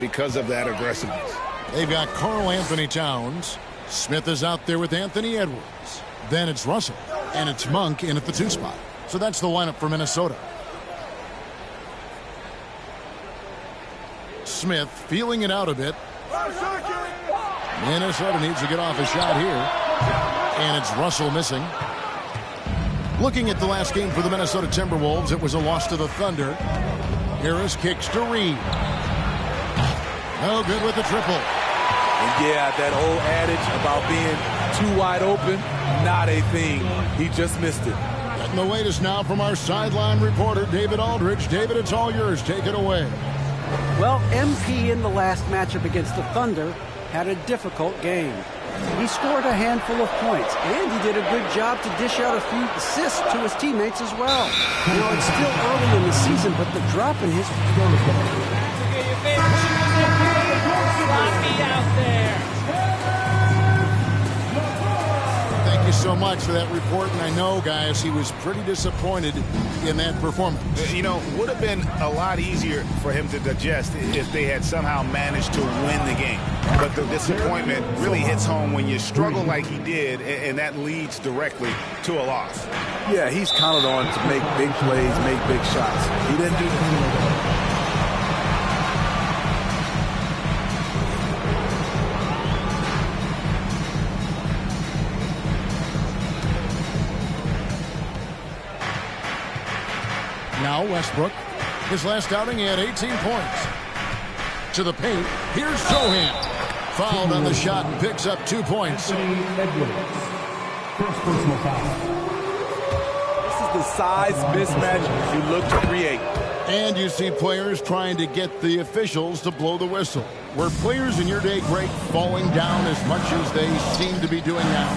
because of that aggressiveness. They've got Karl-Anthony Towns. Smith is out there with Anthony Edwards. Then it's Russell. And it's Monk in at the 2 spot. So that's the lineup for Minnesota. Smith feeling it out a bit. Minnesota needs to get off a shot here. And it's Russell missing. Looking at the last game for the Minnesota Timberwolves, it was a loss to the Thunder. Harris kicks to Reed. No good with the triple. And yeah, that old adage about being too wide open, not a thing. He just missed it. And the latest now from our sideline reporter, David Aldridge. David, it's all yours. Take it away. Well, MP in the last matchup against the Thunder had a difficult game. He scored a handful of points, and he did a good job to dish out a few assists to his teammates as well. Now, it's still early in the season, but the drop in his... Sloppy out there. Thank you so much for that report. And I know, guys, he was pretty disappointed in that performance. You know, would have been a lot easier for him to digest if they had somehow managed to win the game. But the disappointment really hits home when you struggle like he did, and that leads directly to a loss. Yeah, he's counted on to make big plays, make big shots. He didn't do that. Now Westbrook. His last outing, he had 18 points. To the paint. Here's Sohan. Fouled on the shot and picks up 2 points. This is the size mismatch you look to create. And you see players trying to get the officials to blow the whistle. Were players in your day, Greg, falling down as much as they seem to be doing now?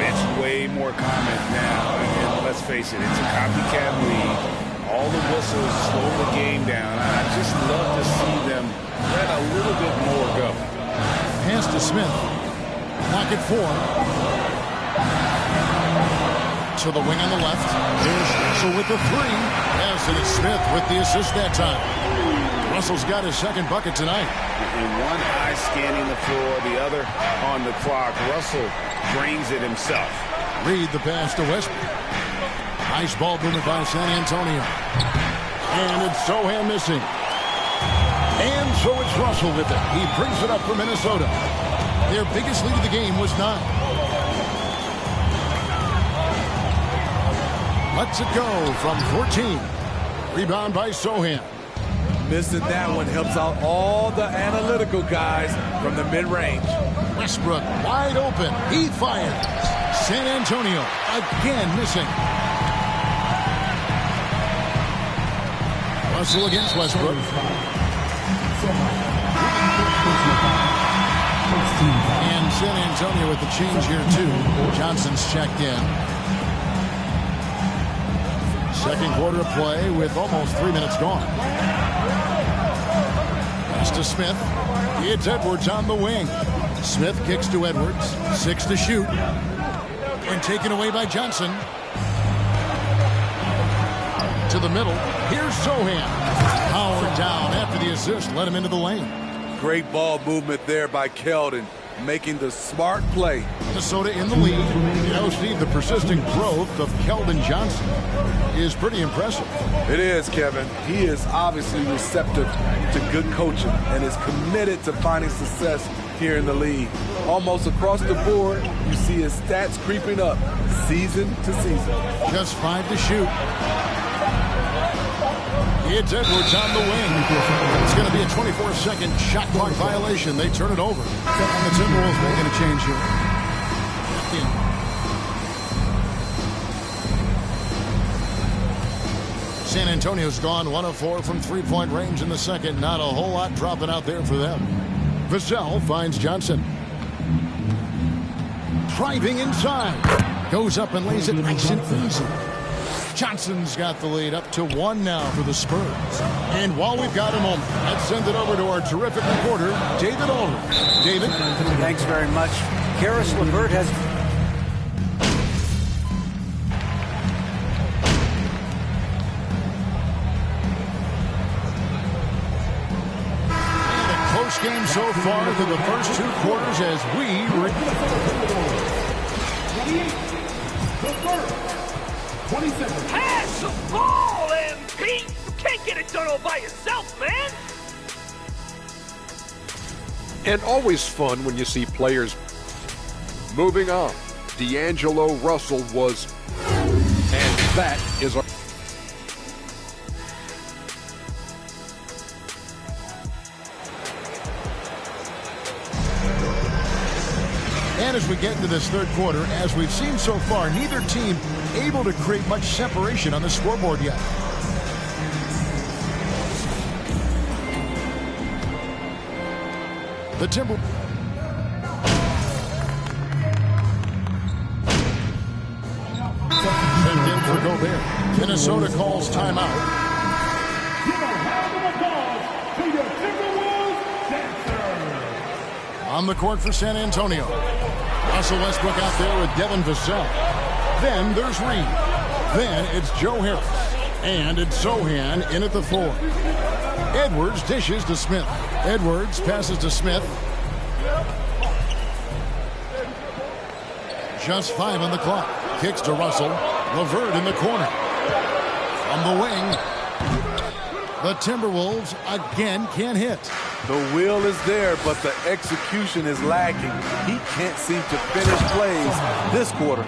It's way more common now. And let's face it, it's a copycat league. All the whistles slow the game down. I just love to see them let a little bit more go. Pass to Smith. Pocket 4. To the wing on the left. Here's Russell with the 3. Yes, and it's Smith with the assist that time. Russell's got his second bucket tonight. And one eye scanning the floor, the other on the clock. Russell drains it himself. Reed the pass to Westbrook. Nice ball movement by San Antonio. And it's Sohan missing. And so it's Russell with it. He brings it up for Minnesota. Their biggest lead of the game was 9. Lets it go from 14. Rebound by Sohan. Missing that one helps out all the analytical guys from the mid-range. Westbrook wide open. He fires. San Antonio again missing. Russell against Westbrook. And San Antonio with the change here, too. Johnson's checked in. Second quarter of play with almost 3 minutes gone. Pass to Smith. It's Edwards on the wing. Smith kicks to Edwards. 6 to shoot. And taken away by Johnson. To the middle. Here's Sohan. Powered down after the assist. Let him into the lane. Great ball movement there by Keldon, making the smart play. Minnesota in the lead. You know, Steve, the persistent growth of Keldon Johnson is pretty impressive. It is, Kevin. He is obviously receptive to good coaching and is committed to finding success here in the league. Almost across the board, you see his stats creeping up season to season. Just 5 to shoot. It's Edwards on the wing. It's going to be a 24-second shot clock violation. They turn it over. And the Timberwolves making a change here. San Antonio's gone 1 of 4 from three-point range in the second. Not a whole lot dropping out there for them. Vassell finds Johnson. Driving inside. Goes up and lays it nice and easy. Johnson's got the lead up to 1 now for the Spurs. And while we've got a moment, let's send it over to our terrific reporter, David Aldridge. David? Thanks very much. Caris LeVert has... game so far through the first 2 quarters as we... Pass the ball, MP! You can't get it done all by yourself, man! And always fun when you see players. Moving on, D'Angelo Russell was, and that is our... And as we get into this third quarter, as we've seen so far, neither team able to create much separation on the scoreboard yet. The Timber... Sent in for Gobert. Minnesota calls timeout. On the court for San Antonio. Russell Westbrook out there with Devin Vassell. Then there's Reed. Then it's Joe Harris. And it's Sochan in at the 4. Edwards dishes to Smith. Edwards passes to Smith. Just 5 on the clock. Kicks to Russell. LeVert in the corner. From the wing. The Timberwolves again can't hit. The will is there, but the execution is lacking. He can't seem to finish plays this quarter.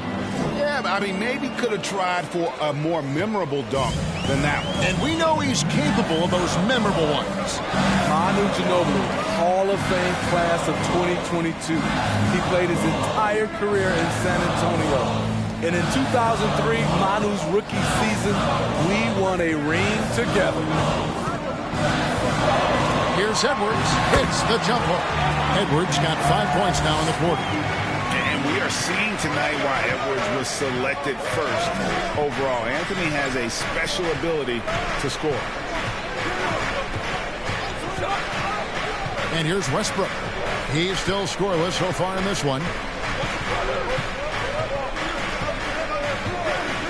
Yeah, I mean, maybe could have tried for a more memorable dunk than that one. And we know he's capable of those memorable ones. Manu Ginobili, Hall of Fame class of 2022. He played his entire career in San Antonio. And in 2003, Manu's rookie season, we won a ring together. Here's Edwards, hits the jump hook. Edwards got 5 points now in the quarter. And we are seeing tonight why Edwards was selected first overall. Anthony has a special ability to score. And here's Westbrook. He's still scoreless so far in this one.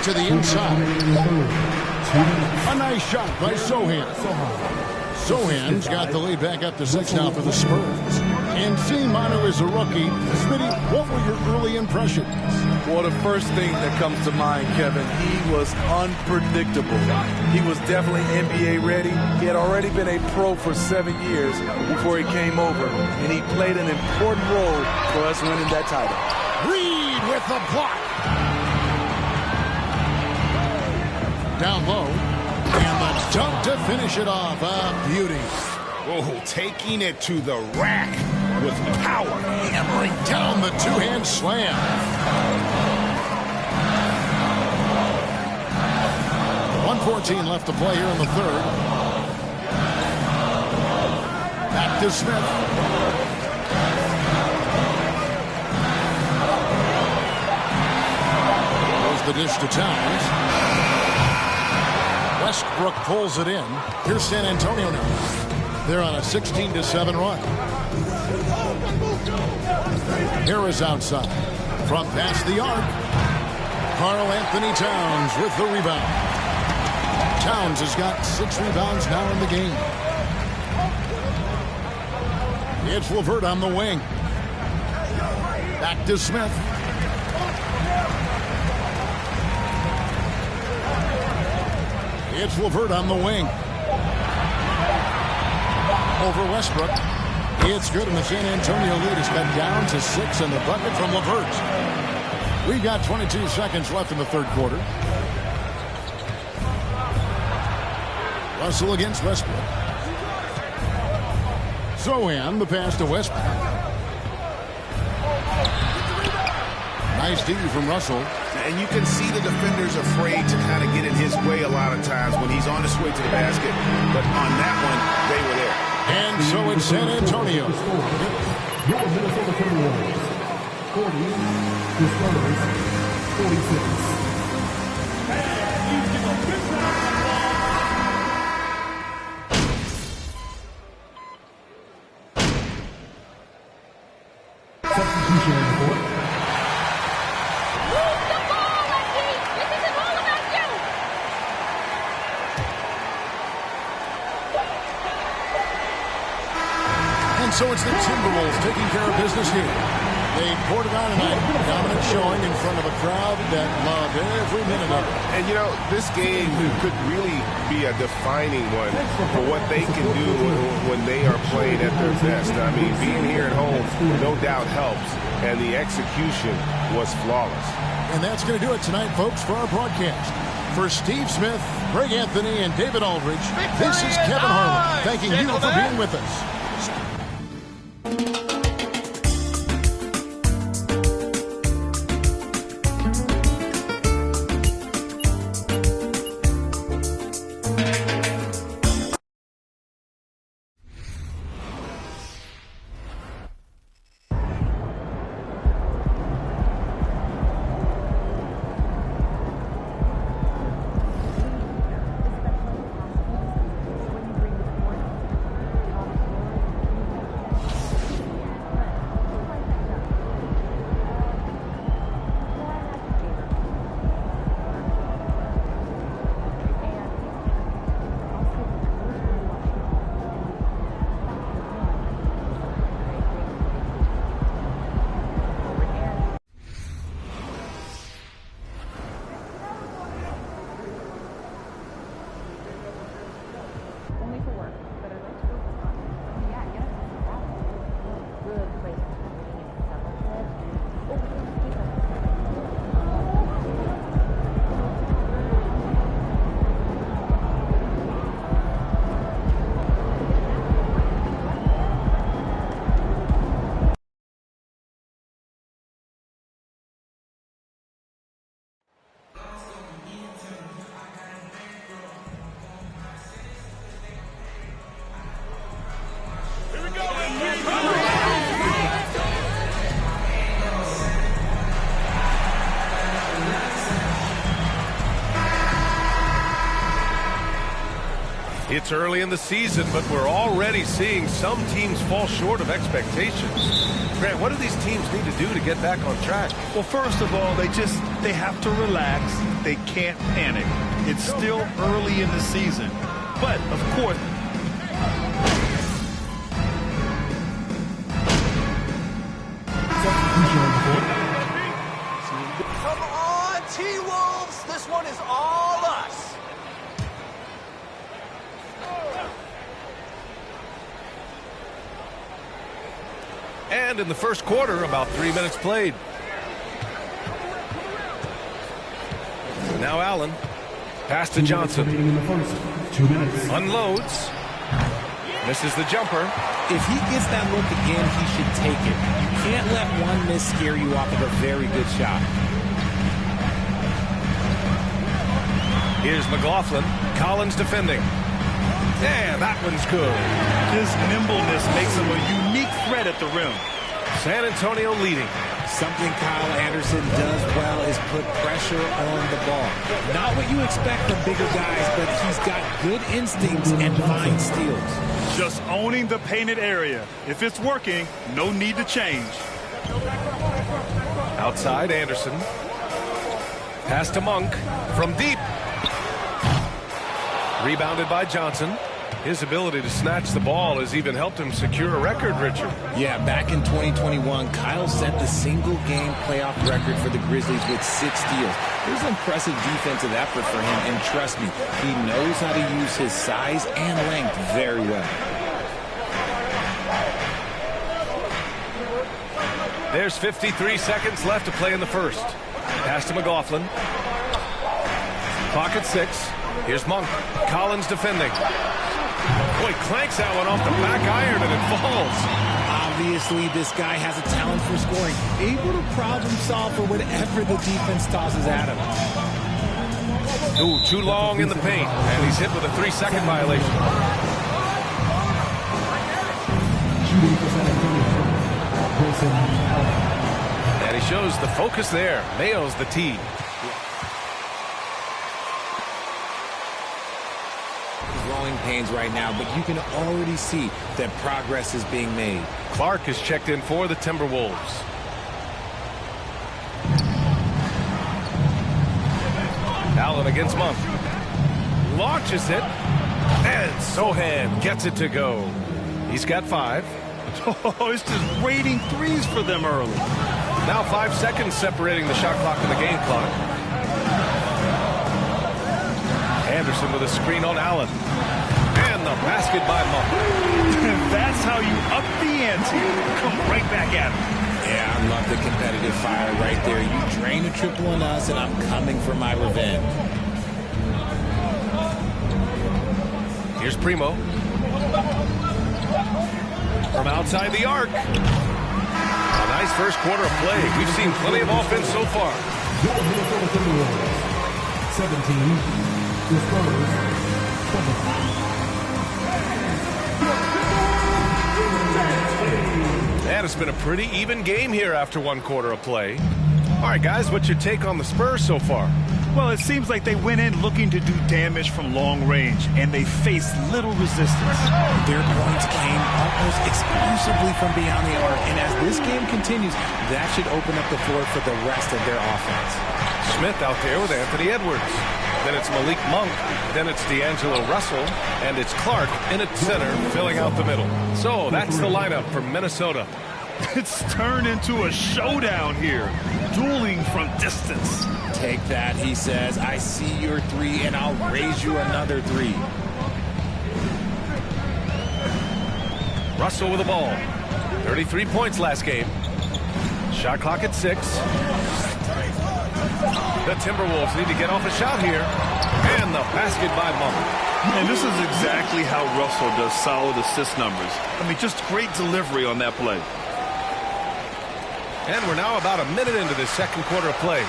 To the inside. A nice shot by Sochan. Sochan's got the lead back up to 6 now for the Spurs. And seeing Manu as a rookie, Smitty, what were your early impressions? Well, the first thing that comes to mind, Kevin, he was unpredictable. He was definitely NBA ready. He had already been a pro for 7 years before he came over, and he played an important role for us winning that title. Reed with the block. Down low. And the dunk to finish it off. A beauty. Oh, taking it to the rack with power. Hammering down the two-hand slam. .114 left to play here in the third. Back to Smith. Goes the dish to Towns. Westbrook pulls it in. Here's San Antonio now. They're on a 16-7 run. Harris outside. From past the arc. Karl-Anthony Towns with the rebound. Towns has got 6 rebounds now in the game. It's LeVert on the wing. Back to Smith. It's LeVert on the wing. Over Westbrook. It's good, and the San Antonio lead is cut down to 6 in the bucket from LeVert. We've got 22 seconds left in the third quarter. Russell against Westbrook. Sochan, the pass to Westbrook. Nice D from Russell. And you can see the defenders afraid to kind of get in his way a lot of times when he's on his way to the basket. But on that one, they were there. And so it's San Antonio. Your Minnesota Timberwolves, 40, the Spurs, 46. Substitution on the court. And so it's the Timberwolves taking care of business here. They poured it on tonight. Dominant showing in front of a crowd that loved every minute of it. And, you know, this game could really be a defining one for what they can do when they are playing at their best. I mean, being here at home no doubt helps, and the execution was flawless. And that's going to do it tonight, folks, for our broadcast. For Steve Smith, Greg Anthony, and David Aldridge, this is Kevin Harlan thanking you for being with us. It's early in the season, but we're already seeing some teams fall short of expectations. Grant, what do these teams need to do to get back on track? Well, first of all, they have to relax. They can't panic. It's still early in the season. But, of course, Come on, T-Wolves! This one is all us! And in the first quarter, about 3 minutes played. Now Allen. Pass to Johnson. In the first 2 minutes. Unloads. Misses the jumper. If he gets that look again, he should take it. You can't let one miss scare you off of a very good shot. Here's McLaughlin. Collins defending. Yeah, that one's good. his nimbleness makes him a unique threat at the rim. San Antonio leading. Something Kyle Anderson does well is put pressure on the ball. Not what you expect from bigger guys, but he's got good instincts and fine steals. Just owning the painted area. If it's working, no need to change. Outside, Anderson. Pass to Monk from deep. Rebounded by Johnson. His ability to snatch the ball has even helped him secure a record, Richard. Yeah, back in 2021, Kyle set the single-game playoff record for the Grizzlies with 6 steals. It was an impressive defensive effort for him, and trust me, he knows how to use his size and length very well. There's 53 seconds left to play in the first. Pass to McLaughlin. Clock at 6. Here's Monk. Collins defending. Boy, clanks that one off the back iron and it falls. Obviously, this guy has a talent for scoring. Able to problem solve for whatever the defense tosses at him. Ooh, too long in the paint. And he's hit with a 3-second violation. And he shows the focus there. Nails the tee. Growing pains right now, but you can already see that progress is being made. Clark is checked in for the Timberwolves. Allen against Monk. Launches it. And Sohan gets it to go. He's got 5. Oh, it's just raining threes for them early. Now 5 seconds separating the shot clock and the game clock. Anderson with a screen on Allen. And the basket by Monk. That's how you up the ante. Come right back at him. Yeah, I love the competitive fire right there. You drain a triple on us, and I'm coming for my revenge. Here's Primo. From outside the arc. A nice first quarter of play. We've seen plenty of offense so far. 17. The Spurs. 7. And it's been a pretty even game here after 1 quarter of play. All right, guys, what's your take on the Spurs so far? Well, it seems like they went in looking to do damage from long range, and they faced little resistance. Their points came almost exclusively from beyond the arc, and as this game continues, that should open up the floor for the rest of their offense. Smith out there with Anthony Edwards. Then it's Malik Monk. Then it's D'Angelo Russell. And it's Clark in at center, filling out the middle. So that's the lineup for Minnesota. It's turned into a showdown here. Dueling from distance. Take that, he says. I see your three, and I'll raise you another three. Russell with the ball. 33 points last game. Shot clock at 6. The Timberwolves need to get off a shot here. And the basket by Monk. And this is exactly how Russell does solid assist numbers. I mean, just great delivery on that play. And we're now about a minute into this second quarter of play.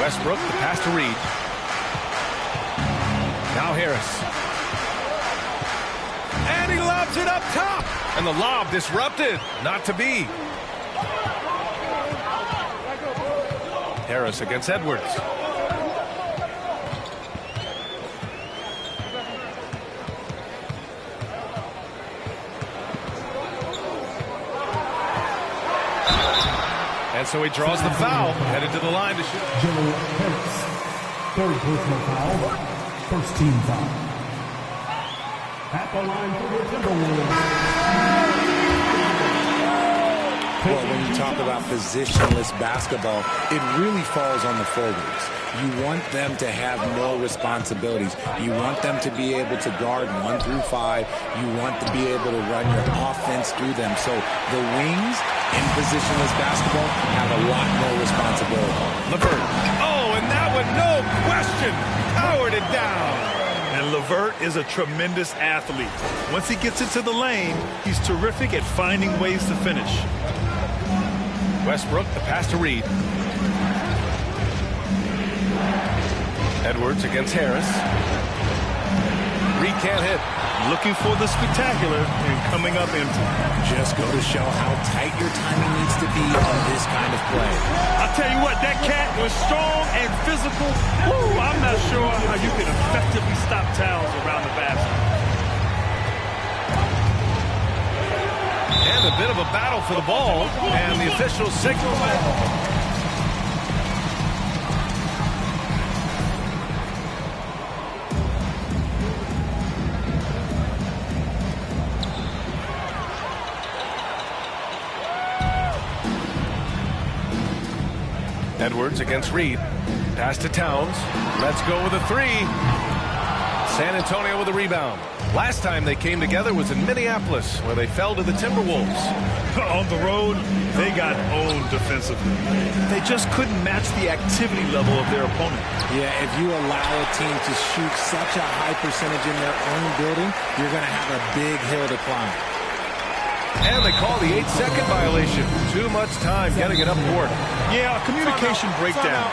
Westbrook, the pass to Reed. Now Harris. And he lobs it up top. And the lob disrupted. Not to be. Harris against Edwards. And so he draws the foul, headed to the line to shoot. Joe Harris. Third personal foul. First team foul. At the line for the Timberwolves. Well, when you talk about positionless basketball, it really falls on the forwards. You want them to have more responsibilities. You want them to be able to guard 1 through 5. You want to be able to run your offense through them. So the wings in positionless basketball have a lot more responsibility. LeVert. Oh, and that one, no question, powered it down. And LeVert is a tremendous athlete. Once he gets into the lane, he's terrific at finding ways to finish. Westbrook, the pass to Reed. Edwards against Harris. Reed can't hit. Looking for the spectacular and coming up empty. Just go to show how tight your timing needs to be on this kind of play. I'll tell you what, that cat was strong and physical. Woo, I'm not sure how you can effectively stop towels around the basket. And a bit of a battle for the ball, and the officials signal. Edwards against Reed. Pass to Towns. Let's go with a 3. San Antonio with a rebound. Last time they came together was in Minneapolis, where they fell to the Timberwolves. On the road, they got owned defensively. They just couldn't match the activity level of their opponent. Yeah, if you allow a team to shoot such a high percentage in their own building, you're going to have a big hill to climb. And they call the 8-second violation. Too much time getting it up court. Yeah, a communication breakdown.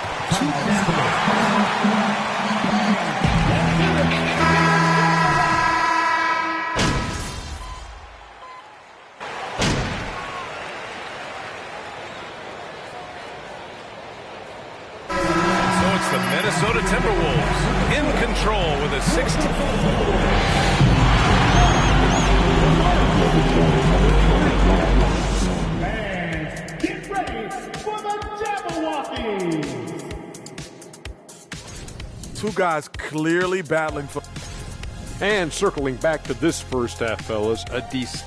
The Minnesota Timberwolves in control with a 16. And get ready for the Jabberwockies. Two guys clearly battling for. And circling back to this first half, fellas, a decent.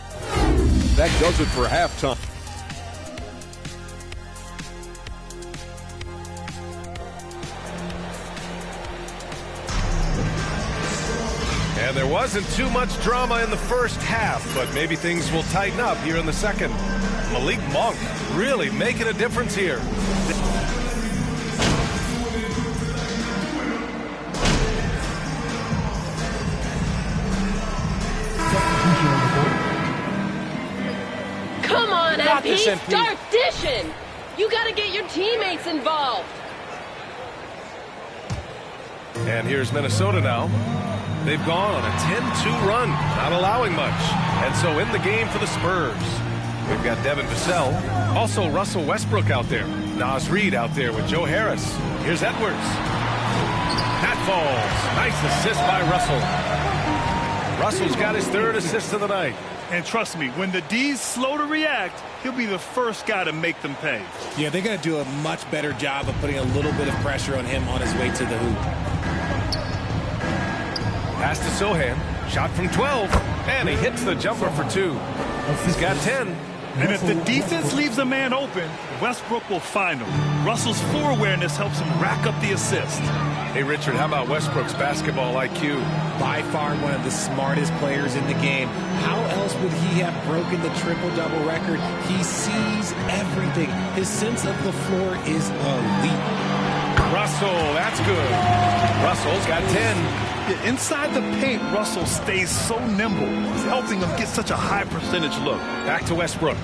That does it for halftime. And there wasn't too much drama in the first half, but maybe things will tighten up here in the second. Malik Monk really making a difference here. Come on, Got this, MP, MP. start dishing. You got to get your teammates involved. And here's Minnesota now. They've gone on a 10-2 run, not allowing much. And so in the game for the Spurs, we've got Devin Vassell. Also Russell Westbrook out there. Naz Reid out there with Joe Harris. Here's Edwards. That falls. Nice assist by Russell. Russell's got his third assist of the night. And trust me, when the D's slow to react, he'll be the first guy to make them pay. Yeah, they're going to do a much better job of putting a little bit of pressure on him on his way to the hoop. Pass to Sohan. Shot from 12. And he hits the jumper for 2. He's got 10. And if the defense leaves a man open, Westbrook will find him. Russell's floor awareness helps him rack up the assist. Hey, Richard, how about Westbrook's basketball IQ? By far one of the smartest players in the game. How else would he have broken the triple-double record? He sees everything. His sense of the floor is elite. Russell, that's good. Russell's got 10. Yeah, inside the paint, Russell stays so nimble. He's helping him get such a high percentage look. Back to Westbrook.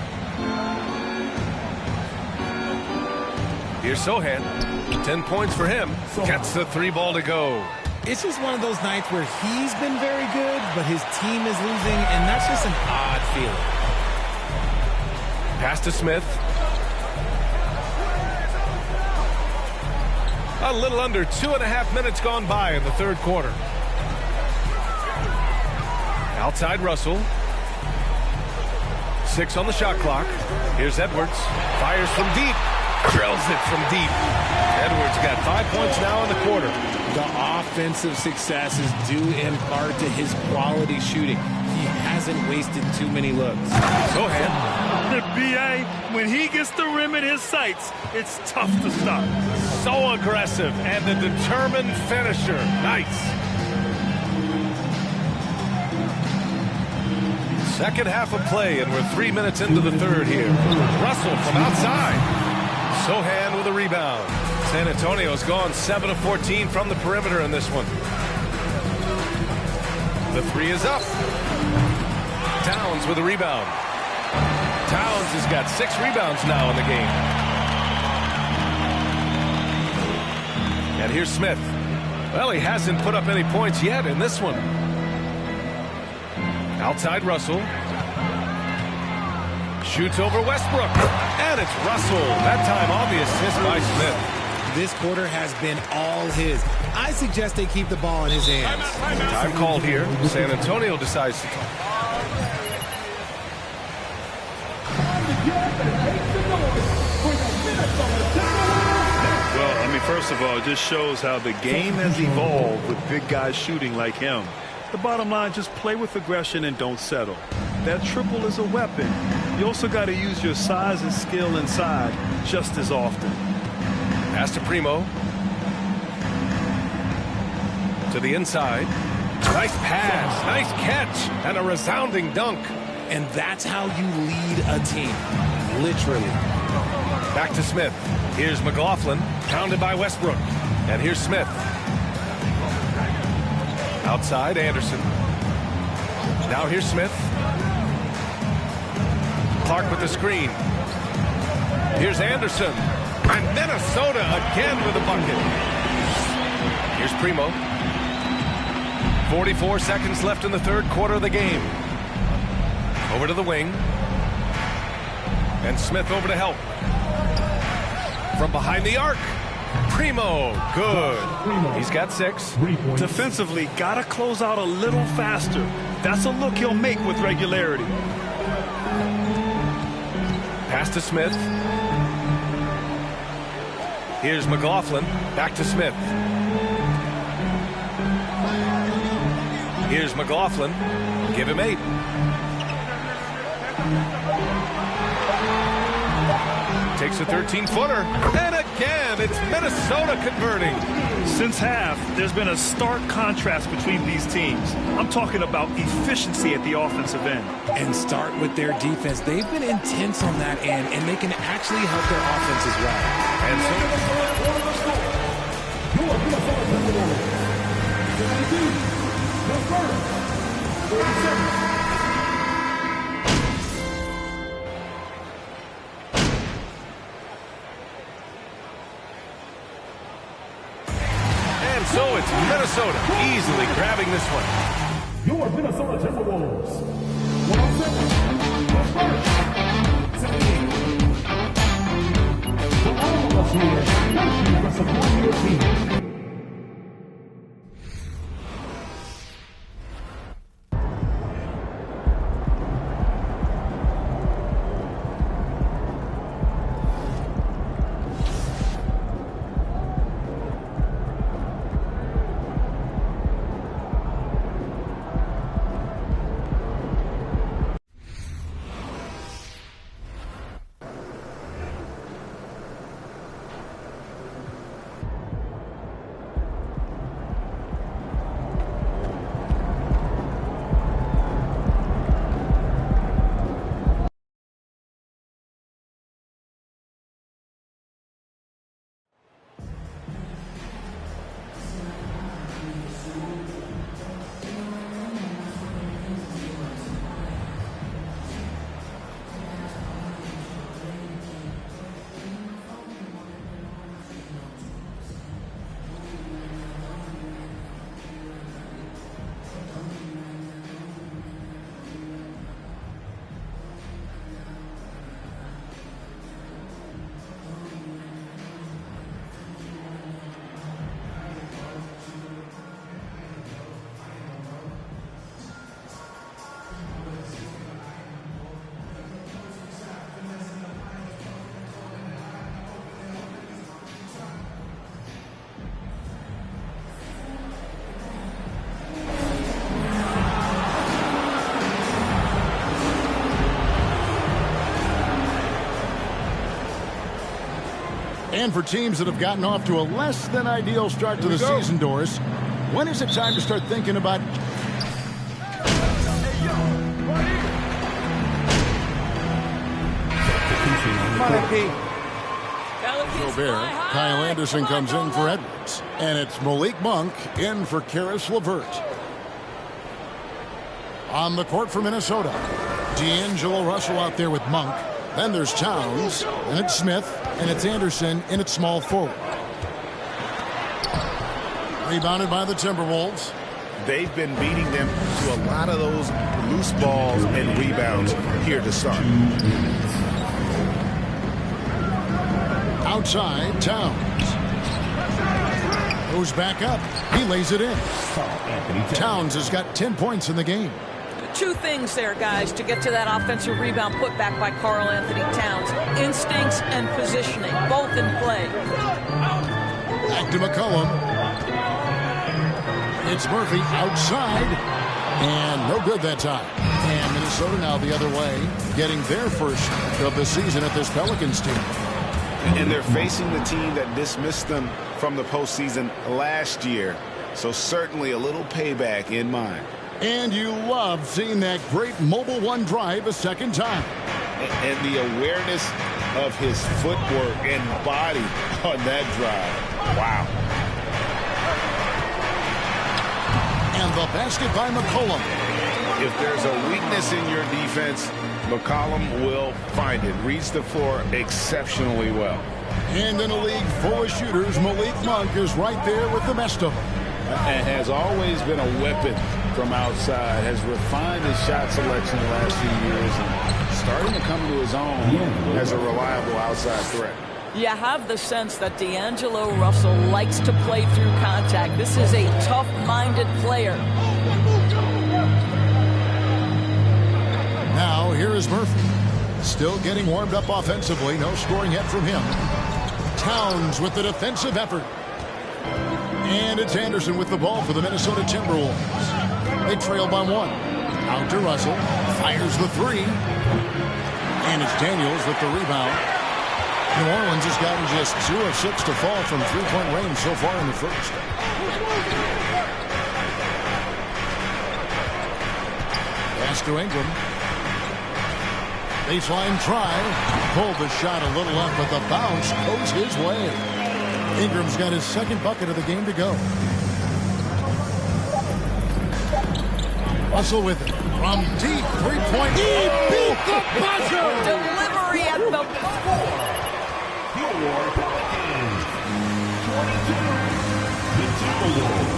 Here's Sohan. 10 points for him. Gets the 3 ball to go. It's just one of those nights where he's been very good, but his team is losing, and that's just an odd feeling. Pass to Smith. A little under 2.5 minutes gone by in the third quarter. Outside Russell. 6 on the shot clock. Here's Edwards. Fires from deep. Drills it from deep. Edwards got 5 points now in the quarter. The offensive success is due in part to his quality shooting. He hasn't wasted too many looks. Sohan. B.A., when he gets the rim in his sights, it's tough to stop. So aggressive and the determined finisher. Nice. Second half of play, and we're 3 minutes into the third here. Russell from outside. Sohan with a rebound. San Antonio's gone 7 of 14 from the perimeter in this one. The 3 is up. Towns with a rebound. Towns has got 6 rebounds now in the game. And here's Smith. Well, he hasn't put up any points yet in this one. Outside Russell. Shoots over Westbrook. And it's Russell. That time on the assist by Smith. This quarter has been all his. I suggest they keep the ball in his hands. Time called here. San Antonio decides to talk. Well, I mean, first of all, it just shows how the game has evolved with big guys shooting like him. The bottom line, just play with aggression and don't settle. That triple is a weapon. You also got to use your size and skill inside just as often. Pass to Primo. To the inside. Nice pass. Nice catch. And a resounding dunk. And that's how you lead a team. Literally. Back to Smith. Here's McLaughlin. Pounded by Westbrook. And here's Smith. Outside Anderson. Now here's Smith. Clark with the screen. Here's Anderson. And Minnesota again with a bucket. Here's Primo. 44 seconds left in the third quarter of the game. Over to the wing. And Smith over to help. From behind the arc. Primo, good. He's got 6. Defensively, got to close out a little faster. That's a look he'll make with regularity. Pass to Smith. Here's McLaughlin. Back to Smith. Here's McLaughlin. Give him 8. Takes a 13-footer. And again, it's Minnesota converting. Since half, there's been a stark contrast between these teams. I'm talking about efficiency at the offensive end. And start with their defense. They've been intense on that end, and they can actually help their offense as well. And so it's Minnesota easily grabbing this one. Your Minnesota Timberwolves. 107. The first. 17. For all of us here, thank you for supporting your team. And for teams that have gotten off to a less than ideal start to the season, Doris, when is it time to start thinking about... Gobert, Kyle Anderson comes in for Edwards. And it's Malik Monk in for Karis LeVert. On the court for Minnesota, D'Angelo Russell out there with Monk. Then there's Towns, and it's Smith, and it's Anderson in its small forward. Rebounded by the Timberwolves. They've been beating them to a lot of those loose balls and rebounds here to start. Outside, Towns. Goes back up. He lays it in. Towns has got 10 points in the game. Two things there, guys, to get to that offensive rebound put back by Karl Anthony Towns. Instincts and positioning, both in play. Back to McCollum. It's Murphy outside. And no good that time. And Minnesota now the other way, getting their first of the season at this Pelicans team. And they're facing the team that dismissed them from the postseason last year. So certainly a little payback in mind. And you love seeing that great Mobile One drive a second time. And the awareness of his footwork and body on that drive. Wow. And the basket by McCollum. If there's a weakness in your defense, McCollum will find it. Reads the floor exceptionally well. And in a league full of shooters, Malik Monk is right there with the best of them. And has always been a weapon from outside, has refined his shot selection the last few years, and starting to come to his own as a reliable outside threat. You have the sense that D'Angelo Russell likes to play through contact. This is a tough-minded player. Now, here is Murphy. Still getting warmed up offensively. No scoring yet from him. Towns with the defensive effort. And it's Anderson with the ball for the Minnesota Timberwolves. They trail by one. Out to Russell. Fires the three. And it's Daniels with the rebound. New Orleans has gotten just 2 of 6 to fall from three-point range so far in the first. Pass to Ingram. Baseline try. Pulled the shot a little up, but the bounce goes his way. Ingram's got his second bucket of the game to go. Russell with it. From deep three-point. He beat the buzzer! Delivery at the 4. Pelicans, 22. The Timberwolves,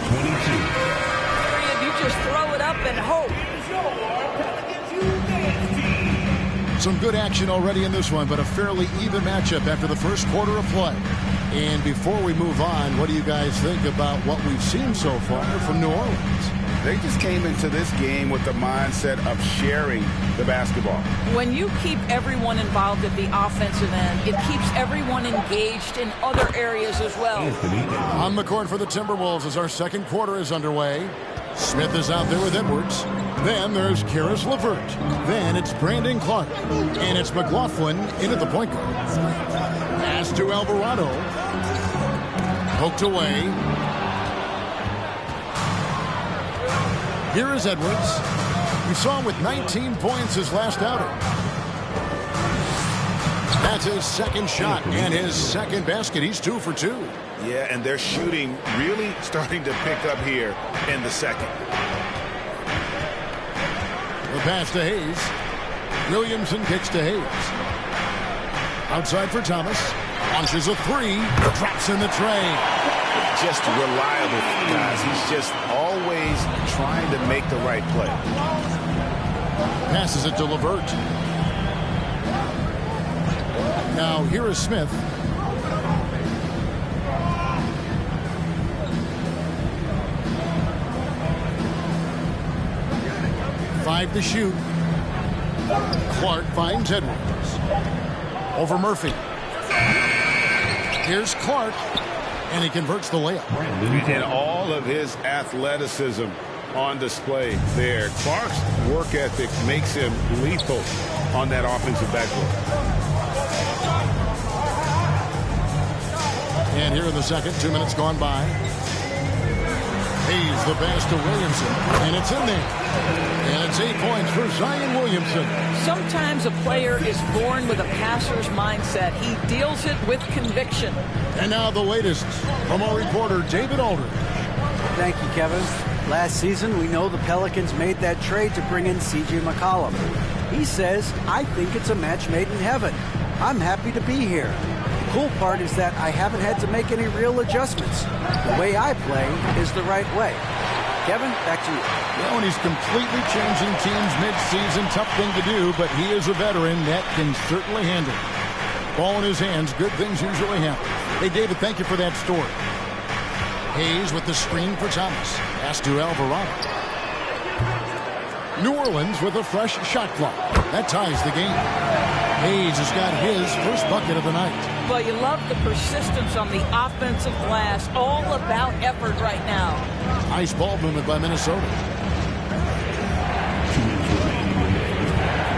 22. You just throw it up and hope. Some good action already in this one, but a fairly even matchup after the first quarter of play. And before we move on, what do you guys think about what we've seen so far from New Orleans? They just came into this game with the mindset of sharing the basketball. When you keep everyone involved at the offensive end, it keeps everyone engaged in other areas as well. On the court for the Timberwolves as our second quarter is underway. Smith is out there with Edwards. Then there's Karis LeVert. Then it's Brandon Clark. And it's McLaughlin in at the point guard. Pass to Alvarado. Poked away. Here is Edwards. We saw him with 19 points his last outing. That's his second shot and his second basket. He's 2 for 2. Yeah, and their shooting really starting to pick up here in the second. The pass to Hayes. Williamson kicks to Hayes. Outside for Thomas. Launches a 3. Drops in the tray. Just reliable, guys. He's just always trying to make the right play. Passes it to LeVert. Now here is Smith. Five to shoot. Clark finds Edwards. Over Murphy. Here's Clark. And he converts the layup. And all of his athleticism on display there. Clark's work ethic makes him lethal on that offensive backboard. And here in the second, 2 minutes gone by. Hayes the pass to Williamson. And it's in there. And it's 8 points for Zion Williamson. Sometimes a player is born with a passer's mindset. He deals it with conviction. And now the latest from our reporter, David Aldridge. Thank you, Kevin. Last season, we know the Pelicans made that trade to bring in C.J. McCollum. He says, I think it's a match made in heaven. I'm happy to be here. The cool part is that I haven't had to make any real adjustments. The way I play is the right way. Kevin, back to you. Well, and he's completely changing teams mid-season. Tough thing to do, but he is a veteran that can certainly handle it. Ball in his hands, good things usually happen. Hey, David, thank you for that story. Hayes with the screen for Thomas. Pass to Alvarado. New Orleans with a fresh shot clock. That ties the game. Hayes has got his first bucket of the night. Well, you love the persistence on the offensive glass. All about effort right now. Nice ball movement by Minnesota.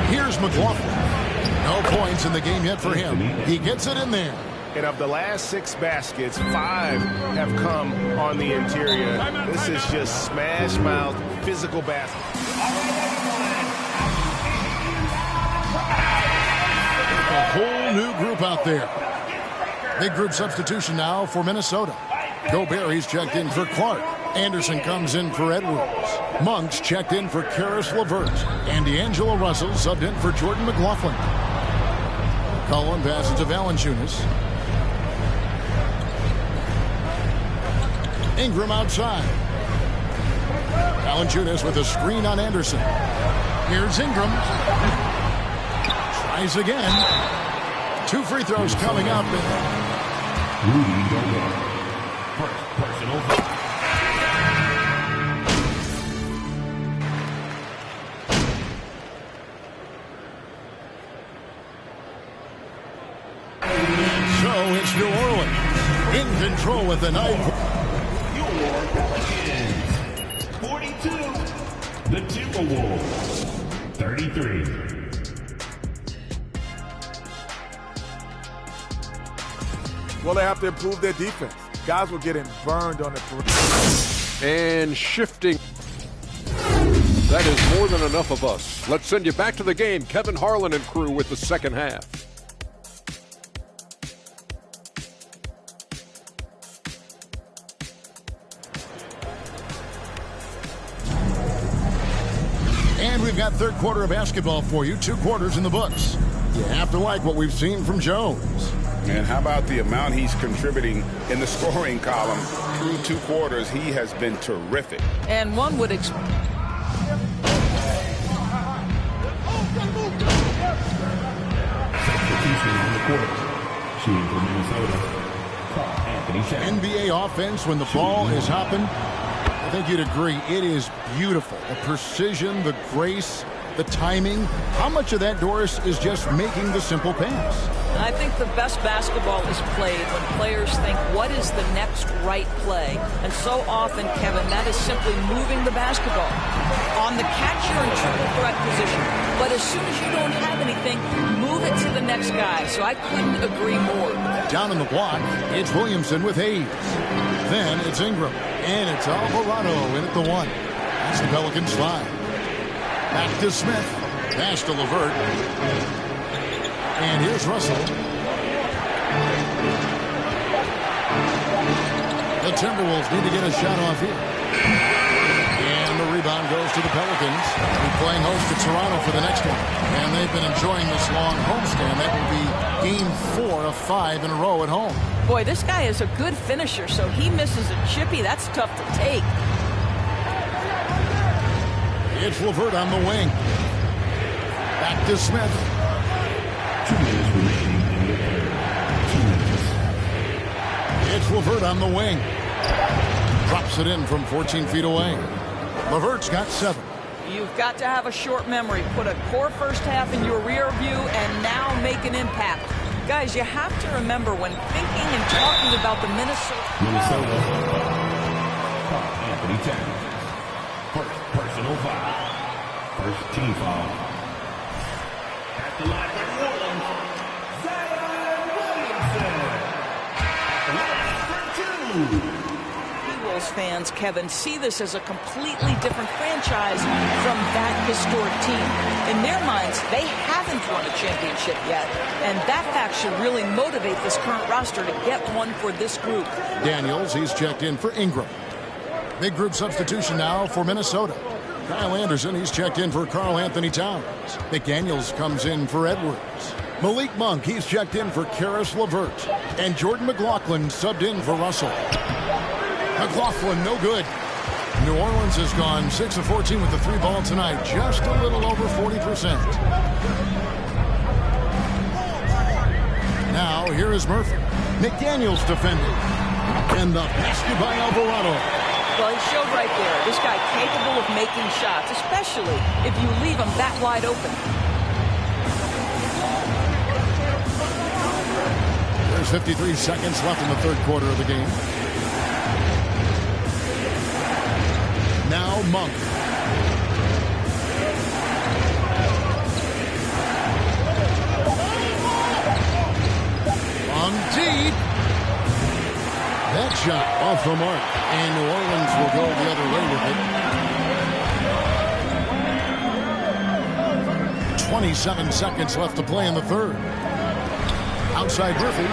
Here's McLaughlin. No points in the game yet for him. He gets it in there. And of the last 6 baskets, 5 have come on the interior. This is just smash-mouth, physical basket. A whole new group out there. Big group substitution now for Minnesota. Gobert, he's checked in for Clark. Anderson comes in for Edwards. Monk's checked in for Karis LeVert. And D'Angelo Russell subbed in for Jordan McLaughlin. Cullen passes to Valanciunas. Ingram outside. Valanciunas with a screen on Anderson. Here's Ingram. Tries again. 2 free throws coming up. Rudy Gobert. First personal foul. So it's New Orleans in control with the night. Your Pelicans, 42. The Timberwolves, 33. Well, they have to improve their defense. Guys were getting burned on the perimeter. And shifting. That is more than enough of us. Let's send you back to the game. Kevin Harlan and crew with the second half. And we've got third quarter of basketball for you. 2 quarters in the books. You have to like what we've seen from Jones. And how about the amount he's contributing in the scoring column through 2 quarters? He has been terrific. And one would expect. Substitution on the court. Shooting for Minnesota, Karl-Anthony Towns. NBA offense when the ball is hopping. I think you'd agree, it is beautiful. The precision, the grace, the timing. How much of that, Doris, is just making the simple pass? I think the best basketball is played when players think, what is the next right play? And so often, Kevin, that is simply moving the basketball on the catcher and triple threat position. But as soon as you don't have anything, move it to the next guy. So I couldn't agree more. Down in the block, it's Williamson with Hayes. Then it's Ingram. And it's Alvarado in at the 1. That's the Pelican slide. Back to Smith. Pass to LeVert. And here's Russell. The Timberwolves need to get a shot off here. And the rebound goes to the Pelicans. We're playing host to Toronto for the next one. And they've been enjoying this long homestand. That will be game 4 of 5 in a row at home. Boy, this guy is a good finisher, so he misses a chippy. That's tough to take. It's LeVert on the wing. Back to Smith. 2 minutes remaining in the third. 2 minutes. It's LeVert on the wing. Drops it in from 14 feet away. LeVert's got 7. You've got to have a short memory. Put a core first half in your rear view and now make an impact. Guys, you have to remember when thinking and talking about the Minnesota. Karl-Anthony Towns. First personal foul. First team foul. At the line for New Orleans, Zion Williamson. At the line for 2. Eagles fans, Kevin, see this as a completely different franchise from that historic team. In their minds, they haven't won a championship yet, and that fact should really motivate this current roster to get one for this group. Daniels, he's checked in for Ingram. Big group substitution now for Minnesota. Kyle Anderson, he's checked in for Karl-Anthony Towns. McDaniels comes in for Edwards. Malik Monk, he's checked in for Karis LeVert. And Jordan McLaughlin subbed in for Russell. McLaughlin, no good. New Orleans has gone 6 of 14 with the 3 ball tonight. Just a little over 40%. Now, here is Murphy. McDaniels defending. And the basket by Alvarado. Well, he showed right there. This guy capable of making shots, especially if you leave him that wide open. There's 53 seconds left in the third quarter of the game. Now Monk. On deep. That shot off the mark. And New Orleans will go the other way with it. 27 seconds left to play in the third. Outside Griffey.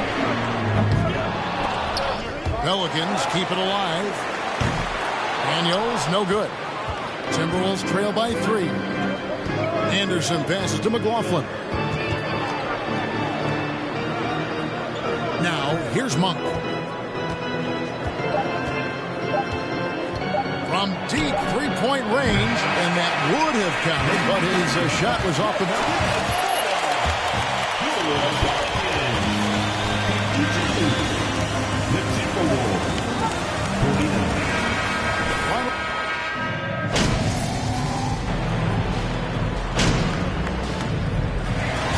Pelicans keep it alive. Daniels, no good. Timberwolves trail by 3. Anderson passes to McLaughlin. Now, here's Monk. From deep three-point range, and that would have counted, but his shot was off the mark.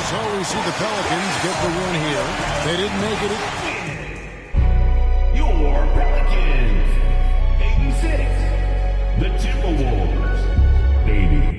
So we see the Pelicans get the win here. They didn't make it. Your Pelicans, 86. The Timberwolves, 80.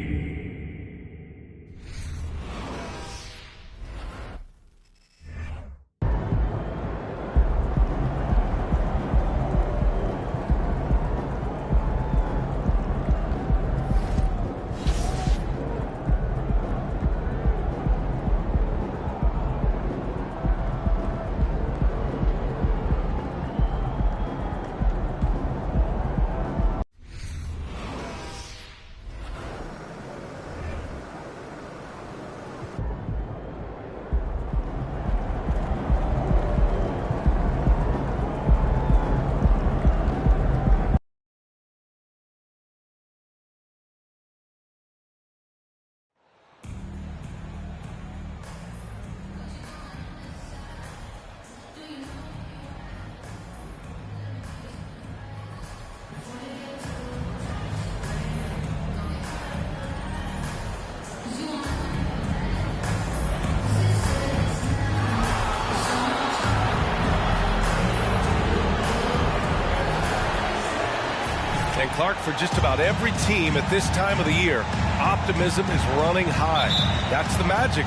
Clark, for just about every team at this time of the year, optimism is running high. That's the magic.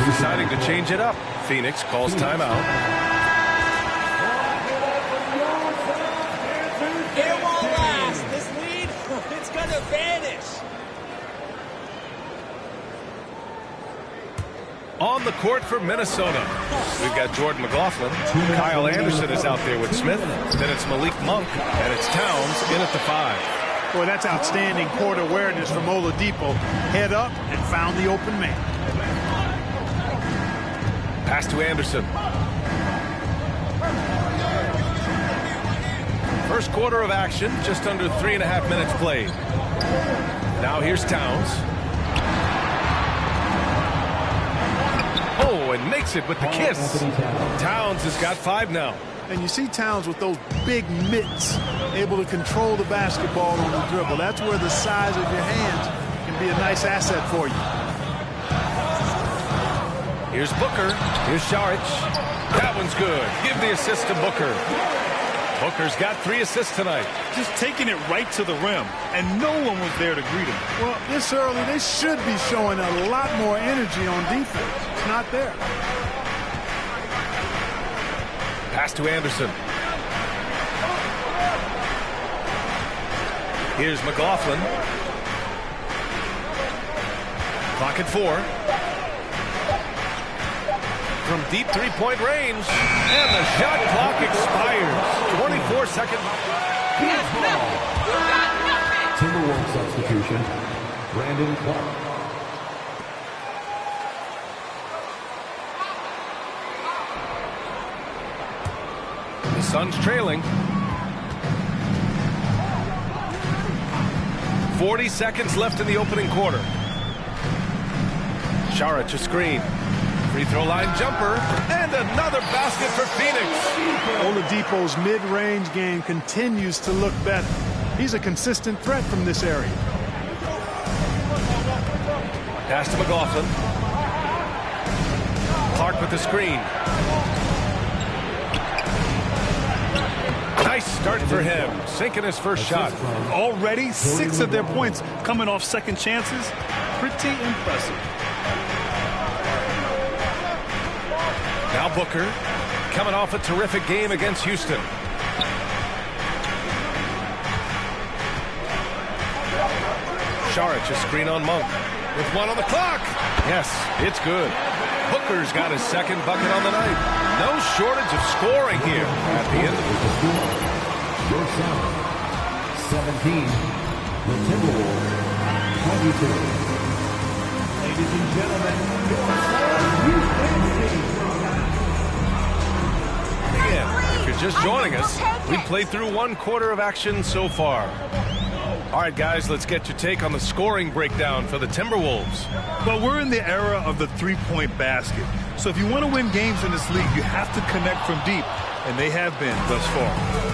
Deciding to change it up. Phoenix calls timeout. It won't last. This lead, it's going to vanish. On the court for Minnesota, we've got Jordan McLaughlin. Kyle Anderson is out there with Smith. Then it's Malik Monk, and it's Towns in at the 5. Boy, that's outstanding court awareness from Oladipo. Head up and found the open man. Pass to Anderson. First quarter of action, just under 3.5 minutes played. Now here's Towns. Oh, and makes it with the kiss. Towns has got 5 now. And you see Towns with those big mitts, able to control the basketball on the dribble. That's where the size of your hands can be a nice asset for you. Here's Booker. Here's Šarić. That one's good. Give the assist to Booker. Booker's got 3 assists tonight. Just taking it right to the rim, and no one was there to greet him. Well, this early, they should be showing a lot more energy on defense. It's not there. Pass to Anderson. Here's McLaughlin. Clock at 4. From deep three-point range, and the shot clock expires. 24 seconds. Timberwolves substitution, Brandon Clark. The Suns trailing. 40 seconds left in the opening quarter. Šarić a screen. Free throw line jumper, and another basket for Phoenix. Oladipo's mid-range game continues to look better. He's a consistent threat from this area. Pass to McLaughlin. Clark with the screen. Nice start for him, sinking his first shot. Already 6 of their points coming off second chances. Pretty impressive. Now Booker, coming off a terrific game against Houston. Šarić a screen on Monk. With 1 on the clock. Yes, it's good. Booker's got his second bucket on the night. No shortage of scoring here at the end of the score. Your Suns, 17. The Timberwolves, 22. Ladies and gentlemen, your If you're just joining us, we played through 1 quarter of action so far. All right, guys, let's get your take on the scoring breakdown for the Timberwolves. Well, we're in the era of the three-point basket. So if you want to win games in this league, you have to connect from deep, and they have been thus far.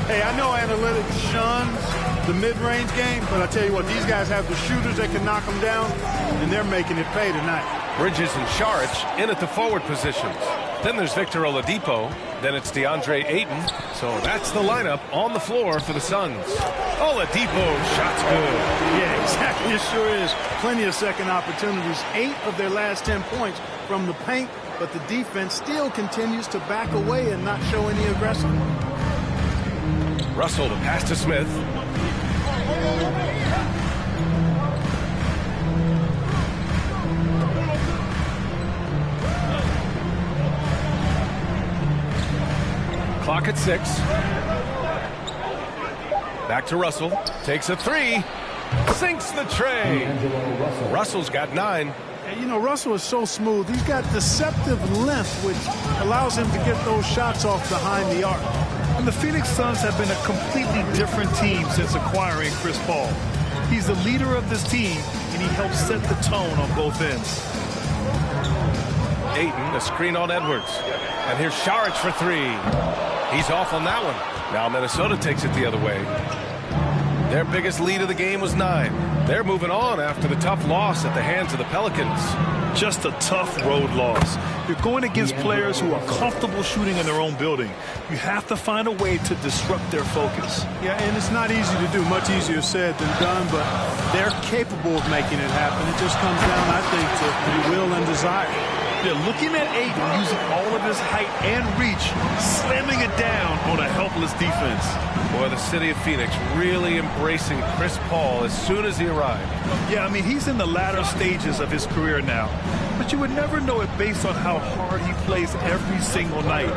Hey, I know analytics shuns the mid-range game, but I tell you what, these guys have the shooters that can knock them down, and they're making it pay tonight. Bridges and Šarić in at the forward positions. Then there's Victor Oladipo. Then it's DeAndre Ayton. So that's the lineup on the floor for the Suns. Oladipo, shot's good. Yeah, exactly. It sure is. Plenty of second opportunities. 8 of their last 10 points from the paint, but the defense still continues to back away and not show any aggression. Russell to pass to Smith. Clock at 6. Back to Russell. Takes a 3. Sinks the tray. Russell's got 9. And you know, Russell is so smooth. He's got deceptive length, which allows him to get those shots off behind the arc. And the Phoenix Suns have been a completely different team since acquiring Chris Paul. He's the leader of this team, and he helps set the tone on both ends. Ayton, a screen on Edwards. And here's Šarić for 3. He's off on that one. Now Minnesota takes it the other way. Their biggest lead of the game was 9. They're moving on after the tough loss at the hands of the Pelicans. Just a tough road loss. You're going against players who are comfortable shooting in their own building. You have to find a way to disrupt their focus. Yeah, and it's not easy to do. Much easier said than done, but they're capable of making it happen. It just comes down, I think, to will and desire. They're looking at Ayton using all of his height and reach, slamming it down on a helpless defense. Boy, the city of Phoenix really embracing Chris Paul as soon as he arrived. Yeah, I mean, he's in the latter stages of his career now. But you would never know it based on how hard he plays every single night.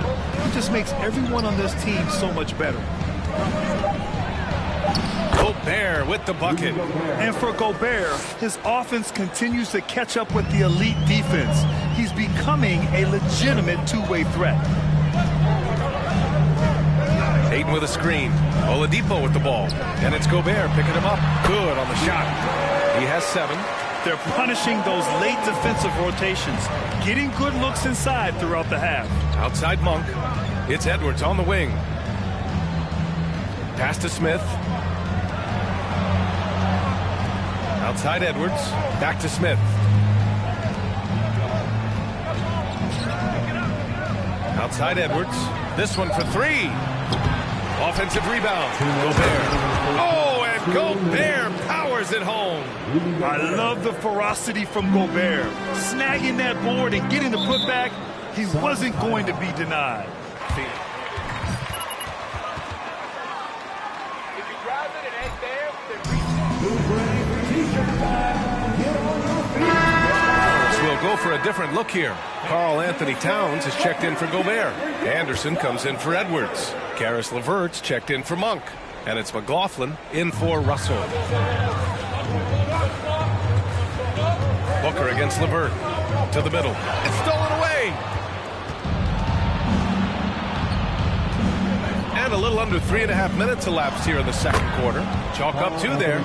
He just makes everyone on this team so much better. Gobert with the bucket. And for Gobert, his offense continues to catch up with the elite defense. He's becoming a legitimate two-way threat. Ayton with a screen. Oladipo with the ball. And it's Gobert picking him up. Good on the shot. He has 7. They're punishing those late defensive rotations, getting good looks inside throughout the half. Outside Monk. It's Edwards on the wing. Pass to Smith. Outside Edwards. Back to Smith. Outside Edwards. This one for 3. Offensive rebound. Gobert. Oh, and Gobert powers it home. I love the ferocity from Gobert. Snagging that board and getting the putback, he wasn't going to be denied. We'll go for a different look here. Karl Anthony Towns has checked in for Gobert. Anderson comes in for Edwards. Caris LeVert's checked in for Monk. And it's McLaughlin in for Russell. Booker against LeVert. To the middle. It's stolen away. And a little under 3.5 minutes elapsed here in the second quarter. Chalk up 2 there.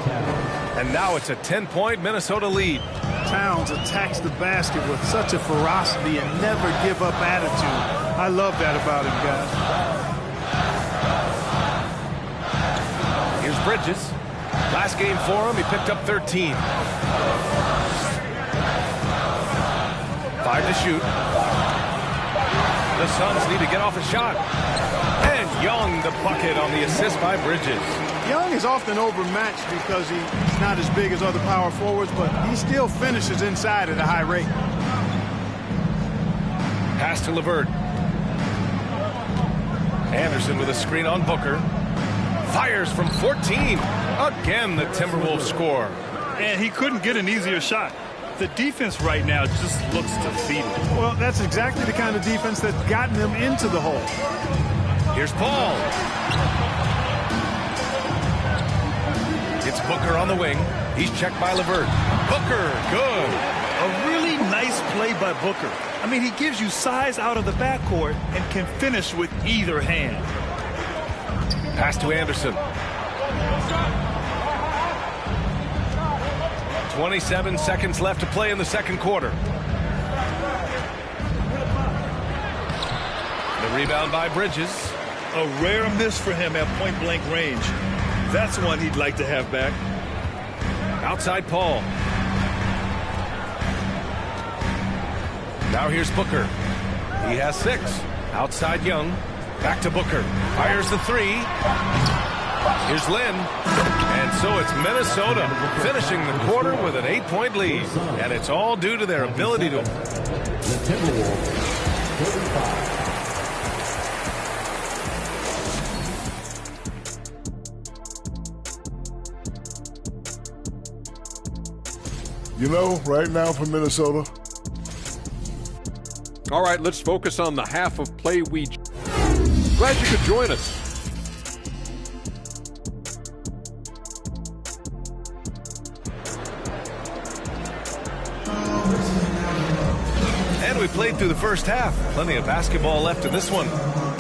And now it's a 10-point Minnesota lead. Towns attacks the basket with such a ferocity and never give up attitude. I love that about him, guys. Here's Bridges. Last game for him, he picked up 13. 5 to shoot. The Suns need to get off a shot. And Young the bucket on the assist by Bridges. Young is often overmatched because he's not as big as other power forwards, but he still finishes inside at a high rate. Pass to LeVert. Anderson with a screen on Booker. Fires from 14. Again, the Timberwolves score. And he couldn't get an easier shot. The defense right now just looks defeated. Well, that's exactly the kind of defense that's gotten them into the hole. Here's Paul. It's Booker on the wing. He's checked by LeVert. Booker, good. A really nice play by Booker. I mean, he gives you size out of the backcourt and can finish with either hand. Pass to Anderson. 27 seconds left to play in the second quarter. The rebound by Bridges. A rare miss for him at point-blank range. That's one he'd like to have back. Outside Paul. Now here's Booker. He has 6. Outside Young. Back to Booker. Fires the 3. Here's Lynn. And so it's Minnesota finishing the quarter with an 8-point lead. And it's all due to their ability to... The Timberwolves, 35. You know, right now for Minnesota. All right, let's focus on the half of play we... Glad you could join us. And we played through the first half. Plenty of basketball left in this one.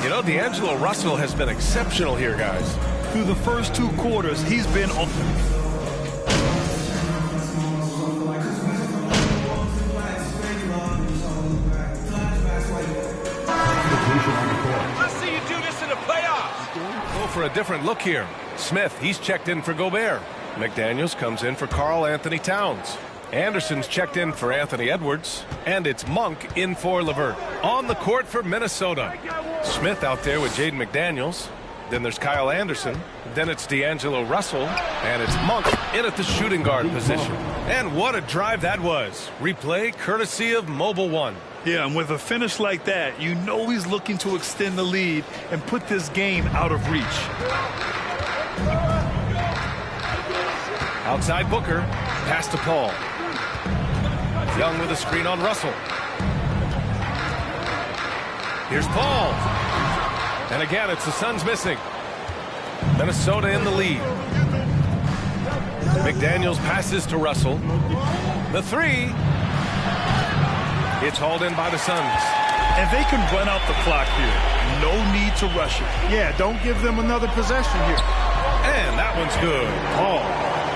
You know, D'Angelo Russell has been exceptional here, guys. Through the first 2 quarters, he's been on... Let's see you do this in the playoffs. Go for a different look here. Smith, he's checked in for Gobert. McDaniels comes in for Karl Anthony Towns. Anderson's checked in for Anthony Edwards. And it's Monk in for LeVert. On the court for Minnesota. Smith out there with Jaden McDaniels. Then there's Kyle Anderson. Then it's D'Angelo Russell. And it's Monk in at the shooting guard position. And what a drive that was. Replay courtesy of Mobile One. Yeah, and with a finish like that, you know he's looking to extend the lead and put this game out of reach. Outside Booker. Pass to Paul. Young with a screen on Russell. Here's Paul. And again, it's the Suns missing. Minnesota in the lead. McDaniels passes to Russell. The three. It's hauled in by the Suns. And they can run out the clock here. No need to rush it. Yeah, don't give them another possession here. And that one's good. Paul.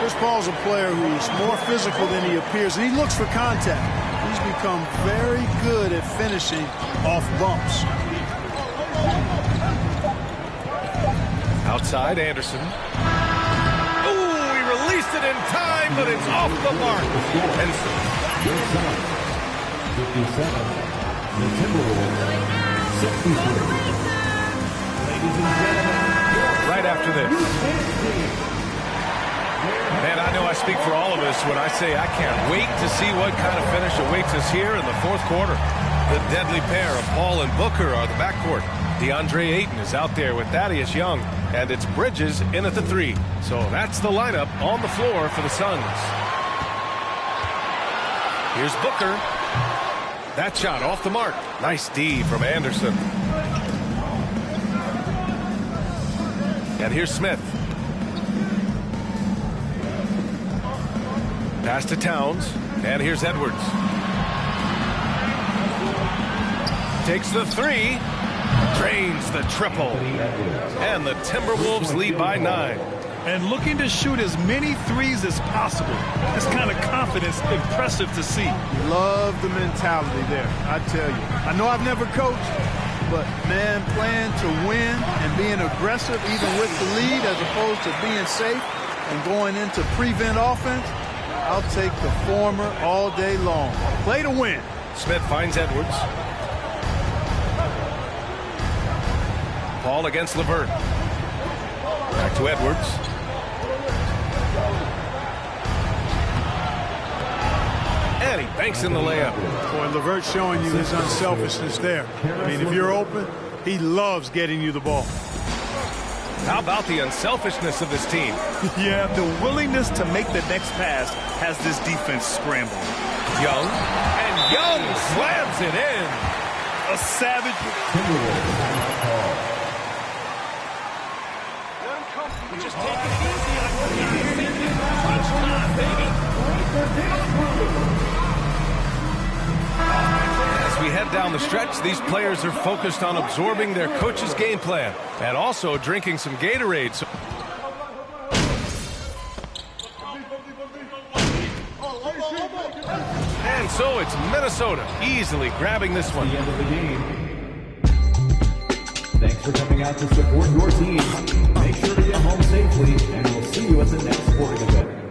Chris Paul's a player who's more physical than he appears, and he looks for contact. He's become very good at finishing off bumps. Outside, Anderson. Ooh, he released it in time, but it's off the mark. And 57, the Timberwolves, 63. Ladies and gentlemen, right after this. Man, I know I speak for all of us when I say I can't wait to see what kind of finish awaits us here in the fourth quarter. The deadly pair of Paul and Booker are the backcourt. DeAndre Ayton is out there with Thaddeus Young, and it's Bridges in at the three. So that's the lineup on the floor for the Suns. Here's Booker. That shot off the mark. Nice D from Anderson. And here's Smith. Pass to Towns. And here's Edwards. Takes the three. Drains the triple. And the Timberwolves lead by 9. And looking to shoot as many threes as possible. This kind of confidence, impressive to see. Love the mentality there, I tell you. I know I've never coached, but, man, playing to win and being aggressive even with the lead as opposed to being safe and going into prevent offense, I'll take the former all day long. Play to win. Smith finds Edwards. Paul against LeVert. Back to Edwards. And he banks in the layup. Boy, LeVert showing you his unselfishness there. I mean, if you're open, he loves getting you the ball. How about the unselfishness of this team? Yeah, the willingness to make the next pass has this defense scrambling. Young. And Young slams it in. A savage. Just take it easy on your crunch time, baby. As we head down the stretch, these players are focused on absorbing their coach's game plan and also drinking some Gatorade. And so it's Minnesota easily grabbing this one. the end of the game. Thanks for coming out to support your team. Make sure to get home safely, and we'll see you at the next sporting event.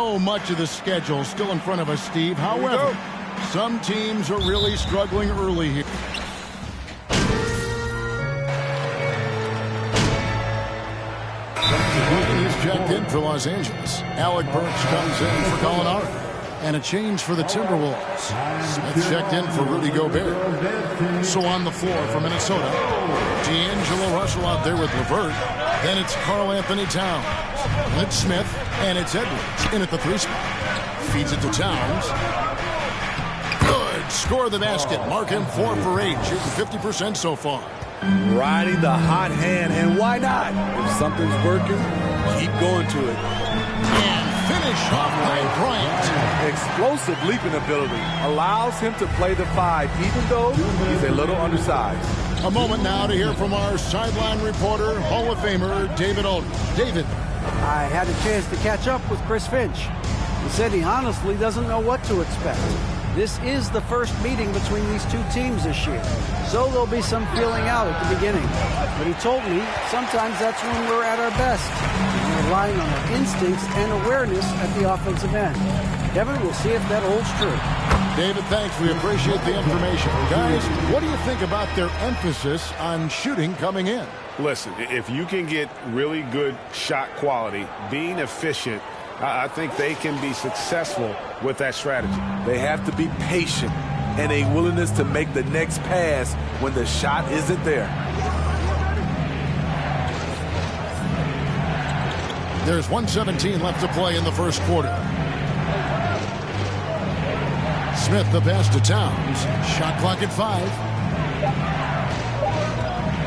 So much of the schedule still in front of us, Steve. However, some teams are really struggling early here. He's checked in for Los Angeles. Alec Burks comes in for Gallinari. And a change for the Timberwolves. Smith checked in for Rudy Gobert. So on the floor for Minnesota, D'Angelo Russell out there with LeVert. Then it's Karl Anthony Towns. Then it's Smith, and it's Edwards in at the 3 spot. Feeds it to Towns. Good. Score the basket. Mark him 4 for 8. Shooting 50% so far. Riding the hot hand, and why not? If something's working, keep going to it. And finish off by Bryant. Explosive leaping ability allows him to play the 5, even though he's a little undersized. A moment now to hear from our sideline reporter, Hall of Famer David Aldridge. David. I had a chance to catch up with Chris Finch. He said he honestly doesn't know what to expect. This is the first meeting between these two teams this year, so there'll be some feeling out at the beginning. But he told me sometimes that's when we're at our best, we're relying on our instincts and awareness at the offensive end. Kevin, we'll see if that holds true. David, thanks. We appreciate the information. Guys, what do you think about their emphasis on shooting coming in? Listen, if you can get really good shot quality, being efficient, I think they can be successful with that strategy. They have to be patient and a willingness to make the next pass when the shot isn't there. There's 1:17 left to play in the first quarter. Smith the pass to Towns. Shot clock at 5.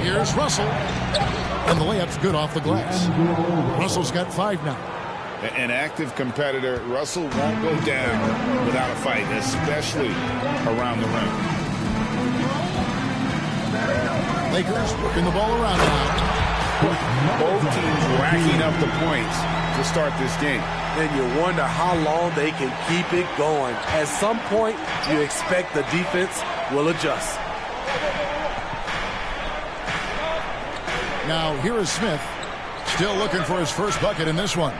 Here's Russell. And the layup's good off the glass. Russell's got 5 now. An active competitor, Russell won't go down without a fight, especially around the rim. Lakers working the ball around now. Both teams racking up the points to start this game. And you wonder how long they can keep it going. At some point, you expect the defense will adjust. Now, here is Smith, still looking for his first bucket in this one.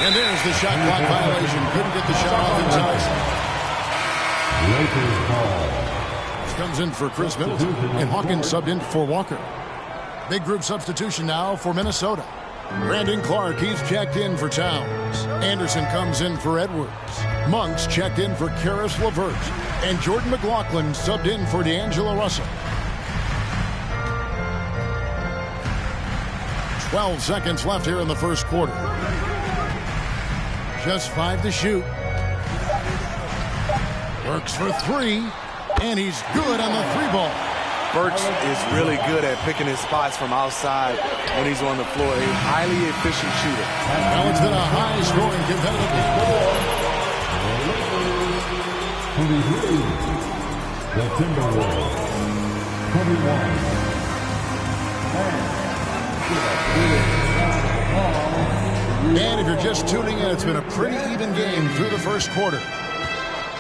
And there's the shot clock violation. Couldn't get the shot off in time. Lakers ball. Comes in for Chris Middleton. And Hawkins subbed in for Walker. Big group substitution now for Minnesota. Brandon Clark, he's checked in for Towns. Anderson comes in for Edwards. Monks checked in for Karis LeVert. And Jordan McLaughlin subbed in for D'Angelo Russell. 12 seconds left here in the first quarter. Just 5 to shoot. Works for 3, and he's good on the 3-ball. Burks is really good at picking his spots from outside when he's on the floor. A highly efficient shooter. Well, it's been a high-scoring competitive game. The Timberwolves. 21. And if you're just tuning in, it's been a pretty even game through the first quarter.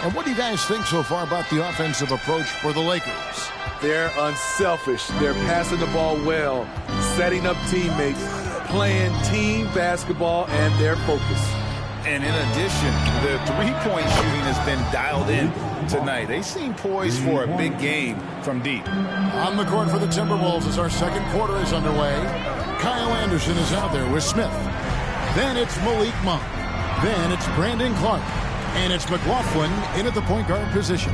And what do you guys think so far about the offensive approach for the Lakers? They're unselfish. They're passing the ball well, setting up teammates, playing team basketball, and their focus. And in addition, the three-point shooting has been dialed in tonight. They seem poised for a big game from deep. On the court for the Timberwolves as our second quarter is underway. Kyle Anderson is out there with Smith. Then it's Malik Monk. Then it's Brandon Clark. And it's McLaughlin in at the point guard position.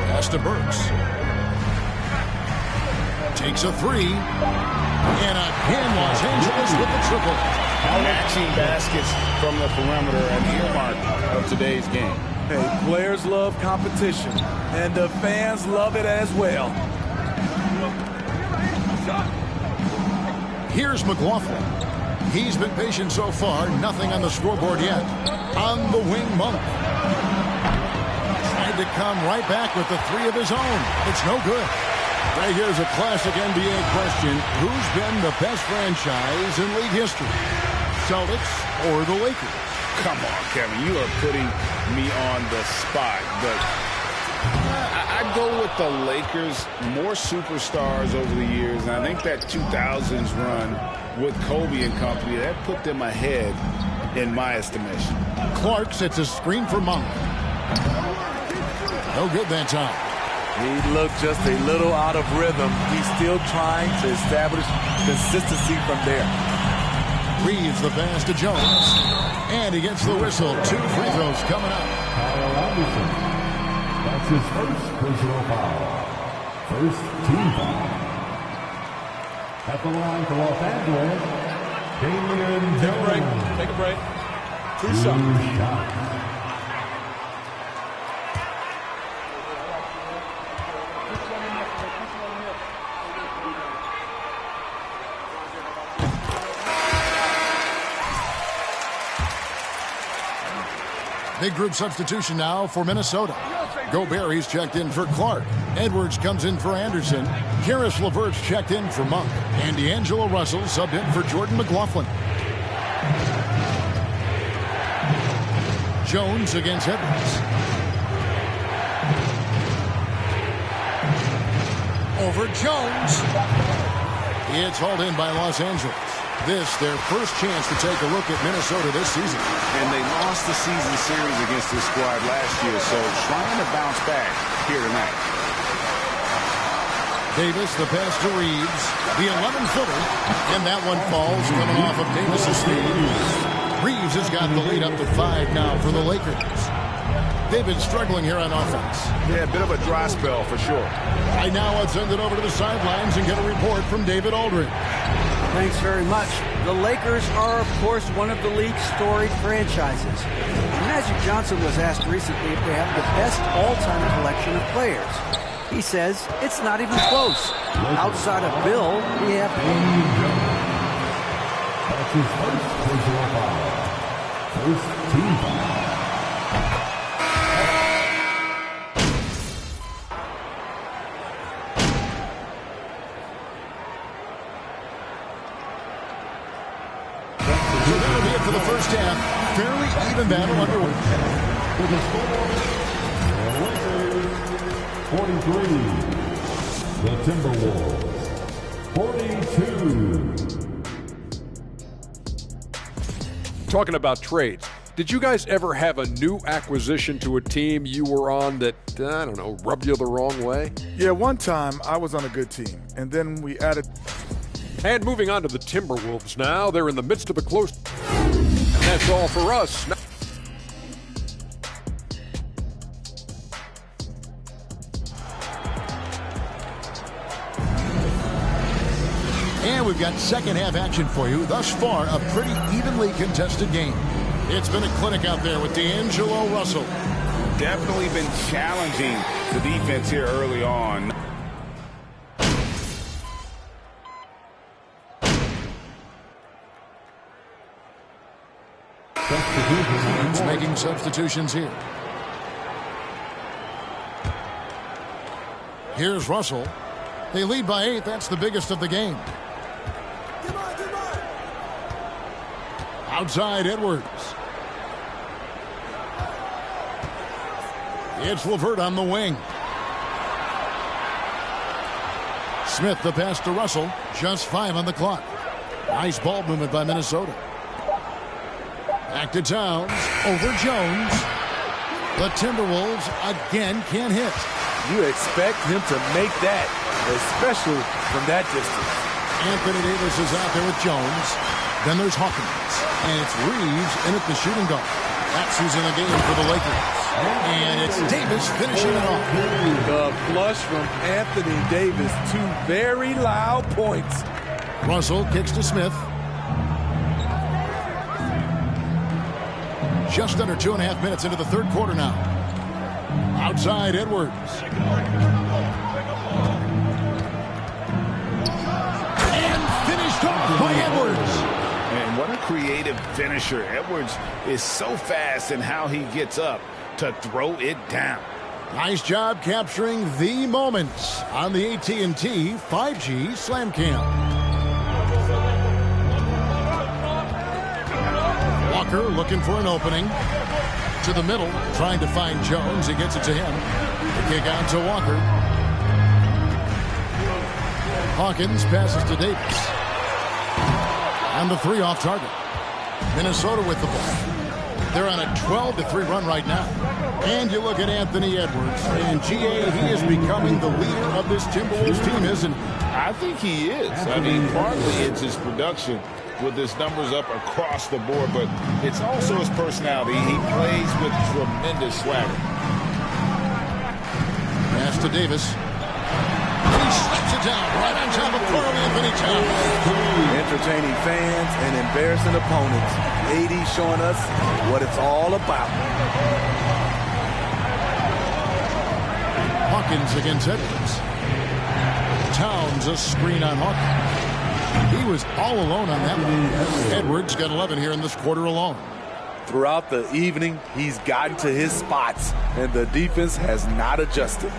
Pass to Burks. Takes a 3. And again, Los Angeles with the triple. Matching baskets from the perimeter and the earmark of today's game. Hey, players love competition, and the fans love it as well. Here's McLaughlin. He's been patient so far. Nothing on the scoreboard yet. On the wing, Monk. Tried to come right back with the 3 of his own. It's no good. Right here's a classic NBA question. Who's been the best franchise in league history? Celtics or the Lakers? Come on, Kevin. You are putting me on the spot. But I'd go with the Lakers. More superstars over the years, and I think that 2000s run with Kobe and company, that put them ahead in my estimation. Clark sets a screen for Monk. No good that time. He looked just a little out of rhythm. He's still trying to establish consistency from there. Reeves the pass to Jones. And he gets the whistle. 2 free throws coming up. Kyle Anderson. That's his first personal foul. First team foul. At the line for Los Angeles, Damian Jones. Take a break. 2 shots. Big group substitution now for Minnesota. Gobert, he's checked in for Clark. Edwards comes in for Anderson. Karis LeVert's checked in for Monk. And D'Angelo Russell subbed in for Jordan McLaughlin. Jones against Edwards. Over Jones. It's hauled in by Los Angeles. This, their first chance to take a look at Minnesota this season. And they lost the season series against this squad last year, so trying to bounce back here tonight. Davis, the pass to Reeves. The 11-footer. And that one falls coming off of Davis's speed. Reeves has got the lead up to 5 now for the Lakers. They've been struggling here on offense. Yeah, a bit of a dry spell for sure. Right now, I'll send it over to the sidelines and get a report from David Aldridge. Thanks very much. The Lakers are, of course, one of the league's storied franchises. Magic Johnson was asked recently if they have the best all-time collection of players. He says it's not even close. Outside of Bill, we have... That's his first personal foul. First team foul. So that'll be it for the first half. Fairly even battle underway. With the score, the Lakers 43, the Timberwolves 42. Talking about trades, did you guys ever have a new acquisition to a team you were on that, I don't know, rubbed you the wrong way? Yeah, one time I was on a good team, and then we added... And moving on to the Timberwolves now. They're in the midst of a close... And that's all for us. And we've got second half action for you. Thus far, a pretty evenly contested game. It's been a clinic out there with D'Angelo Russell. Definitely been challenging the defense here early on. Teams making substitutions here. Here's Russell. They lead by 8. That's the biggest of the game. Outside Edwards. It's LeVert on the wing. Smith the pass to Russell. Just 5 on the clock. Nice ball movement by Minnesota. Back to Towns. Over Jones. The Timberwolves again can't hit. You expect him to make that, especially from that distance. Anthony Davis is out there with Jones. Then there's Hawkins. And it's Reeves in at the shooting guard. That's who's in the game for the Lakers. And it's Davis finishing it off. The flush from Anthony Davis. 2 very loud points. Russell kicks to Smith. Just under 2.5 minutes into the third quarter now. Outside Edwards. And finished off by Edwards. And what a creative finisher. Edwards is so fast in how he gets up to throw it down. Nice job capturing the moments on the AT&T 5G Slam Cam. Walker looking for an opening. to the middle, trying to find Jones. He gets it to him. The kick out to Walker. Hawkins passes to Davis. And the 3 off target. Minnesota with the ball. They're on a 12-3 run right now. And you look at Anthony Edwards. And, G.A., he is becoming the leader of this Timberwolves team, isn't he? I think he is. I mean, partly it's his production with his numbers up across the board, but it's also his personality. He plays with tremendous swagger. Pass to Davis. He slaps it down right on top of Karl Anthony Towns. Entertaining fans and embarrassing opponents. AD showing us what it's all about. Hawkins against Edwards. Towns a screen on Hawkins. He was all alone on that one. Edwards got 11 here in this quarter alone. Throughout the evening, he's gotten to his spots, and the defense has not adjusted.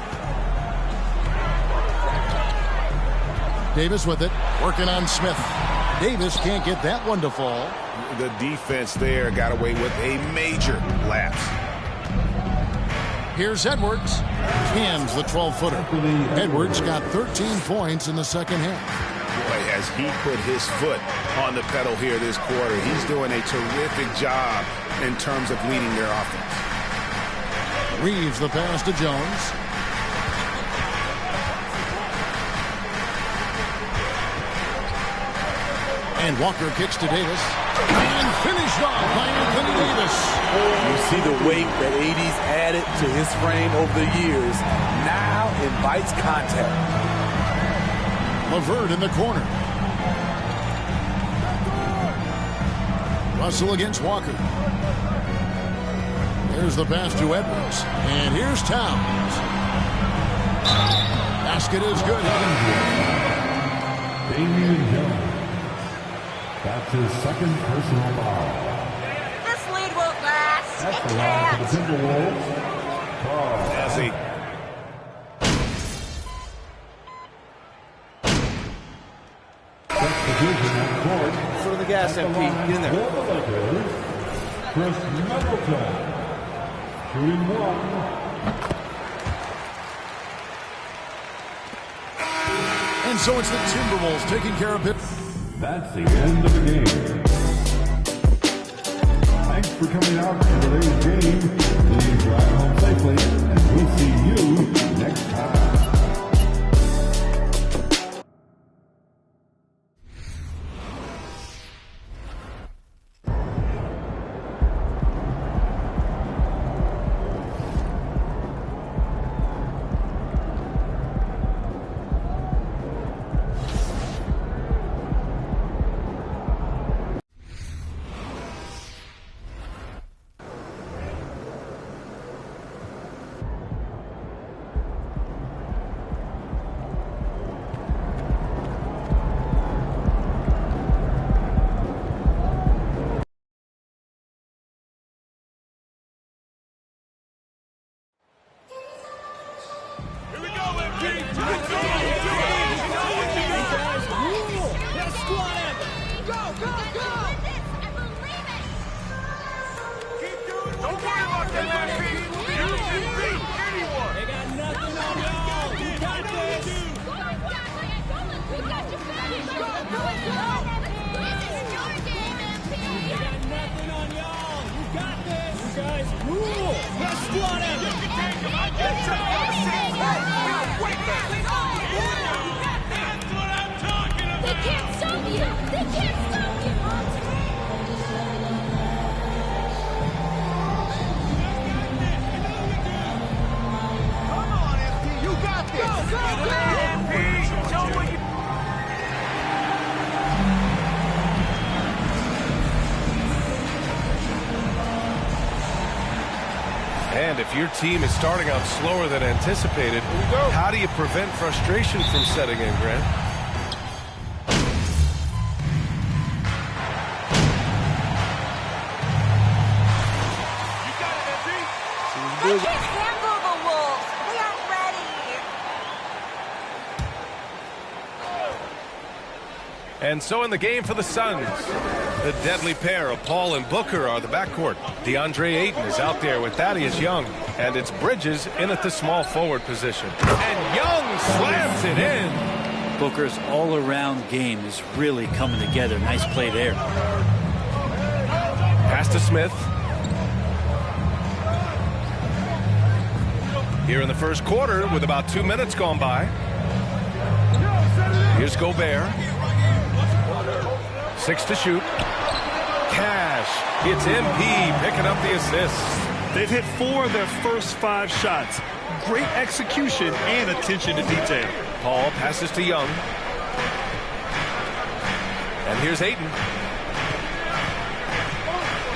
Davis with it, working on Smith. Davis can't get that one to fall. The defense there got away with a major lapse. Here's Edwards. Hands the 12-footer. Edwards got 13 points in the second half. Boy, as he put his foot on the pedal here this quarter, he's doing a terrific job in terms of leading their offense. Reeves the pass to Jones. And Walker kicks to Davis. And finished off by Anthony Davis. You see the weight that AD's added to his frame over the years. Now invites contact. LeVert in the corner. Russell against Walker. There's the pass to Edwards. And here's Towns. Basket is good. Damian Jones. That's his second personal foul. This lead won't last. That's the line for the Timberwolves. As he Foot of the gas, MP. Get in there. Chris Middleton. Shooting 1. And so it's the Timberwolves taking care of it. That's the end of the game. Thanks for coming out to today's game. Please drive home safely, and we'll see you next time. And if your team is starting out slower than anticipated, how do you prevent frustration from setting in, Grant? They can't handle the Wolves. They aren't ready. And so in the game for the Suns. The deadly pair of Paul and Booker are the backcourt. DeAndre Ayton is out there with Thaddeus Young. And it's Bridges in at the small forward position. And Young slams it in. Booker's all-around game is really coming together. Nice play there. Pass to Smith. Here in the first quarter with about 2 minutes gone by. Here's Gobert. 6 to shoot. Cash. It's MP picking up the assist. They've hit 4 of their first 5 shots. Great execution and attention to detail. Paul passes to Young. And here's Ayton.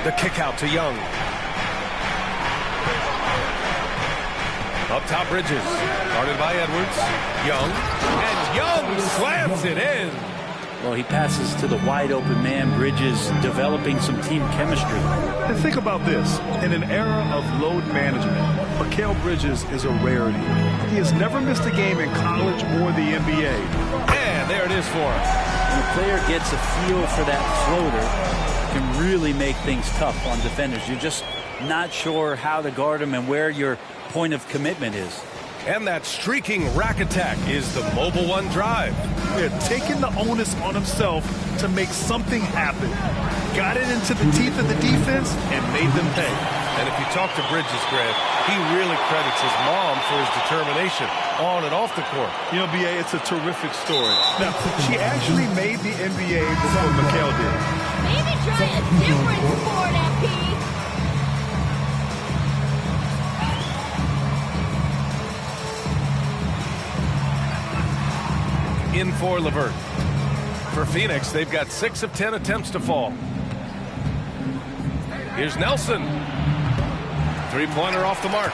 The kick out to Young. Up top, Bridges. Guarded by Edwards. Young. And Young slams it in. Well, he passes to the wide-open man. Bridges developing some team chemistry. And think about this. In an era of load management, Mikal Bridges is a rarity. He has never missed a game in college or the NBA. And there it is for him. When a player gets a feel for that floater, can really make things tough on defenders. You're just not sure how to guard him and where your point of commitment is. And that streaking rack attack is the Mobile One drive. They're taking the onus on himself to make something happen. Got it into the teeth of the defense and made them pay. And if you talk to Bridges, Grant, he really credits his mom for his determination on and off the court. You know, B.A., it's a terrific story. Now, she actually made the NBA before Mikal did. Maybe try a different sport, MP. In for LeVert. For Phoenix, they've got 6 of 10 attempts to fall. Here's Nelson. Three-pointer off the mark.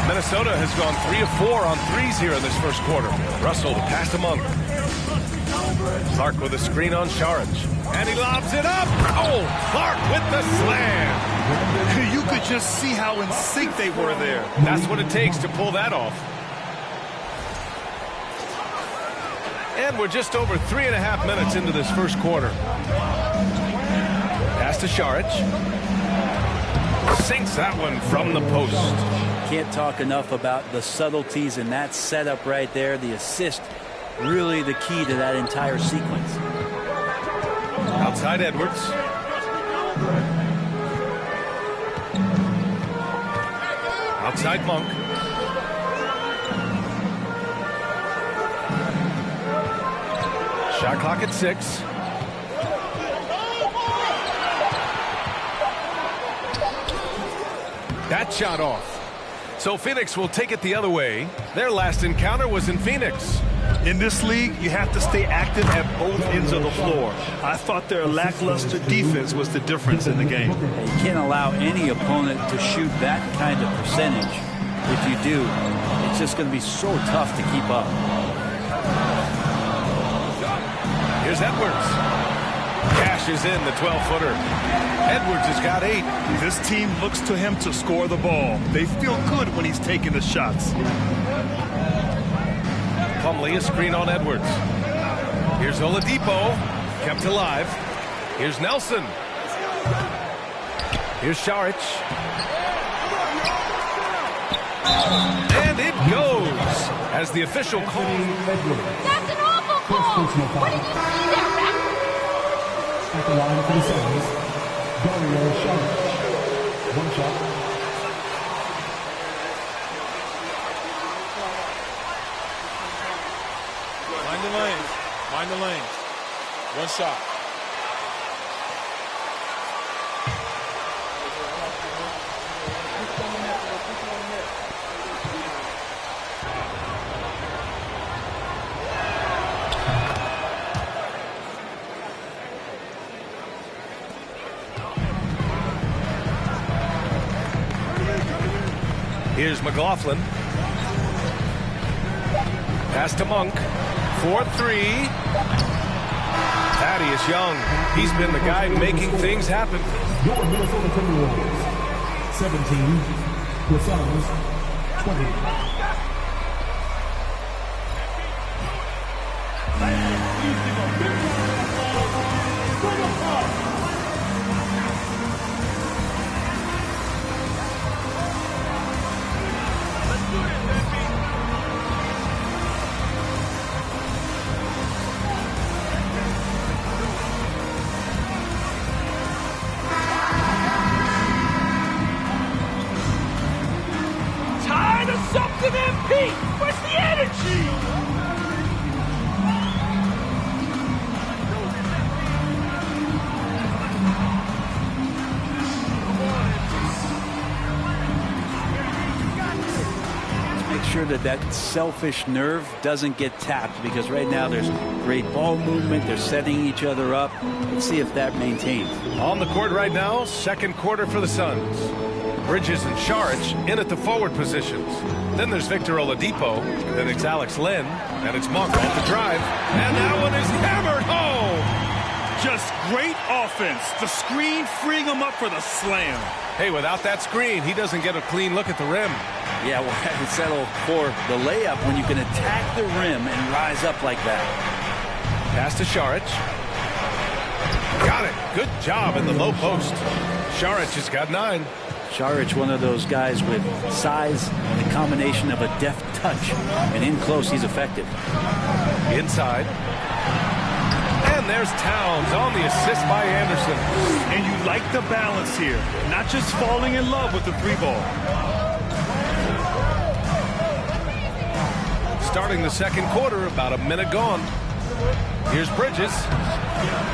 Minnesota has gone 3 of 4 on threes here in this first quarter. Russell to pass to Monk. Clark with a screen on Saric. And he lobs it up. Oh, Clark with the slam. You could just see how in sync they were there. That's what it takes to pull that off. And we're just over 3.5 minutes into this first quarter. Pass to Saric. Sinks that one from the post. Can't talk enough about the subtleties in that setup right there. The assist, really the key to that entire sequence. Outside Edwards. Outside Monk. Shot clock at 6. That shot off. So Phoenix will take it the other way. Their last encounter was in Phoenix. In this league, you have to stay active at both ends of the floor. I thought their lackluster defense was the difference in the game. You can't allow any opponent to shoot that kind of percentage. If you do, it's just going to be so tough to keep up. Here's Edwards. Cashes in the 12-footer. Edwards has got 8. This team looks to him to score the ball. They feel good when he's taking the shots. Plumlee, a screen on Edwards. Here's Oladipo. Kept alive. Here's Nelson. Here's Saric. And it goes as the official calls. That's an awful call. What did you see there, Matt? At the line for the Suns, Dario Saric. 1 shot. Mind the lanes. Mind the lanes. 1 shot. Here's McLaughlin. Pass to Monk. 4-3. Thaddeus Young. He's been the guy making things happen. Your Minnesota Timberwolves. 17. The Suns. 20. that selfish nerve doesn't get tapped, because right now there's great ball movement. They're setting each other up. Let's see if that maintains. On the court right now, second quarter for the Suns. Bridges and Saric in at the forward positions. Then there's Victor Oladipo. Then it's Alex Len. And it's Monk off the drive. And that one is hammered home. Just great offense. The screen freeing him up for the slam. Hey, without that screen, he doesn't get a clean look at the rim. Yeah, well, I would settle for the layup when you can attack the rim and rise up like that. Pass to Saric. Got it. Good job in the low post. Saric has got 9. Saric, one of those guys with size and a combination of a deft touch. And in close, he's effective. Inside. And there's Towns on the assist by Anderson. And you like the balance here. Not just falling in love with the 3-ball. Starting the second quarter, about a minute gone. Here's Bridges.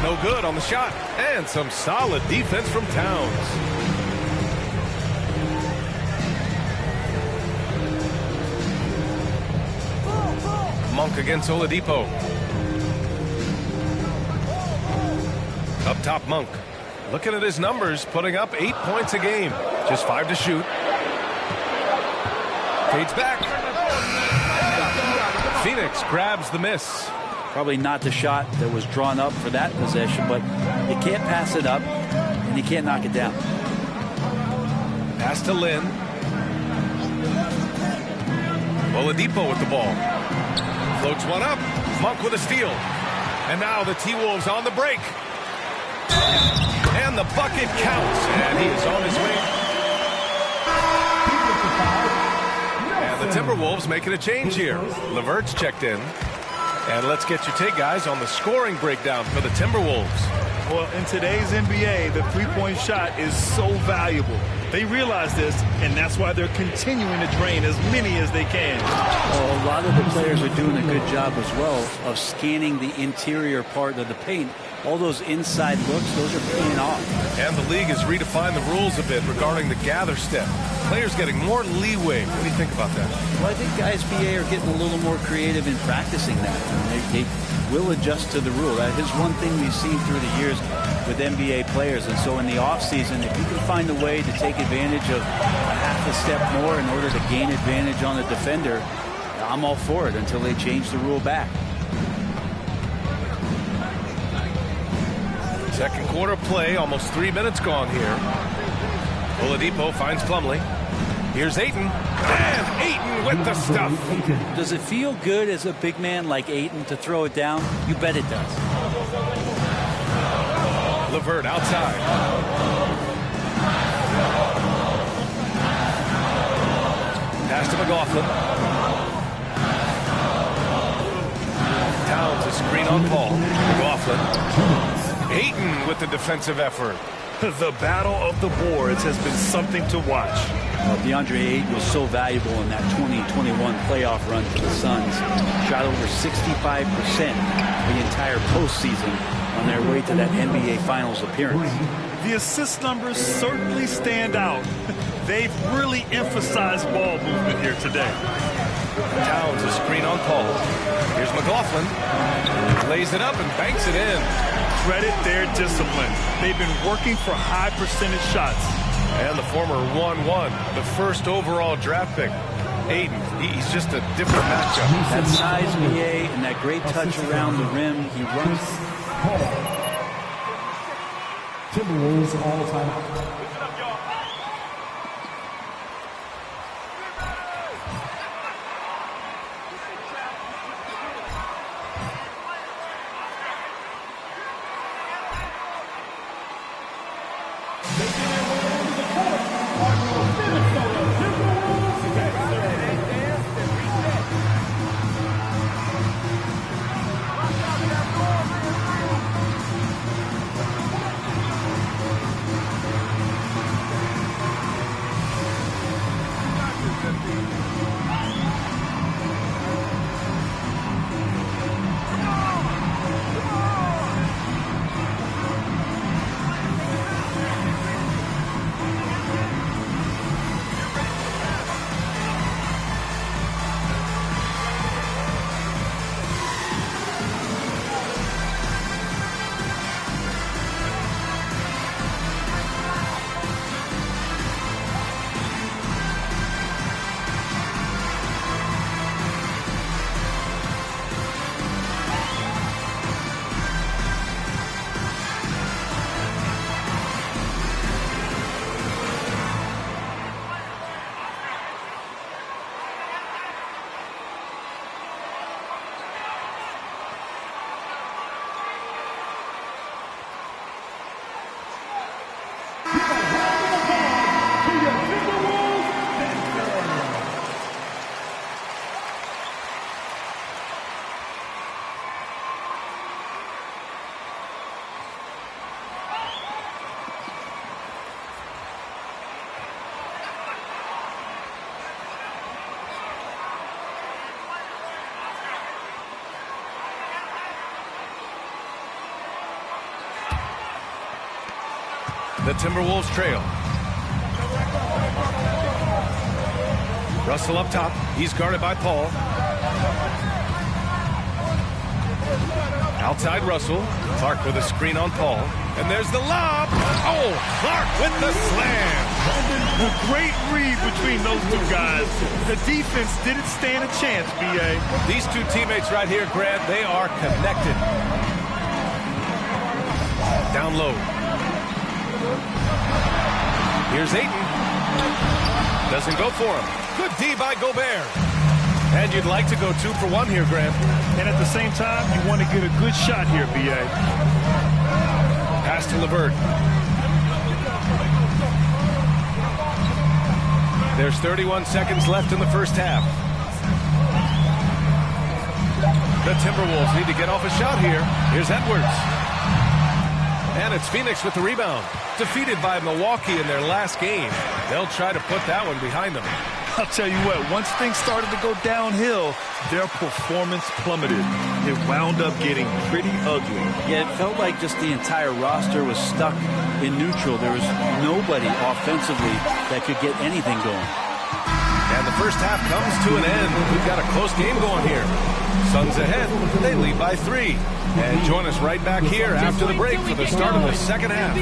No good on the shot. And some solid defense from Towns. Monk against Oladipo. Up top, Monk. Looking at his numbers, putting up 8 points a game. Just 5 to shoot. Fades back. Phoenix grabs the miss. Probably not the shot that was drawn up for that possession, but you can't pass it up, and you can't knock it down. Pass to Lin. Oladipo with the ball. Floats one up. Monk with a steal. And now the T-Wolves on the break. And the bucket counts. And he is on his way. And the Timberwolves making a change here. LeVert's checked in. And let's get your take, guys, on the scoring breakdown for the Timberwolves. Well, in today's NBA, the three-point shot is so valuable. They realize this, and that's why they're continuing to drain as many as they can. Well, a lot of the players are doing a good job as well of scanning the interior part of the paint. All those inside looks, those are paying off. And the league has redefined the rules a bit regarding the gather step. Players getting more leeway. What do you think about that? Well, I think guys BA are getting a little more creative in practicing that. They will adjust to the rule. That is one thing we've seen through the years with NBA players. And so in the offseason, if you can find a way to take advantage of a half a step more in order to gain advantage on the defender, I'm all for it until they change the rule back. Second quarter play, almost 3 minutes gone here. Oladipo finds Plumlee. Here's Ayton. And Ayton with the stuff. Does it feel good as a big man like Ayton to throw it down? You bet it does. LeVert outside. Pass to McLaughlin. Towns a screen on Paul. McLaughlin. Ayton with the defensive effort. The battle of the boards has been something to watch. DeAndre Ayton was so valuable in that 2021 playoff run for the Suns. Shot over 65% the entire postseason on their way to that NBA Finals appearance. The assist numbers certainly stand out. They've really emphasized ball movement here today. Towns a screen on Paul. Here's McLaughlin. Lays it up and banks it in. Credit their discipline. They've been working for high percentage shots. And the former 1-1, the first overall draft pick. Ayton, he's just a different matchup. That size, BA, and that great touch around the rim. He runs. Timberwolves all-time. The Timberwolves trail. Russell up top. He's guarded by Paul. Outside Russell. Clark with a screen on Paul. And there's the lob. Oh, Clark with the slam. A great read between those two guys. The defense didn't stand a chance, B.A. These two teammates right here, Grant, they are connected. Down low. Here's Ayton. Doesn't go for him. Good D by Gobert. And you'd like to go 2 for 1 here, Grant. And at the same time, you want to get a good shot here, B.A. Pass to LeVert. There's 31 seconds left in the first half. The Timberwolves need to get off a shot here. Here's Edwards. And it's Phoenix with the rebound. Defeated by Milwaukee in their last game. They'll try to put that one behind them. I'll tell you what, once things started to go downhill, their performance plummeted. It wound up getting pretty ugly. Yeah, it felt like just the entire roster was stuck in neutral. There was nobody offensively that could get anything going. And the first half comes to an end. We've got a close game going here. Suns ahead. They lead by 3. And join us right back here after the break for the start of the second half.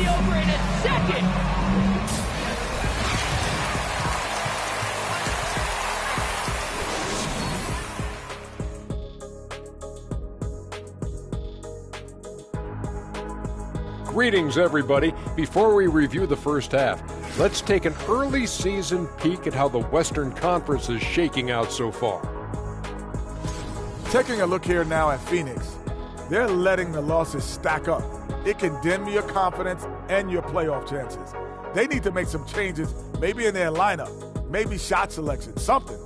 Greetings, everybody. Before we review the first half, let's take an early season peek at how the Western Conference is shaking out so far. Taking a look here now at Phoenix, they're letting the losses stack up. It can dim your confidence and your playoff chances. They need to make some changes, maybe in their lineup, maybe shot selection, something.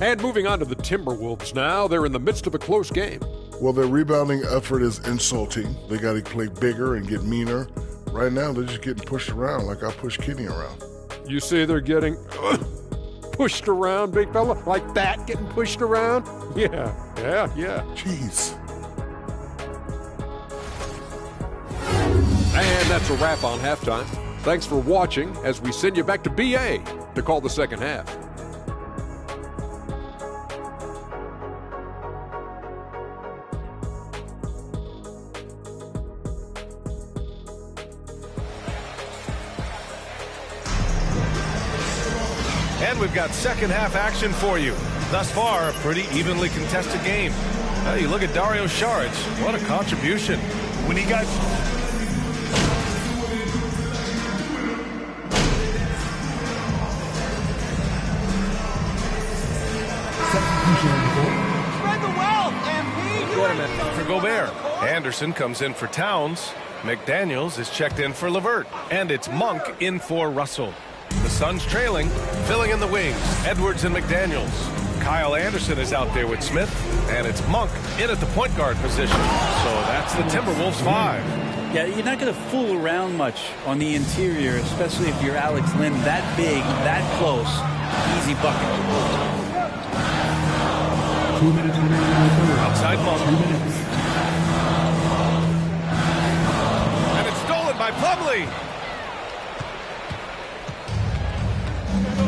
And moving on to the Timberwolves now, they're in the midst of a close game. Well, their rebounding effort is insulting. They got to play bigger and get meaner. Right now, they're just getting pushed around like I pushed Kenny around. You say they're getting pushed around, big fella? Like that, getting pushed around? Yeah. Jeez. And that's a wrap on halftime. Thanks for watching as we send you back to BA to call the second half. And we've got second half action for you. Thus far, a pretty evenly contested game. Now you look at Dario Saric. What a contribution. When he got... Spread the wealth, MP. For Gobert. Anderson comes in for Towns. McDaniels is checked in for LeVert. And it's Monk in for Russell. The Suns trailing, filling in the wings, Edwards and McDaniels. Kyle Anderson is out there with Smith, and it's Monk in at the point guard position. So that's the Timberwolves 5. Yeah, you're not going to fool around much on the interior, especially if you're Alex Len. That big, that close, easy bucket. 2 minutes remaining. Outside Monk. 2 minutes. And it's stolen by Plumlee.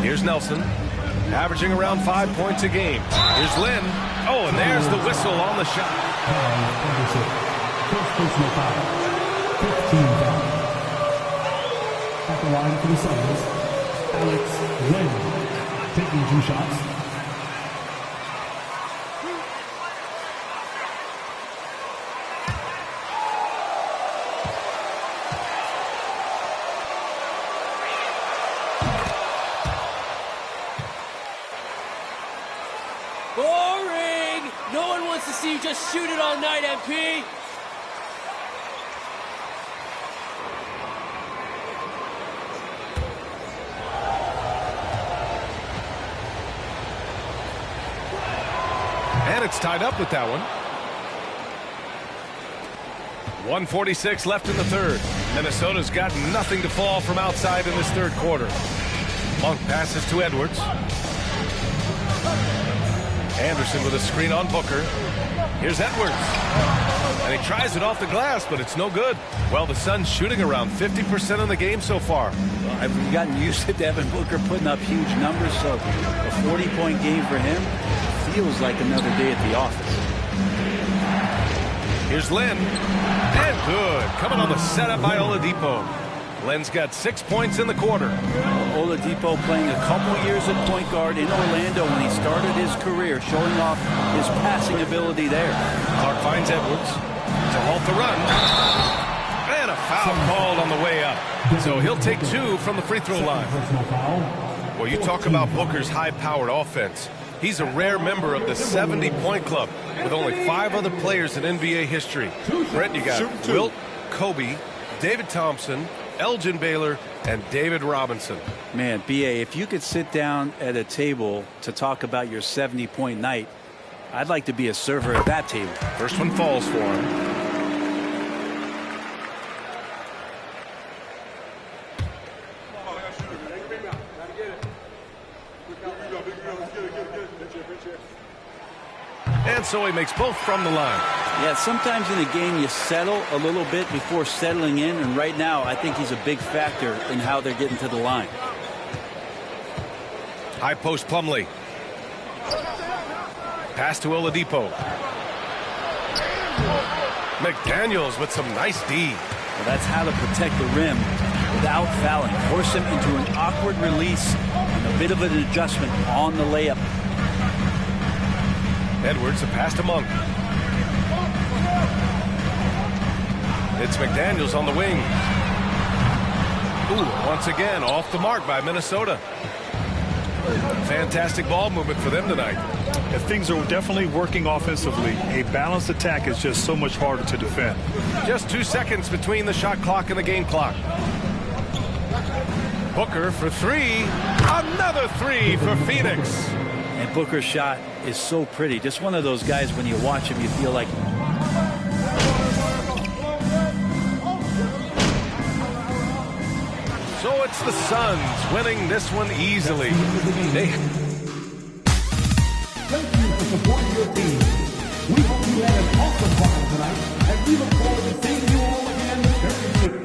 Here's Nelson, averaging around 5 points a game. Here's Lynn. Oh, and there's the whistle on the shot. First personal foul. 15 foul. At the line for the Suns, Alex Len taking 2 shots. Boring! No one wants to see you just shoot it all night, MP. And it's tied up with that one. 1:46 left in the third. Minnesota's got nothing to fall from outside in this third quarter. Monk passes to Edwards. Anderson with a screen on Booker. Here's Edwards. And he tries it off the glass, but it's no good. Well, the Suns shooting around 50% in the game so far. Well, I've gotten used to Devin Booker putting up huge numbers, so a 40-point game for him feels like another day at the office. Here's Lin. And good. Coming on the setup by Oladipo. Len's got 6 points in the quarter. Oladipo playing a couple years at point guard in Orlando when he started his career, showing off his passing ability there. Clark finds Edwards to halt the run. And a foul called on the way up. So he'll take 2 from the free throw line. Well, you talk about Booker's high-powered offense. He's a rare member of the 70-point club with only 5 other players in NBA history. Brent, you got Wilt, Kobe, David Thompson, Elgin Baylor, and David Robinson. Man, B.A., if you could sit down at a table to talk about your 70-point night, I'd like to be a server at that table. First one falls for him. And so he makes both from the line. Yeah, sometimes in a game you settle a little bit before settling in, and right now I think he's a big factor in how they're getting to the line. High post Plumlee. Pass to Oladipo. McDaniels with some nice D. Well, that's how to protect the rim without fouling. Force him into an awkward release and a bit of an adjustment on the layup. Edwards, a pass to Monk. It's McDaniels on the wing. Ooh, once again, off the mark by Minnesota. Fantastic ball movement for them tonight. If things are definitely working offensively, a balanced attack is just so much harder to defend. Just 2 seconds between the shot clock and the game clock. Booker for 3. Another 3 for Phoenix. And Booker's shot is so pretty. Just one of those guys, when you watch him, you feel like... So it's the Suns winning this one easily. Thank you for supporting your team. We hope you had an awesome time tonight, and we look forward to seeing you all again very soon.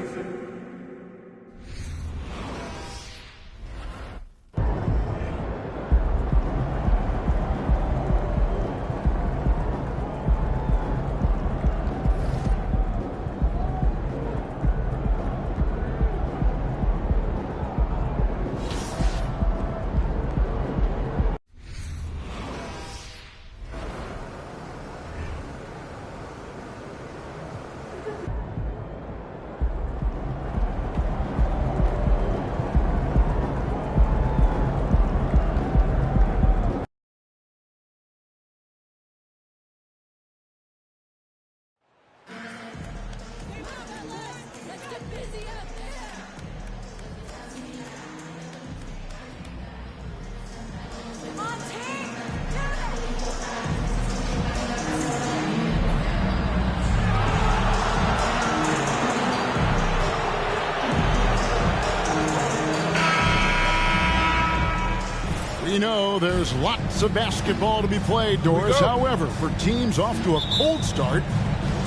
We know there's lots of basketball to be played, Doris. However, for teams off to a cold start,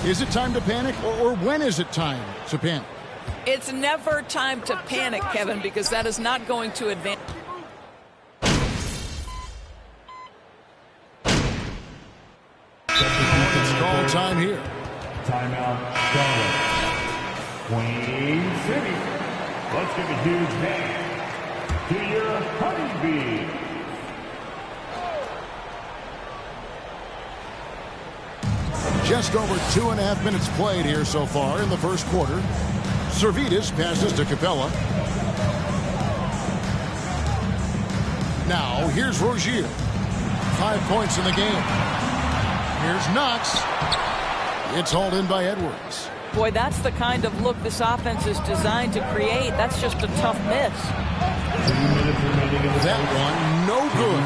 is it time to panic, or when is it time to panic? It's never time to panic, Kevin, because that is not going to advance. It's call time here. Timeout Charlotte. Queen City. Let's give a huge hand to your Honeybee. Just over 2.5 minutes played here so far in the first quarter. Servidis passes to Capella. Now here's Rozier. 5 points in the game. Here's Knox. It's hauled in by Edwards. Boy, that's the kind of look this offense is designed to create. That's just a tough miss. That one, no good.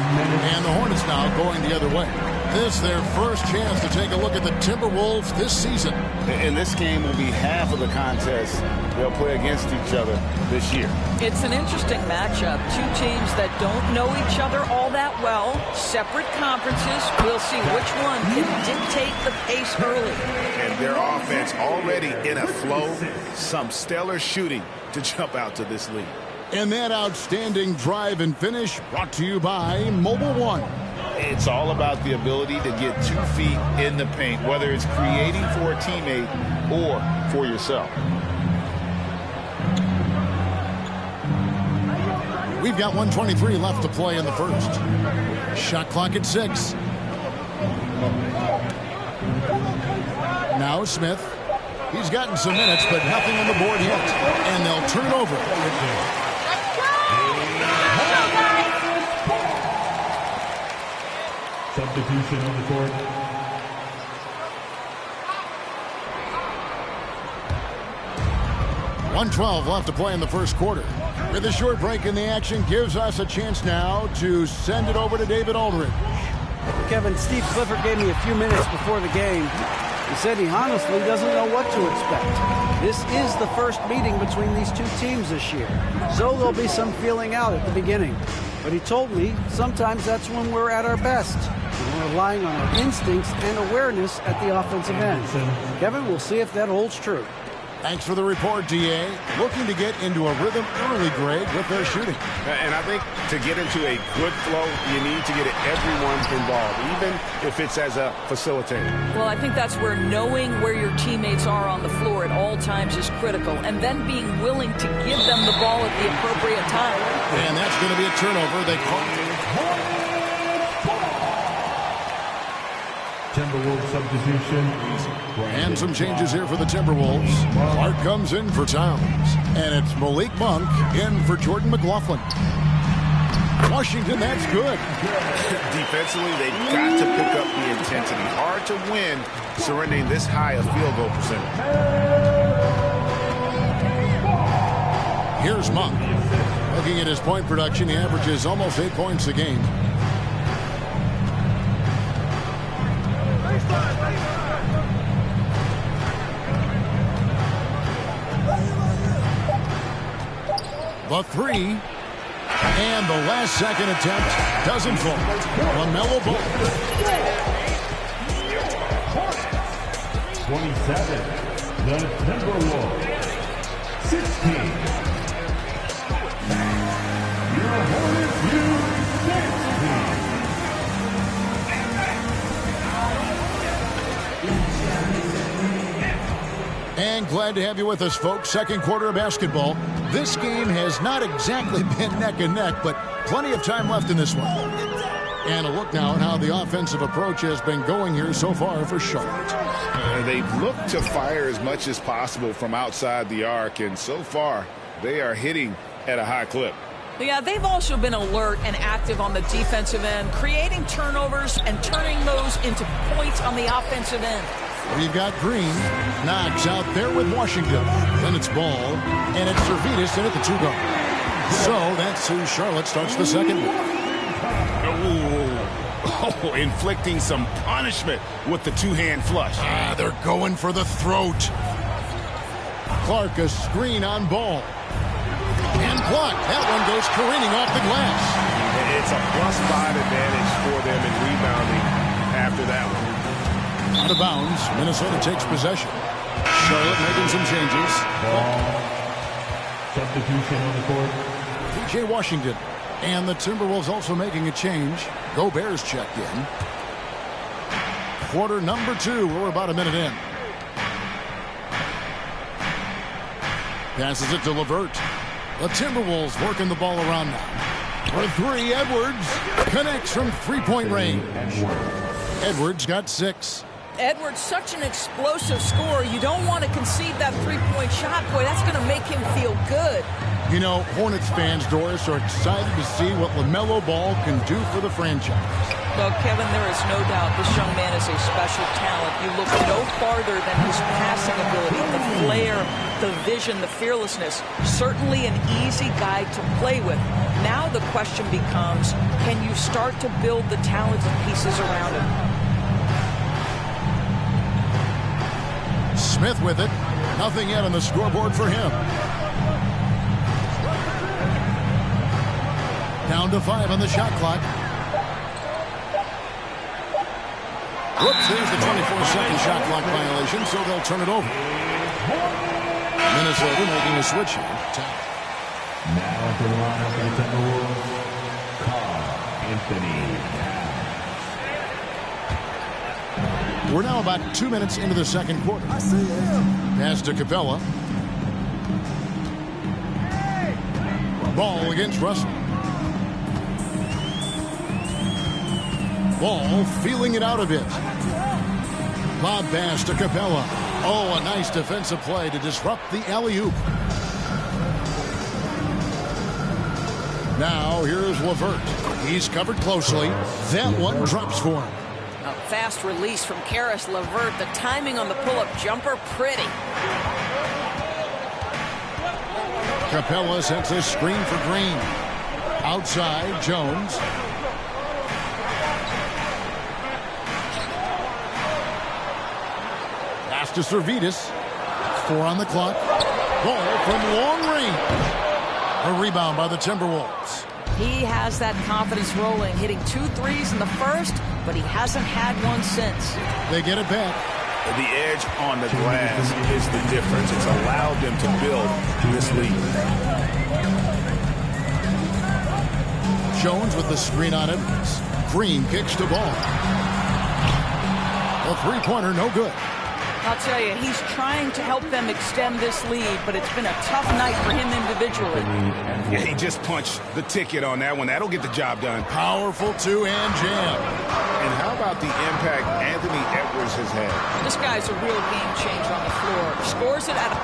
And the Hornets now going the other way. This is their first chance to take a look at the Timberwolves this season. And this game will be half of the contest they'll play against each other this year. It's an interesting matchup. Two teams that don't know each other all that well. Separate conferences. We'll see which one can dictate the pace early. And their offense already in a flow. Some stellar shooting to jump out to this lead. And that outstanding drive and finish brought to you by Mobile One. It's all about the ability to get 2 feet in the paint, whether it's creating for a teammate or for yourself. We've got 1:23 left to play in the first. Shot clock at 6. Now Smith. He's gotten some minutes, but nothing on the board yet. And they'll turn it over. Substitution on the court. .112 left to play in the first quarter. With a short break in the action, gives us a chance now to send it over to David Aldridge. Kevin, Steve Clifford gave me a few minutes before the game. He said he honestly doesn't know what to expect. This is the first meeting between these two teams this year, so there'll be some feeling out at the beginning. But he told me sometimes that's when we're at our best. We're relying on our instincts and awareness at the offensive end. Kevin, we'll see if that holds true. Thanks for the report, D.A. Looking to get into a rhythm early, Greg, with their shooting. And I think to get into a good flow, you need to get everyone involved, even if it's as a facilitator. Well, I think that's where knowing where your teammates are on the floor at all times is critical, and then being willing to give them the ball at the appropriate time. And that's going to be a turnover. They call it. Timberwolves substitution. And some changes here for the Timberwolves. Clark comes in for Towns. And it's Malik Monk in for Jordan McLaughlin. Washington, that's good. Defensively, they've got to pick up the intensity. Hard to win surrendering this high a field goal percentage. Here's Monk. Looking at his point production, he averages almost 8 points a game. The three, and the last second attempt doesn't fall. LaMelo Ball. 27, the Timberwolves. 16. Your Hornets use 16. And glad to have you with us, folks. Second quarter of basketball. This game has not exactly been neck and neck, but plenty of time left in this one. And a look now at how the offensive approach has been going here so far for Charlotte. They've looked to fire as much as possible from outside the arc, and so far they are hitting at a high clip. Yeah, they've also been alert and active on the defensive end, creating turnovers and turning those into points on the offensive end. We've got Green. Knox out there with Washington. Then it's Ball. And it's Servetus in at the 2-guard. So that's who Charlotte starts the second with. Oh, inflicting some punishment with the two-hand flush. They're going for the throat. Clark a screen on Ball. And blocked. That one goes careening off the glass. It's a +5 advantage for them in rebounding after that one. Out of bounds. Minnesota takes possession. Charlotte making some changes. Substitution on the court. P.J. Washington. And the Timberwolves also making a change. Gobert's checked in. Quarter number 2. We're about a minute in. Passes it to LeVert. The Timberwolves working the ball around now. For 3, Edwards connects from three-point range. Edwards got 6. Edwards, such an explosive scorer. You don't want to concede that three-point shot. Boy, that's going to make him feel good. You know, Hornets fans, Doris, are excited to see what LaMelo Ball can do for the franchise. Well, Kevin, there is no doubt this young man is a special talent. You look no farther than his passing ability, the flair, the vision, the fearlessness. Certainly an easy guy to play with. Now the question becomes, can you start to build the talented pieces around him? Smith with it. Nothing yet on the scoreboard for him. Down to 5 on the shot clock. Whoops, there's the 24-second shot clock violation, so they'll turn it over. Minnesota making a switch here. Now at the line for the Timberwolves, Carl Anthony. We're now about 2 minutes into the second quarter. I see him. Pass to Capella. Ball against Russell. Ball feeling it out a bit. Lob pass to Capella. Oh, a nice defensive play to disrupt the alley-oop. Now here's LeVert. He's covered closely. That one drops for him. A fast release from Karis LeVert. The timing on the pull-up jumper, pretty. Capella sets a screen for Green. Outside, Jones. Pass to Servetus. 4 on the clock. Ball from long range. A rebound by the Timberwolves. He has that confidence rolling, hitting 2 threes in the first, but he hasn't had one since. They get it back. The edge on the glass is the difference. It's allowed them to build this lead. Jones with the screen on him. Green kicks the ball. A three-pointer, no good. I'll tell you, he's trying to help them extend this lead, but it's been a tough night for him individually. Yeah, he just punched the ticket on that one. That'll get the job done. Powerful two-hand jam. And how about the impact Anthony Edwards has had? This guy's a real game changer on the floor. Scores it at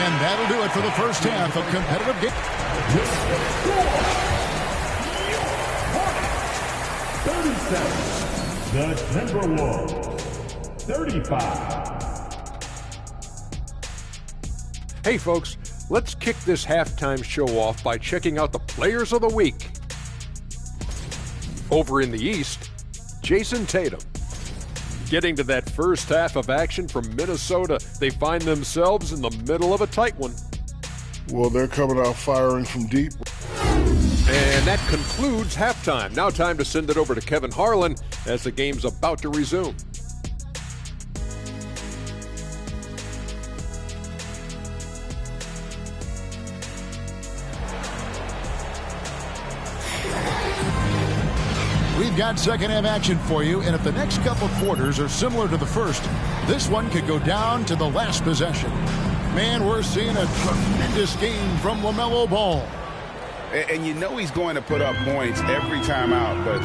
And that'll do it for the first half of competitive game. 37. The Timberwolves. 35. Hey, folks, let's kick this halftime show off by checking out the Players of the Week. Over in the East, Jason Tatum. Getting to that first half of action from Minnesota, they find themselves in the middle of a tight one. Well, they're coming out firing from deep. And that concludes halftime. Now time to send it over to Kevin Harlan as the game's about to resume. We've got second half action for you, and if the next couple quarters are similar to the first, this one could go down to the last possession. Man, we're seeing a tremendous game from LaMelo Ball. And you know he's going to put up points every time out, but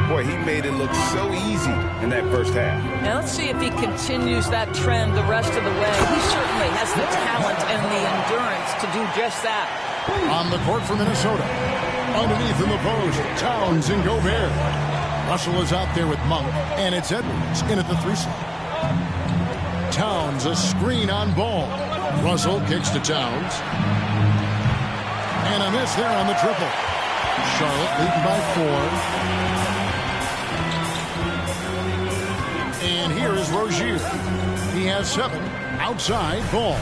boy, he made it look so easy in that first half. Now let's see if he continues that trend the rest of the way. He certainly has the talent and the endurance to do just that. On the court for Minnesota. Underneath in the post, Towns and Gobert. Russell is out there with Monk, and it's Edwards in at the 3 slot. Towns, a screen on Ball. Russell kicks to Towns. And a miss there on the triple. Charlotte leading by 4. And here is Rozier. He has 7. Outside, Ball.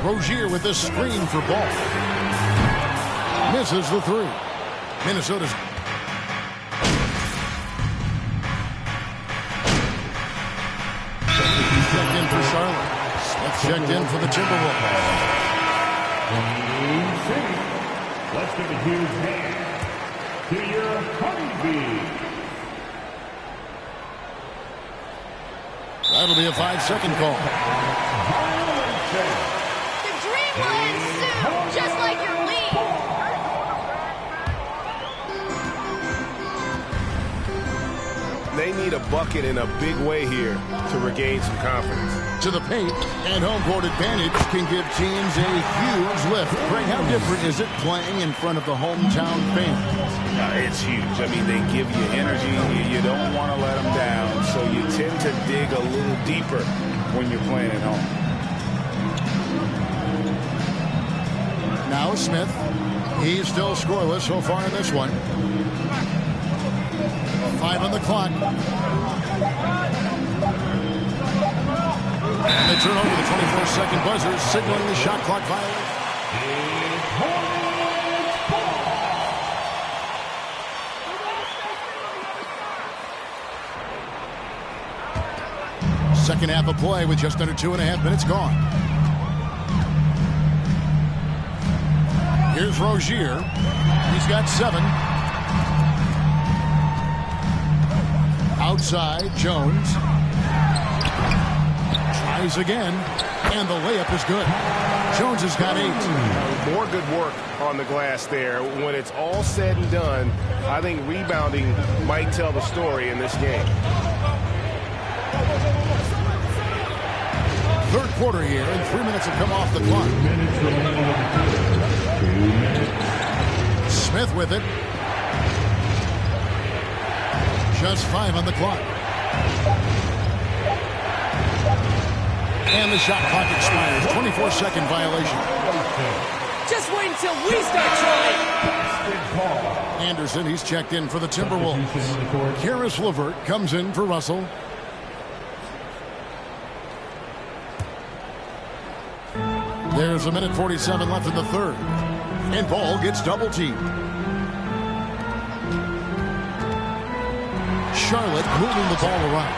Rozier with the screen for Ball. Misses the 3. Minnesota's checked in for Charlotte. Smith checked in for the Timberwolves. Let's give a huge hand to your Honeybee. That'll be a 5-second call. The dream will ensue, just like your lead. They need a bucket in a big way here to regain some confidence. To the paint, and home court advantage can give teams a huge lift. Greg, how different is it playing in front of the hometown fans? It's huge. I mean, they give you energy. You don't want to let them down, so you tend to dig a little deeper when you're playing at home. Now Smith. He's still scoreless so far in this one. 5 on the clock. And they turn over the 24-second buzzer, signaling the shot clock violation. Second half of play with just under 2.5 minutes gone. Here's Rozier. He's got 7. Outside, Jones. Tries again, and the layup is good. Jones has got 8. More good work on the glass there. When it's all said and done, I think rebounding might tell the story in this game. Third quarter here, and 3 minutes have come off the clock. Smith with it. Just 5 on the clock. And the shot clock expires. 24-second violation. Just wait until we start trying. Anderson, he's checked in for the Timberwolves. Karis LeVert comes in for Russell. There's 1:47 left in the third. And Ball gets double-teamed. Charlotte moving the ball around.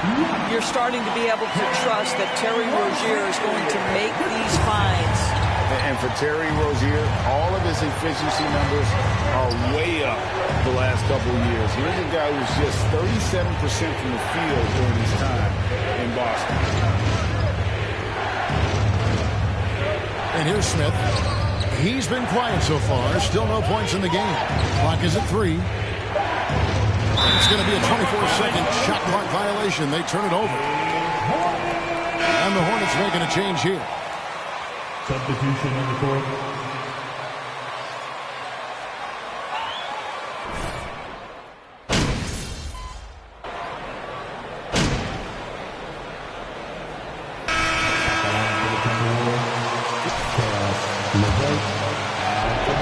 You're starting to be able to trust that Terry Rozier is going to make these finds. And for Terry Rozier, all of his efficiency numbers are way up the last couple of years. Here's a guy who's just 37% from the field during his time in Boston. And here's Smith. He's been quiet so far. Still no points in the game. Clock is at 3. It's going to be a 24-second shot clock violation. They turn it over. And the Hornets making a change here. Substitution on the court.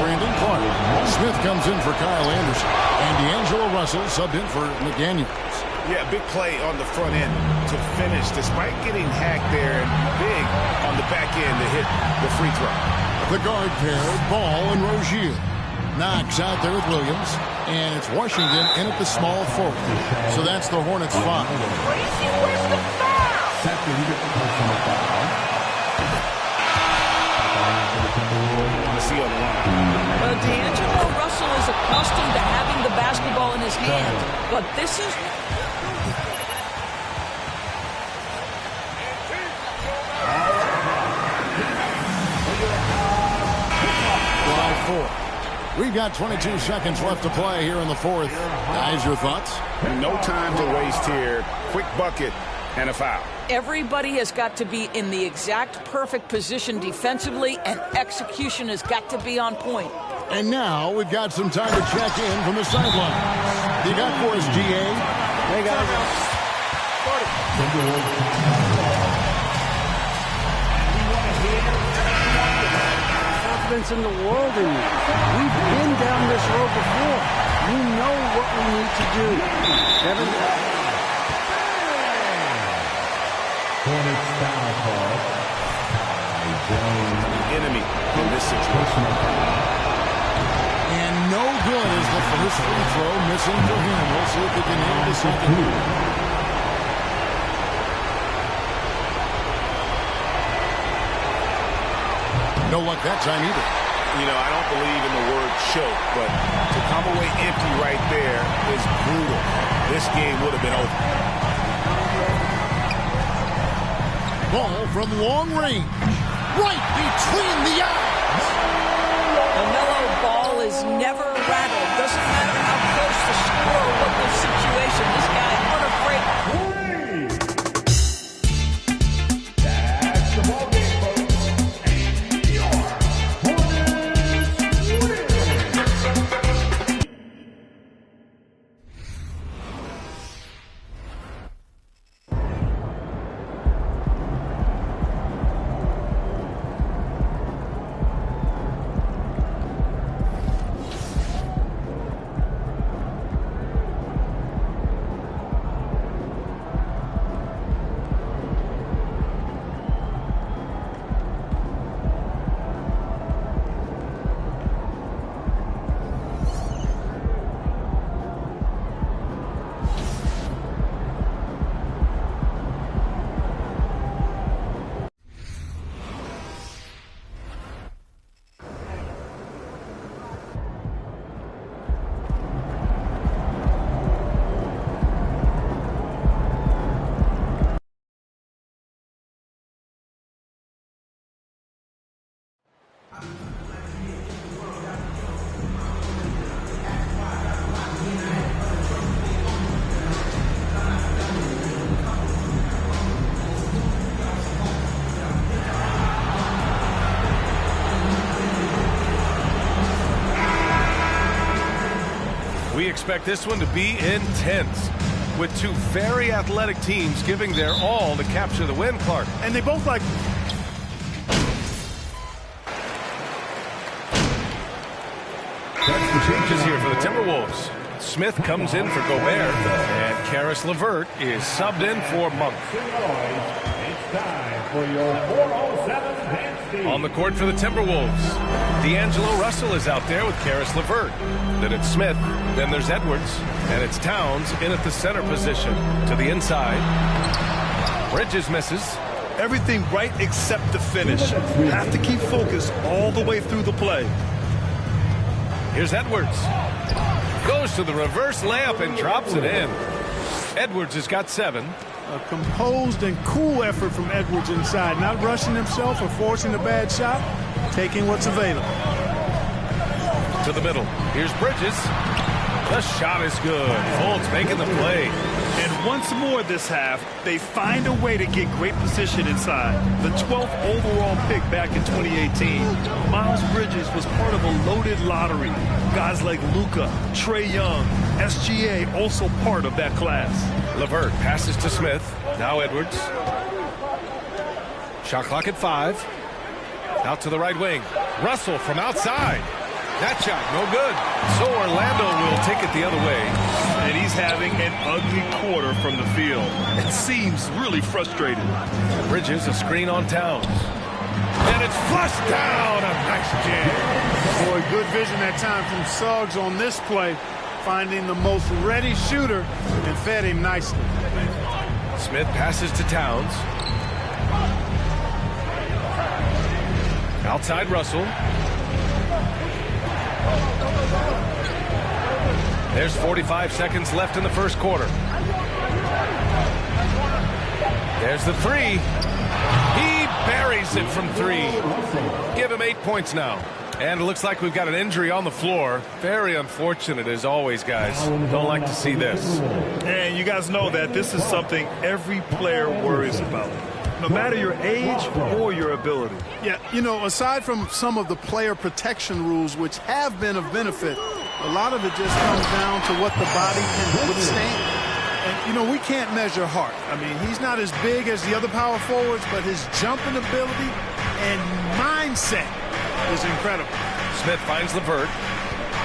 Brandon Clark. Smith comes in for Kyle Anderson. And D'Angelo Russell subbed in for McDaniels. Yeah, big play on the front end to finish, despite getting hacked there, and big on the back end to hit the free throw. The guard pair, Ball and Rozier. Knox out there with Williams. And it's Washington in at the small forward. So that's the Hornets' 5. Where's the foul? See on the line. D'Angelo Russell is accustomed to having the basketball in his hand, but this is... We've got 22 seconds left to play here in the fourth. Guys, your thoughts? No time to waste here. Quick bucket and a foul. Everybody has got to be in the exact perfect position defensively, and execution has got to be on point. And now we've got some time to check in from the sidelines. You got for us, GA? Hey, guys. Confidence in the world in you. We've been down this road before. You know what we need to do. Kevin? Hornets foul call. Enemy in this situation. And no good is the first free throw missing for him. We'll see if he can nail the second. No luck that time either. You know, I don't believe in the word choke, but to come away empty right there is brutal. This game would have been over. Ball from long range. Right between the eyes. LaMelo Ball is never rattled. Doesn't matter how close the score or what the situation. This guy unafraid. That's the ball game, folks. And your Hornets win. expect this one to be intense, with two very athletic teams giving their all to capture the win, Clark. And they both like... Changes here for the Timberwolves. Smith comes in for Gobert, and Caris LeVert is subbed in for Monk. On the court for the Timberwolves, D'Angelo Russell is out there with Caris LeVert. Then it's Smith, then there's Edwards, and it's Towns in at the center position. To the inside, Bridges misses. Everything right except the finish. Have to keep focused all the way through the play. Here's Edwards. Goes to the reverse layup and drops it in. Edwards has got 7. A composed and cool effort from Edwards inside. Not rushing himself or forcing a bad shot. Taking what's available. To the middle. Here's Bridges. The shot is good. Fultz making the play. And once more this half, they find a way to get great position inside. The 12th overall pick back in 2018. Miles Bridges was part of a loaded lottery. Guys like Luka, Trae Young, SGA also part of that class. LeVert passes to Smith. Now Edwards. Shot clock at 5. Out to the right wing. Russell from outside. That shot, no good. So Orlando will take it the other way. And he's having an ugly quarter from the field. It seems really frustrated. Bridges, a screen on Towns. And it's flushed down. A nice jam. Boy, good vision that time from Suggs on this play. Finding the most ready shooter and fed him nicely. Smith passes to Towns. Outside Russell. There's 45 seconds left in the first quarter. There's the 3. He buries it from 3. Give him 8 points now. And it looks like we've got an injury on the floor. Very unfortunate as always, guys. Don't like to see this. And you guys know that this is something every player worries about. No matter your age or your ability. Yeah, you know, aside from some of the player protection rules, which have been of benefit, a lot of it just comes down to what the body can withstand. And, you know, we can't measure heart. I mean, he's not as big as the other power forwards, but his jumping ability and mindset is incredible. Smith finds LeVert.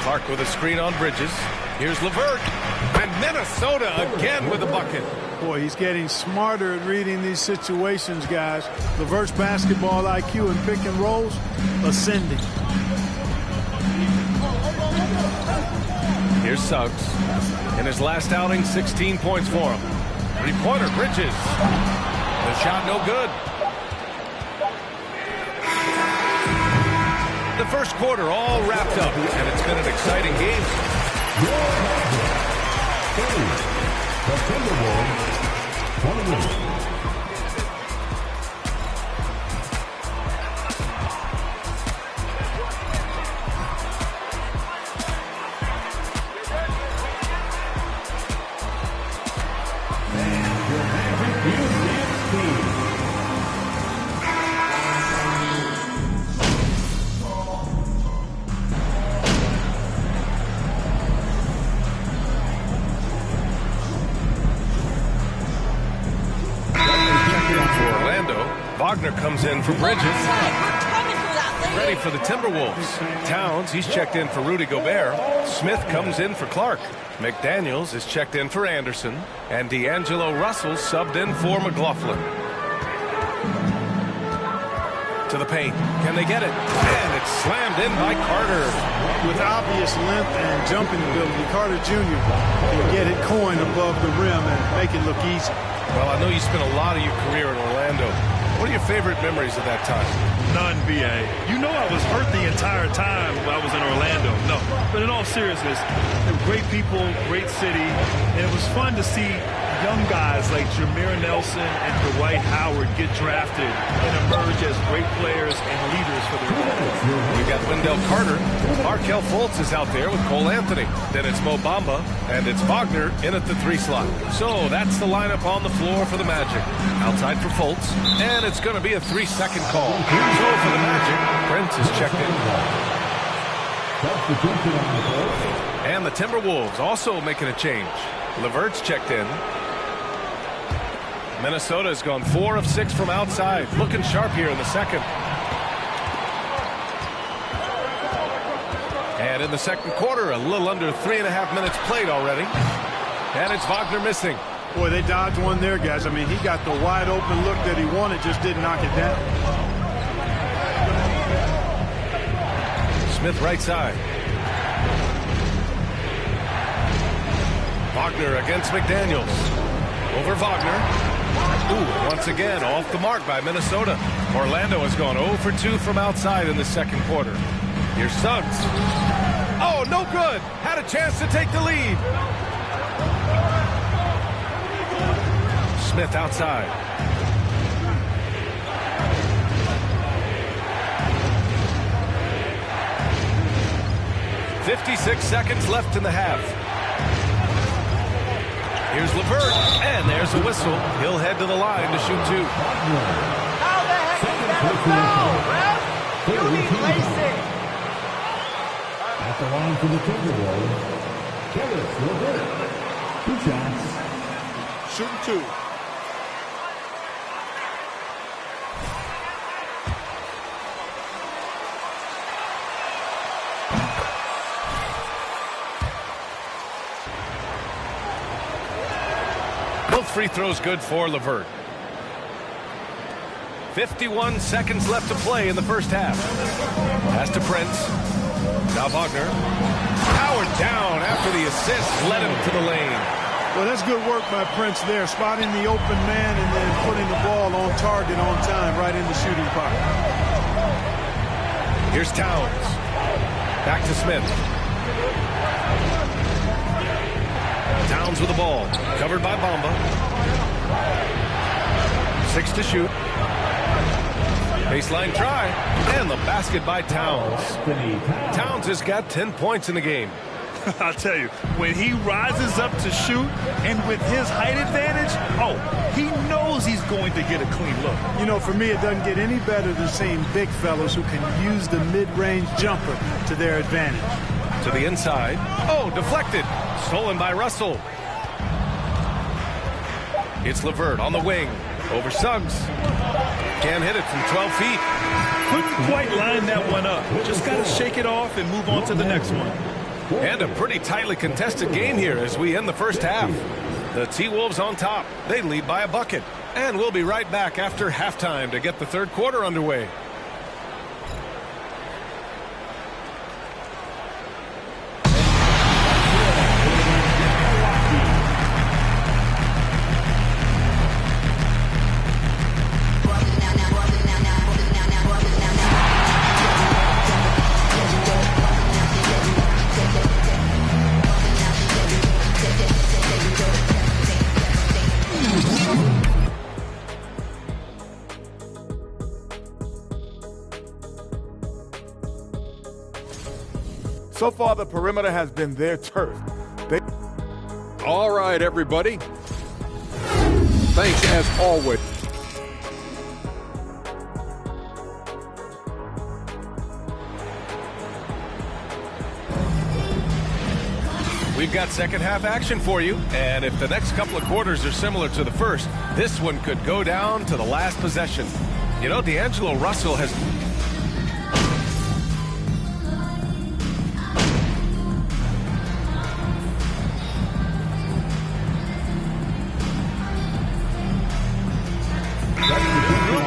Clark with a screen on Bridges. Here's LeVert. And Minnesota again with a bucket. Boy, he's getting smarter at reading these situations, guys. LeVert's basketball IQ and pick and rolls ascending. Here's Suggs. In his last outing, 16 points for him. Three-pointer, Bridges. The shot no good. The first quarter all wrapped up, and it's been an exciting game. The Timberwolves, 20. Wagner comes in for Bridges. Ready for the Timberwolves. Towns, he's checked in for Rudy Gobert. Smith comes in for Clark. McDaniels is checked in for Anderson. And D'Angelo Russell subbed in for McLaughlin. To the paint. Can they get it? And it's slammed in by Carter. With obvious length and jumping ability, Carter Jr. can get it coin above the rim and make it look easy. Well, I know you spent a lot of your career in Orlando. What are your favorite memories of that time? None, B.A. You know I was hurt the entire time I was in Orlando. No, but in all seriousness, great people, great city, and it was fun to see young guys like Jameer Nelson and Dwight Howard get drafted and emerge as great players and leaders for their team. You got Wendell Carter. Markelle Fultz is out there with Cole Anthony. Then it's Mo Bamba, and it's Wagner in at the 3 slot. So that's the lineup on the floor for the Magic. Outside for Fultz, and it's going to be a 3-second call. So for the Magic, Brent is checked in. And the Timberwolves also making a change. LeVert's checked in. Minnesota has gone 4 of 6 from outside. Looking sharp here in the second. And in the second quarter, a little under 3.5 minutes played already. And it's Wagner missing. Boy, they dodged one there, guys. I mean, he got the wide open look that he wanted, just didn't knock it down. Smith right side. Wagner against McDaniels. Over Wagner. Ooh, once again, off the mark by Minnesota. Orlando has gone 0 for 2 from outside in the second quarter. Here's Suggs. Oh, no good. Had a chance to take the lead. Smith outside. "56 seconds left in the half. Here's LeVert, and there's a whistle. He'll head to the line to shoot 2. How the heck is that a foul, ref? You need LASIK. At the line for the Timberwolves, Caris LeVert. 2 shots. Shooting 2. Both free throws good for LeVert. 51 seconds left to play in the first half. Pass to Prince. Now Wagner. Powered down after the assist led him to the lane. Well, that's good work by Prince there, spotting the open man and then putting the ball on target on time right in the shooting pocket. Here's Towns. Back to Smith. Towns with the ball. Covered by Bamba. 6 to shoot. Baseline try. And the basket by Towns. Towns has got 10 points in the game. I'll tell you, when he rises up to shoot and with his height advantage, oh, he knows he's going to get a clean look. You know, for me, it doesn't get any better than seeing big fellas who can use the mid-range jumper to their advantage. To the inside. Oh, deflected. Stolen by Russell. It's LeVert on the wing. Over Suggs. Can't hit it from 12 feet. Couldn't quite line that one up. Just got to shake it off and move on to the next one. And a pretty tightly contested game here as we end the first half. The T-Wolves on top. They lead by a bucket. And we'll be right back after halftime to get the third quarter underway. So far, the perimeter has been their turf. All right, everybody. Thanks as always. We've got second half action for you, and if the next couple of quarters are similar to the first, this one could go down to the last possession. You know, D'Angelo Russell has...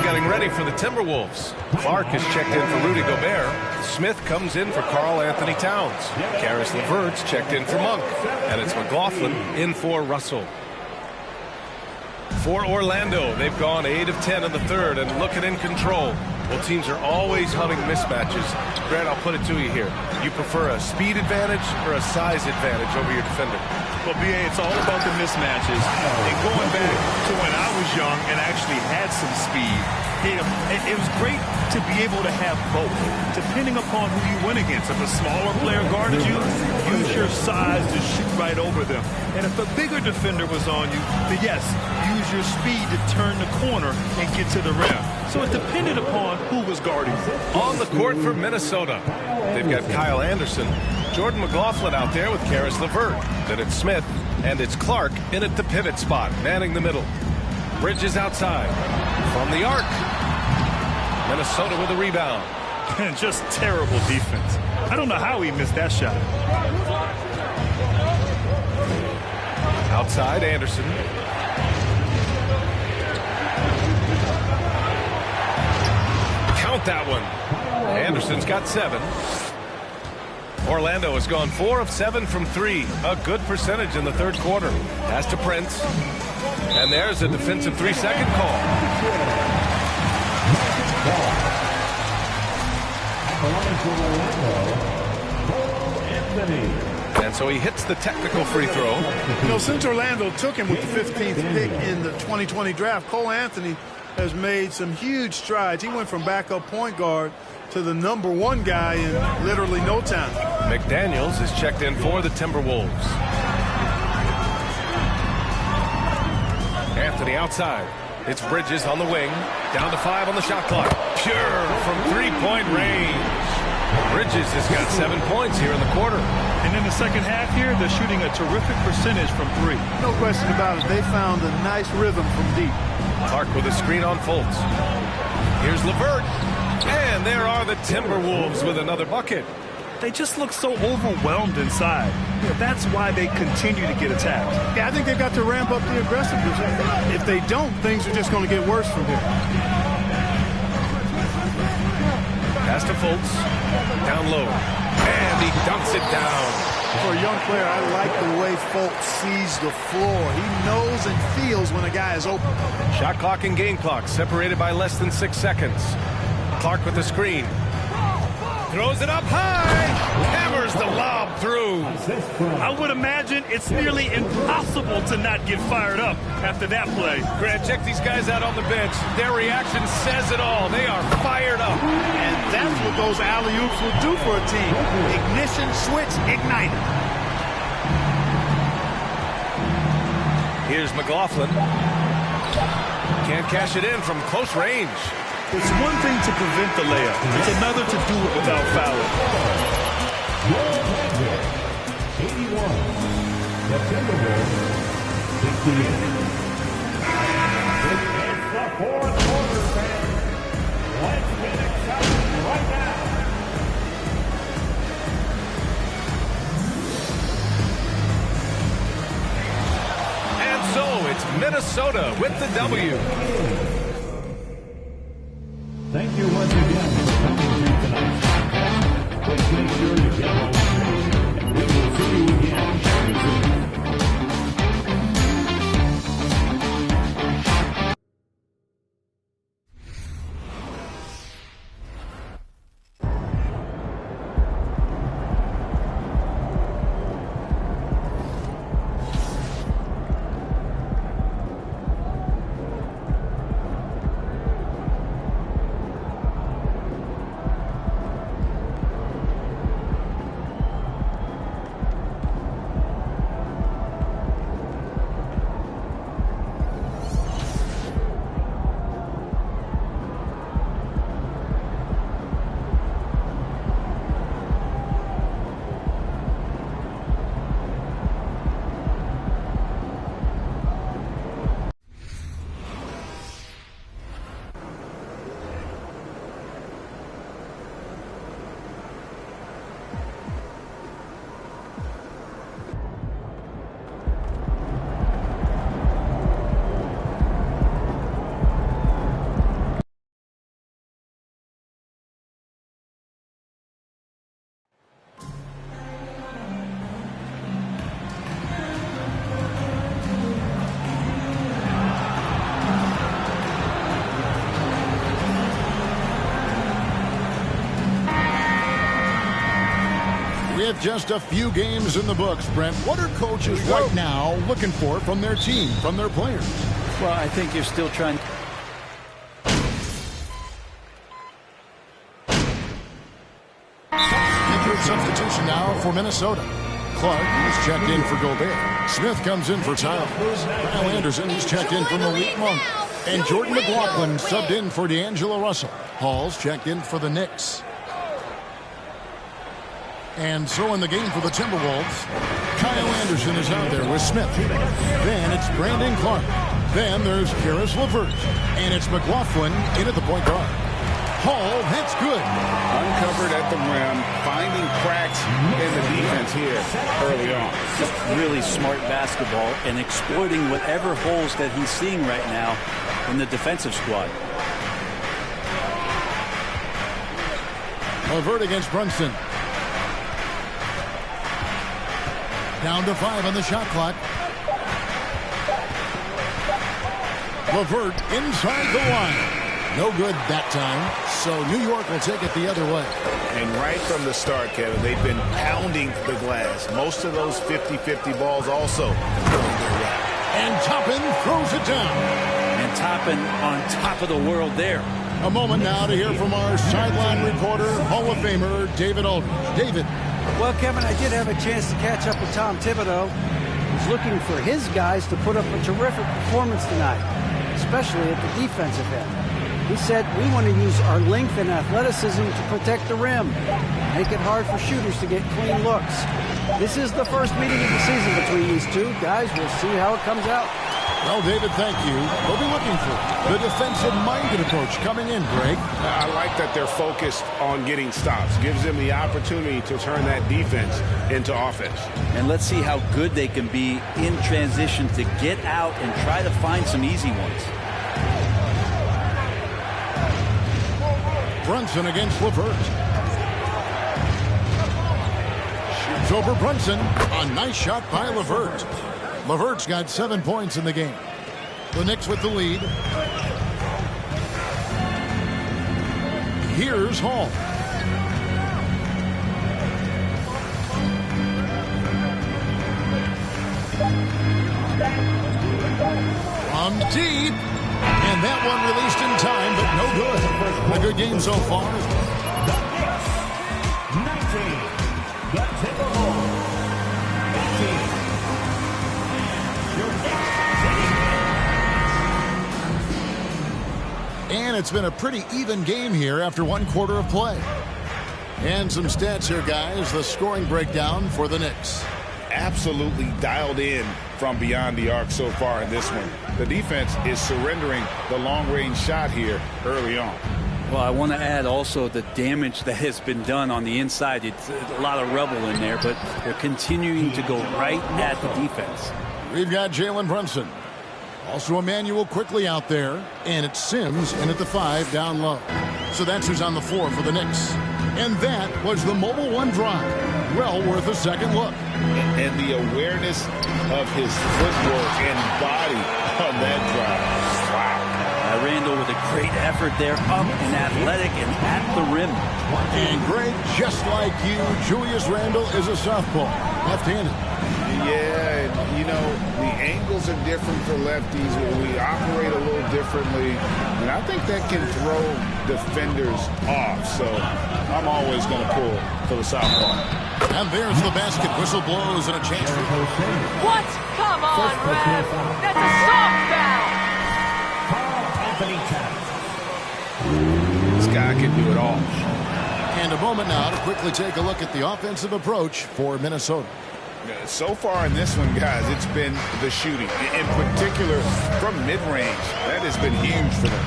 getting ready for the Timberwolves. Clark has checked in for Rudy Gobert. Smith comes in for Karl Anthony Towns. Caris LeVert's checked in for Monk. And it's McLaughlin in for Russell. For Orlando, they've gone 8 of 10 in the third and looking in control. Well, teams are always hunting mismatches. Grant, I'll put it to you here. You prefer a speed advantage or a size advantage over your defender? Well, B.A., it's all about the mismatches. And going back to when I was young and actually had some speed, it was great to be able to have both, depending upon who you went against. If a smaller player guarded you, use your size to shoot right over them. And if a bigger defender was on you, then yes, use your speed to turn the corner and get to the rim. So it depended upon who was guarding. On the court for Minnesota, they've got Kyle Anderson, Jordan McLaughlin out there with Karis LeVert. Then it's Smith, and it's Clark in at the pivot spot, manning the middle. Bridges outside from the arc. Minnesota with a rebound. And just terrible defense. I don't know how he missed that shot. Outside, Anderson. Count that one. Anderson's got 7. Orlando has gone 4 of 7 from 3. A good percentage in the third quarter. Pass to Prince. And there's a defensive 3-second call. And so he hits the technical free throw. You know, since Orlando took him with the 15th pick in the 2020 draft, Cole Anthony has made some huge strides. He went from backup point guard to the #1 guy in literally no time. McDaniels is checked in for the Timberwolves. Anthony outside. It's Bridges on the wing. Down to 5 on the shot clock. Pure from 3-point range. Bridges has got 7 points here in the quarter. And in the second half here, they're shooting a terrific percentage from 3. No question about it. They found a nice rhythm from deep. Clark with a screen on Fultz. Here's LeVert. And there are the Timberwolves with another bucket. They just look so overwhelmed inside. That's why they continue to get attacked. Yeah, I think they've got to ramp up the aggressiveness. If they don't, things are just going to get worse from here. Pass to Fultz. Down low. And he dumps it down. For a young player, I like the way Fultz sees the floor. He knows and feels when a guy is open. Shot clock and game clock separated by less than 6 seconds. Clark with the screen. Throws it up high. Hammers the lob through. I would imagine it's nearly impossible to not get fired up after that play. Grant, check these guys out on the bench. Their reaction says it all. They are fired up. And that's what those alley-oops will do for a team. Ignition, switch, igniter. Here's McLaughlin. Can't cash it in from close range. It's one thing to prevent the layup. It's another to do it without fouling. 81. The Timberwolves 68. It's the fourth quarter, fans. Let's get excited right now. And so it's Minnesota with the W. Thank you once again for coming to tonight's podcast. Please make sure you get home safe, and we will see you again very soon. With just a few games in the books, Brent, what are coaches right now looking for from their team, from their players? Well, I think you're still trying. Injured substitution now for Minnesota. Clark, he's checked in for Gobert. Smith comes in for Towns. Kyle Anderson, he's checked in for Malik Monk. And Jordan McLaughlin subbed in for D'Angelo Russell. Hall's checked in for the Knicks. And so in the game for the Timberwolves, Kyle Anderson is out there with Smith. Then it's Brandon Clark. Then there's Karis LeVert. And it's McLaughlin in at the point guard. Hall, that's good. Uncovered at the rim, finding cracks in the defense here early on. Just really smart basketball and exploiting whatever holes that he's seeing right now in the defensive squad. LeVert against Brunson. Down to 5 on the shot clock. LeVert inside the line. No good that time, so New York will take it the other way. And right from the start, Kevin, they've been pounding the glass. Most of those 50-50 balls also going their way. And Toppin throws it down. And Toppin on top of the world there. A moment now to hear from our sideline reporter, Hall of Famer David Aldridge. David. Well, Kevin, I did have a chance to catch up with Tom Thibodeau. He's looking for his guys to put up a terrific performance tonight, especially at the defensive end. He said, we want to use our length and athleticism to protect the rim, make it hard for shooters to get clean looks. This is the first meeting of the season between these two guys. We'll see how it comes out. Well, David, thank you. We'll be looking for the defensive-minded approach coming in, Greg. I like that they're focused on getting stops. Gives them the opportunity to turn that defense into offense. And let's see how good they can be in transition to get out and try to find some easy ones. Brunson against LeVert. Shoots over Brunson. A nice shot by LeVert. LeVert's got 7 points in the game. The Knicks with the lead. Here's Hall. From deep. And that one released in time, but no good. A good game so far. The Knicks, 19. The Timberwolves, 18. And it's been a pretty even game here after 1 quarter of play. And some stats here, guys. The scoring breakdown for the Knicks. Absolutely dialed in from beyond the arc so far in this one. The defense is surrendering the long-range shot here early on. Well, I want to add also the damage that has been done on the inside. It's a lot of rubble in there, but they're continuing to go right at the defense. We've got Jalen Brunson. Also Emmanuel quickly out there, and it's Sims in at the 5 down low. So that's who's on the floor for the Knicks. And that was the Mobile One drive. Well worth a second look. And the awareness of his footwork and body on that drive. Wow. Randall with a great effort there, up and athletic and at the rim. And Greg, just like you, Julius Randle is a southpaw, left-handed. Yeah, and, you know, the angles are different for lefties. We operate a little differently, and I think that can throw defenders off. So I'm always going to pull for the southpaw. And there's the basket. Whistle blows and a chance for What? Come on, Rev. That's a soft foul. This guy can do it all. And a moment now to quickly take a look at the offensive approach for Minnesota. So far in this one, guys, it's been the shooting. In particular, from mid-range. That has been huge for them.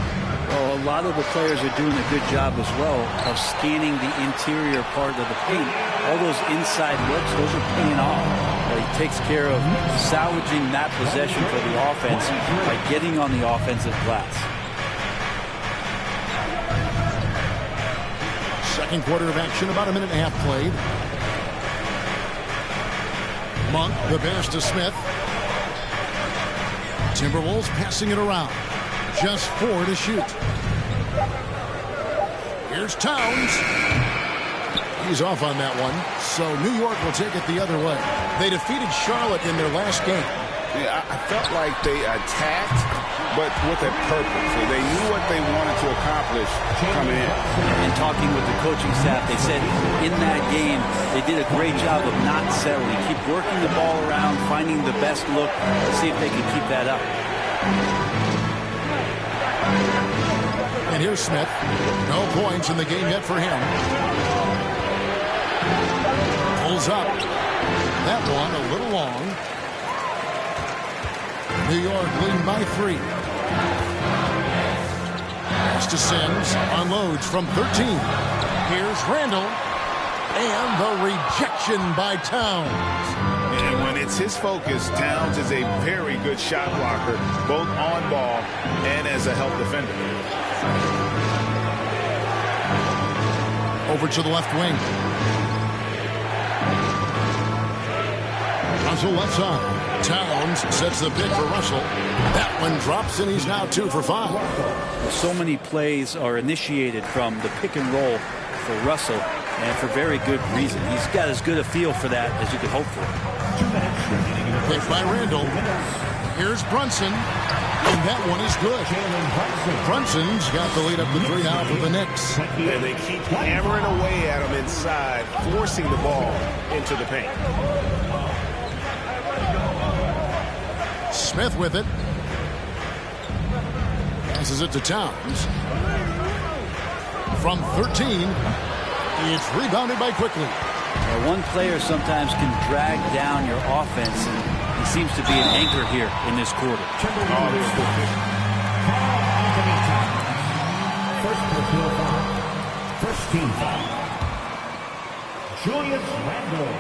Well, a lot of the players are doing a good job as well of scanning the interior part of the paint. All those inside looks, those are paying off. He takes care of salvaging that possession for the offense by getting on the offensive glass. Second quarter of action, about a minute and a half played. Monk, the pass to Smith. Timberwolves passing it around. Just 4 to shoot. Here's Towns. He's off on that one. So New York will take it the other way. They defeated Charlotte in their last game. Yeah, I felt like they attacked, but with a purpose. They knew what they wanted to accomplish coming in. And talking with the coaching staff, they said in that game they did a great job of not settling. Keep working the ball around, finding the best look, to see if they can keep that up. And here's Smith. No points in the game yet for him. Pulls up. That one a little long. New York leading by 3. Pass to Sims. Unloads from 13. Here's Randall. And the rejection by Towns. And when it's his focus, Towns is a very good shot blocker, both on ball and as a help defender. Over to the left wing. Russell left side. Towns sets the pick for Russell. That one drops, and he's now 2 for 5. Well, so many plays are initiated from the pick and roll for Russell, and for very good reason. He's got as good a feel for that as you could hope for. Pick by Randall. Here's Brunson, and that one is good. Brunson's got the lead up to 3 now for the Knicks. And they keep hammering away at him inside, forcing the ball into the paint. Smith with it. Passes it to Towns. From 13, it's rebounded by Quickly. One player sometimes can drag down your offense, and he seems to be an anchor here in this quarter. First personal foul. First team foul. Julius Randle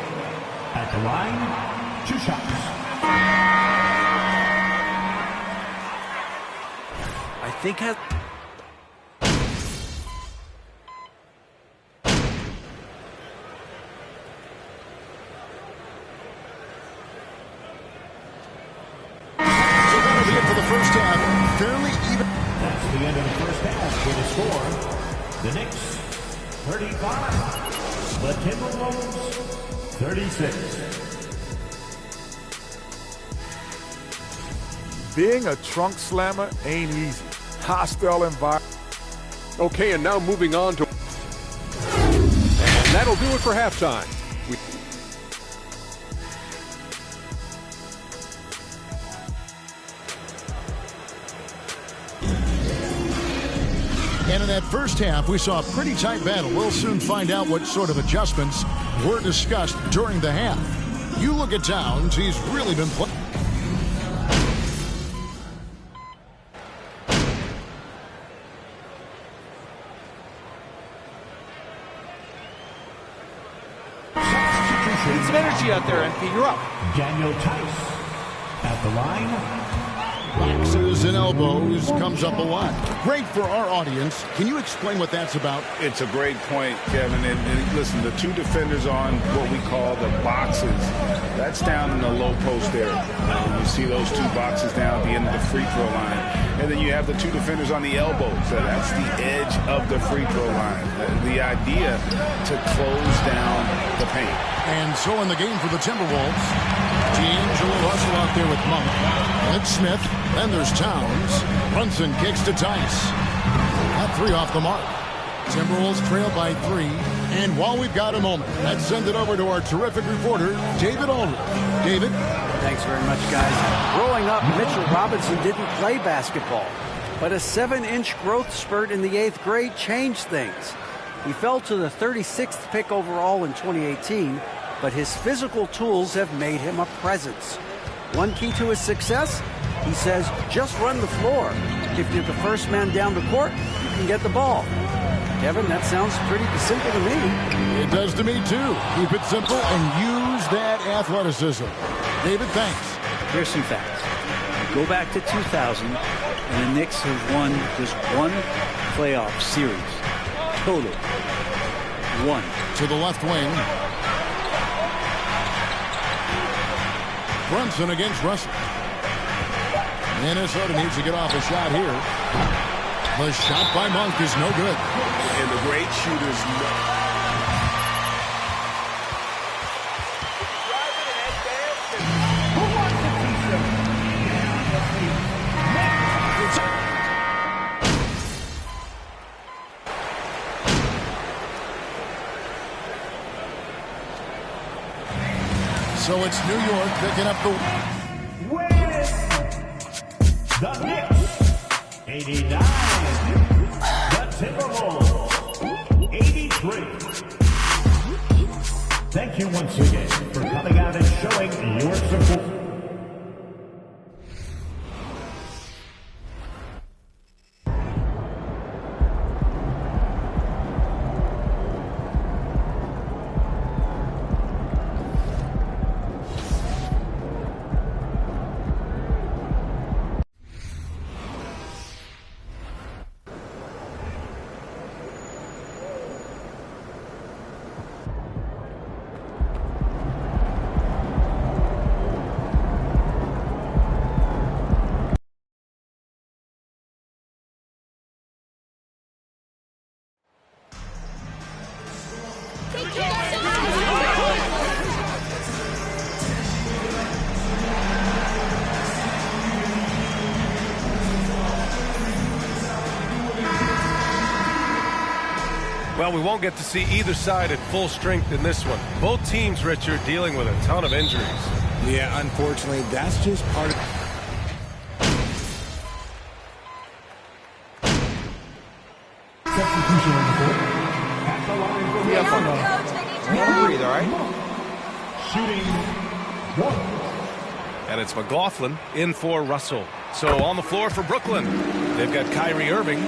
at the line. 2 shots. I think for the first half, fairly even. That's the end of the first half with a score. The Knicks 35, the Timberwolves 36. Being a trunk slammer ain't easy. Hostile environment. Okay, and now moving on to... And that'll do it for halftime. And in that first half, we saw a pretty tight battle. We'll soon find out what sort of adjustments were discussed during the half. You look at Towns, he's really been playing. Need some energy out there, NP. You're up. Daniel Tice at the line. Boxes and elbows comes up a lot. Great for our audience. Can you explain what that's about? It's a great point, Kevin. And listen, the 2 defenders on what we call the boxes, that's down in the low post area. You see those 2 boxes down at the end of the free throw line. And then you have the 2 defenders on the elbows. So that's the edge of the free throw line. The idea to close down the paint. And so in the game for the Timberwolves, D'Angelo Russell out there with Monk. Ed Smith. Then there's Towns. Brunson kicks to Tice. That 3 off the mark. Timberwolves trail by 3. And while we've got a moment, let's send it over to our terrific reporter, David Aldridge. David? Thanks very much, guys. Growing up, Mitchell Robinson didn't play basketball, but a 7-inch growth spurt in the 8th grade changed things. He fell to the 36th pick overall in 2018, but his physical tools have made him a presence. One key to his success? He says, just run the floor. If you're the first man down the court, you can get the ball. Kevin, that sounds pretty simple to me. It does to me, too. Keep it simple and use that athleticism. David, thanks. Here's some facts. Go back to 2000, and the Knicks have won just 1 playoff series. Total. 1. To the left wing. Brunson against Russell. Minnesota needs to get off a shot here. The shot by Monk is no good. And the great shooters know. So it's New York picking up the Knicks, 89. The Timberwolves, 83. Thank you once again for coming out and showing your support. Well, we won't get to see either side at full strength in this one. Both teams, Richard, dealing with a ton of injuries. Yeah, unfortunately, that's just part of... Breathe, all right? And it's McLaughlin in for Russell. So on the floor for Brooklyn, they've got Kyrie Irving.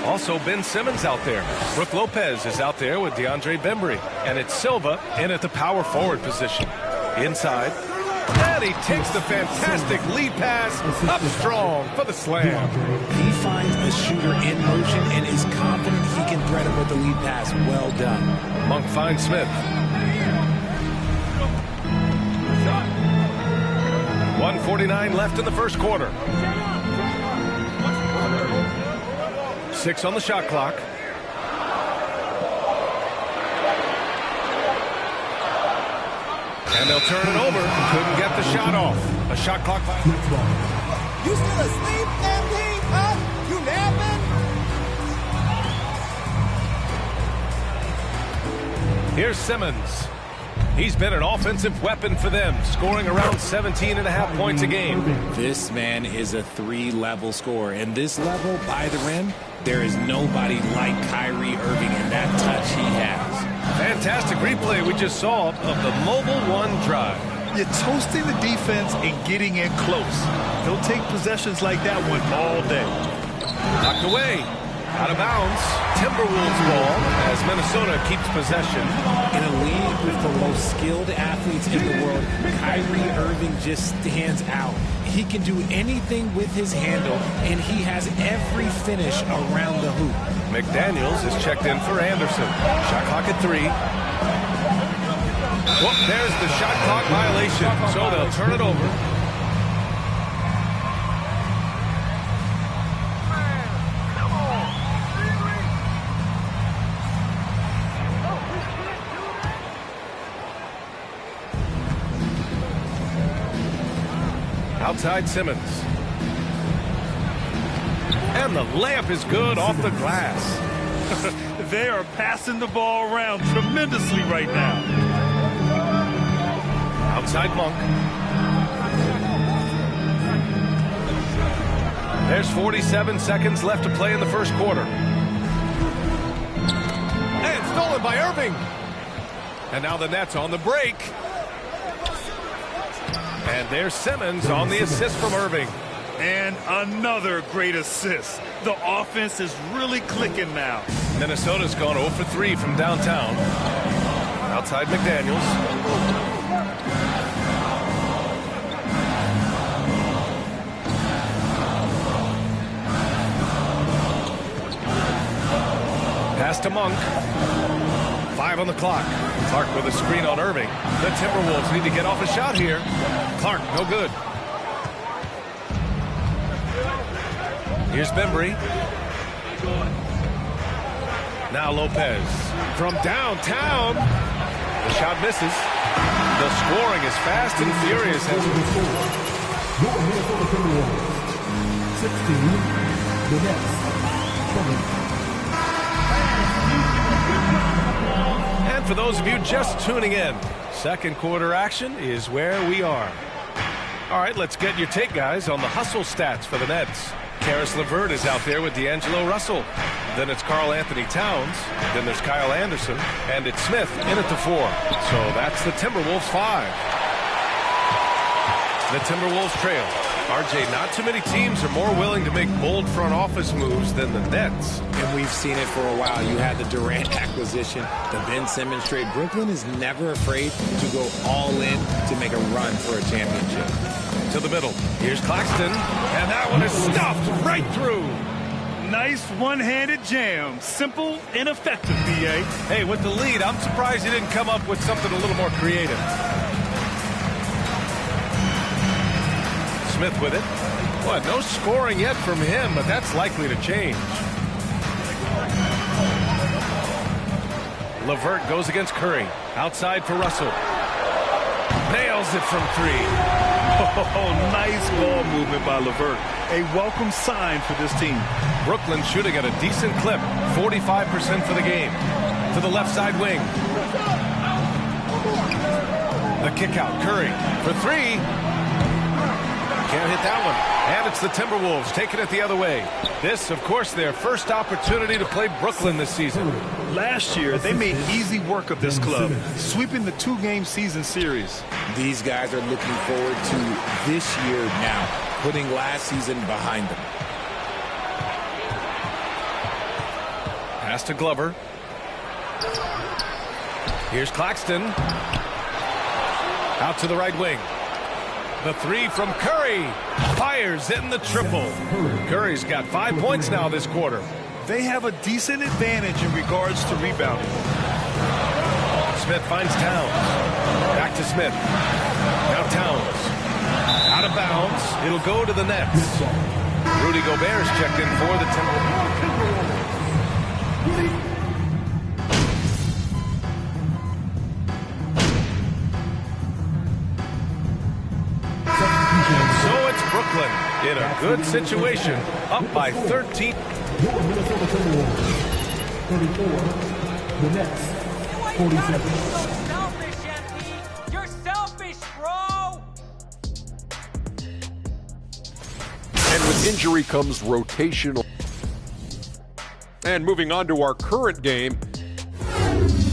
Also, Ben Simmons out there. Brook Lopez is out there with DeAndre Bembry. And it's Silva in at the power forward position. Inside. And he takes the fantastic lead pass up strong for the slam. He finds a shooter in motion and is confident he can thread him with the lead pass. Well done. Monk finds Smith. 1:49 left in the first quarter. 6 on the shot clock. And they'll turn it over. Couldn't get the shot off. A shot clock violation. You still asleep, MP? Huh? You napping? Here's Simmons. He's been an offensive weapon for them, scoring around 17.5 points a game. This man is a 3-level scorer. And this level, by the rim, there is nobody like Kyrie Irving in that touch he has. Fantastic replay we just saw of the Mobile One drive. You're toasting the defense and getting in close. He'll take possessions like that one all day. Knocked away. Out of bounds. Timberwolves ball as Minnesota keeps possession. In a league with the most skilled athletes in the world, Kyrie Irving just stands out. He can do anything with his handle, and he has every finish around the hoop. McDaniels is checked in for Anderson. Shot clock at 3. Well, there's the shot clock violation, so they'll turn it over. Outside Simmons. And the layup is good off the glass. They are passing the ball around tremendously right now. Outside Monk. There's 47 seconds left to play in the first quarter. And stolen by Irving. And now the Nets on the break. And there's Simmons on the assist from Irving. And another great assist. The offense is really clicking now. Minnesota's gone 0 for 3 from downtown. Outside McDaniels. Pass to Monk. 5 on the clock. Clark with a screen on Irving. The Timberwolves need to get off a shot here. Clark, no good. Here's Bembry. Now Lopez from downtown. The shot misses. The scoring is fast and furious. the Nets. And for those of you just tuning in, second quarter action is where we are. All right, let's get your take, guys, on the hustle stats for the Nets. Caris LeVert is out there with D'Angelo Russell. Then it's Karl Anthony Towns. Then there's Kyle Anderson. And it's Smith in at the 4. So that's the Timberwolves 5. The Timberwolves trail. RJ, not too many teams are more willing to make bold front office moves than the Nets. And we've seen it for a while. You had the Durant acquisition, the Ben Simmons trade. Brooklyn is never afraid to go all in to make a run for a championship. To the middle. Here's Claxton. And that one is stuffed right through. Nice one-handed jam. Simple and effective, B.A. Hey, with the lead, I'm surprised he didn't come up with something a little more creative. Smith with it. What, no scoring yet from him, but that's likely to change. LeVert goes against Curry. Outside for Russell. Nails it from 3. Oh, nice ball movement by LeVert. A welcome sign for this team. Brooklyn shooting at a decent clip. 45% for the game. To the left side wing. The kick out. Curry for 3. Can't hit that one. And it's the Timberwolves taking it the other way. This, of course, their first opportunity to play Brooklyn this season. Last year, they made easy work of this club, sweeping the 2-game season series. These guys are looking forward to this year now, putting last season behind them. Pass to Glover. Here's Claxton. Out to the right wing. The 3 from Curry. Fires in the triple. Curry's got 5 points now this quarter. They have a decent advantage in regards to rebounding. Smith finds Towns. Back to Smith. Now Towns. Out of bounds. It'll go to the Nets. Rudy Gobert's checked in for the Timberwolves. So it's Brooklyn in a good situation, up by 13. Your Minnesota Timberwolves, 34. The Nets, 47. Selfish, MP. You're selfish, bro. And with injury comes rotational. And moving on to our current game.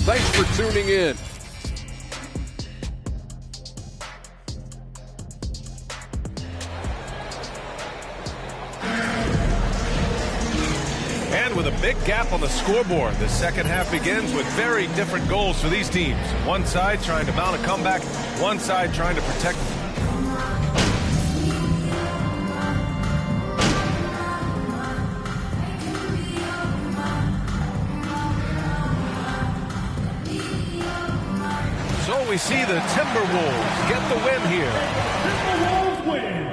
Thanks for tuning in. With a big gap on the scoreboard, the second half begins with very different goals for these teams. One side trying to mount a comeback, one side trying to protect. So we see the Timberwolves get the win here. Timberwolves win.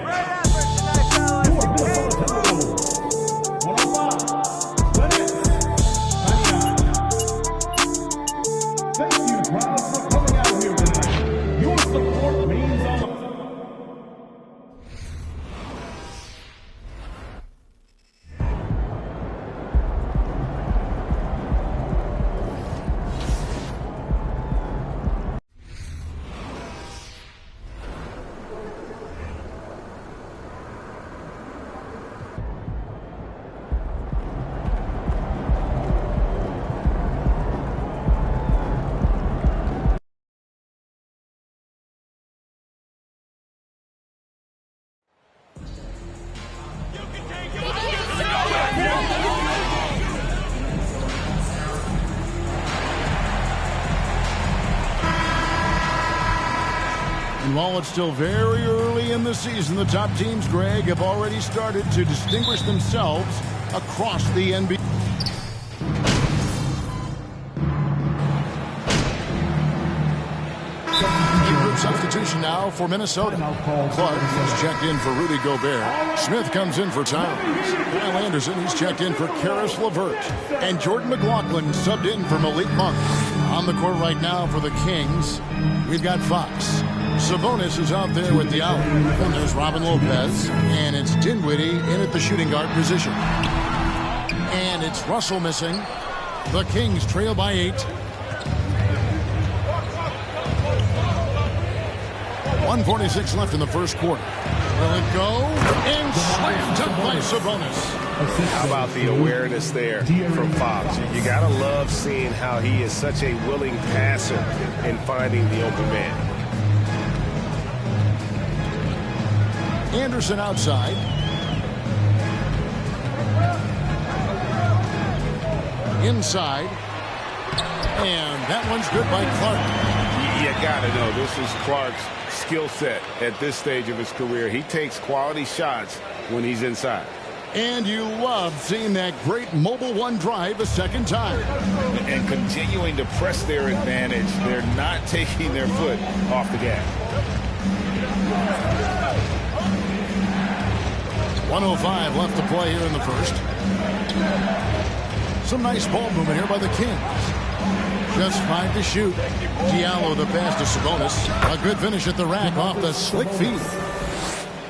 Your Minnesota Timberwolves, 105. Thank you, crowd, for coming out here tonight. Your support means a lot. And while it's still very early in the season, the top teams, Greg, have already started to distinguish themselves across the NBA. In-group substitution now for Minnesota. Clark has checked in for Rudy Gobert. Smith comes in for Towns. Kyle Anderson, he's checked in for Caris LeVert. And Jordan McLaughlin subbed in for Malik Monk. On the court right now for the Kings, we've got Fox. Sabonis is out there with the out. And there's Robin Lopez. And it's Dinwiddie in at the shooting guard position. And it's Russell missing. The Kings trail by 8. 1:46 left in the first quarter. Will it go? And slammed up by Sabonis. How about the awareness there from Fox? You got to love seeing how he is such a willing passer in finding the open man. Anderson outside. Inside. And that one's good by Clark. You got to know this is Clark's skill set at this stage of his career. He takes quality shots when he's inside. And you love seeing that great mobile one drive a second time. And continuing to press their advantage. They're not taking their foot off the gas. 1:05 left to play here in the first. Some nice ball movement here by the Kings. Just 5 to shoot. Diallo the pass to Sabonis. A good finish at the rack off the slick feed.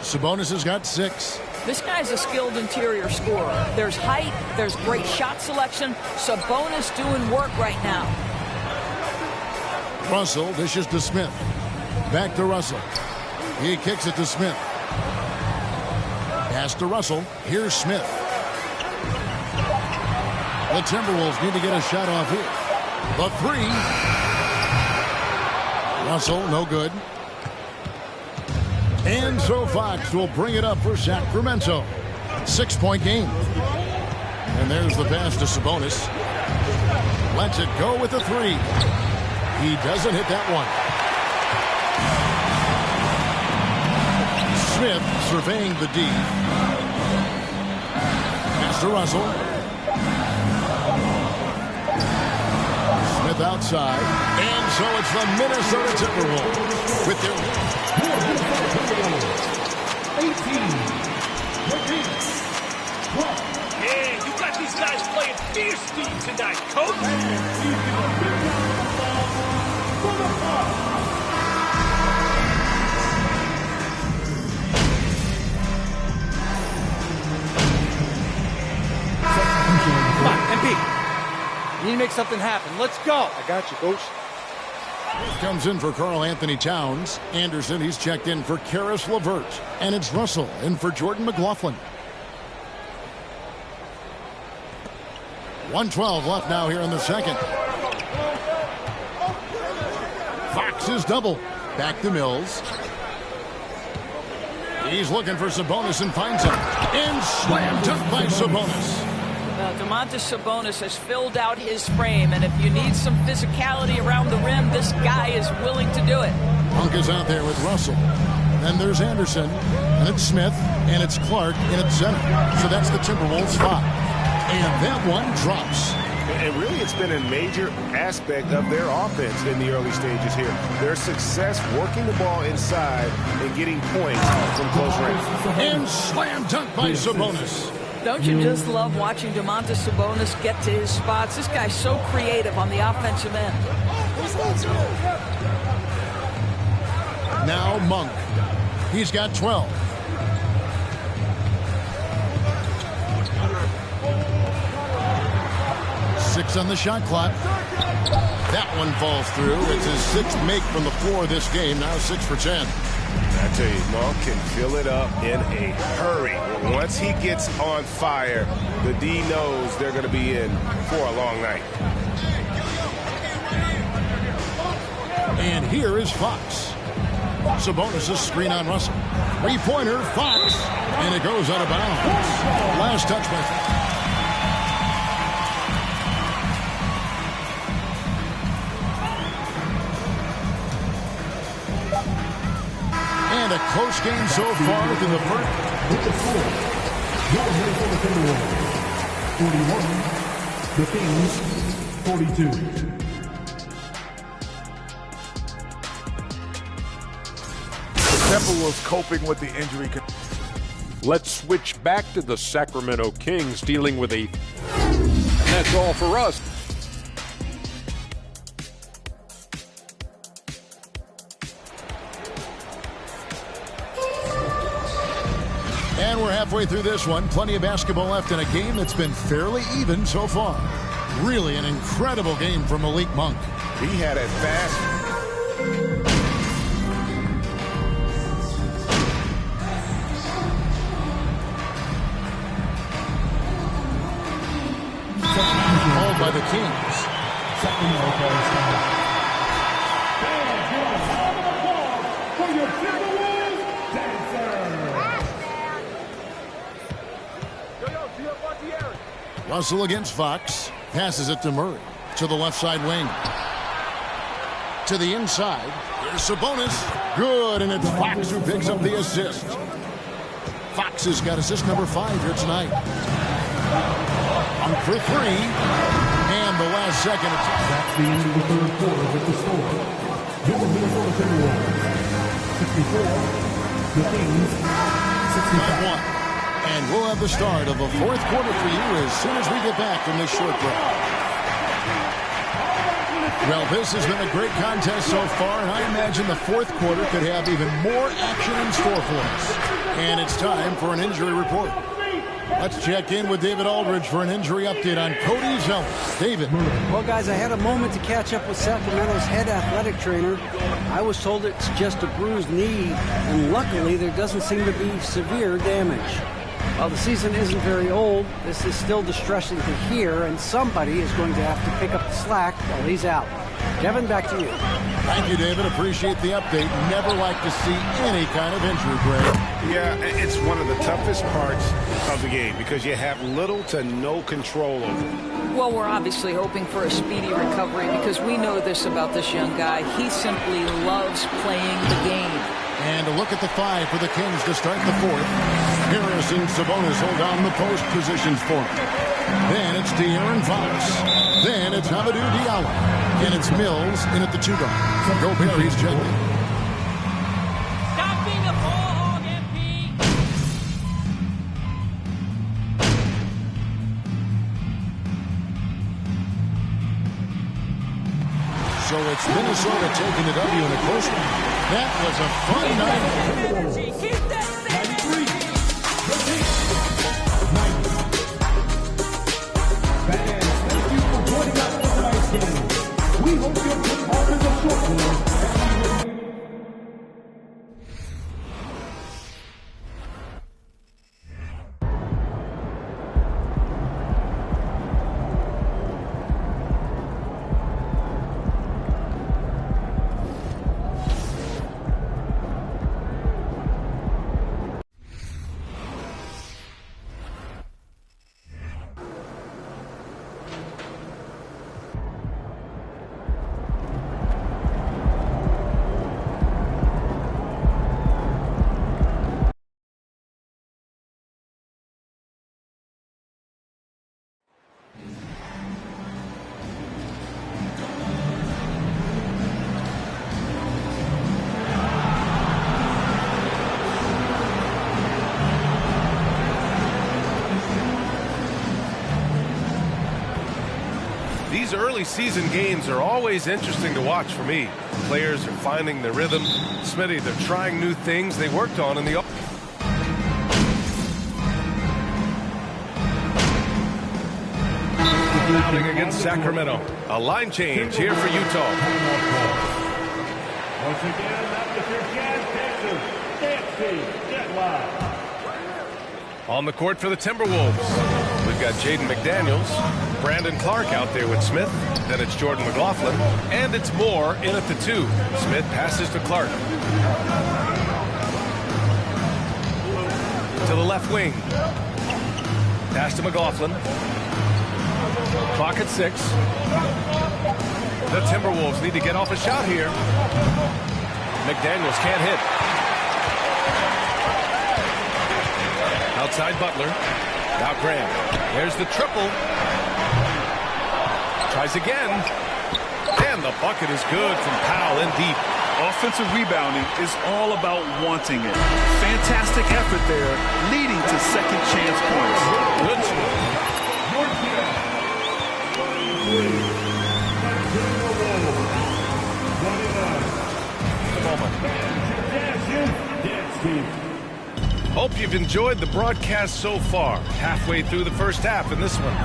Sabonis has got 6. This guy's a skilled interior scorer. There's height, there's great shot selection. Sabonis doing work right now. Russell dishes to Smith. Back to Russell. He kicks it to Smith. Pass to Russell. Here's Smith. The Timberwolves need to get a shot off here. The 3. Russell, no good. And so Fox will bring it up for Sacramento. 6-point game. And there's the pass to Sabonis. Lets it go with the 3. He doesn't hit that one. Smith surveying the D. Pass to Russell. Smith outside. And so it's the Minnesota Timberwolves with their 18. Yeah, you got these guys playing fiercely tonight, coach. Come on, MP. You need to make something happen. Let's go. I got you, coach. Comes in for Karl Anthony Towns. Anderson, he's checked in for Karis LeVert. And it's Russell in for Jordan McLaughlin. 1:12 left now here in the second. Fox is double. Back to Mills. He's looking for Sabonis and finds him. And slammed dunk by Sabonis. Domantas Sabonis has filled out his frame, and if you need some physicality around the rim, this guy is willing to do it. Monk is out there with Russell. Then there's Anderson, and it's Smith, and it's Clark in at center. So that's the Timberwolves 5. And that one drops. And really, it's been a major aspect of their offense in the early stages here. Their success working the ball inside and getting points from close range. And slam dunk by Sabonis. Don't you just love watching Domantas Sabonis get to his spots? This guy's so creative on the offensive end. Now Monk. He's got 12. Six on the shot clock. That one falls through. It's his 6th make from the floor this game. Now 6 for 10. I tell you, Monk can fill it up in a hurry. Once he gets on fire, the D knows they're going to be in for a long night. And here is Fox. Sabonis' screen on Russell. 3-pointer, Fox. And it goes out of bounds. Last touch by Fox. And a close game so far to the first. 41, the Kings 42. The Timberwolves coping with the injury. Let's switch back to the Sacramento Kings dealing with a... And that's all for us. halfway through this one. Plenty of basketball left in a game that's been fairly even so far. Really an incredible game from Malik Monk. He had a fast... Called by the Kings. Russell against Fox. Passes it to Murray. To the left side wing. To the inside. Here's Sabonis. Good, and it's Fox who picks up the assist. Fox has got assist number 5 here tonight. On for 3. And the last second. That's the end of the third quarter with the score. Your Minnesota Timberwolves 64. The Kings 65. And we'll have the start of the fourth quarter for you as soon as we get back from this short break. Well, this has been a great contest so far, and I imagine the fourth quarter could have even more action in store for us. And it's time for an injury report. Let's check in with David Aldridge for an injury update on Cody Zeller. David. Well, guys, I had a moment to catch up with Sacramento's head athletic trainer. I was told it's just a bruised knee, and luckily there doesn't seem to be severe damage. While the season isn't very old, this is still distressing to hear, and somebody is going to have to pick up the slack while he's out. Kevin, back to you. Thank you, David. Appreciate the update. Never like to see any kind of injury, Greg. Yeah, it's one of the toughest parts of the game because you have little to no control over it. Well, we're obviously hoping for a speedy recovery because we know this about this young guy. He simply loves playing the game. And a look at the 5 for the Kings to start the fourth. Harris and Sabonis hold on the post positions for him. Then it's De'Aaron Fox. Then it's Hamidou Diallo. And it's Mills in at the 2 guard. Gobert is checking. Stop being a ball hog, MP. So it's Minnesota taking the W in a close one. That was a fun night. Keep that Fans, thank you for joining us for tonight's game. We hope your trip home is a short one. These early season games are always interesting to watch for me. Players are finding their rhythm. Smitty, they're trying new things they worked on in the... Against Sacramento. A line change here for Utah. Once again, that was your Jazz Dancers, Nancy Jetline. On the court for the Timberwolves, we've got Jaden McDaniels, Brandon Clark out there with Smith. Then it's Jordan McLaughlin, and it's Moore in at the 2. Smith passes to Clark. To the left wing. Pass to McLaughlin. Clock at 6. The Timberwolves need to get off a shot here. McDaniels can't hit. Outside Butler. Now Graham. There's the triple. Tries again. And the bucket is good from Powell in deep. Offensive rebounding is all about wanting it. Fantastic effort there, leading to second chance points. Good. hope you've enjoyed the broadcast so far. Halfway through the first half in this one.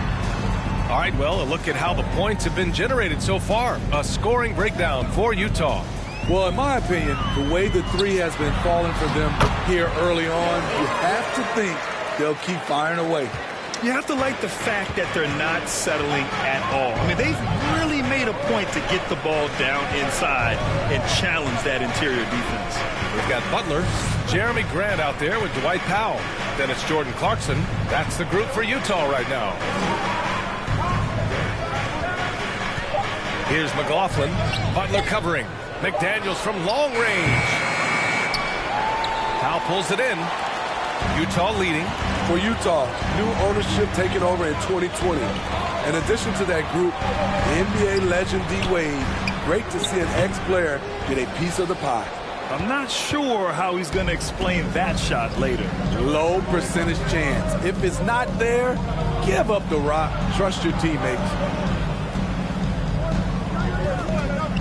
All right, well, a look at how the points have been generated so far. A scoring breakdown for Utah. Well, in my opinion, the way the three has been falling for them here early on, you have to think they'll keep firing away. You have to like the fact that they're not settling at all. I mean, they've really made a point to get the ball down inside and challenge that interior defense. We've got Butler, Jeremy Grant out there with Dwight Powell. Then it's Jordan Clarkson. That's the group for Utah right now. Here's McLaughlin. Butler covering. McDaniels from long range. Powell pulls it in. Utah leading. For Utah, new ownership taking over in 2020. In addition to that group, the NBA legend D-Wade. Great to see an ex-player get a piece of the pie. I'm not sure how he's going to explain that shot later. Low percentage chance. If it's not there, give up the rock. Trust your teammates.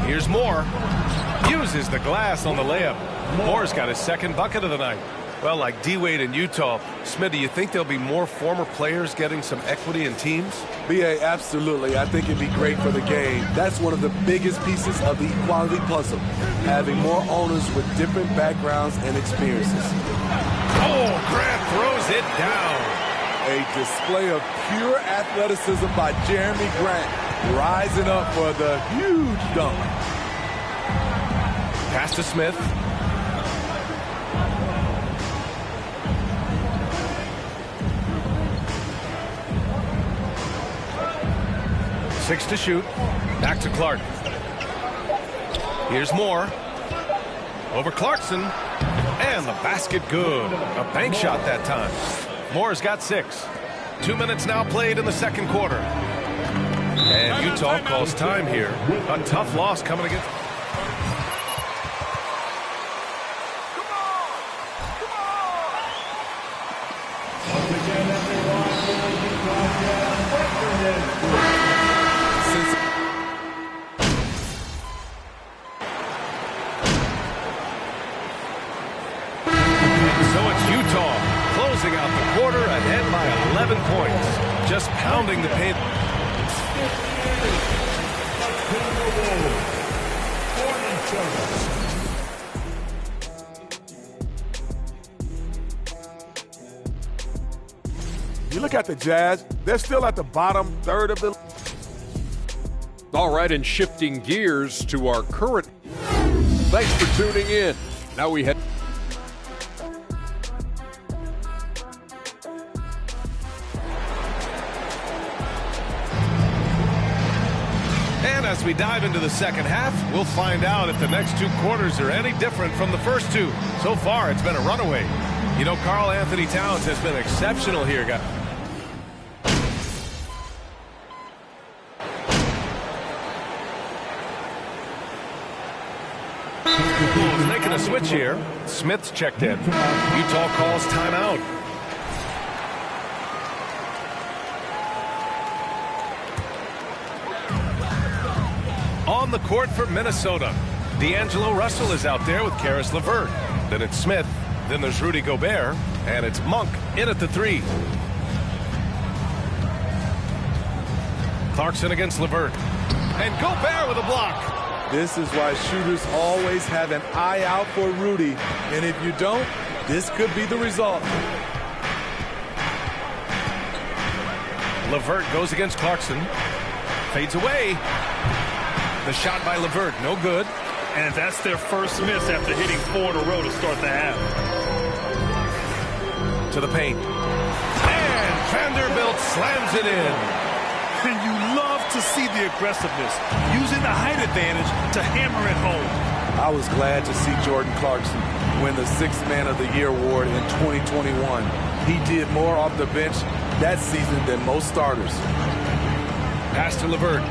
Here's Moore. Uses the glass on the layup. Moore's got his second bucket of the night. Well, like D-Wade in Utah, Smith, do you think there'll be more former players getting some equity in teams? B.A., absolutely. I think it'd be great for the game. That's one of the biggest pieces of the equality puzzle, having more owners with different backgrounds and experiences. Oh, Grant throws it down. A display of pure athleticism by Jeremy Grant, rising up for the huge dunk. Pass to Smith. Six to shoot. Back to Clark. Here's Moore. Over Clarkson. And the basket good. A bank shot that time. Moore's got 6. 2 minutes now played in the second quarter. And Utah calls time here. A tough loss coming against... out the quarter ahead by 11 points. Just pounding the paint. You look at the Jazz, they're still at the bottom third of the... All right, and shifting gears to our current... Thanks for tuning in. Now we head... As we dive into the second half, we'll find out if the next 2 quarters are any different from the first 2. So far, it's been a runaway. You know, Karl Anthony Towns has been exceptional here, guys. Bulls making a switch here. Smith's checked in. Utah calls timeout. On the court for Minnesota, D'Angelo Russell is out there with Caris LeVert. Then it's Smith. Then there's Rudy Gobert. And it's Monk in at the 3. Clarkson against LeVert. And Gobert with a block. This is why shooters always have an eye out for Rudy. And if you don't, this could be the result. LeVert goes against Clarkson. Fades away. The shot by LeVert, no good. And that's their first miss after hitting 4 in a row to start the half. To the paint. And Vanderbilt slams it in. And you love to see the aggressiveness, using the height advantage to hammer it home. I was glad to see Jordan Clarkson win the 6th Man of the Year award in 2021. He did more off the bench that season than most starters. Pass to LeVert.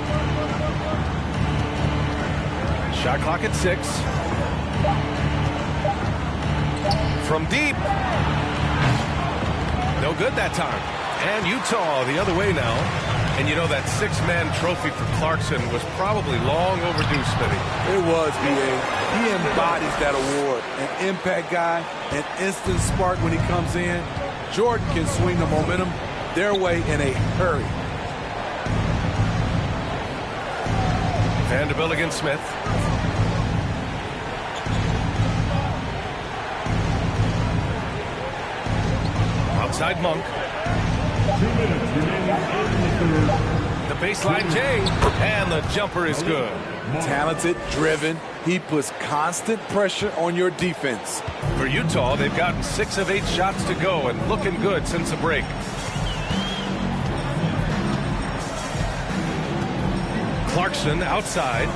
Shot clock at 6. From deep. No good that time. And Utah the other way now. And you know, that six-man trophy for Clarkson was probably long overdue, Smitty. It was, B.A. He embodies that award. An impact guy, an instant spark when he comes in. Jordan can swing the momentum their way in a hurry. Vanderbilt against Smith. Outside Monk. 2 minutes remaining in the third. The baseline J, and the jumper is good. Talented, driven. He puts constant pressure on your defense. For Utah, they've gotten 6 of 8 shots to go and looking good since the break. Clarkson outside.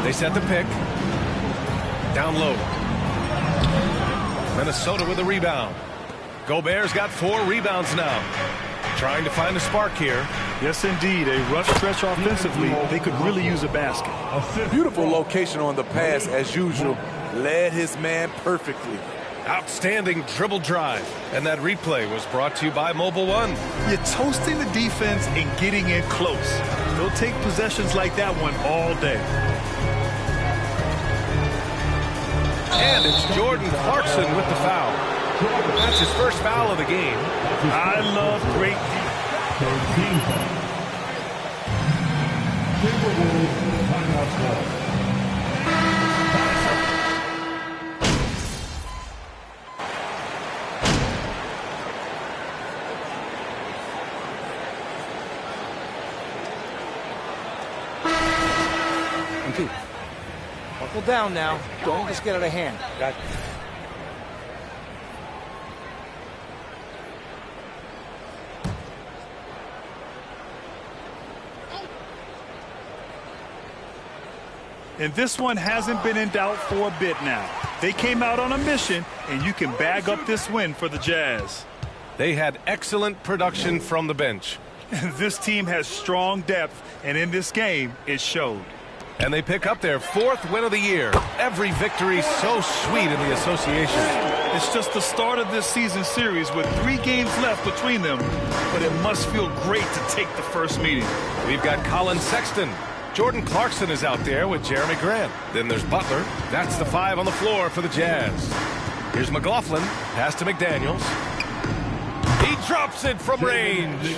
They set the pick. Down low. Minnesota with a rebound. Gobert's got 4 rebounds now. Trying to find a spark here. Yes, indeed. A rough stretch offensively. They could really use a basket. Beautiful location on the pass, as usual. Led his man perfectly. Outstanding dribble drive. And that replay was brought to you by Mobile One. You're toasting the defense and getting in close. They'll take possessions like that one all day. And it's Jordan Clarkson with the foul. That's his first foul of the game. I love great defense. Buckle down now. Don't just get out of hand. Got it. And this one hasn't been in doubt for a bit now. They came out on a mission, and you can bag up this win for the Jazz. They had excellent production from the bench. This team has strong depth, and in this game, it showed. And they pick up their 4th win of the year. Every victory so sweet in the association. It's just the start of this season series with 3 games left between them, but it must feel great to take the first meeting. We've got Colin Sexton. Jordan Clarkson is out there with Jeremy Grant. Then there's Butler. That's the 5 on the floor for the Jazz. Here's McLaughlin. Pass to McDaniels. He drops it from range.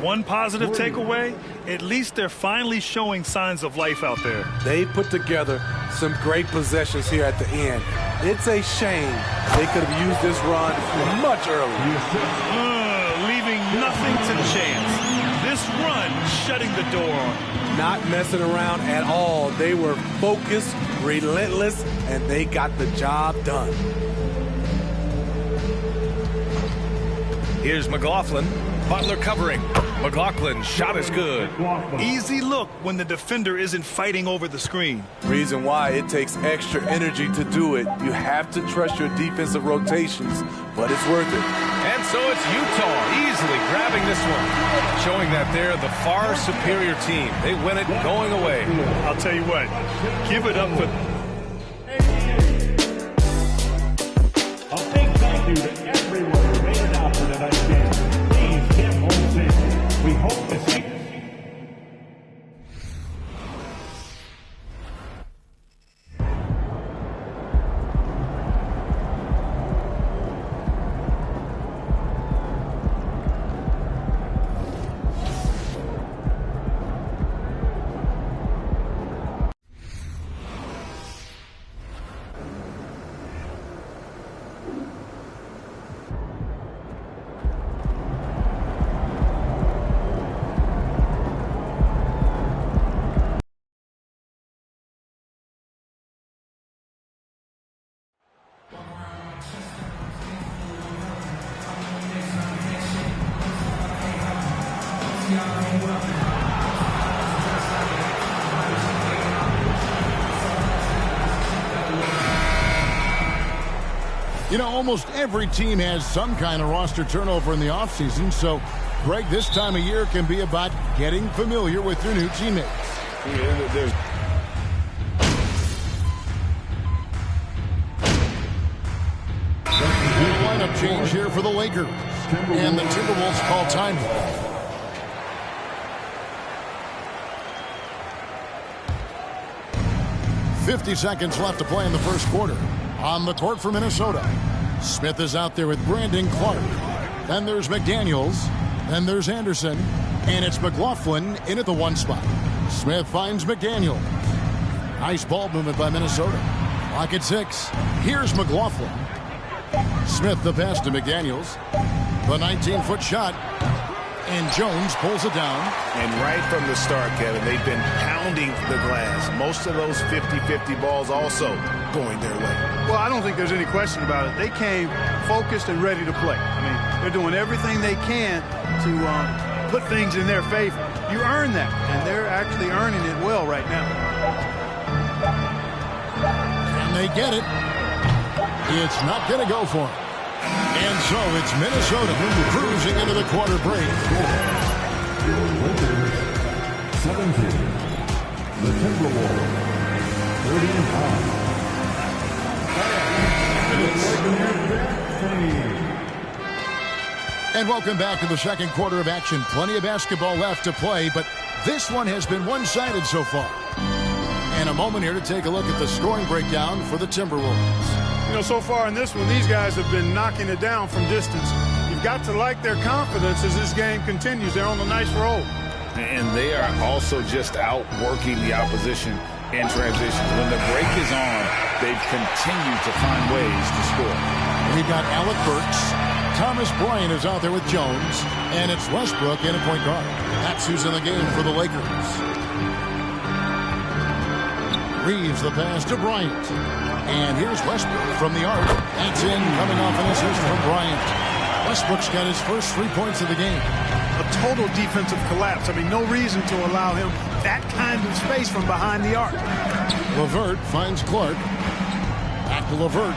One positive takeaway, at least they're finally showing signs of life out there. They put together some great possessions here at the end. It's a shame they could have used this run much earlier. Leaving nothing to chance. This run shutting the door on them. Not messing around at all. They were focused, relentless, and they got the job done. Here's McLaughlin. Butler covering. McLaughlin shot is good. Easy look when the defender isn't fighting over the screen. Reason why it takes extra energy to do it. You have to trust your defensive rotations, but it's worth it. And so it's Utah easily grabbing this one, showing that they're the far superior team. They win it going away. I'll tell you what, give it up for... A big thank you to everyone who made it out for tonight's game. Please get home safe. We hope to see you. You know, almost every team has some kind of roster turnover in the offseason, so, Greg, this time of year can be about getting familiar with your new teammates. Yeah, Lineup change here for the Lakers. And the Timberwolves call time. 50 seconds left to play in the first quarter. On the court for Minnesota, Smith is out there with Brandon Clark. Then there's McDaniels. Then there's Anderson. And it's McLaughlin in at the 1 spot. Smith finds McDaniel. Nice ball movement by Minnesota. Clock at 6. Here's McLaughlin. Smith the pass to McDaniels. The 19-foot shot. And Jones pulls it down. And right from the start, Kevin, they've been pounding the glass. Most of those 50-50 balls also going their way. Well, I don't think there's any question about it. They came focused and ready to play. I mean, they're doing everything they can to put things in their favor. You earn that, and they're actually earning it well right now. And they get it. It's not going to go for him. And so it's Minnesota cruising into the quarter break. 17. The Timberwolves. 39. And welcome back to the second quarter of action. Plenty of basketball left to play, but this one has been one-sided so far. And a moment here to take a look at the scoring breakdown for the Timberwolves. You know, so far in this one, these guys have been knocking it down from distance. You've got to like their confidence as this game continues. They're on a nice roll. And they are also just outworking the opposition in transition. When the break is on, they've continued to find ways to score. We've got Alec Burks. Thomas Bryant is out there with Jones. And it's Westbrook in at point guard. That's who's in the game for the Lakers. Reeves the pass to Bryant. And here's Westbrook from the arc. That's in, coming off an assist from Bryant. Westbrook's got his first 3 points of the game. A total defensive collapse. I mean, no reason to allow him that kind of space from behind the arc. LeVert finds Clark. Back to LeVert.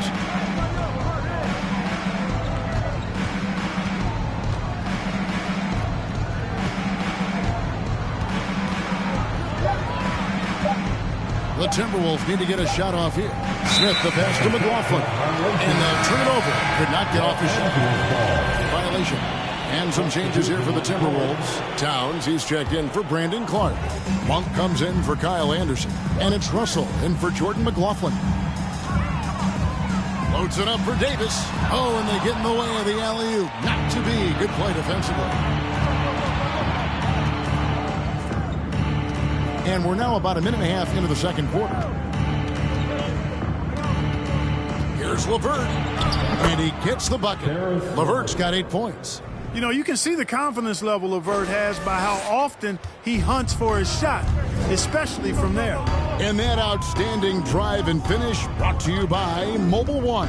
The Timberwolves need to get a shot off here. Smith the pass to McLaughlin. And they'll turn it over. Could not get off his shot. Violation. And some changes here for the Timberwolves. Towns, he's checked in for Brandon Clark. Monk comes in for Kyle Anderson. And it's Russell in for Jordan McLaughlin. Loads it up for Davis. Oh, and they get in the way of the alley-oop. Not to be. Good play defensively. And we're now about a minute and a half into the second quarter. Here's LeVert. And he gets the bucket. LeVert's got 8 points. You know, you can see the confidence level LeVert has by how often he hunts for his shot, especially from there. And that outstanding drive and finish brought to you by Mobile One.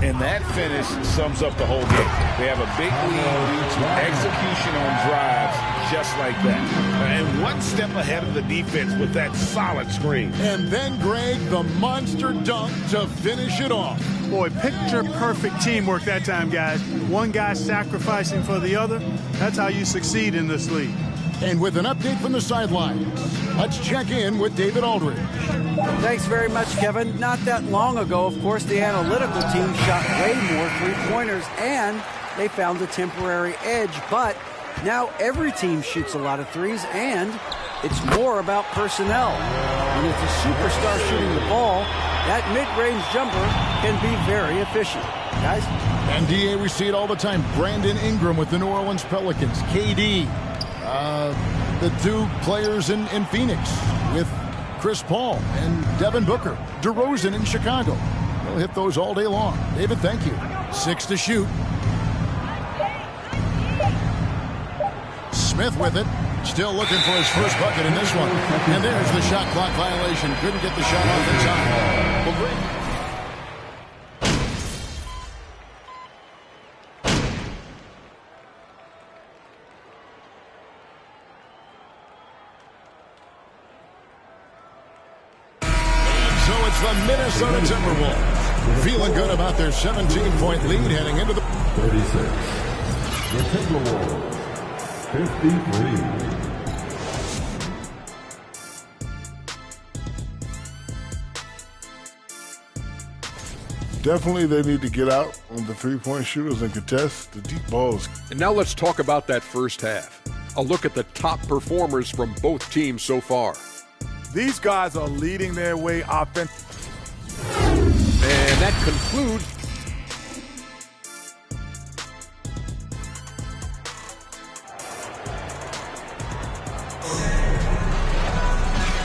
And that finish sums up the whole game. They have a big lead due to execution on drives just like that. And one step ahead of the defense with that solid screen. And then, Greg, the monster dunk to finish it off. Boy, picture-perfect teamwork that time, guys. One guy sacrificing for the other. That's how you succeed in this league. And with an update from the sidelines, let's check in with David Aldridge. Thanks very much, Kevin. Not that long ago, of course, the analytical team shot way more three-pointers, and they found a temporary edge. But now every team shoots a lot of threes, and it's more about personnel. When it's a superstar shooting the ball, that mid-range jumper can be very efficient. Guys? And, DA, we see it all the time. Brandon Ingram with the New Orleans Pelicans. KD. The two players in Phoenix with Chris Paul and Devin Booker. DeRozan in Chicago. They'll hit those all day long. David, thank you. 6 to shoot. Smith with it. Still looking for his first bucket in this one. And there's the shot clock violation. Couldn't get the shot off in time. Well, great. The Minnesota Timberwolves feeling good about their 17-point lead heading into the 36. The Timberwolves 53. Definitely they need to get out on the three-point shooters and contest the deep balls. And now let's talk about that first half. A look at the top performers from both teams so far. These guys are leading their way offensively. And that concludes.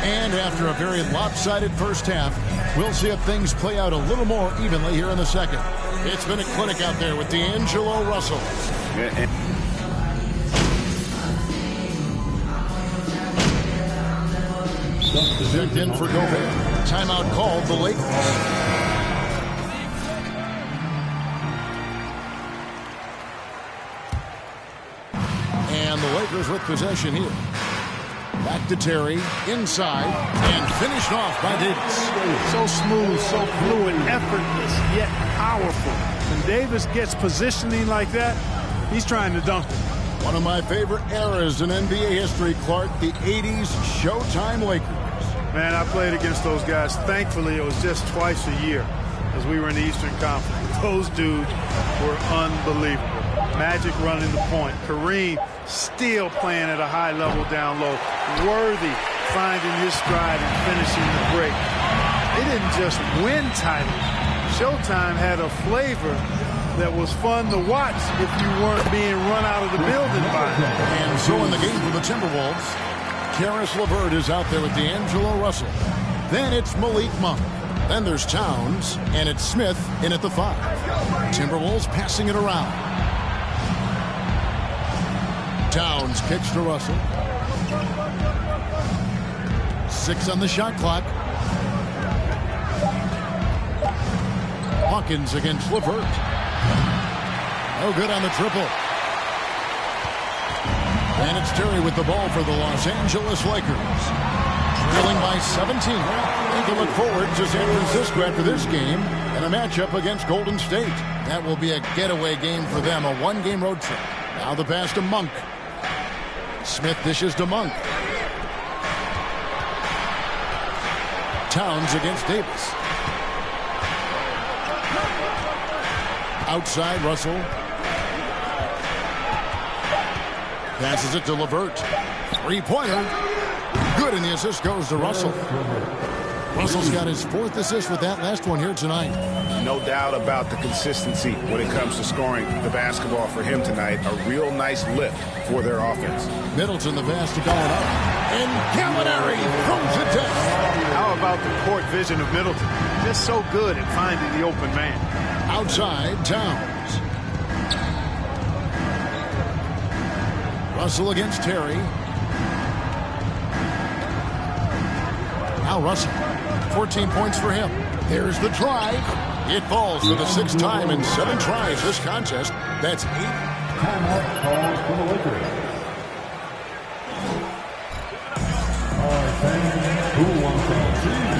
And after a very lopsided first half, we'll see if things play out a little more evenly here in the second. It's been a clinic out there with D'Angelo Russell. Checked in for Gobert. Timeout called the Lakers. And the Lakers with possession here. Back to Terry, inside, and finished off by Davis. So smooth, so fluid, effortless, yet powerful. When Davis gets positioning like that, he's trying to dunk it. One of my favorite eras in NBA history, Clark, the 80s Showtime Lakers. Man, I played against those guys. Thankfully, it was just twice a year as we were in the Eastern Conference. Those dudes were unbelievable. Magic running the point. Kareem still playing at a high level down low. Worthy finding his stride and finishing the break. They didn't just win titles. Showtime had a flavor that was fun to watch if you weren't being run out of the building by it. And so in the game for the Timberwolves, Karis LeVert is out there with D'Angelo Russell. Then it's Malik Monk. Then there's Towns, and it's Smith in at the 5. Timberwolves passing it around. Towns kicks to Russell. 6 on the shot clock. Hawkins against LeVert. No good on the triple. And it's Terry with the ball for the Los Angeles Lakers. Trailing by 17. They can look forward to San Francisco after this game and a matchup against Golden State. That will be a getaway game for them, a one-game road trip. Now the pass to Monk. Smith dishes to Monk. Towns against Davis. Outside Russell. Passes it to LeVert. Three-pointer. Good, and the assist goes to Russell. Russell's got his 4th assist with that last one here tonight. No doubt about the consistency when it comes to scoring the basketball for him tonight. A real nice lift for their offense. Middleton, the pass to going up. And Gallinari throws it down. How about the court vision of Middleton? Just so good at finding the open man. Outside, Towns. Russell against Terry. Now Russell. 14 points for him. There's the try. It falls for the 6th time in 7 tries this contest. That's 8. Timeout called for the Lakers. All right, fans, who wants that team?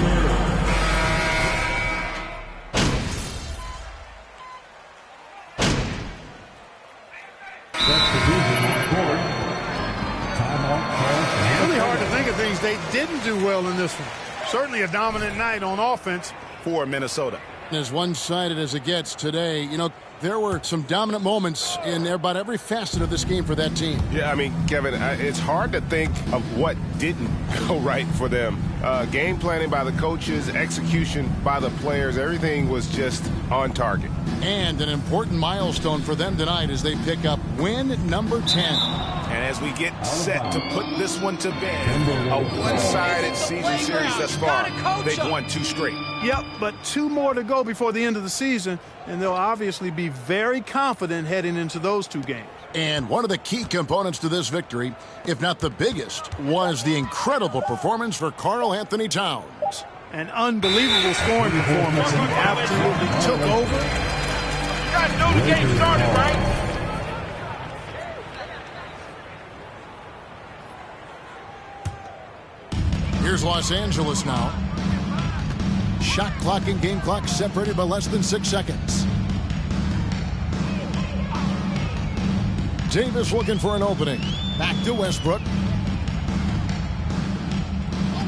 Really hard to think of things they didn't do well in this one. Certainly a dominant night on offense for Minnesota. As one-sided as it gets today, you know, there were some dominant moments in about every facet of this game for that team. Yeah, I mean, Kevin, it's hard to think of what didn't go right for them. Game planning by the coaches, execution by the players, everything was just on target. And an important milestone for them tonight as they pick up win number 10. And as we get set to put this one to bed, a one-sided season series thus far. They've won 2 straight. Yep, but 2 more to go before the end of the season, and they'll obviously be very confident heading into those 2 games. And one of the key components to this victory, if not the biggest, was the incredible performance for Karl Anthony Towns. An unbelievable scoring performance. He absolutely took over. You guys know the game started, right? Here's Los Angeles now. Shot clock and game clock separated by less than 6 seconds. Davis looking for an opening. Back to Westbrook.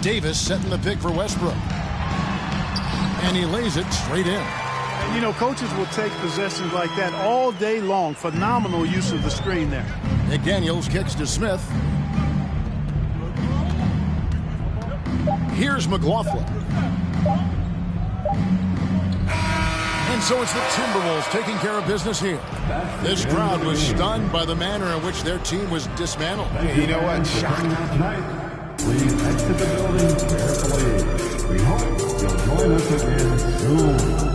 Davis setting the pick for Westbrook. And he lays it straight in. And, you know, coaches will take possessions like that all day long. Phenomenal use of the screen there. McDaniels kicks to Smith. Here's McLaughlin. And so it's the Timberwolves taking care of business here. This crowd was stunned by the manner in which their team was dismantled. You know what? Shocking. Please exit the building carefully. We hope you'll join us again soon.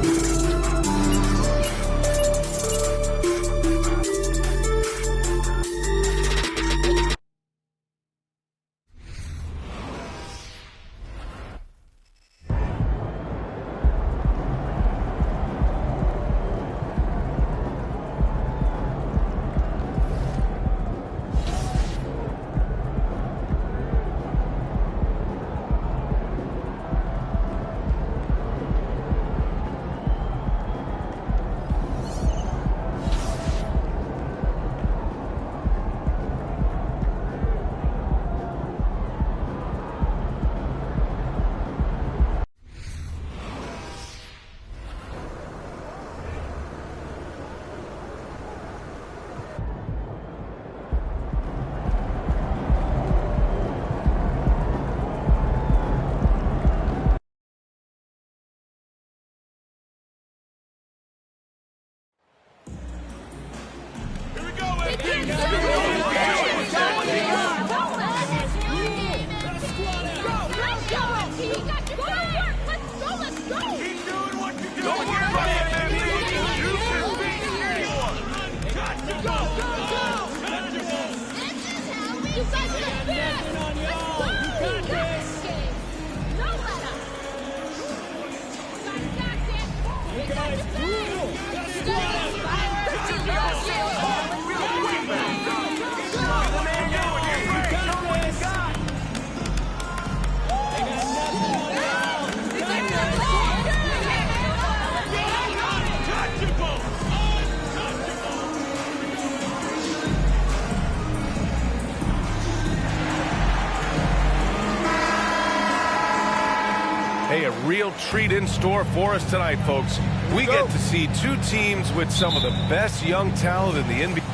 Hey, a real treat in store for us tonight, folks. We get to see two teams with some of the best young talent in the NBA.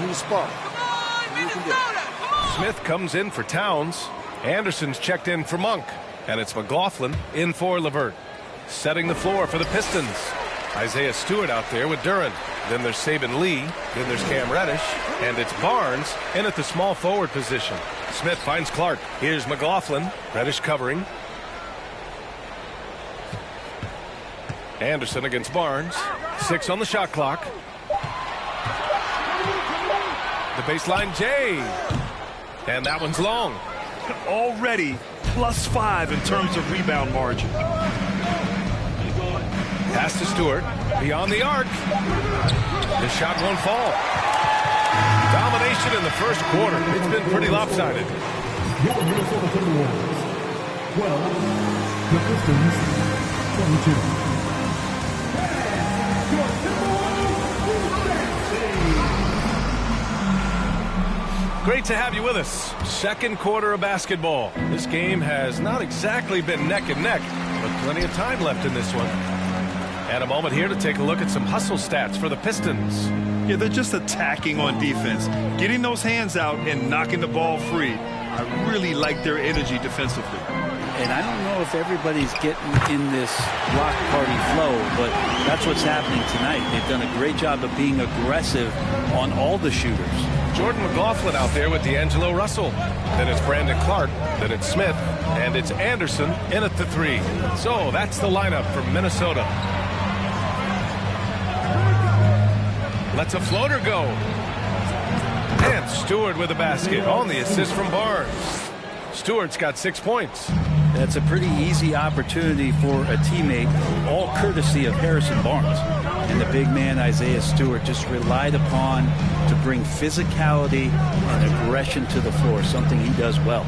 New spot. Smith comes in for Towns. Anderson's checked in for Monk. And it's McLaughlin in for LeVert. Setting the floor for the Pistons. Isaiah Stewart out there with Duren. Then there's Saben Lee. Then there's Cam Reddish. And it's Barnes in at the small forward position. Smith finds Clark. Here's McLaughlin. Reddish covering. Anderson against Barnes. 6 on the shot clock. The baseline Jay. And that one's long. Already +5 in terms of rebound margin. Pass to Stewart. Beyond the arc. The shot won't fall. Domination in the first quarter. It's been pretty lopsided. Your Minnesota Timberwolves 12, the Pistons 22. Great to have you with us. Second quarter of basketball. This game has not exactly been neck and neck, but plenty of time left in this one. And a moment here to take a look at some hustle stats for the Pistons. Yeah, they're just attacking on defense, getting those hands out and knocking the ball free. I really like their energy defensively. And I don't know if everybody's getting in this block party flow, but that's what's happening tonight. They've done a great job of being aggressive on all the shooters. Jordan McLaughlin out there with D'Angelo Russell. Then it's Brandon Clark. Then it's Smith. And it's Anderson in at the 3. So that's the lineup from Minnesota. Lets a floater go. And Stewart with a basket on the assist from Barnes. Stewart's got 6 points. That's a pretty easy opportunity for a teammate, all courtesy of Harrison Barnes. And the big man, Isaiah Stewart, just relied upon to bring physicality and aggression to the floor, something he does well.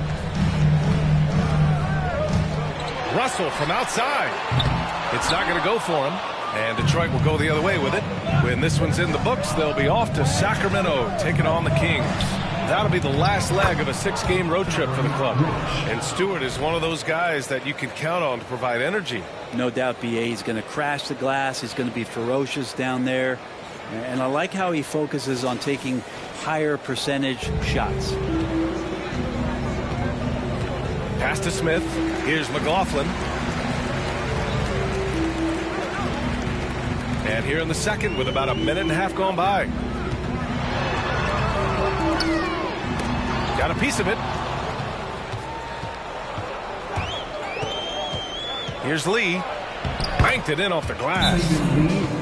Russell from outside. It's not going to go for him. And Detroit will go the other way with it. When this one's in the books, they'll be off to Sacramento, taking on the Kings. That'll be the last leg of a 6-game road trip for the club. And Stewart is one of those guys that you can count on to provide energy. No doubt, B.A. He's going to crash the glass. He's going to be ferocious down there. And I like how he focuses on taking higher percentage shots. Pass to Smith. Here's McLaughlin. And here in the second with about a minute and a half gone by. Got a piece of it. Here's Lee. Banked it in off the glass.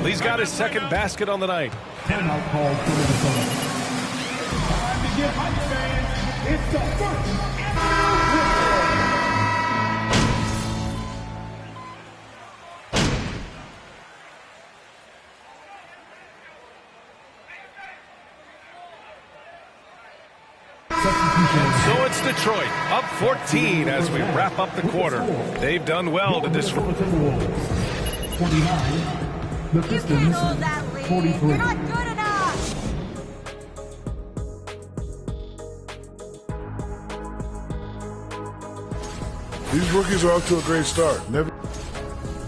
Lee's got his second basket on the night. Timeout called for Minnesota. Time to give hype fans. It's the first. So it's Detroit up 14 as we wrap up the quarter. They've done well to disrupt. 49. The Pistons, 43. You're not good enough. These rookies are off to a great start.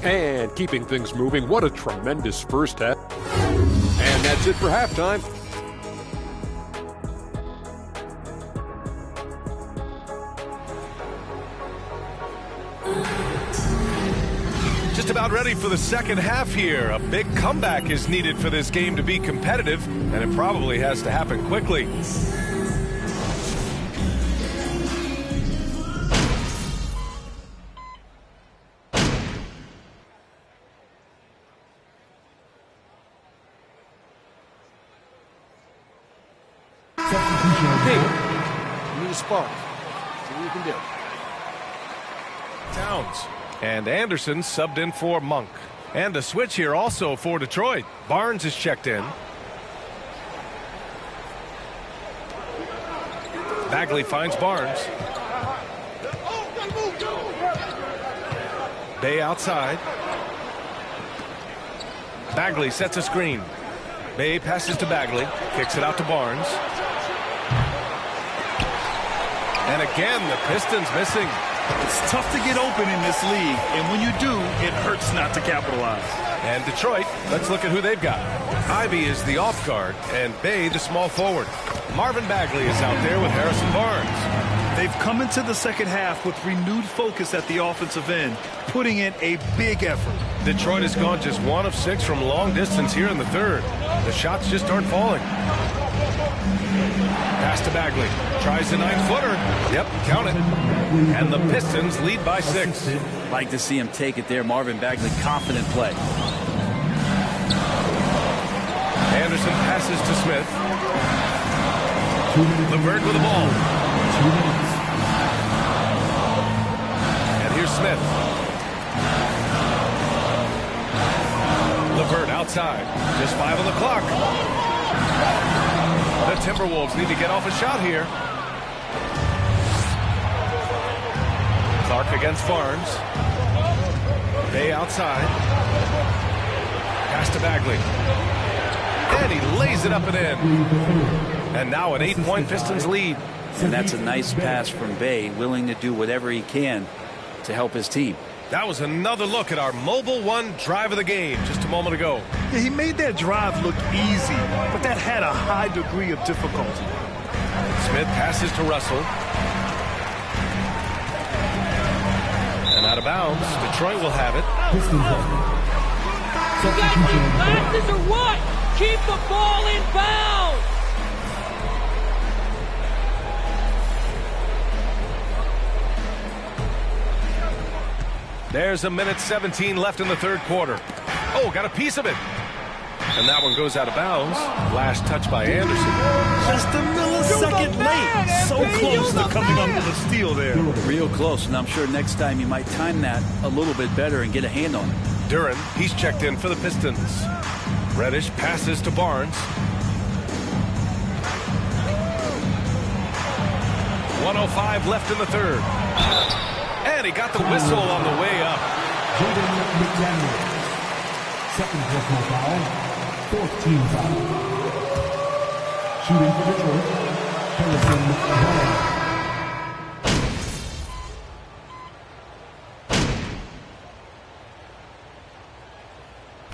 And keeping things moving, what a tremendous first half. And that's it for halftime. Just about ready for the second half here. A big comeback is needed for this game to be competitive, and it probably has to happen quickly. You need a spark. See what you can do. Towns. And Anderson subbed in for Monk. And a switch here also for Detroit. Barnes is checked in. Bagley finds Barnes. Bay outside. Bagley sets a screen. Bay passes to Bagley. Kicks it out to Barnes. And again, the Pistons missing. It's tough to get open in this league, and when you do, it hurts not to capitalize. And Detroit, let's look at who they've got. Ivy is the off guard, and Bay the small forward. Marvin Bagley is out there with Harrison Barnes. They've come into the second half with renewed focus at the offensive end, putting in a big effort. Detroit has gone just 1 of 6 from long distance here in the third. The shots just aren't falling. Pass to Bagley. Tries the 9-footer. Yep, count it. And the Pistons lead by 6. Like to see him take it there. Marvin Bagley, confident play. Anderson passes to Smith. LeVert with the ball. And here's Smith. LeVert outside. Just 5 on the clock. The Timberwolves need to get off a shot here. Clark against Barnes. Bay outside. Pass to Bagley. And he lays it up and in. And now an 8-point Pistons lead. And that's a nice pass from Bay, willing to do whatever he can to help his team. That was another look at our Mobile One drive of the game just a moment ago. Yeah, he made that drive look easy, but that had a high degree of difficulty. Smith passes to Russell. And out of bounds, Detroit will have it. You guys need glasses or what? Keep the ball in bounds! There's a minute 17 left in the third quarter. Oh, got a piece of it. And that one goes out of bounds. Last touch by Anderson. Just a millisecond late. So close to coming up with a steal there. Real close, and I'm sure next time you might time that a little bit better and get a hand on it. Duren, he's checked in for the Pistons. Reddish passes to Barnes. 1:05 left in the third. And he got the whistle on the way up. Jaden McDaniel. Second personal foul. 4th team foul. Shooting for Detroit.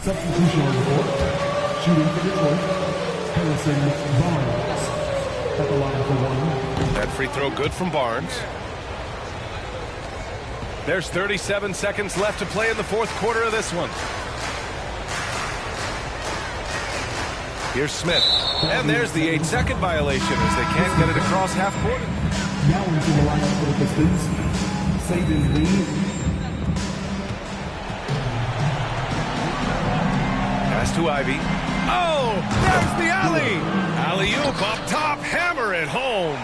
Substitution on the court. Shooting for Detroit, Harrison Barnes. At the line for one. That free throw good from Barnes. There's 37 seconds left to play in the fourth quarter of this one. Here's Smith. And there's the 8-second violation as they can't get it across half court. Now into the lineup for the Pistons. Saban Lee. Pass to Ivy. Oh, there's the alley. Alley-oop up top, hammer it home.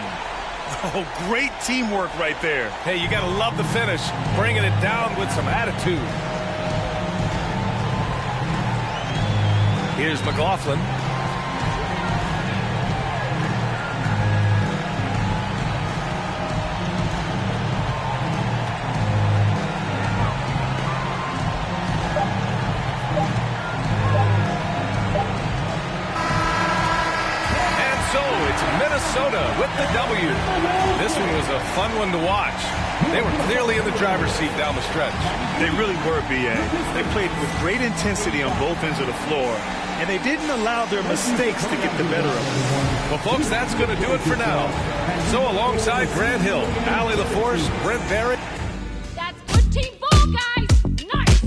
Oh, great teamwork right there. Hey, you got to love the finish, bringing it down with some attitude. Here's McLaughlin. Minnesota with the W. This one was a fun one to watch. They were clearly in the driver's seat down the stretch. They really were, B.A. They played with great intensity on both ends of the floor, and they didn't allow their mistakes to get the better of them. Well, folks, that's going to do it for now. So alongside Grant Hill, Allie LaForce, Brent Barrett. That's good team ball, guys. Nice.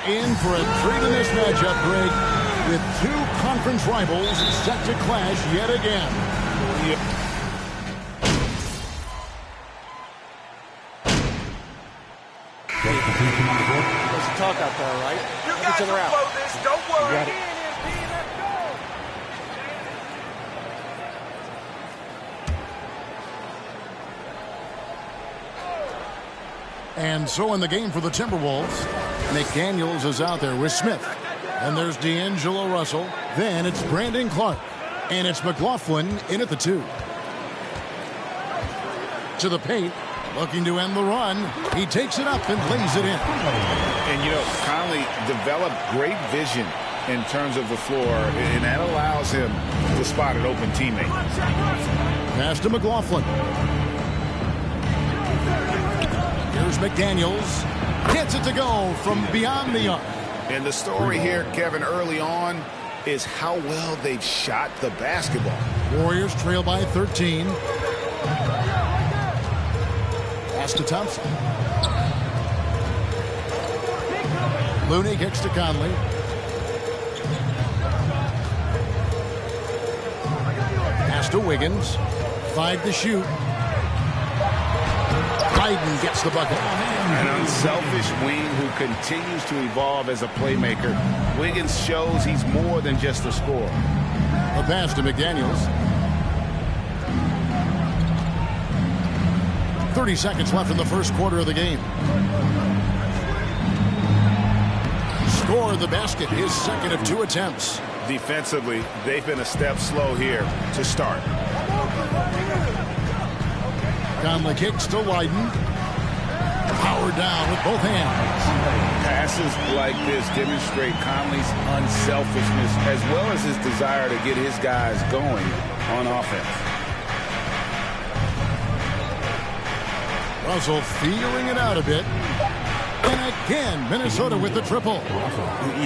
In for a treat in this matchup, Greg, with two conference rivals set to clash yet again. There's a talk out there, right? You guys will blow this. Don't worry. And so in the game for the Timberwolves, McDaniels is out there with Smith. And there's D'Angelo Russell. Then it's Brandon Clark. And it's McLaughlin in at the 2. To the paint. Looking to end the run. He takes it up and lays it in. And, you know, Conley developed great vision in terms of the floor, and that allows him to spot an open teammate. Pass to McLaughlin. Here's McDaniels. Gets it to go from beyond the arc. And the story here, Kevin, early on is how well they've shot the basketball. Warriors trail by 13. Pass to Thompson. Looney kicks to Conley. Pass to Wiggins. 5 to shoot. Biden gets the bucket. An unselfish wing who continues to evolve as a playmaker. Wiggins shows he's more than just a scorer. A pass to McDaniels. 30 seconds left in the first quarter of the game. Scored the basket, his second of 2 attempts. Defensively, they've been a step slow here to start. Conley kicks to Lydon. Powered down with both hands. Passes like this demonstrate Conley's unselfishness as well as his desire to get his guys going on offense. Russell feeling it out a bit. And again, Minnesota with the triple.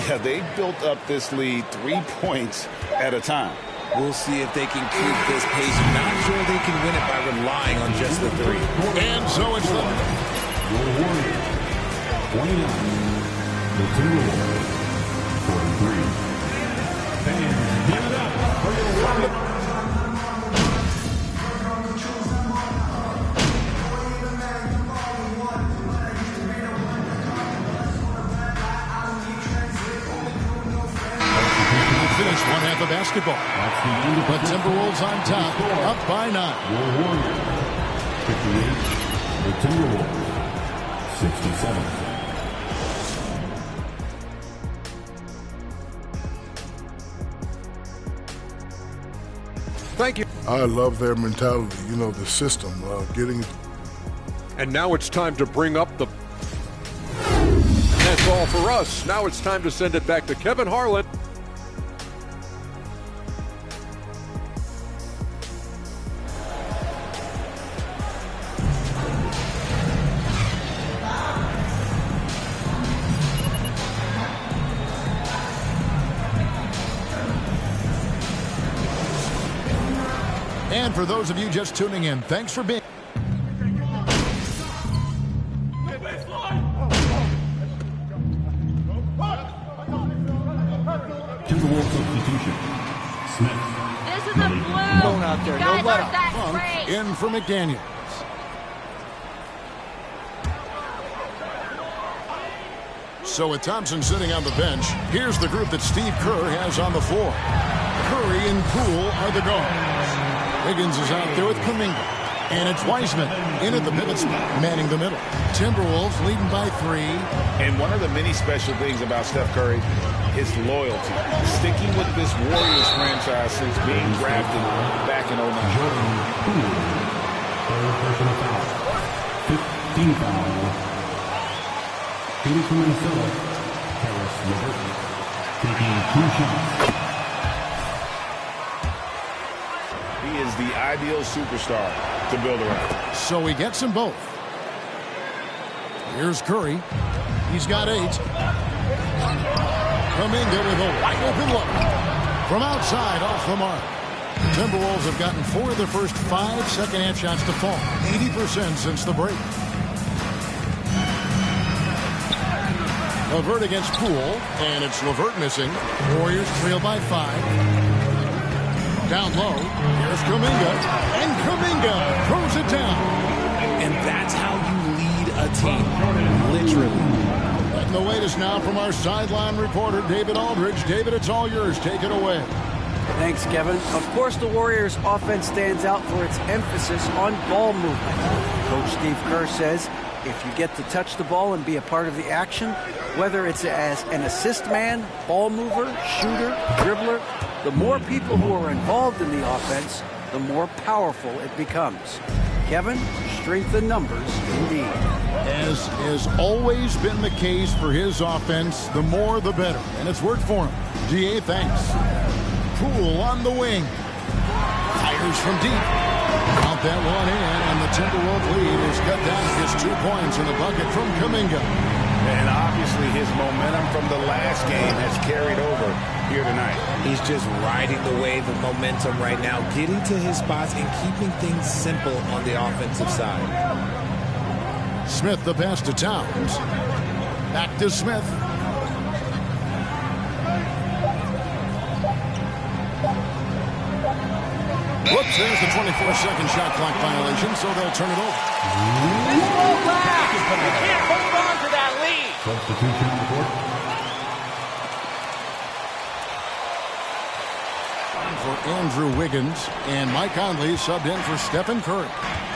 Yeah, they built up this lead 3 points at a time. We'll see if they can keep this pace. Not sure they can win it by relying on just the three. And so it's the Warriors 29, the Timberwolves 43. Fans, give it up for your Warriors. Finish one half of basketball. But Timberwolves on top, up by 9. Your Warriors 58, the Timberwolves 67. Thank you. I love their mentality, you know, the system, getting. And now it's time to bring up the... That's all for us. Now it's time to send it back to Kevin Harlan. And for those of you just tuning in, thanks for being... Timberwolves substitution. Smith. This is a blue. Going out there, no let up. Funk in for McDaniels. So with Thompson sitting on the bench, here's the group that Steve Kerr has on the floor. Curry and Poole are the guards. Wiggins is out there with Kuminga. And it's Wiseman in at the pivot spot, manning the middle. Timberwolves leading by 3. And one of the many special things about Steph Curry, his loyalty. Sticking with this Warriors franchise since being drafted back in 09. Jordan Poole. Third personal foul. 15 foul. Shooting from Minnesota, Caris LeVert. Taking 2 shots. He is the ideal superstar to build around. So he gets them both. Here's Curry. He's got 8. Kuminga with a wide open look. From outside, off the mark. The Timberwolves have gotten 4 of their first 5 second-hand shots to fall. 80% since the break. LeVert against Poole, and it's LeVert missing. Warriors trail by 5. Down low, here's Kuminga, and Kuminga throws it down. And that's how you lead a team, literally. Letting the latest now from our sideline reporter, David Aldridge. David, it's all yours. Take it away. Thanks, Kevin. Of course, the Warriors' offense stands out for its emphasis on ball movement. Coach Steve Kerr says, if you get to touch the ball and be a part of the action, whether it's as an assist man, ball mover, shooter, dribbler, the more people who are involved in the offense, the more powerful it becomes. Kevin, strength in numbers indeed. As has always been the case for his offense, the more the better. And it's worked for him. DA, thanks. Poole on the wing. Fires from deep. Count that one in, and the Timberwolves lead is cut down to just 2 points in the bucket from Kuminga. And obviously his momentum from the last game has carried over here tonight. He's just riding the wave of momentum right now, getting to his spots and keeping things simple on the offensive side. Smith the pass to Towns. Back to Smith. Whoops, there's the 24-second shot clock violation, so they'll turn it over. This won't last. You can't hold on to that lead. Substitution on the court. For Andrew Wiggins, and Mike Conley subbed in for Stephen Curry.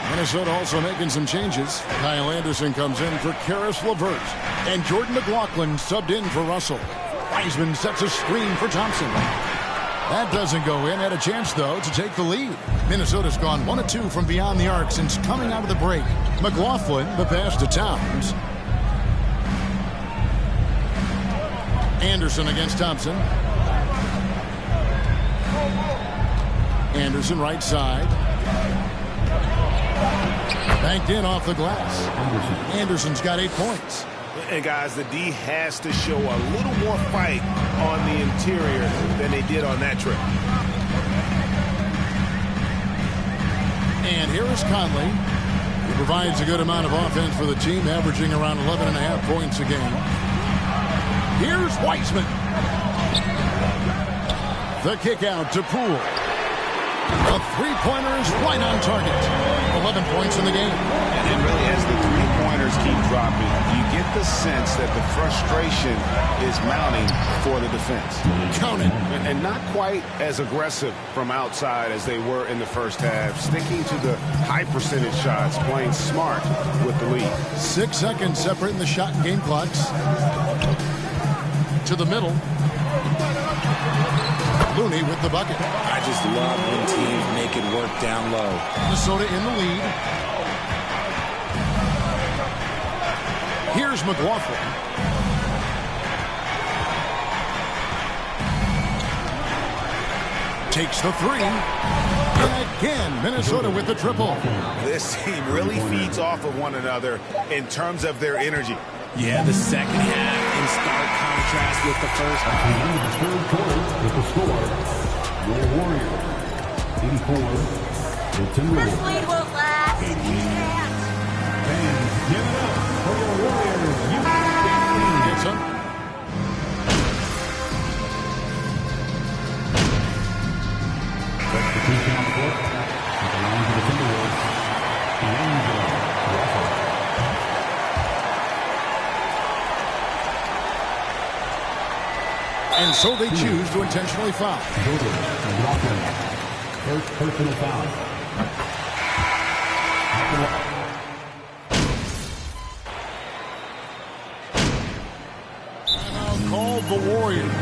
Minnesota also making some changes. Kyle Anderson comes in for Caris LeVert, and Jordan McLaughlin subbed in for Russell. Wiseman sets a screen for Thompson. That doesn't go in. Had a chance, though, to take the lead. Minnesota's gone 1 of 2 from beyond the arc since coming out of the break. McLaughlin, the pass to Towns. Anderson against Thompson. Anderson right side. Banked in off the glass. Anderson's got 8 points. And guys, the D has to show a little more fight on the interior than they did on that trip. And here is Conley, who provides a good amount of offense for the team, averaging around 11.5 points a game. Here's Wiseman. The kick out to Poole. The three-pointer is right on target. 11 points in the game. And really, as the three-pointers keep dropping, you get the sense that the frustration is mounting for the defense. Conan. And not quite as aggressive from outside as they were in the first half. Sticking to the high percentage shots, playing smart with the lead. 6 seconds separating the shot and game clocks. To the middle. Looney with the bucket. I just love when teams make it work down low. Minnesota in the lead. Here's McLaughlin. Takes the three. And again, Minnesota with the triple. This team really feeds off of one another in terms of their energy. Yeah, the second half in stark contrast with the first. At the end of the third quarter, with the score, your Warriors, 84, the Timberwolves. This lead won't last. Fans, give it up for your Warriors. Gets him. Substitution on the court. At the line for the Timberwolves, D'Angelo Russell. And so they choose to intentionally foul. First personal foul. Timeout called the Warriors.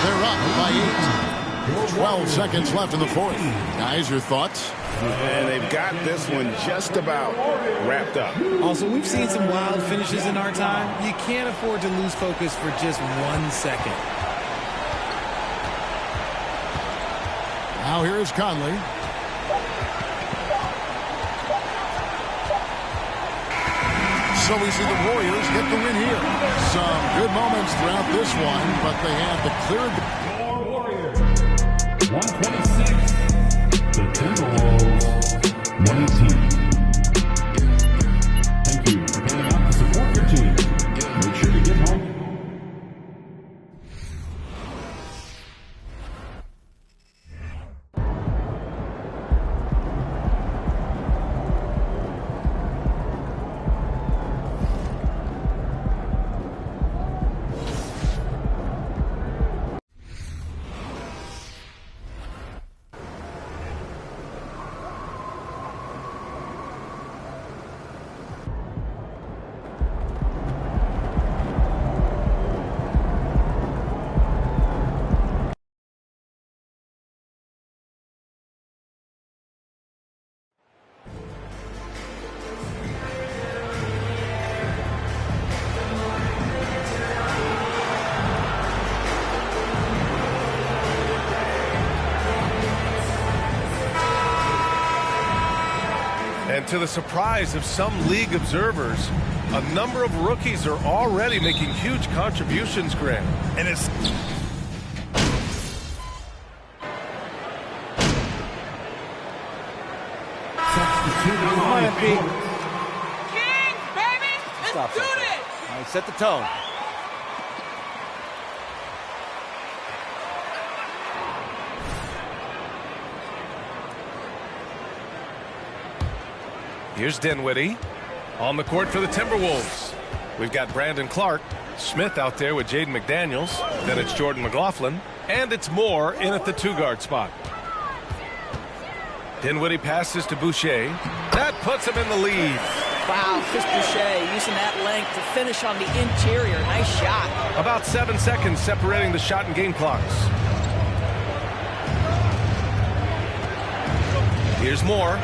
They're up by 8. 12 seconds left in the fourth. Guys, your thoughts? And they've got this one just about wrapped up. Also, we've seen some wild finishes in our time. You can't afford to lose focus for just 1 second. Now here is Conley. So we see the Warriors get the win here. Some good moments throughout this one, but they have the clear. Your Warriors, 126. The Timberwolves, 118. Thank you for coming out to support your team. Make sure to get home. And to the surprise of some league observers, a number of rookies are already making huge contributions, Graham. And it's... Come on, MP. King, baby! Let's do this! All right, set the tone. Here's Dinwiddie on the court for the Timberwolves. We've got Brandon Clark, Smith out there with Jaden McDaniels. Then it's Jordan McLaughlin. And it's Moore in at the two-guard spot. Dinwiddie passes to Boucher. That puts him in the lead. Wow, Chris Boucher using that length to finish on the interior. Nice shot. About 7 seconds separating the shot and game clocks. Here's Moore.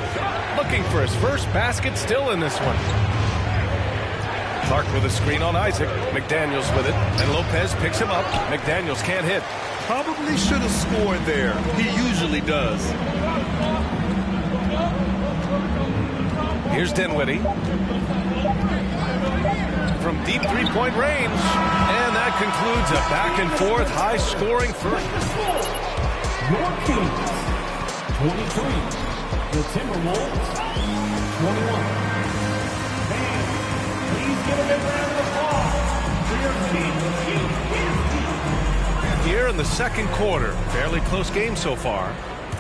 Looking for his first basket, still in this one. Clark with a screen on Isaac. McDaniels with it. And Lopez picks him up. McDaniels can't hit. Probably should have scored there. He usually does. Here's Dinwiddie. From deep three-point range. And that concludes a back-and-forth, high-scoring first. Your Kings, 23. The Timberwolves, 21. And please give a big round of applause. Here in the second quarter. Fairly close game so far.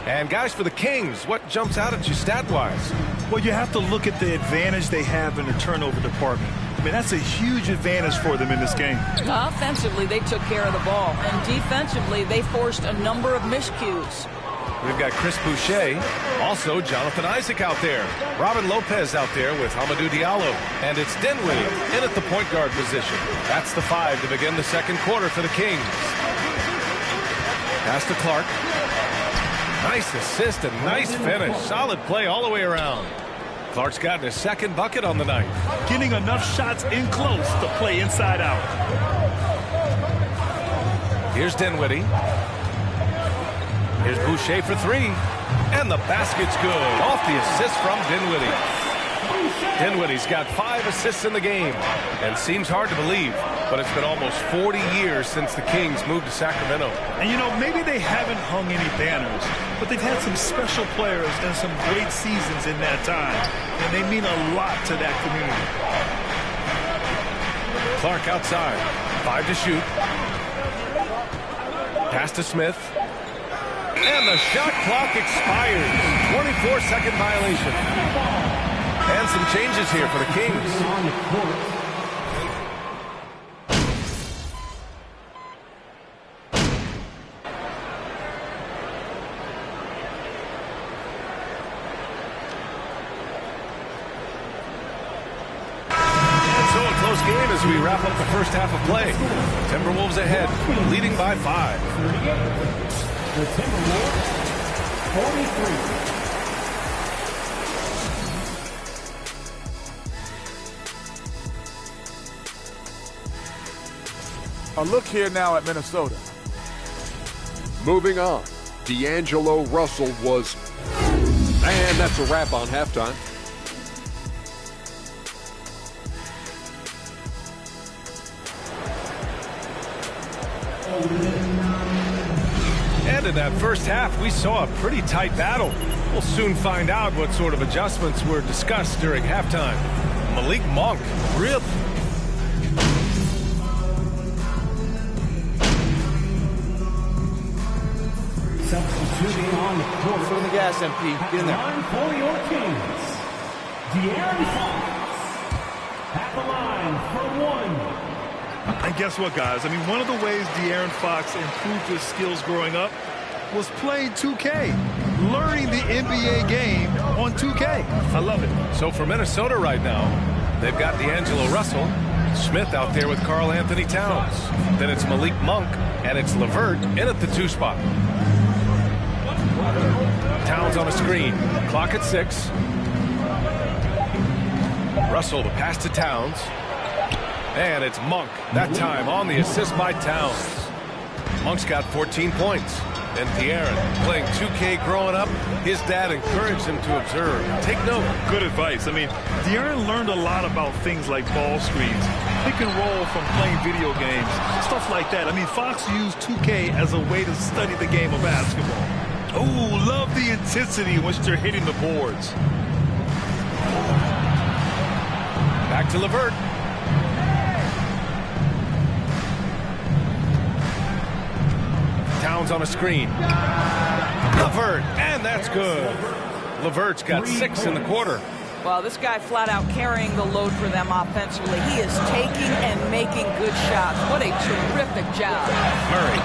And guys, for the Kings, what jumps out at you stat-wise? Well, you have to look at the advantage they have in the turnover department. I mean, that's a huge advantage for them in this game. Offensively, they took care of the ball. And defensively, they forced a number of miscues. We've got Chris Boucher, also Jonathan Isaac out there. Robin Lopez out there with Hamidou Diallo. And it's Dinwiddie in at the point guard position. That's the 5 to begin the second quarter for the Kings. Pass to Clark. Nice assist and nice finish. Solid play all the way around. Clark's gotten his second bucket on the night. Getting enough shots in close to play inside out. Here's Dinwiddie. Here's Boucher for 3. And the basket's good. Off the assist from Dinwiddie. Dinwiddie's got 5 assists in the game. And seems hard to believe, but it's been almost 40 years since the Kings moved to Sacramento. And, you know, maybe they haven't hung any banners, but they've had some special players and some great seasons in that time. And they mean a lot to that community. Clark outside. 5 to shoot. Pass to Smith. And the shot clock expires. 24-second violation. And some changes here for the Kings. Game as we wrap up the first half of play. Timberwolves ahead, leading by 5. The Timberwolves, 43. A look here now at Minnesota. Moving on, D'Angelo Russell was, and that's a wrap on halftime. And in that first half, we saw a pretty tight battle. We'll soon find out what sort of adjustments were discussed during halftime. Malik Monk, really? Substituting on the court. Foot on the gas, MP. Get in there. Line for your Kings, De'Aaron Fox at the line for 1. And guess what, guys? I mean, one of the ways De'Aaron Fox improved his skills growing up was playing 2K, learning the NBA game on 2K. I love it. So for Minnesota right now, they've got D'Angelo Russell, Smith out there with Karl Anthony Towns. Then it's Malik Monk, and it's LeVert in at the 2 spot. Towns on a screen. Clock at 6. Russell, the pass to Towns. And it's Monk, that time on the assist by Towns. Monk's got 14 points. And De'Aaron, playing 2K growing up, his dad encouraged him to observe. Take note. Good advice. I mean, De'Aaron learned a lot about things like ball screens, pick and roll from playing video games, stuff like that. I mean, Fox used 2K as a way to study the game of basketball. Oh, love the intensity in which they're hitting the boards. Back to LeVert. Towns on a screen. LeVert, and that's good. LeVert's got 6 in the quarter. Well, this guy flat out carrying the load for them offensively. He is taking and making good shots. What a terrific job. Murray,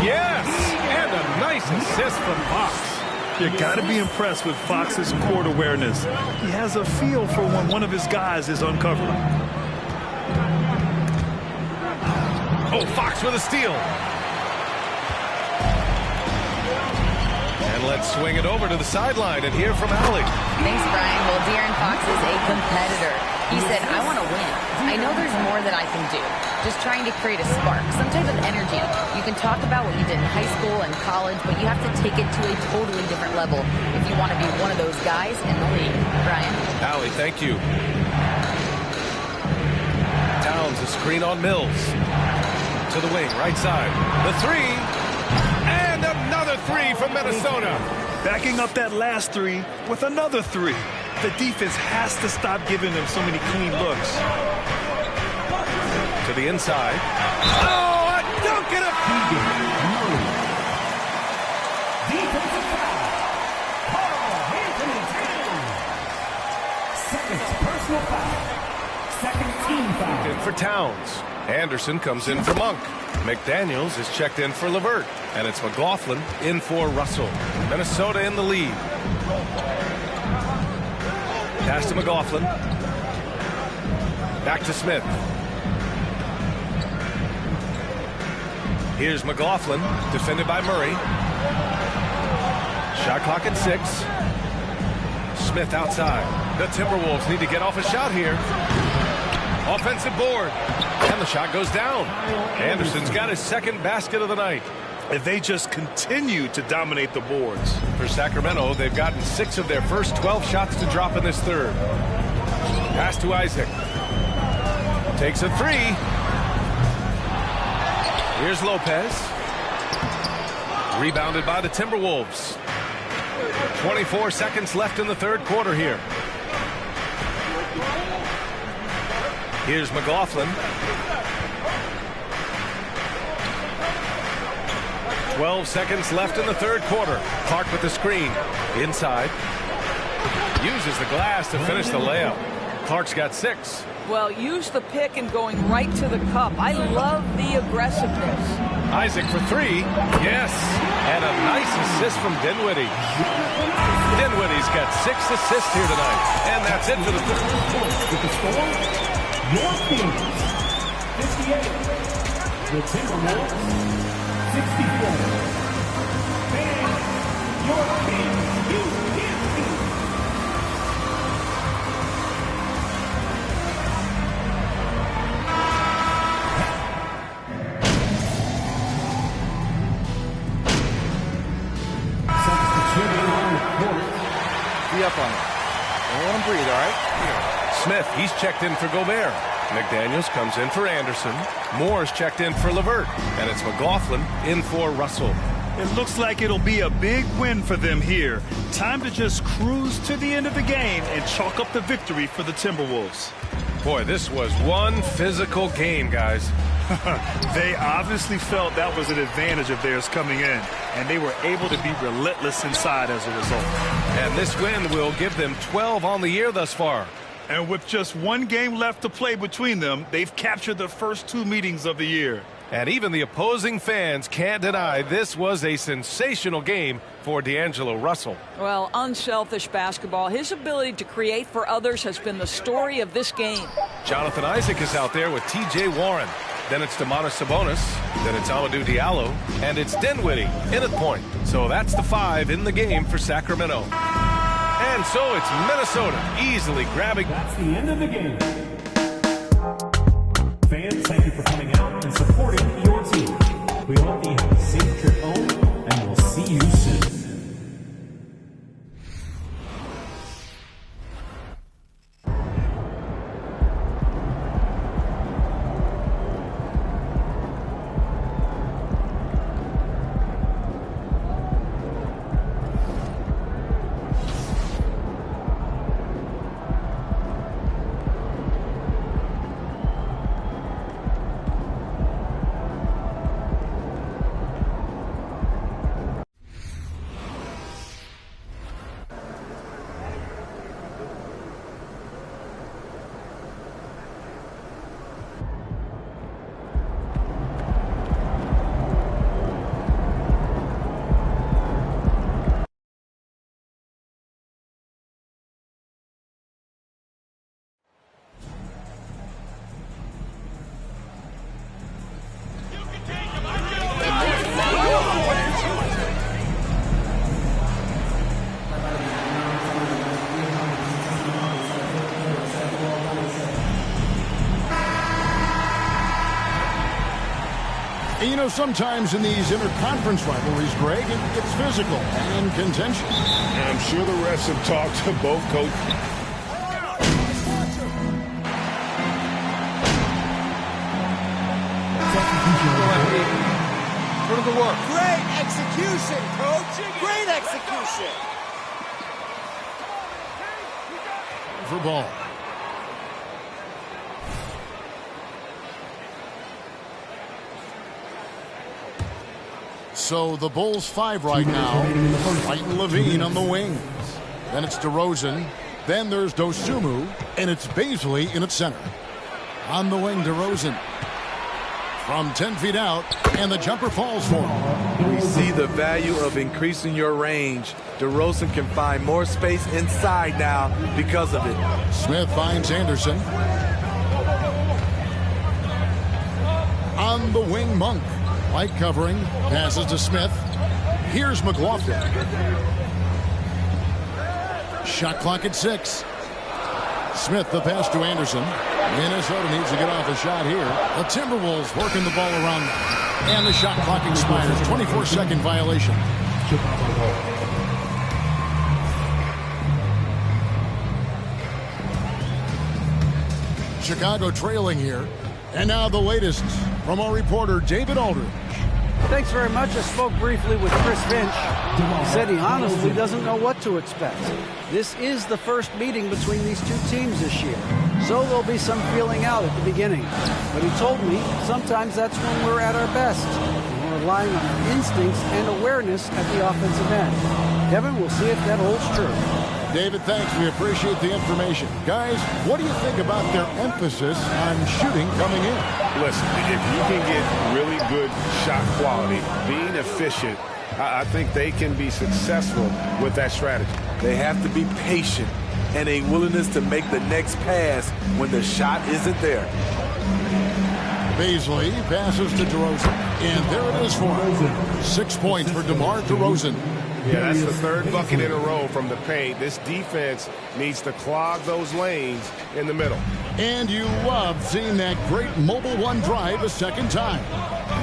yes, and a nice assist from Fox. You got to be impressed with Fox's court awareness. He has a feel for when one of his guys is uncovered. Oh, Fox with a steal. And And let's swing it over to the sideline and hear from Allie. Thanks, Brian. Well, De'Aaron Fox is a competitor. He said, I want to win. I know there's more that I can do. Just trying to create a spark, some type of energy. You can talk about what you did in high school and college, but you have to take it to a totally different level if you want to be one of those guys in the league. Brian. Allie, thank you. Towns, a screen on Mills. To the wing, right side. The three. And another three from Minnesota. Backing up that last three with another three. The defense has to stop giving them so many clean looks. To the inside. Oh, a dunk and a... Defensive foul. Carl Anthony Towns. Second personal foul. Second team foul. In for Towns. Anderson comes in for Monk. McDaniels is checked in for LeVert. And it's McLaughlin in for Russell. Minnesota in the lead. Pass to McLaughlin. Back to Smith. Here's McLaughlin, defended by Murray. Shot clock at 6. Smith outside. The Timberwolves need to get off a shot here. Offensive board. And the shot goes down. Anderson's got his second basket of the night. If they just continue to dominate the boards. For Sacramento, they've gotten 6 of their first 12 shots to drop in this third. Pass to Isaac. Takes a 3. Here's Lopez. Rebounded by the Timberwolves. 24 seconds left in the third quarter here. Here's McLaughlin. 12 seconds left in the third quarter. Clark with the screen. Inside. Uses the glass to finish the layup. Clark's got 6. Well, use the pick and going right to the cup. I love the aggressiveness. Isaac for 3. Yes. And a nice assist from Dinwiddie. Dinwiddie's got 6 assists here tonight. And that's it for the third. With the score, North Phoenix 58. The Timberwolves 64. And your team, Be up on it. Don't let him breathe, all right? Here. Smith, he's checked in for Gobert. McDaniels comes in for Anderson. Moore's checked in for LeVert. And it's McLaughlin in for Russell. It looks like it'll be a big win for them here. Time to just cruise to the end of the game and chalk up the victory for the Timberwolves. Boy, this was one physical game, guys. They obviously felt that was an advantage of theirs coming in, and they were able to be relentless inside as a result. And this win will give them 12 on the year thus far. And with just one game left to play between them, they've captured the first 2 meetings of the year. And even the opposing fans can't deny this was a sensational game for D'Angelo Russell. Well, unselfish basketball. His ability to create for others has been the story of this game. Jonathan Isaac is out there with T.J. Warren. Then it's Domantas Sabonis. Then it's Amadou Diallo. And it's Dinwiddie in at point. So that's the 5 in the game for Sacramento. And so it's Minnesota easily grabbing. That's the end of the game. Fans, thank you for coming out and supporting your team. We hope you have a safe trip home, and we'll see you soon. And, you know, sometimes in these interconference rivalries, Greg, it gets physical and contentious. And I'm sure the refs have talked to both coaches. Put the work. Great execution, coach. Great execution. For ball. So the Bulls 5 right now. Fighting Levine on the wings. Then it's DeRozan. Then there's Dosunmu. And it's Bazley in its center. On the wing, DeRozan. From 10 feet out, and the jumper falls for him. We see the value of increasing your range. DeRozan can find more space inside now because of it. Smith finds Anderson. On the wing, Monk. Light covering, passes to Smith. Here's McLaughlin. Shot clock at 6. Smith, the pass to Anderson. Minnesota needs to get off a shot here. The Timberwolves working the ball around them. And the shot clock expires. 24-second violation. Chicago trailing here. And now the latest from our reporter, David Aldridge. Thanks very much. I spoke briefly with Chris Finch. He said he honestly doesn't know what to expect. This is the first meeting between these two teams this year, so there'll be some feeling out at the beginning. But he told me sometimes that's when we're at our best. We're relying on our instincts and awareness at the offensive end. Kevin, we'll see if that holds true. David, thanks. We appreciate the information. Guys, what do you think about their emphasis on shooting coming in? Listen, if you can get really good shot quality, being efficient, I think they can be successful with that strategy. They have to be patient and a willingness to make the next pass when the shot isn't there. Bazley passes to DeRozan. And there it is for him. 6 points for DeMar DeRozan. Yeah, that's the third bucket in a row from the paint. This defense needs to clog those lanes in the middle. And you love seeing that great mobile one drive a second time.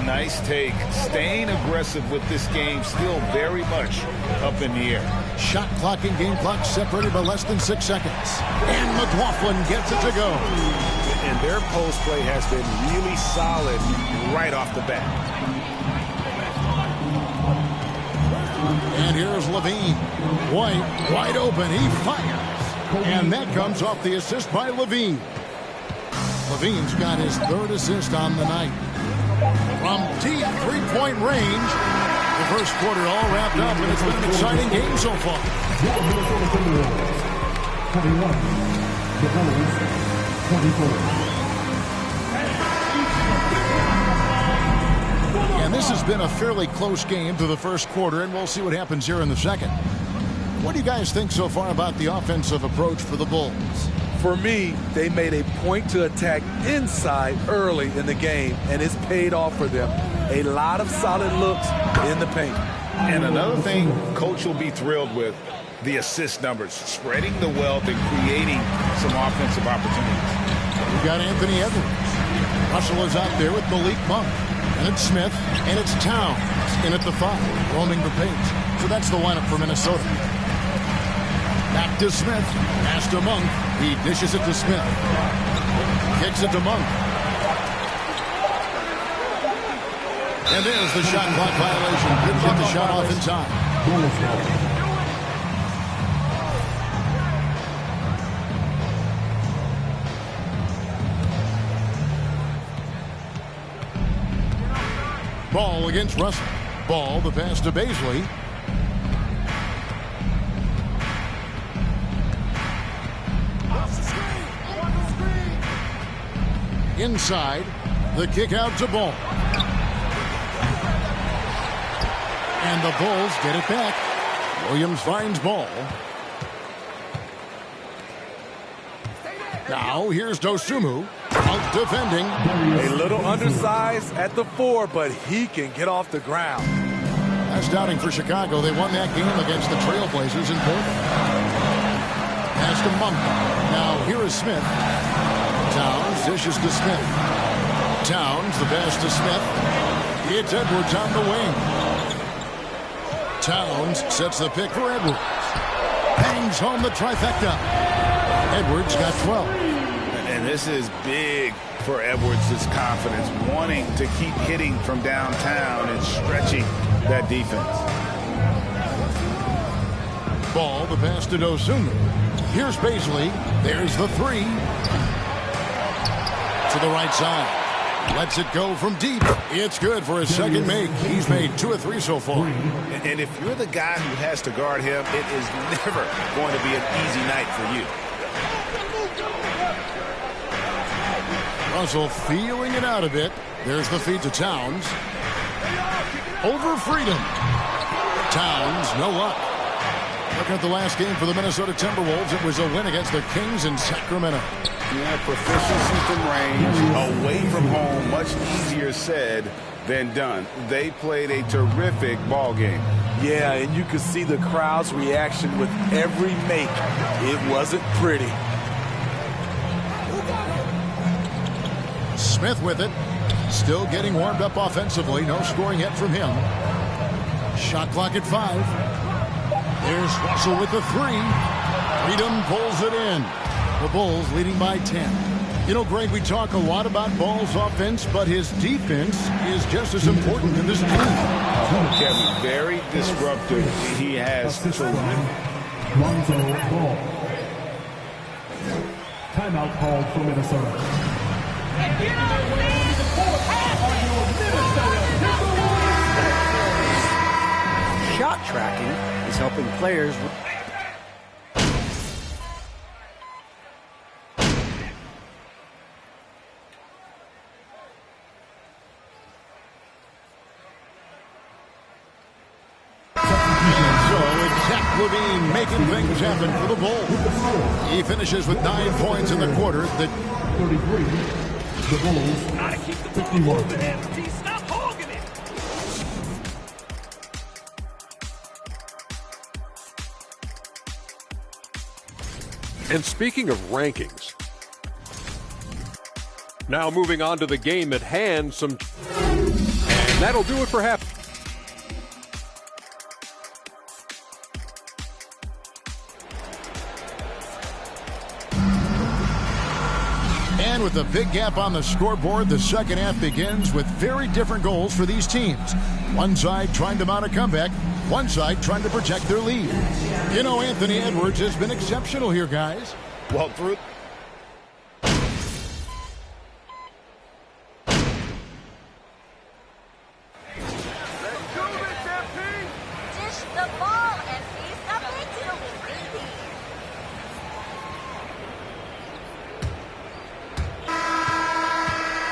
Nice take. Staying aggressive with this game, still very much up in the air. Shot clock and game clock separated by less than 6 seconds. And McLaughlin gets it to go. And their post play has been really solid right off the bat. And here's Levine. White, wide open. He fires. And that comes off the assist by Levine. Levine's got his third assist on the night. From deep three-point range, the first quarter all wrapped up, and it's been an exciting game so far. 21, the Bulls, 24. And this has been a fairly close game through the first quarter, and we'll see what happens here in the second. What do you guys think so far about the offensive approach for the Bulls? For me, they made a point to attack inside early in the game, and it's paid off for them. A lot of solid looks in the paint. And another thing Coach will be thrilled with, the assist numbers, spreading the wealth and creating some offensive opportunities. We've got Anthony Edwards. Russell is out there with Malik Monk. And it's Smith, and it's Towns in at the 5, roaming the paint. So that's the lineup for Minnesota. Back to Smith, pass to Monk. He dishes it to Smith. Kicks it to Monk. And there's the shot clock violation. Couldn't get the shot off in time. Ball against Russell. Ball, the pass to Bazley. Inside, the kick out to Ball. And the Bulls get it back. Williams finds Ball. Now here's Dosunmu. Out defending. A little undersized at the 4, but he can get off the ground. That's doubting for Chicago. They won that game against the Trailblazers in Portland. Pass to Monk. Now here is Smith. Towns dishes to Smith. Towns, the pass to Smith. It's Edwards on the wing. Towns sets the pick for Edwards. Bangs home the trifecta. Edwards got 12. And this is big for Edwards' confidence, wanting to keep hitting from downtown and stretching that defense. Ball, the pass to Dosunmu. Here's Baisley. There's the three. To the right side. Lets it go from deep. It's good for his second make. He's made 2 of 3 so far. And if you're the guy who has to guard him, it is never going to be an easy night for you. Russell feeling it out a bit. There's the feed to Towns. Over Freedom. Towns, no luck. Looking at the last game for the Minnesota Timberwolves, it was a win against the Kings in Sacramento. Yeah, proficiency from range, away from home, much easier said than done. They played a terrific ball game. Yeah, and you could see the crowd's reaction with every make. It wasn't pretty. Smith with it. Still getting warmed up offensively. No scoring yet from him. Shot clock at 5. There's Russell with the 3. Freedom pulls it in. The Bulls leading by 10. You know, Greg, we talk a lot about Ball's offense, but his defense is just as important to this team. Kevin, very disruptive. He has Lonzo Ball. Timeout called for Minnesota. Shot tracking is helping players. Levine making things happen for the Bulls. He finishes with 9 points in the quarter. 33. The Bulls. Gotta keep the ball moving, MT. Stop hogging it. And speaking of rankings, now moving on to the game at hand, and that'll do it for half. And with a big gap on the scoreboard, the second half begins with very different goals for these teams. One side trying to mount a comeback, one side trying to protect their lead. You know, Anthony Edwards has been exceptional here, guys. Well, through.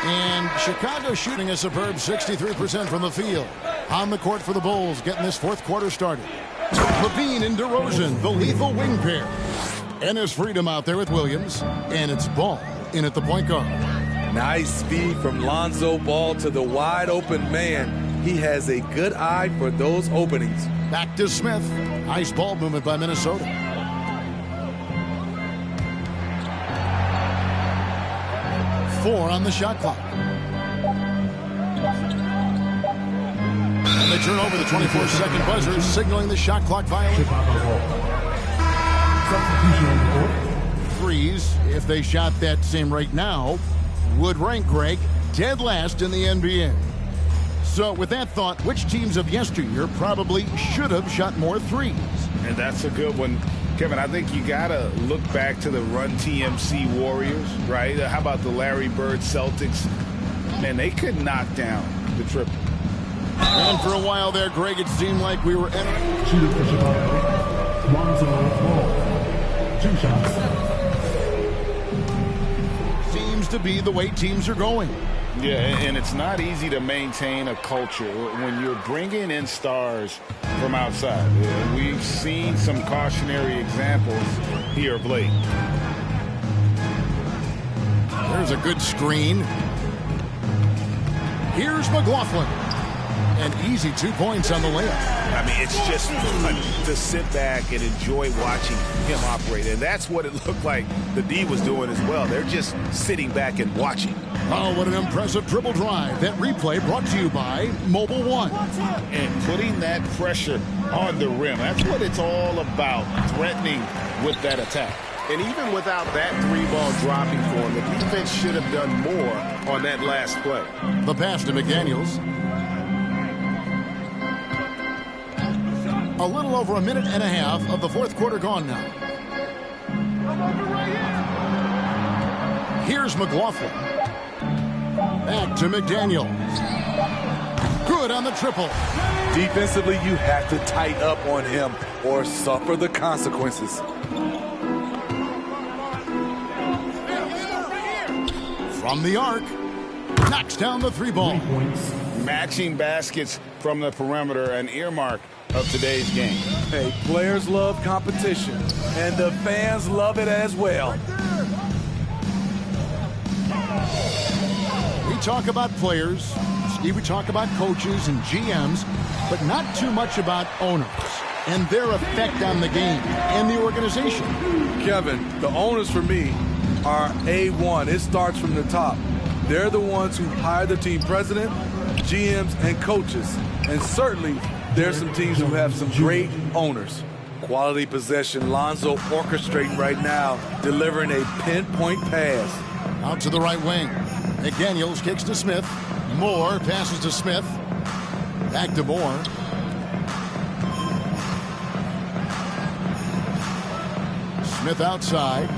And Chicago shooting a superb 63% from the field. On the court for the Bulls, getting this fourth quarter started. Levine and DeRozan, the lethal wing pair. And there's Freedom out there with Williams. And it's Ball in at the point guard. Nice speed from Lonzo Ball to the wide open man. He has a good eye for those openings. Back to Smith. Nice ball movement by Minnesota. Four on the shot clock. And they turn over the 24-second buzzer, signaling the shot clock violation. Freeze, if they shot that same rate now, would rank Greg dead last in the NBA. So with that thought, which teams of yesteryear probably should have shot more threes? And that's a good one. Kevin, I think you got to look back to the Run TMC Warriors, right? How about the Larry Bird Celtics? Man, they could knock down the triple. And for a while there, Greg, it seemed like we were entering. Shooting for Chicago. Lonzo Ball. 2 shots. Seems to be the way teams are going. Yeah, and it's not easy to maintain a culture when you're bringing in stars from outside. We've seen some cautionary examples here of late. There's a good screen. Here's McLaughlin. And easy 2 points on the layup. I mean, it's just fun to sit back and enjoy watching him operate. And that's what it looked like the D was doing as well. They're just sitting back and watching. Oh, what an impressive dribble drive. That replay brought to you by Mobile One. And putting that pressure on the rim. That's what it's all about, threatening with that attack. And even without that 3-ball dropping for him, the defense should have done more on that last play. The pass to McDaniels. A little over a minute and a half of the fourth quarter gone now. Here's McLaughlin. Back to McDaniels. Good on the triple. Defensively, you have to tighten up on him or suffer the consequences. From the arc, knocks down the 3-ball. Matching baskets from the perimeter, an earmark of today's game. Hey, players love competition, and the fans love it as well. We talk about players, Steve, we talk about coaches and GMs, but not too much about owners and their effect on the game and the organization. Kevin, the owners for me are A1. It starts from the top. They're the ones who hire the team president, GMs, and coaches. And certainly, there's some teams who have some great owners. Quality possession. Lonzo orchestrating right now, delivering a pinpoint pass. Out to the right wing. McDaniels kicks to Smith. Moore passes to Smith. Back to Moore. Smith outside.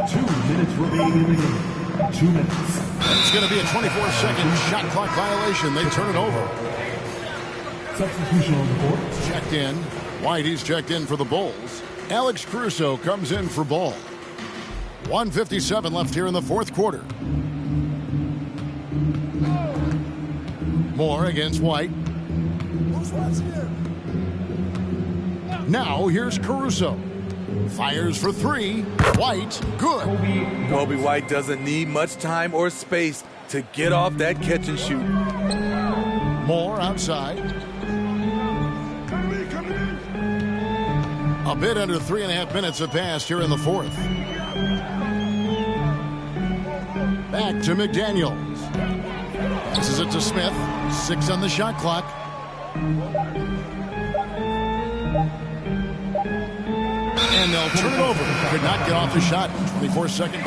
2 minutes remaining in the game. 2 minutes. It's going to be a 24-second shot clock violation. They turn it over. Substitution on the court. Checked in. Whitey's checked in for the Bulls. Alex Caruso comes in for Ball. 1:57 left here in the fourth quarter. Moore against White. Now here's Caruso. Fires for 3. White, good. Kobe White doesn't need much time or space to get off that catch and shoot. Moore outside. A bit under 3.5 minutes have passed here in the fourth. Back to McDaniels. Passes it to Smith. 6 on the shot clock. And they'll turn it over. Could not get off the shot. 24-second.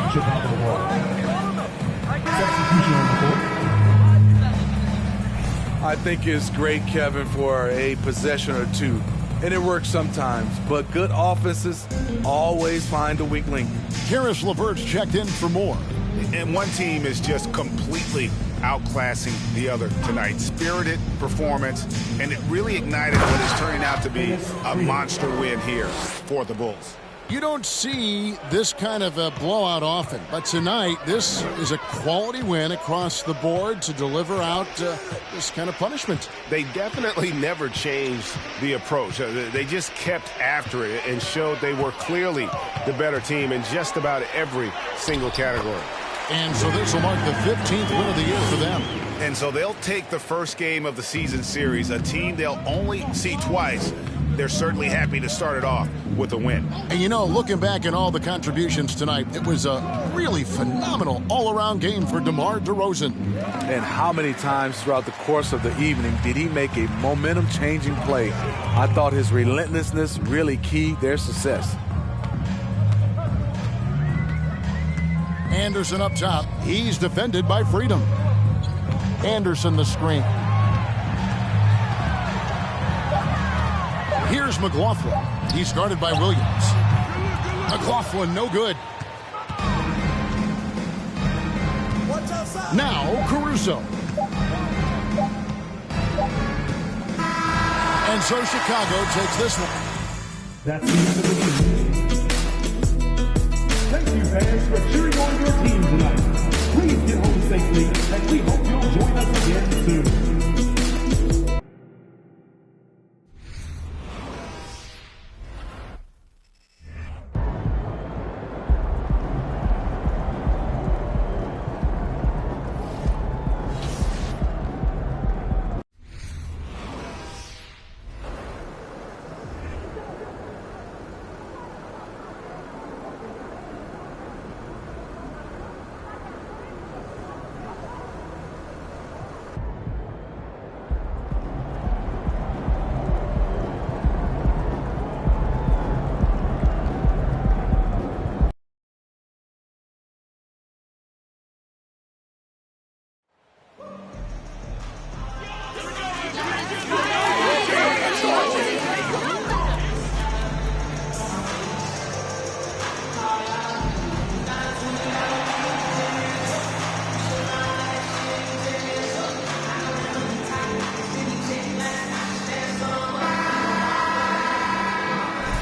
I think it's great, Kevin, for a possession or two. And it works sometimes. But good offenses always find a weak link. Karis LeVert's checked in for more. And one team is just completely outclassing the other tonight. Spirited performance, and it really ignited what is turning out to be a monster win here for the Bulls. You don't see this kind of a blowout often, but tonight this is a quality win across the board to deliver out this kind of punishment. They definitely never changed the approach. They just kept after it and showed they were clearly the better team in just about every single category. And so this will mark the 15th win of the year for them. And so they'll take the first game of the season series, a team they'll only see twice. They're certainly happy to start it off with a win. And you know, looking back at all the contributions tonight, it was a really phenomenal all-around game for DeMar DeRozan. And how many times throughout the course of the evening did he make a momentum-changing play? I thought his relentlessness really keyed their success. Anderson up top. He's defended by Freedom. Anderson the screen. Here's McLaughlin. He's guarded by Williams. McLaughlin no good. Now Caruso. And so Chicago takes this one. That's the end of the game. Thank you, fans, for cheering on your team tonight. Please get home safely, and we hope you'll join us again soon.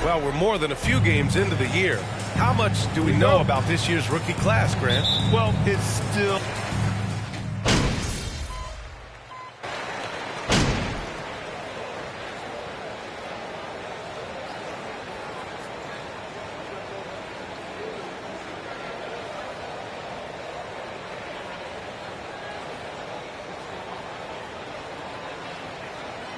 Well, we're more than a few games into the year. How much do we know about this year's rookie class, Grant? Well, it's still...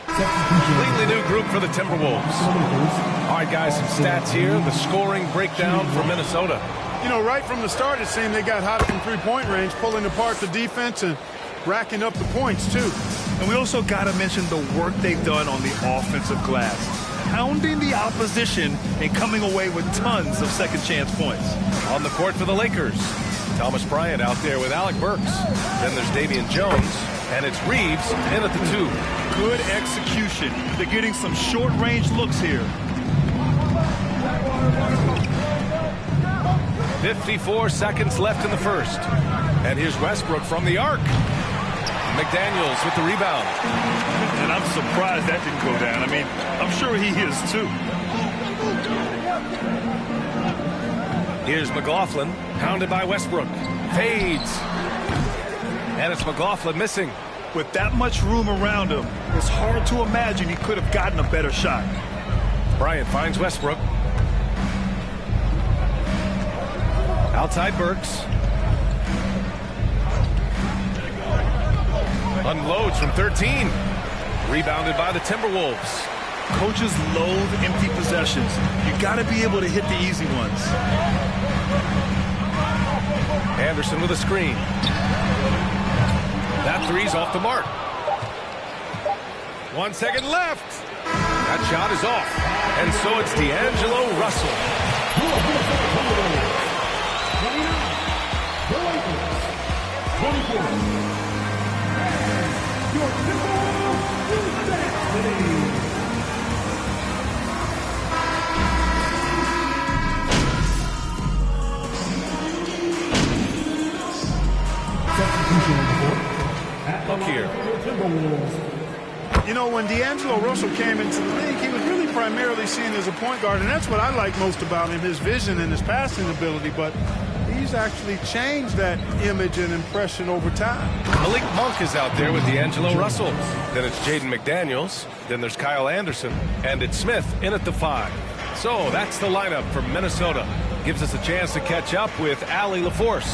Completely new group for the Timberwolves. All right, guys, some stats here. The scoring breakdown for Minnesota. You know, right from the start, it seemed they got hot from three-point range, pulling apart the defense and racking up the points, too. And we also got to mention the work they've done on the offensive glass, pounding the opposition and coming away with tons of second-chance points. On the court for the Lakers, Thomas Bryant out there with Alec Burks. Then there's Damian Jones, and it's Reeves in at the 2. Good execution. They're getting some short-range looks here. 54 seconds left in the first. And here's Westbrook from the arc. McDaniels with the rebound. And I'm surprised that didn't go down. I mean, I'm sure he is too. Here's McLaughlin, pounded by Westbrook. Fades. And it's McLaughlin missing. With that much room around him, it's hard to imagine he could have gotten a better shot. Bryant finds Westbrook. Outside Burks. Unloads from 13. Rebounded by the Timberwolves. Coaches loathe empty possessions. You got to be able to hit the easy ones. Anderson with a screen. That three's off the mark. 1 second left. That shot is off. And so it's D'Angelo Russell. Look here. You know, when D'Angelo Russell came into the league, he was really primarily seen as a point guard, and that's what I like most about him, his vision and his passing ability, but he's actually changed that image and impression over time. Malik Monk is out there with D'Angelo Russell. Then it's Jaden McDaniels. Then there's Kyle Anderson. And it's Smith in at the 5. So that's the lineup for Minnesota. Gives us a chance to catch up with Allie LaForce.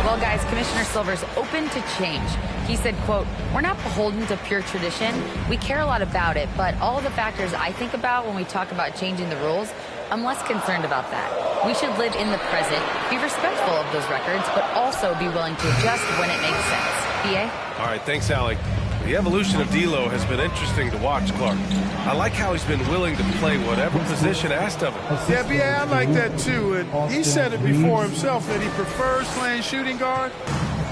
Well, guys, Commissioner Silver's open to change. He said, quote, "We're not beholden to pure tradition. We care a lot about it, but all the factors I think about when we talk about changing the rules, I'm less concerned about that. We should live in the present, be respectful of those records, but also be willing to adjust when it makes sense." BA? All right, thanks, Allie. The evolution of D'Lo has been interesting to watch, Clark. I like how he's been willing to play whatever position asked of him. Yeah, B.A., I like that too. And he said it before himself that he prefers playing shooting guard.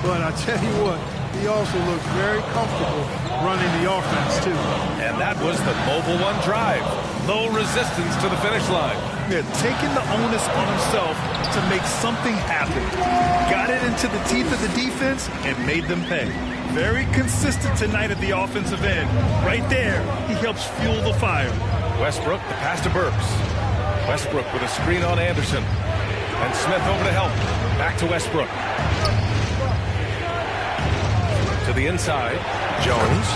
But I tell you what, he also looks very comfortable running the offense too. And that was the Mobile One drive. Low resistance to the finish line. Yeah, taking the onus on himself to make something happen. Got it into the teeth of the defense and made them pay. Very consistent tonight at the offensive end. Right there, he helps fuel the fire. Westbrook, the pass to Burks. Westbrook with a screen on Anderson. And Smith over to help. Back to Westbrook. To the inside. Jones.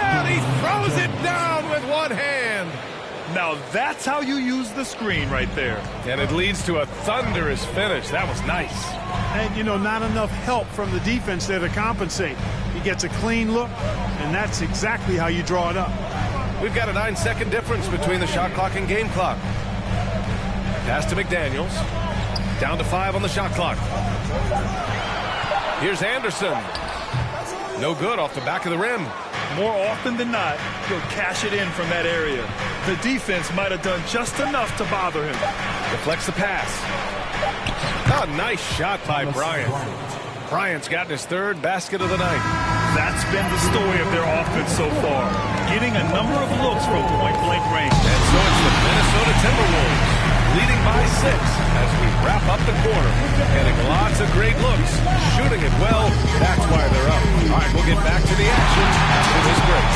And he throws it down with one hand. Now that's how you use the screen right there. And it leads to a thunderous finish. That was nice. And, you know, not enough help from the defense there to compensate. He gets a clean look, and that's exactly how you draw it up. We've got a 9-second difference between the shot clock and game clock. Pass to McDaniels. Down to 5 on the shot clock. Here's Anderson. No good off the back of the rim. More often than not, he'll cash it in from that area. The defense might have done just enough to bother him. Deflects the pass. Oh, nice shot by Bryant. Bryant's gotten his 3rd basket of the night. That's been the story of their offense so far. Getting a number of looks from point-blank range. And so it's the Minnesota Timberwolves leading by 6 as we wrap up the quarter. Getting lots of great looks. Shooting it well. That's why they're up. All right, we'll get back to the action after this break.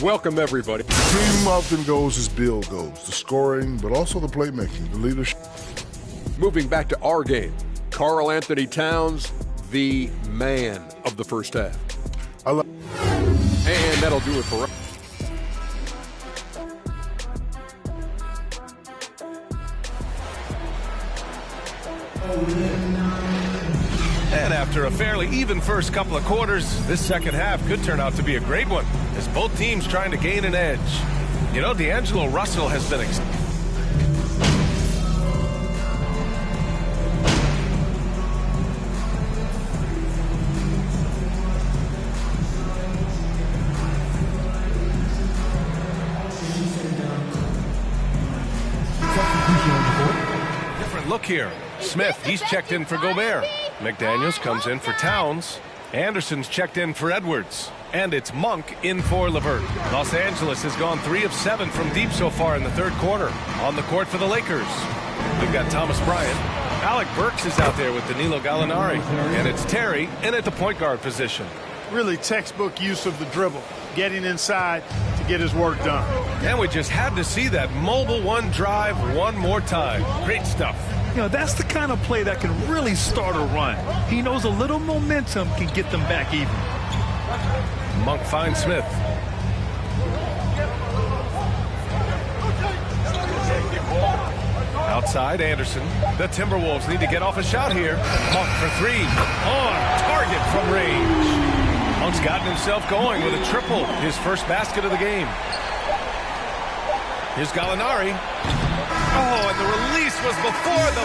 Welcome, everybody. The team often goes as Bill goes, the scoring, but also the playmaking, the leadership. Moving back to our game, Karl Anthony Towns, the man of the first half. And that'll do it for us. And after a fairly even first couple of quarters, this second half could turn out to be a great one, as both teams trying to gain an edge. You know, D'Angelo Russell has been different look here. Smith, he's checked in for Gobert. McDaniels comes in for Towns. Anderson's checked in for Edwards. And it's Monk in for LeVert. Los Angeles has gone 3 of 7 from deep so far in the third quarter. On the court for the Lakers, we've got Thomas Bryant. Alec Burks is out there with Danilo Gallinari. And it's Terry in at the point guard position. Really textbook use of the dribble, getting inside to get his work done. And we just had to see that mobile one drive one more time. Great stuff. You know, that's the kind of play that can really start a run. He knows a little momentum can get them back even. Monk finds Smith. Outside, Anderson. The Timberwolves need to get off a shot here. Monk for 3. On target from range. Monk's gotten himself going with a triple. His first basket of the game. Here's Gallinari. Oh, and the release was before the...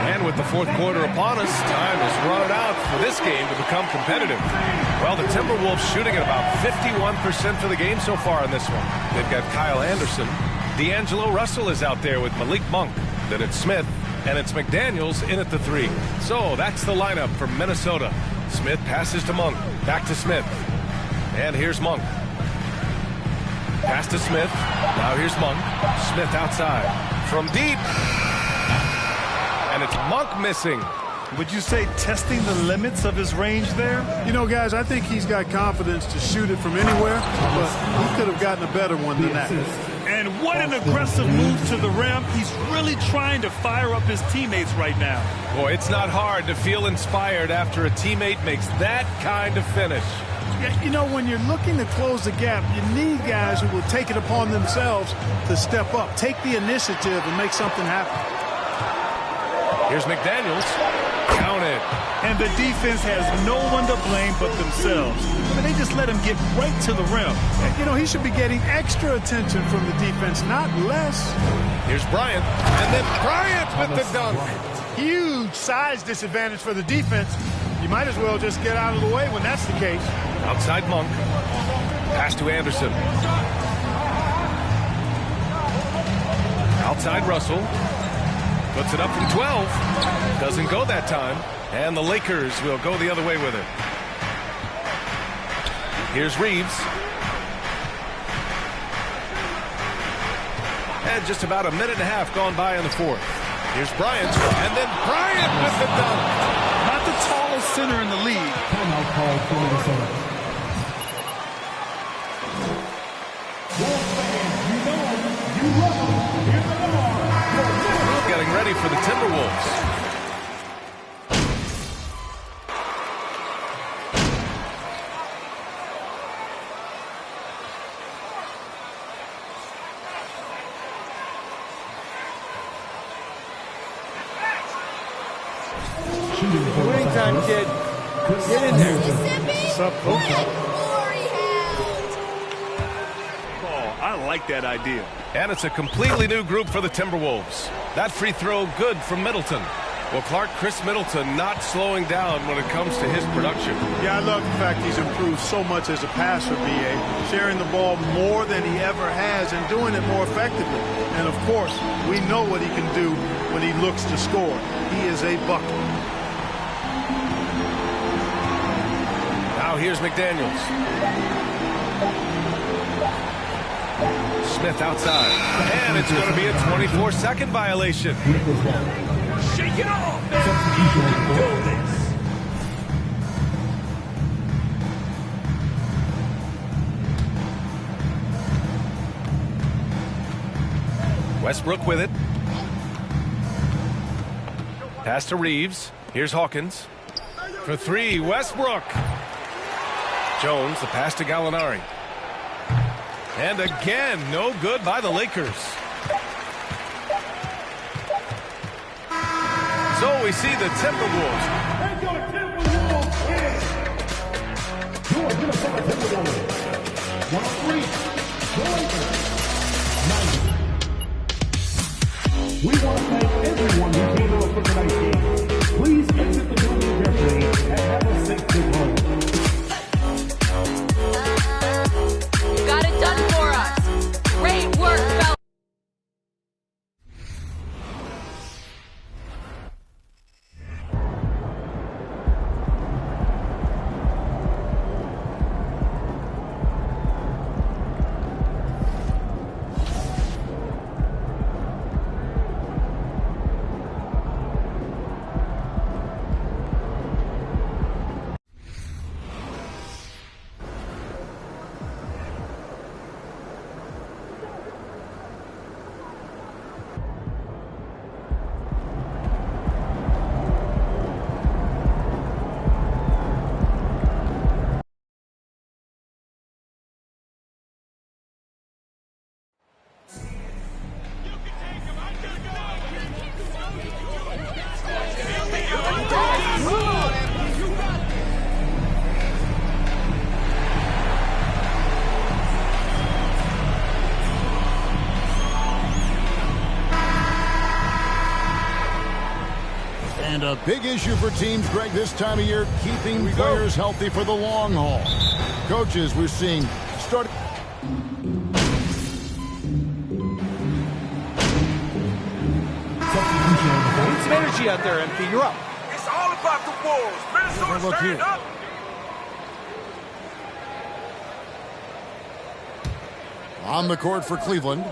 And with the fourth quarter upon us, time is run out for this game to become competitive. Well, the Timberwolves shooting at about 51% for the game so far in this one. They've got Kyle Anderson. D'Angelo Russell is out there with Malik Monk. Then it's Smith, and it's McDaniels in at the 3. So that's the lineup for Minnesota. Smith passes to Monk. Back to Smith. And here's Monk. Pass to Smith. Now here's Monk. Smith outside. From deep. And it's Monk missing. Would you say testing the limits of his range there? You know, guys, I think he's got confidence to shoot it from anywhere, but he could have gotten a better one than that. And what an aggressive move to the rim. He's really trying to fire up his teammates right now. Boy, it's not hard to feel inspired after a teammate makes that kind of finish. Yeah, you know, when you're looking to close the gap, you need guys who will take it upon themselves to step up, take the initiative, and make something happen. Here's McDaniels. Count it. And the defense has no one to blame but themselves. I mean, they just let him get right to the rim. You know, he should be getting extra attention from the defense, not less. Here's Bryant. And then Bryant with the dunk. Huge size disadvantage for the defense. You might as well just get out of the way when that's the case. Outside Monk. Pass to Anderson. Outside Russell. Puts it up from 12. Doesn't go that time. And the Lakers will go the other way with it. Here's Reeves. And just about a minute and a half gone by in the fourth. Here's Bryant. And then Bryant with the dunk. Not the tallest center in the league. Timeout call for Minnesota. Getting ready for the Timberwolves. Winning time, kid. Get in there. What's up, coach? I like that idea. And it's a completely new group for the Timberwolves. That free throw good from Middleton. Well, Clark, Chris Middleton not slowing down when it comes to his production. Yeah, I love the fact he's improved so much as a passer, B.A. Sharing the ball more than he ever has and doing it more effectively. And, of course, we know what he can do when he looks to score. He is a bucket. Now here's McDaniels. Smith outside. And it's going to be a 24-second violation. Shake it off, man. You can do this. Westbrook with it. Pass to Reeves. Here's Hawkins. For three, Westbrook. Jones, the pass to Gallinari. And again, no good by the Lakers. So we see the Timberwolves. Your Minnesota Timberwolves. 103. The Lakers. 90. We want to thank everyone who came over for tonight's game. Please exit the building carefully and have a safe trip home. You got it done for us. Great work, fellas. And a big issue for teams, Greg, this time of year, keeping players healthy for the long haul. Coaches, we're seeing start. Need some energy out there, MP. You're up. It's all about the Wolves. Minnesota, Look stand here. up. On the court for Cleveland,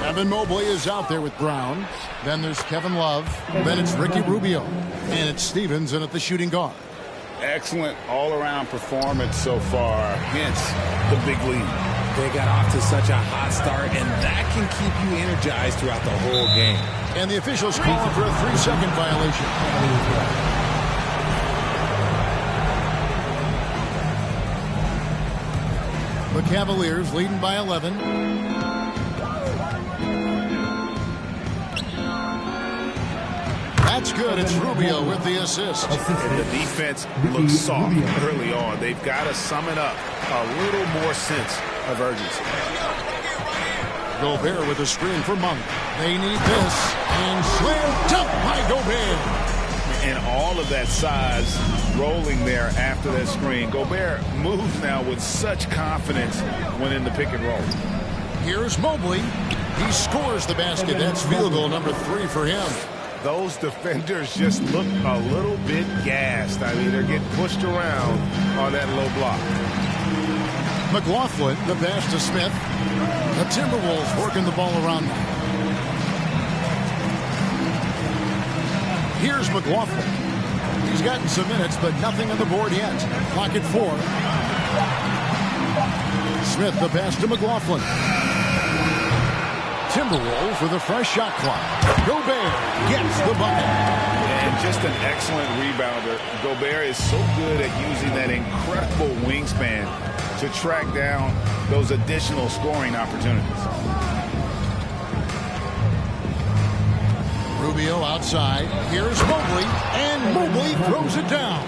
Evan Mobley is out there with Brown. Then there's Kevin Love. Then it's Ricky Rubio. And it's Stevenson at the shooting guard. Excellent all-around performance so far, hence the big lead. They got off to such a hot start, and that can keep you energized throughout the whole game. And the officials calling for a 3-second violation. The Cavaliers leading by 11. That's good. It's Rubio with the assist. And the defense looks soft early on. They've got to sum it up. A little more sense of urgency. Gobert with a screen for Monk. They need this. And slam dunk by Gobert. And all of that size rolling there after that screen. Gobert moves now with such confidence when in the pick and roll. Here's Mobley. He scores the basket. That's field goal number 3 for him. Those defenders just look a little bit gassed. I mean, they're getting pushed around on that low block. McLaughlin, the pass to Smith. The Timberwolves working the ball around now. Here's McLaughlin. He's gotten some minutes, but nothing on the board yet. Clock at 4. Smith, the pass to McLaughlin. Timberwolves with a fresh shot clock. Gobert gets the bucket. And just an excellent rebounder. Gobert is so good at using that incredible wingspan to track down those additional scoring opportunities. Rubio outside. Here's Mobley, and Mobley throws it down.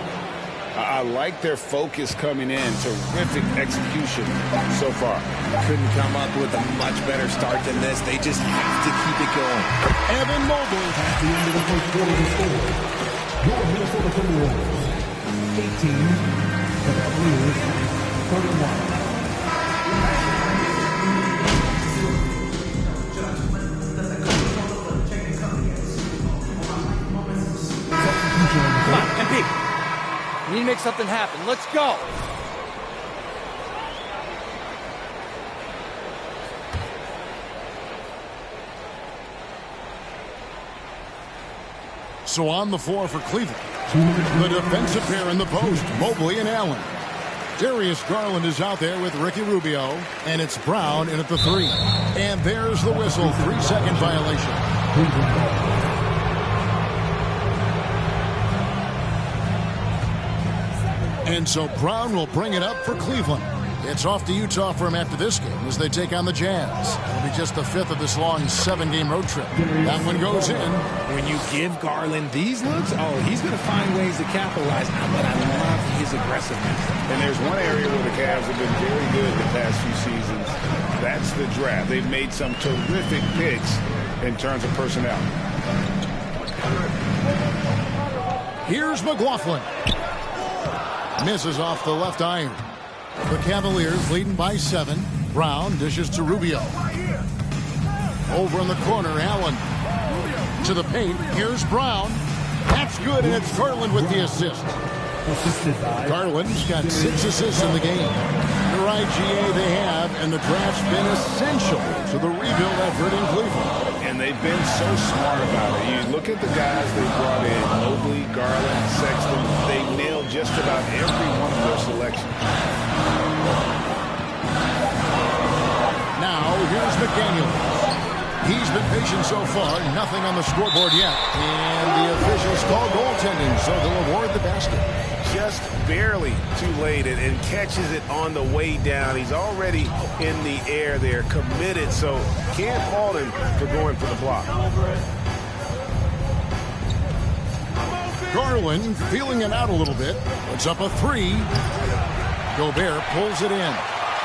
I like their focus coming in. Terrific execution so far. Couldn't come up with a much better start than this. They just have to keep it going. Evan Mobley. At the end of the first quarter of the score, your Minnesota Timberwolves, 18, the Cavaliers, 31. Come on, MP. We need to make something happen. Let's go. So on the floor for Cleveland, the defensive pair in the post, Mobley and Allen. Darius Garland is out there with Ricky Rubio, and it's Brown in at the 3. And there's the whistle, 3-second violation. And so Brown will bring it up for Cleveland. It's off to Utah for him after this game as they take on the Jazz. It'll be just the 5th of this long 7-game road trip. That one goes in. When you give Garland these looks, he's going to find ways to capitalize. But I love his aggressiveness. And there's one area where the Cavs have been very good the past few seasons. That's the draft. They've made some terrific picks in terms of personnel. Here's McLaughlin. Misses off the left iron. The Cavaliers leading by 7. Brown dishes to Rubio. Over in the corner, Allen. To the paint. Here's Brown. That's good, and it's Garland with the assist. Garland's got 6 assists in the game. The right GA they have, and the draft's been essential to the rebuild effort in Cleveland. And they've been so smart about it. You look at the guys they brought in, Mobley, Garland, Sexton. They nailed just about every one of their selections. Now, here's McDaniel. He's been patient so far. Nothing on the scoreboard yet. And the officials call goaltending, so they'll award the basket. Just barely too late and catches it on the way down. He's already in the air there, committed, so can't fault him for going for the block. Garland feeling it out a little bit. Puts up a 3. Gobert pulls it in.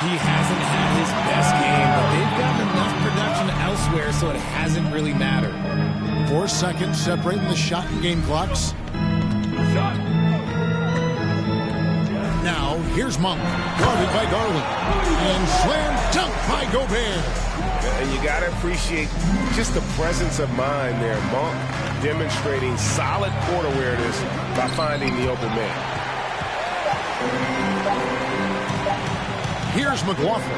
He hasn't had his best game, but they've gotten enough production elsewhere, so it hasn't really mattered. 4 seconds separating the shot and game clocks. Now, here's Monk, guarded by Garland. And slam dunk by Gobert. And you got to appreciate just the presence of mind there. Monk demonstrating solid court awareness by finding the open man. Here's McLaughlin.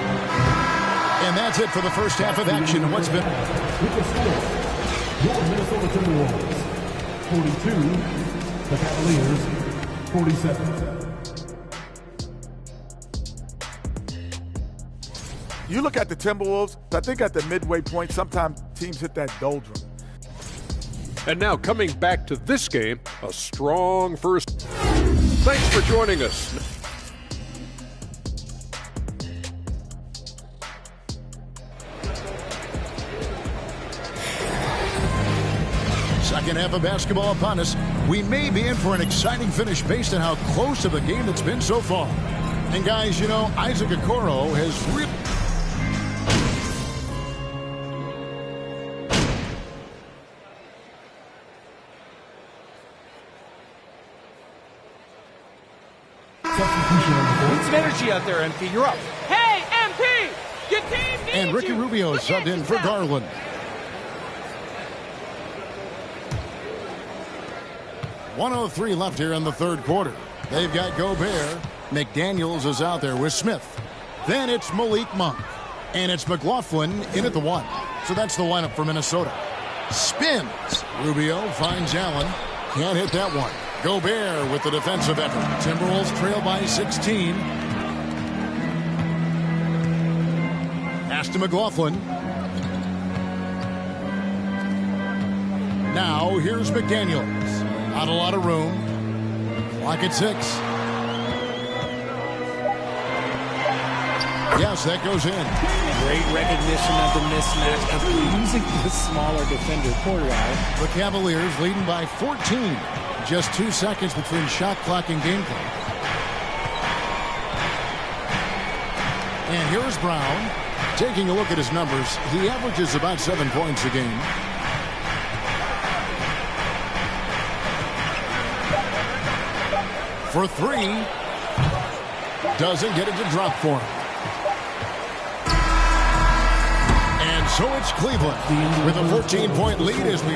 And that's it for the first half of action. What's been... With the score, your Minnesota Timberwolves, 42, the Cavaliers, 47. You look at the Timberwolves, I think at the midway point, sometimes teams hit that doldrum. And now coming back to this game, a strong first. Thanks for joining us. Second half of basketball upon us. We may be in for an exciting finish based on how close to the game it's been so far. And guys, you know, Isaac Okoro has really... Need some energy out there, MP. You're up. Hey, MP! Your team needs And Ricky you. Rubio subbed in for Garland. .103 left here in the third quarter. They've got Gobert. McDaniels is out there with Smith. Then it's Malik Monk. And it's McLaughlin in at the 1. So that's the lineup for Minnesota. Spins. Rubio finds Allen. Can't hit that one. Gobert with the defensive effort. Timberwolves trail by 16. Pass to McLaughlin. Now here's McDaniels. Not a lot of room. Clock at 6. Yes, that goes in. Great recognition of the mismatch of using the smaller defender, Portwell. The Cavaliers leading by 14. Just 2 seconds between shot clock and game clock. And here's Brown. Taking a look at his numbers, he averages about 7 points a game. For 3. Doesn't get it to drop for him. And so it's Cleveland with a 14-point lead as we...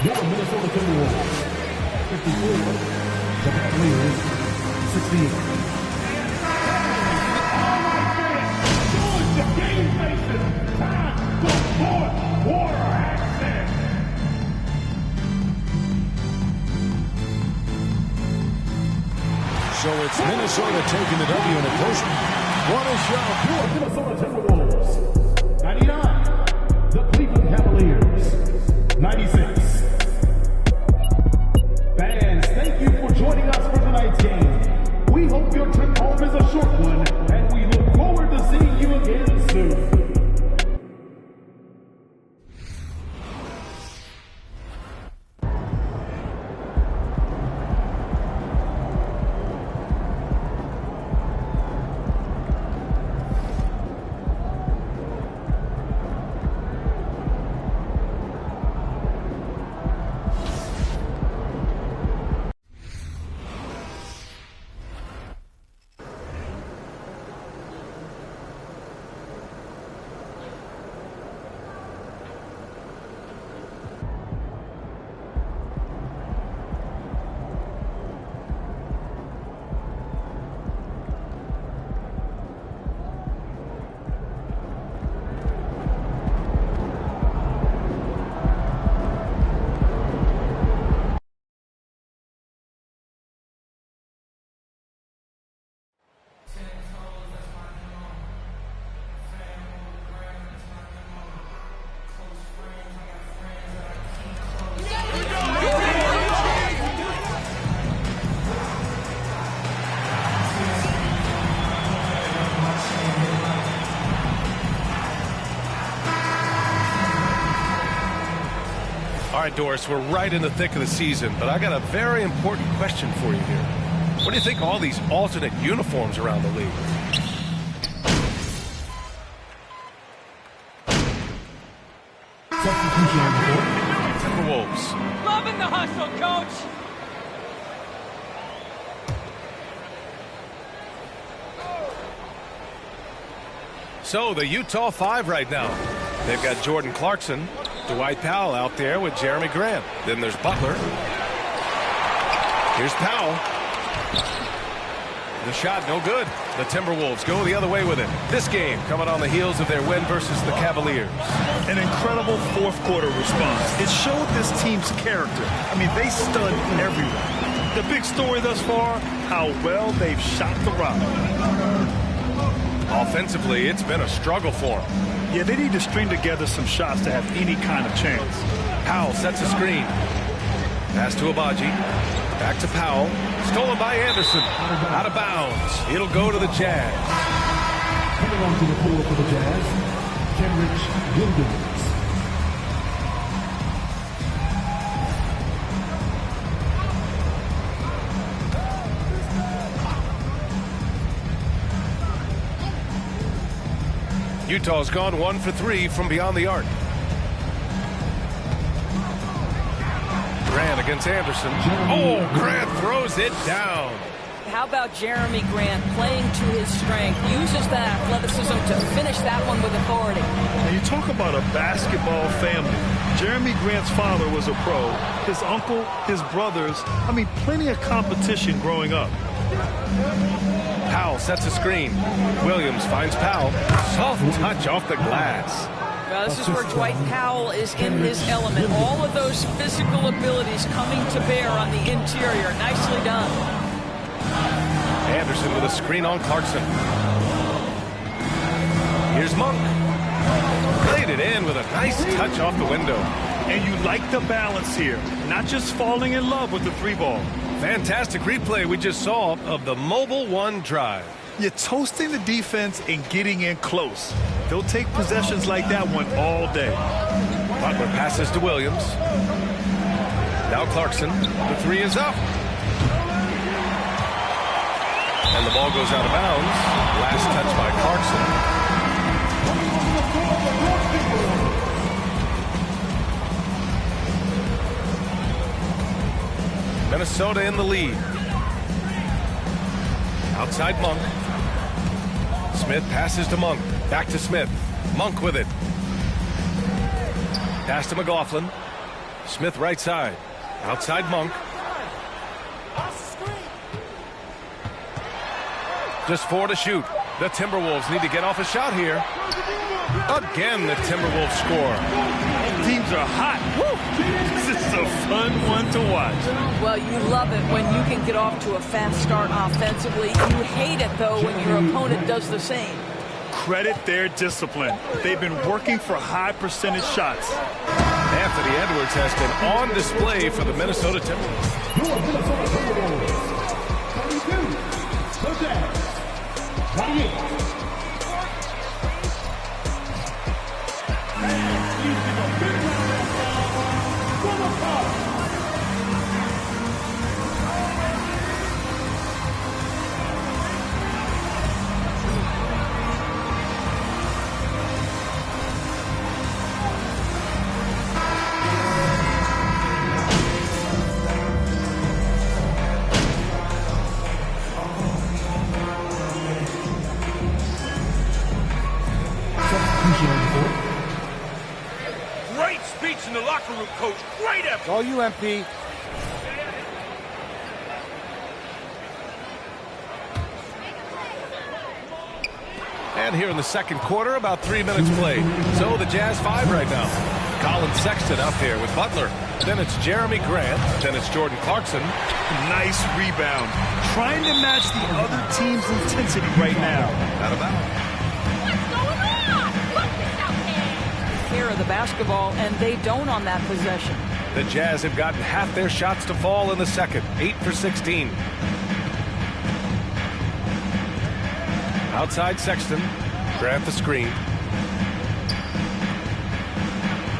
Your Minnesota Timberwolves, 54, the Cavaliers, 68. The game faces time for fourth quarter action. Minnesota taking the W in a close one. Is shot. Minnesota Timberwolves. 99. The Cleveland Cavaliers. 96. Fans, thank you for joining us for tonight's game. We hope your trip home is a short one, and we look forward to seeing you again soon. All right, Doris, we're right in the thick of the season, but I got a very important question for you here. What do you think of all these alternate uniforms around the league? Timberwolves. Loving the hustle, coach. So the Utah Five right now. They've got Jordan Clarkson, Dwight Powell out there with Jeremy Grant. Then there's Butler. Here's Powell. The shot, no good. The Timberwolves go the other way with it. This game coming on the heels of their win versus the Cavaliers. An incredible fourth quarter response. It showed this team's character. I mean, they stood everywhere. The big story thus far, how well they've shot the rock. Offensively, it's been a struggle for them. Yeah, they need to string together some shots to have any kind of chance. Powell sets a screen. Pass to Abaji. Back to Powell. Stolen by Anderson. Out of bounds. It'll go to the Jazz. Coming onto the floor for the Jazz, Kenrich Williams. Utah's gone 1 for 3 from beyond the arc. Grant against Anderson. Oh, Grant throws it down. How about Jeremy Grant playing to his strength, uses that athleticism to finish that one with authority. Now you talk about a basketball family. Jeremy Grant's father was a pro. His uncle, his brothers, I mean, plenty of competition growing up. Powell sets a screen. Williams finds Powell. Soft touch off the glass. Well, this is where Dwight Powell is in his element. All of those physical abilities coming to bear on the interior. Nicely done. Anderson with a screen on Clarkson. Here's Monk. Played it in with a nice touch off the window. And you like the balance here. Not just falling in love with the three ball. Fantastic replay we just saw of the Mobile One drive. You're toasting the defense and getting in close. They'll take possessions like that one all day. Butler passes to Williams. Now Clarkson. The three is up. And the ball goes out of bounds. Last touch by Clarkson. Minnesota in the lead. Outside Monk. Smith passes to Monk. Back to Smith. Monk with it. Pass to McLaughlin. Smith right side. Outside Monk. Just 4 to shoot. The Timberwolves need to get off a shot here. Again, the Timberwolves score. Teams are hot. Woo! This is a fun one to watch. Well, you love it when you can get off to a fast start offensively. You hate it, though, when your opponent does the same. Credit their discipline. They've been working for high percentage shots. Anthony Edwards has been on display for the Minnesota Timberwolves. Your Minnesota Timberwolves, 32, the Jazz, 28. Great speech in the locker room, Coach. Great effort. All you, MP. And here in the second quarter, about 3 minutes played. So the Jazz 5 right now. Colin Sexton out there with Butler. Then it's Jeremy Grant. Then it's Jordan Clarkson. Nice rebound. Trying to match the other team's intensity right now. Out of bounds. Care of the basketball, and they don't on that possession. The Jazz have gotten half their shots to fall in the second. 8 for 16. Outside Sexton. Grant the screen.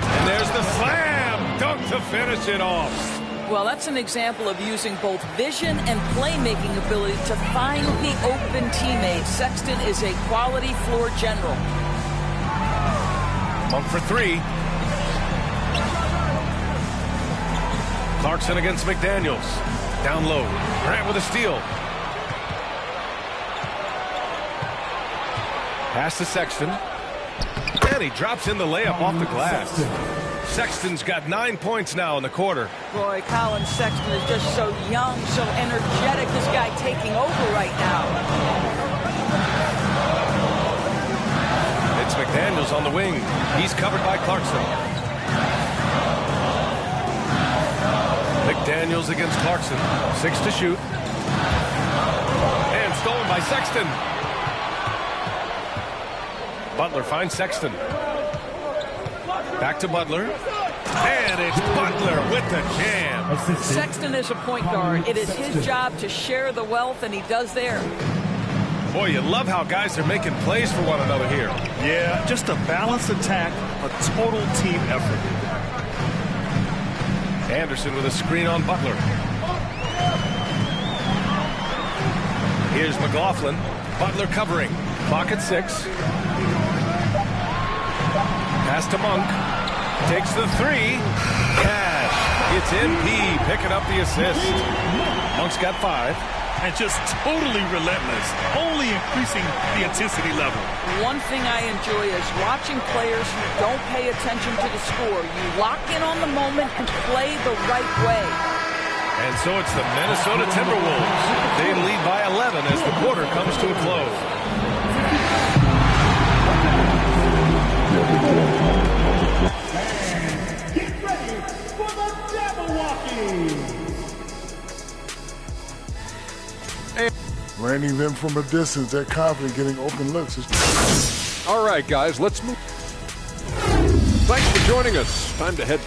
And there's the slam dunk to finish it off. Well, that's an example of using both vision and playmaking ability to find the open teammate. Sexton is a quality floor general. Monk for three. Clarkson against McDaniels. Down low. Grant with a steal. Pass to Sexton. And he drops in the layup off the glass. Sexton's got 9 points now in the quarter. Boy, Colin Sexton is just so young, so energetic. This guy taking over right now. It's McDaniels on the wing. He's covered by Clarkson. McDaniels against Clarkson. 6 to shoot. And stolen by Sexton. Butler finds Sexton. Back to Butler. And it's Butler with the jam. Sexton is a point guard. It is his job to share the wealth, and he does there. Boy, you love how guys are making plays for one another here. Yeah, just a balanced attack, a total team effort. Anderson with a screen on Butler. Here's McLaughlin. Butler covering. Clock at 6. Pass to Monk. Takes the three. Cash. It's MP picking up the assist. Monk's got 5. And just totally relentless, only increasing the intensity level. One thing I enjoy is watching players who don't pay attention to the score. You lock in on the moment and play the right way. And so it's the Minnesota Timberwolves. They lead by 11 as the quarter comes to a close. Get ready for the Jabberwocky! Raining them from a distance, they're confident getting open looks. All right, guys, let's move. Thanks for joining us. Time to head.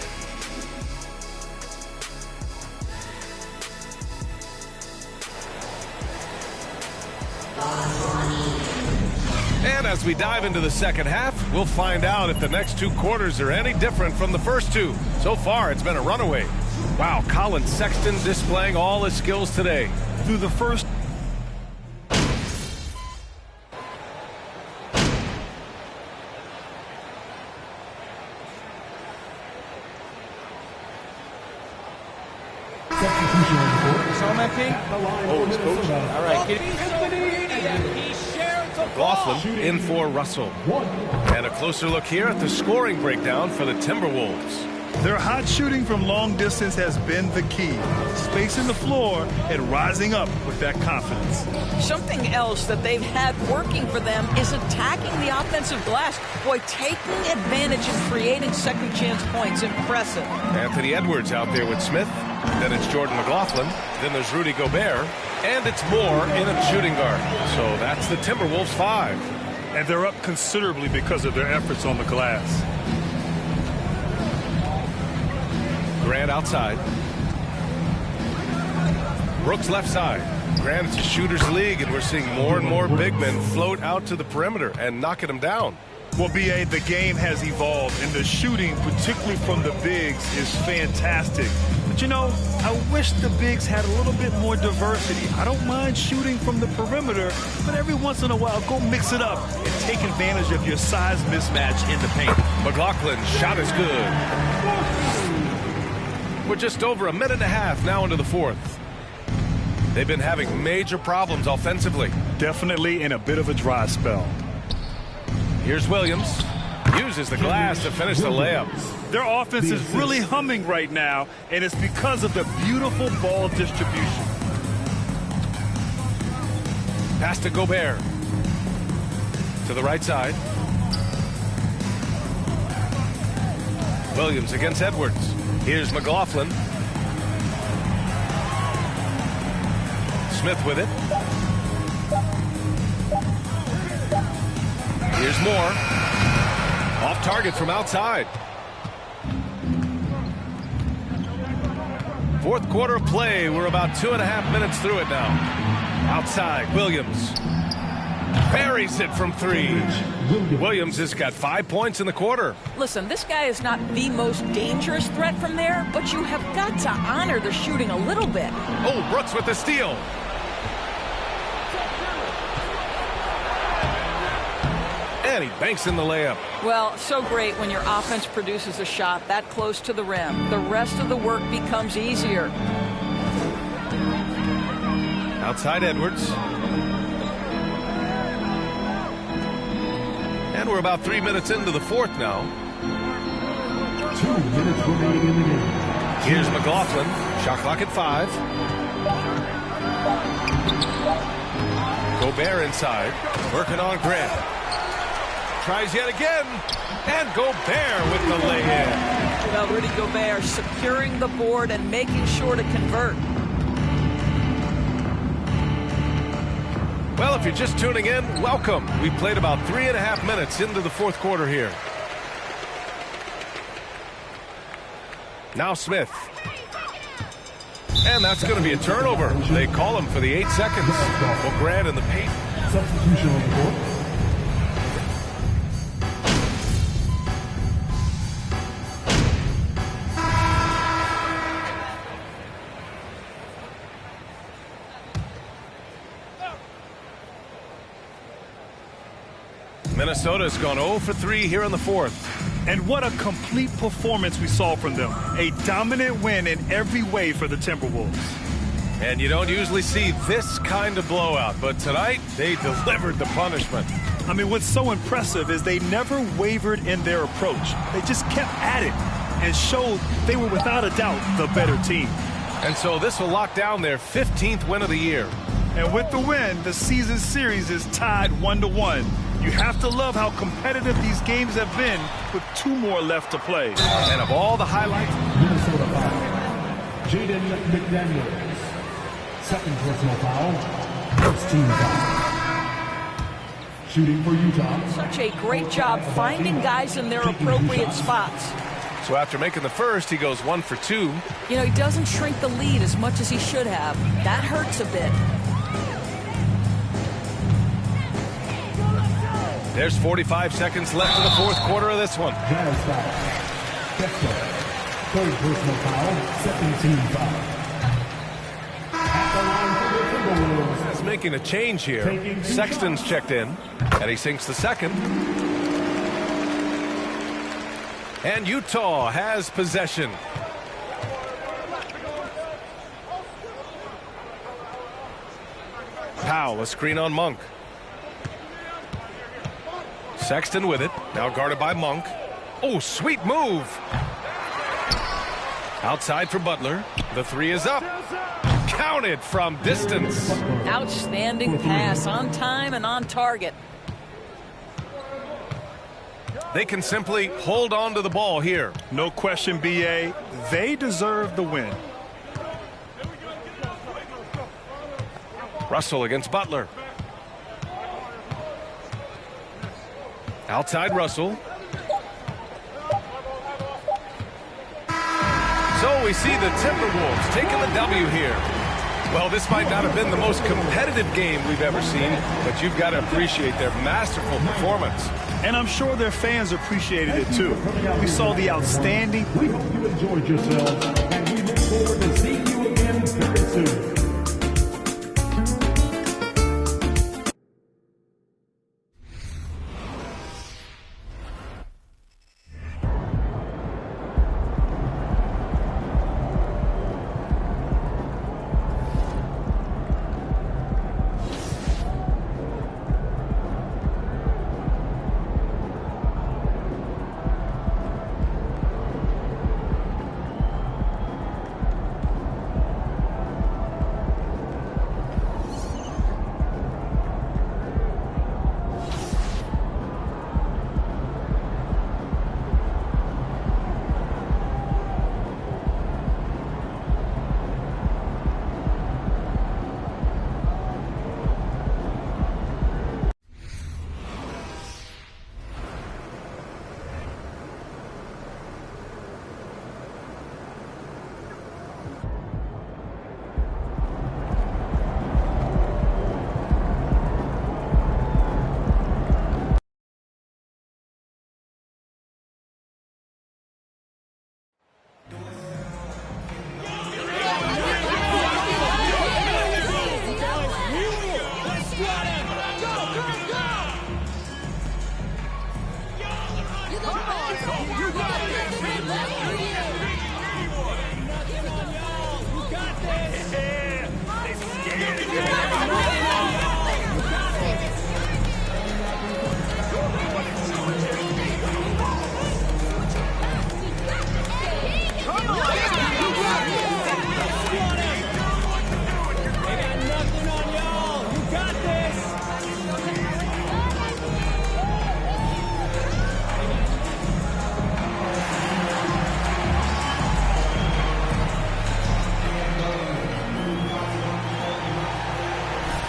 And as we dive into the second half, we'll find out if the next 2 quarters are any different from the first 2. So far, it's been a runaway. Wow, Colin Sexton displaying all his skills today. Through the first All right, McLaughlin in for Russell. And a closer look here at the scoring breakdown for the Timberwolves. Their hot shooting from long distance has been the key. Spacing the floor and rising up with that confidence. Something else that they've had working for them is attacking the offensive glass. Boy, taking advantage and creating second chance points. Impressive. Anthony Edwards out there with Smith. Then it's Jordan McLaughlin. Then there's Rudy Gobert. And it's Moore in at shooting guard. So that's the Timberwolves 5. And they're up considerably because of their efforts on the glass. Grant outside. Brooks left side. Grant, it's a shooter's league, and we're seeing more and more big men float out to the perimeter and knocking them down. Well, B.A., the game has evolved, and the shooting, particularly from the bigs, is fantastic. But, you know, I wish the bigs had a little bit more diversity. I don't mind shooting from the perimeter, but every once in a while, go mix it up and take advantage of your size mismatch in the paint. McLaughlin's shot is good. We're just over a minute and a half now into the fourth. They've been having major problems offensively. Definitely in a bit of a dry spell. Here's Williams. Uses the glass to finish the layup. Their offense is really humming right now, and it's because of the beautiful ball distribution. Pass to Gobert. To the right side. Williams against Edwards. Here's McLaughlin. Smith with it. Here's Moore. Off target from outside. Fourth quarter of play. We're about 2.5 minutes through it now. Outside, Williams. Buries it from 3. Williams has got 5 points in the quarter. Listen, this guy is not the most dangerous threat from there, but you have got to honor the shooting a little bit. Oh, Brooks with the steal. And he banks in the layup. Well, so great when your offense produces a shot that close to the rim. The rest of the work becomes easier. Outside Edwards. And we're about 3 minutes into the fourth now. 2 minutes remaining in the game. Here's McLaughlin. Shot clock at 5. Gobert inside. Working on Grant. Tries yet again. And Gobert with the lay-in. Well, Rudy Gobert securing the board and making sure to convert. Well, if you're just tuning in, welcome. We played about 3.5 minutes into the fourth quarter here. Now Smith. And that's going to be a turnover. They call him for the 8 seconds. Well, Grant in the paint. Substitution on the court. Minnesota's gone 0 for 3 here in the fourth. And what a complete performance we saw from them. A dominant win in every way for the Timberwolves. And you don't usually see this kind of blowout, but tonight they delivered the punishment. I mean, what's so impressive is they never wavered in their approach. They just kept at it and showed they were without a doubt the better team. And so this will lock down their 15th win of the year. And with the win, the season series is tied 1-1. You have to love how competitive these games have been with 2 more left to play. And of all the highlights, Minnesota foul. Jaden McDaniels. Second personal foul. First team foul. Shooting for Utah. Such a great job finding guys in their appropriate spots. So after making the first, he goes 1 for 2. You know, he doesn't shrink the lead as much as he should have. That hurts a bit. There's 45 seconds left in the fourth quarter of this one. Jazz foul. Kessler. Third personal foul. Second team foul. At the line for the Timberwolves. He's making a change here. Sexton's checked in, and he sinks the second. And Utah has possession. Powell, a screen on Monk. Sexton with it, now guarded by Monk. Oh, sweet move. Outside for Butler. The three is up. Counted from distance. Outstanding pass, on time and on target. They can simply hold on to the ball here. No question, B.A. They deserve the win. Russell against Butler. Outside Russell. So we see the Timberwolves taking the W here. Well, this might not have been the most competitive game we've ever seen, but you've got to appreciate their masterful performance. And I'm sure their fans appreciated it too. We saw the outstanding. We hope you enjoyed yourselves, and we look forward to seeing you again very soon.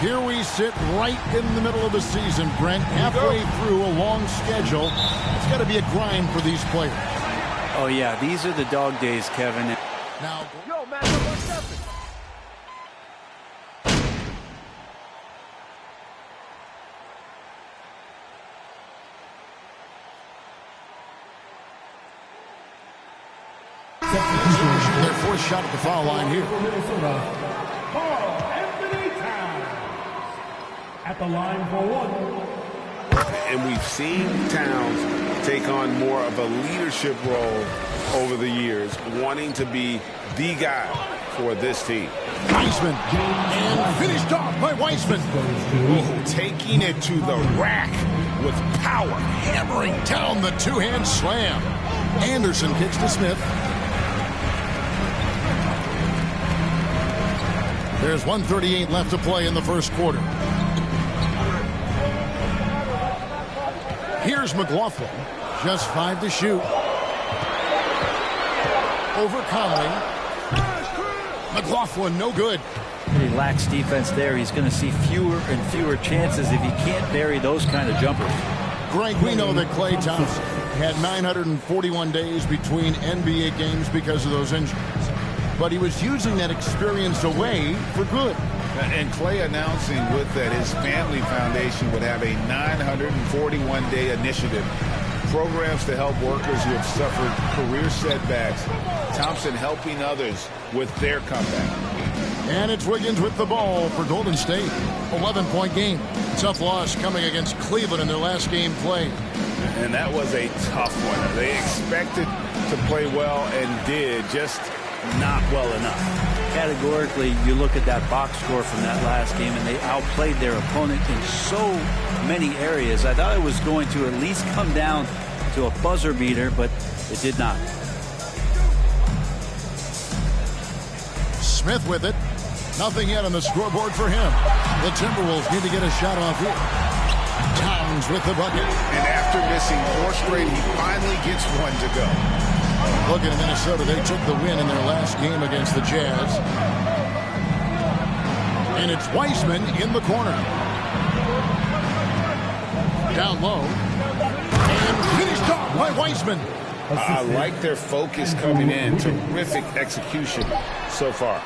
Here we sit right in the middle of the season, Brent, halfway through a long schedule. It's got to be a grind for these players. Oh, yeah, these are the dog days, Kevin. Now, Yo, man, what's happening? their fourth shot at the foul line here. Karl-Anthony Towns at the line for one. And we've seen Towns take on more of a leadership role over the years, wanting to be the guy for this team. Wiseman, and finished off by Wiseman. Oh, taking it to the rack with power. Hammering down the two-hand slam. Anderson kicks to Smith. There's 1:38 left to play in the first quarter. Here's McLaughlin. Just 5 to shoot. Over Conley. McLaughlin, no good. He lacks defense there. He's going to see fewer and fewer chances if he can't bury those kind of jumpers. Greg, we know that Klay Thompson had 941 days between NBA games because of those injuries. But he was using that experience away for good. And Klay announcing with that his family foundation would have a 941-day initiative. Programs to help workers who have suffered career setbacks. Thompson helping others with their comeback. And it's Wiggins with the ball for Golden State. 11-point game. Tough loss coming against Cleveland in their last game played. And that was a tough one. They expected to play well and did, just not well enough. Categorically, you look at that box score from that last game, and they outplayed their opponent in so many areas. I thought it was going to at least come down to a buzzer beater, but it did not. Smith with it. Nothing yet on the scoreboard for him. The Timberwolves need to get a shot off here. Towns with the bucket. And after missing 4 straight, he finally gets one to go. Looking at Minnesota, they took the win in their last game against the Jazz. And it's Wiseman in the corner. Down low. And finished off by Wiseman. I like their focus coming in. Terrific execution so far.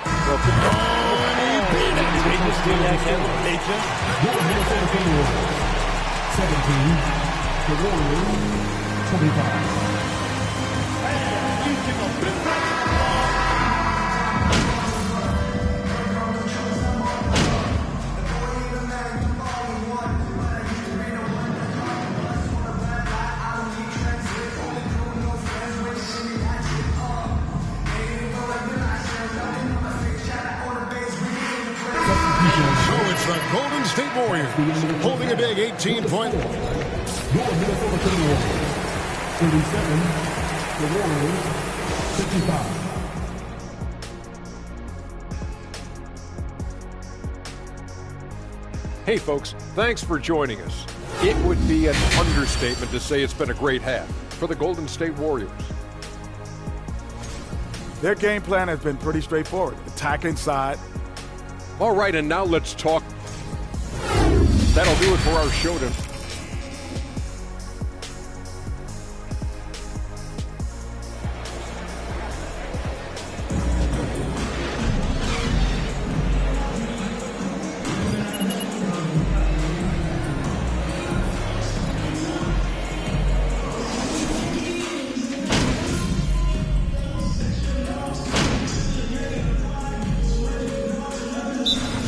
The Warriors, 25. The Golden State Warriors holding a big 18-point. Your Minnesota Timberwolves, 37. The Warriors, 55. Hey folks, thanks for joining us. It would be an understatement to say it's been a great half for the Golden State Warriors. Their game plan has been pretty straightforward. Attack inside. All right, and now let's talk. That'll do it for our show tonight.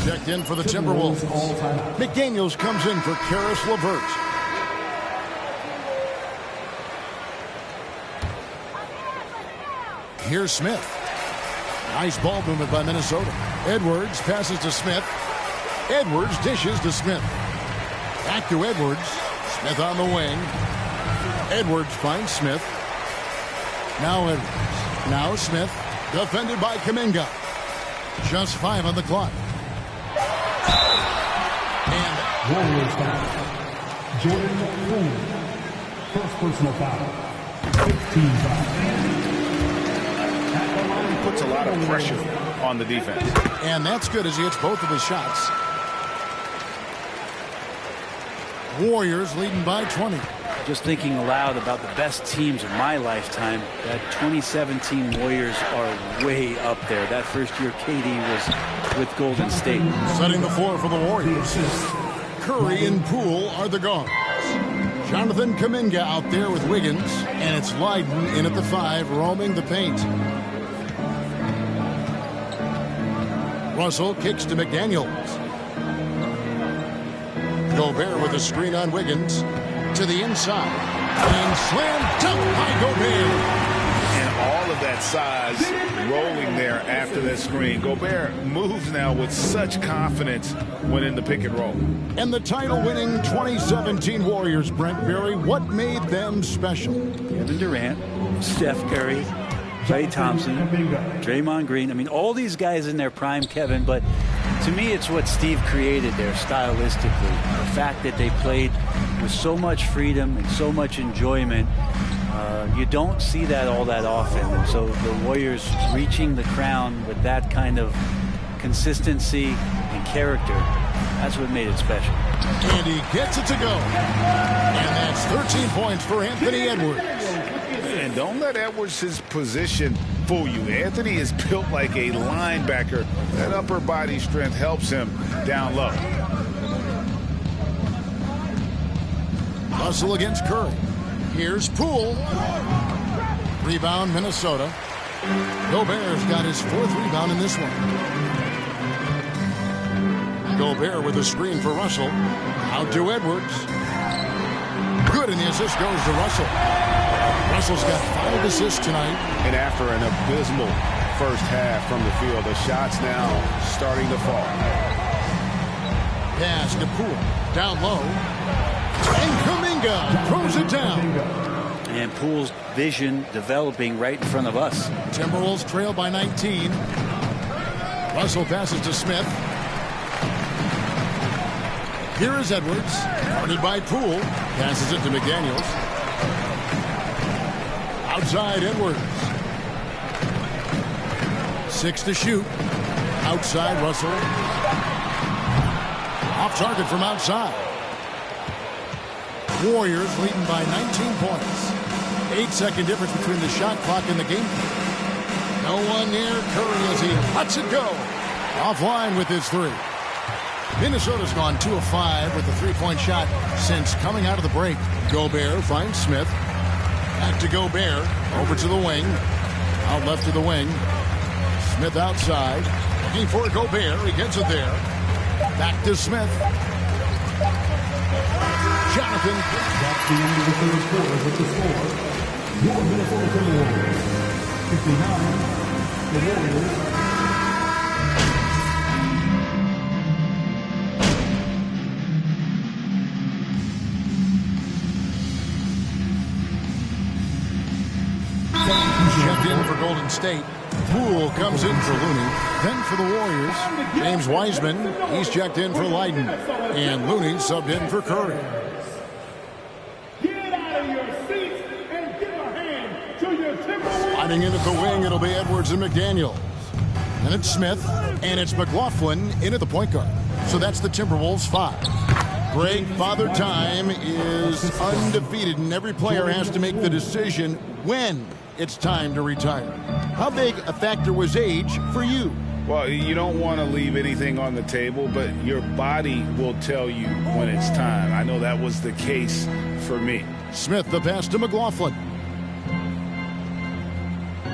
Checked in for the Timberwolves. McDaniels comes in for Caris LeVert. Here's Smith. Nice ball movement by Minnesota. Edwards passes to Smith. Edwards dishes to Smith. Back to Edwards. Smith on the wing. Edwards finds Smith. Now Edwards. Now Smith. Defended by Kuminga. Just 5 on the clock. Warriors foul. Jordan Poole. First personal foul. 15 foul. He puts a lot of pressure on the defense. And that's good as he hits both of his shots. Warriors leading by 20. Just thinking aloud about the best teams of my lifetime, that 2017 Warriors are way up there. That first year KD was with Golden State. Setting the floor for the Warriors. Curry and Poole are the guards. Jonathan Kuminga out there with Wiggins, and it's Leiden in at the 5, roaming the paint. Russell kicks to McDaniels. Gobert with a screen on Wiggins to the inside. And slam dunk by Gobert. And all of that size rolling there after that screen. Gobert moves now with such confidence when in the pick and roll. And the title-winning 2017 Warriors, Brent Berry, what made them special? Kevin Durant, Steph Curry, Klay Thompson, Draymond Green. I mean, all these guys in their prime, Kevin, but to me it's what Steve created there stylistically. The fact that they played with so much freedom and so much enjoyment. You don't see that all that often. And so the Warriors reaching the crown with that kind of consistency and character, that's what made it special. And he gets it to go. And that's 13 points for Anthony Edwards. And don't let Edwards' position fool you. Anthony is built like a linebacker. That upper body strength helps him down low. Hustle against Curry. Here's Poole. Rebound, Minnesota. Gobert's got his 4th rebound in this one. Gobert with a screen for Russell. Out to Edwards. Good, and the assist goes to Russell. Russell's got 5 assists tonight. And after an abysmal first half from the field, the shots now starting to fall. Pass to Poole. Down low. And Kuminga throws it down. And Poole's vision developing right in front of us. Timberwolves trail by 19. Russell passes to Smith. Here is Edwards. Guarded by Poole. Passes it to McDaniels. Outside Edwards. 6 to shoot. Outside Russell. Off target from outside. Warriors leading by 19 points. 8-second difference between the shot clock and the game. No one near Curry as he lets it go. Offline with his three. Minnesota's gone 2 of 5 with a three-point shot since coming out of the break. Gobert finds Smith. Back to Gobert. Over to the wing. Out left to the wing. Smith outside. Looking for Gobert. He gets it there. Back to Smith. Jonathan. That's the end of the third quarter with the score. Your Minnesota Timberwolves 59, the Warriors 7. Checked in for Golden State. Poole comes in for Looney. Then for the Warriors, James Wiseman. He's checked in for Leiden. And Looney subbed in for Curry. Sliding in at the wing, it'll be Edwards and McDaniels. And it's Smith, and it's McLaughlin in at the point guard. So that's the Timberwolves 5. Greg Father Time is undefeated, and every player has to make the decision when it's time to retire. How big a factor was age for you? Well, you don't want to leave anything on the table, but your body will tell you when it's time. I know that was the case for me. Smith, the pass to McLaughlin.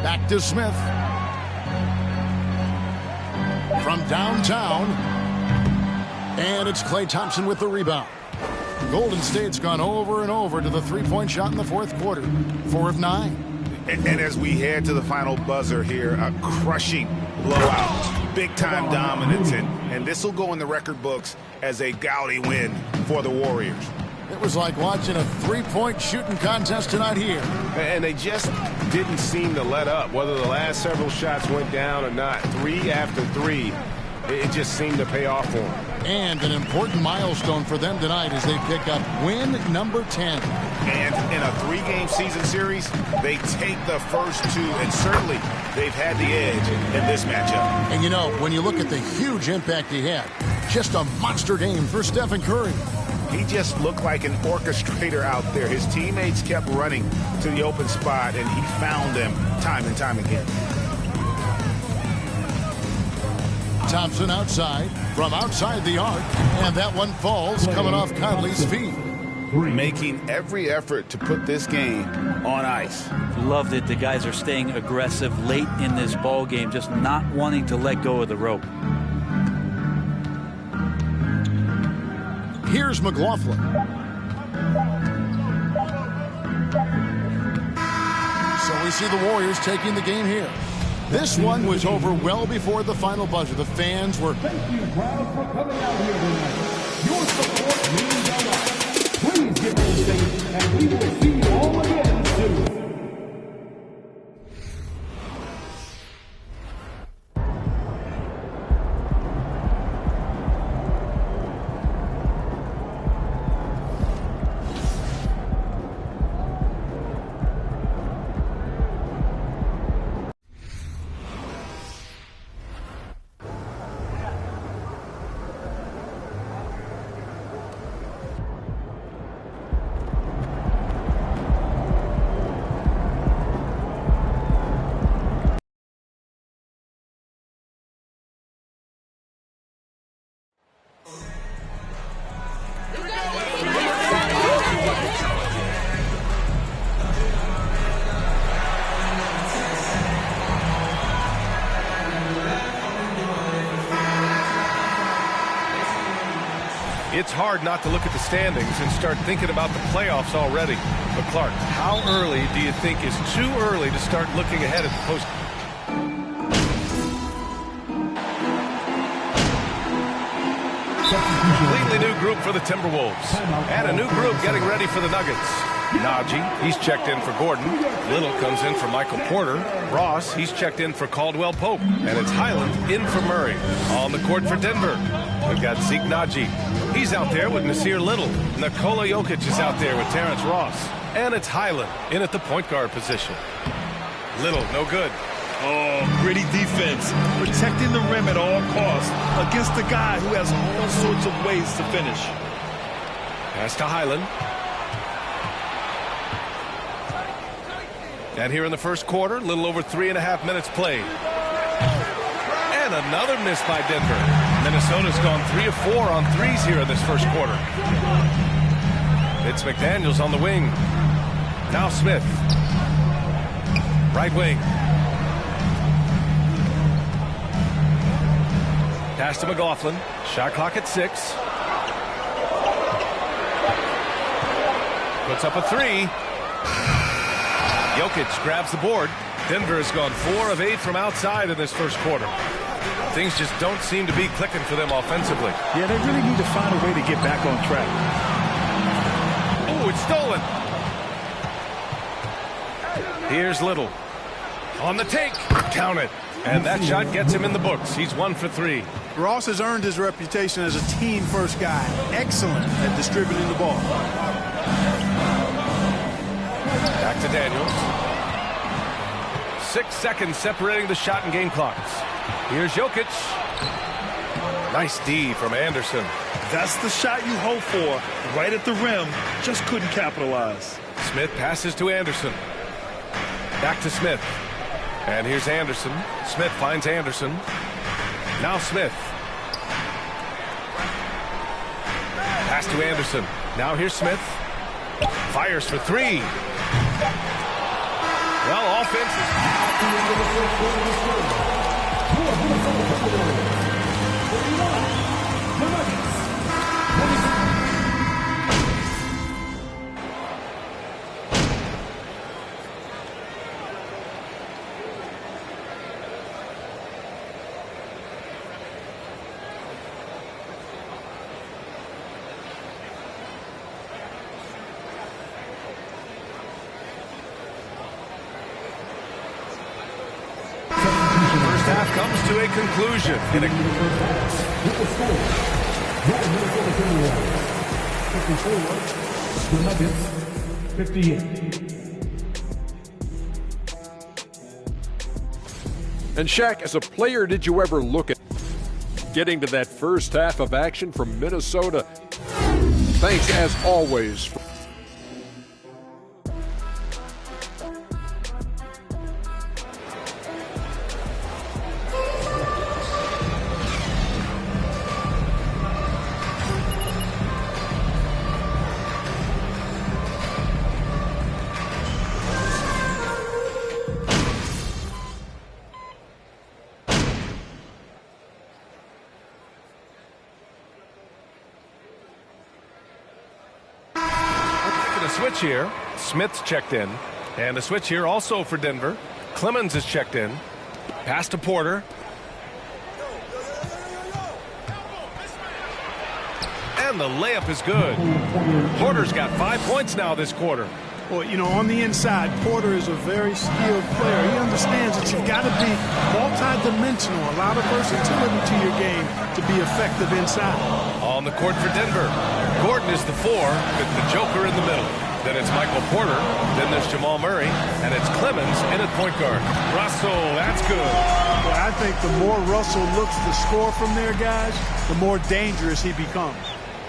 Back to Smith. From downtown. And it's Klay Thompson with the rebound. Golden State's gone over and over to the three-point shot in the fourth quarter. 4 of 9. And as we head to the final buzzer here, a crushing blowout. Big-time dominance. And this will go in the record books as a gaudy win for the Warriors. It was like watching a three-point shooting contest tonight here. And they just didn't seem to let up. Whether the last several shots went down or not, 3 after 3, it just seemed to pay off for them. And an important milestone for them tonight as they pick up win number 10. And in a 3-game season series, they take the first 2, and certainly they've had the edge in this matchup. And you know, when you look at the huge impact he had, just a monster game for Stephen Curry. He just looked like an orchestrator out there. His teammates kept running to the open spot, and he found them time and time again. Thompson outside, from outside the arc, and that one falls coming off Conley's feet. Making every effort to put this game on ice. Loved it. The guys are staying aggressive late in this ball game, just not wanting to let go of the rope. Here's McLaughlin. So we see the Warriors taking the game here. This one was over well before the final buzzer. The fans were... Thank you, crowd, for coming out here tonight. Your support means a lot. Please give us a stage, and we will see you all again soon. It's hard not to look at the standings and start thinking about the playoffs already. But Clark, how early do you think is too early to start looking ahead at the post? Completely new group for the Timberwolves. And a new group getting ready for the Nuggets. Najee, he's checked in for Gordon. Little comes in for Michael Porter. Ross, he's checked in for Caldwell Pope. And it's Highland in for Murray. On the court for Denver, we've got Zeke Najee. He's out there with Nasir Little. Nikola Jokic is out there with Terrence Ross. And it's Highland in at the point guard position. Little, no good. Oh, gritty defense. Protecting the rim at all costs against a guy who has all sorts of ways to finish. Pass to Highland. And here in the first quarter, a little over 3.5 minutes played. And another miss by Denver. Minnesota's gone 3 of 4 on threes here in this first quarter. It's McDaniels on the wing. Now Smith. Right wing. Pass to McLaughlin. Shot clock at 6. Puts up a 3. Jokic grabs the board. Denver has gone 4 of 8 from outside in this first quarter. Things just don't seem to be clicking for them offensively. Yeah, they really need to find a way to get back on track. Oh, it's stolen. Here's Little. On the take. Count it. And that shot gets him in the books. He's 1 for 3. Ross has earned his reputation as a team-first guy. Excellent at distributing the ball. Back to Daniels. 6 seconds separating the shot and game clocks. Here's Jokic. Nice D from Anderson. That's the shot you hope for. Right at the rim. Just couldn't capitalize. Smith passes to Anderson. Back to Smith. And here's Anderson. Smith finds Anderson. Now Smith. Pass to Anderson. Now here's Smith. Fires for 3. Well, offense comes to a conclusion. And Shaq, as a player, did you ever look at getting to that first half of action from Minnesota? Thanks, as always. Switch here. Smith's checked in. And a switch here also for Denver. Clemens is checked in. Pass to Porter. And the layup is good. Porter's got 5 points now this quarter. Well, you know, on the inside, Porter is a very skilled player. He understands that you've got to be multi-dimensional, a lot of versatility to your game to be effective inside. On the court for Denver, Gordon is the 4 with the Joker in the middle. Then it's Michael Porter. Then there's Jamal Murray. And it's Clemens in at point guard. Russell, that's good. Well, I think the more Russell looks to score from there, guys, the more dangerous he becomes.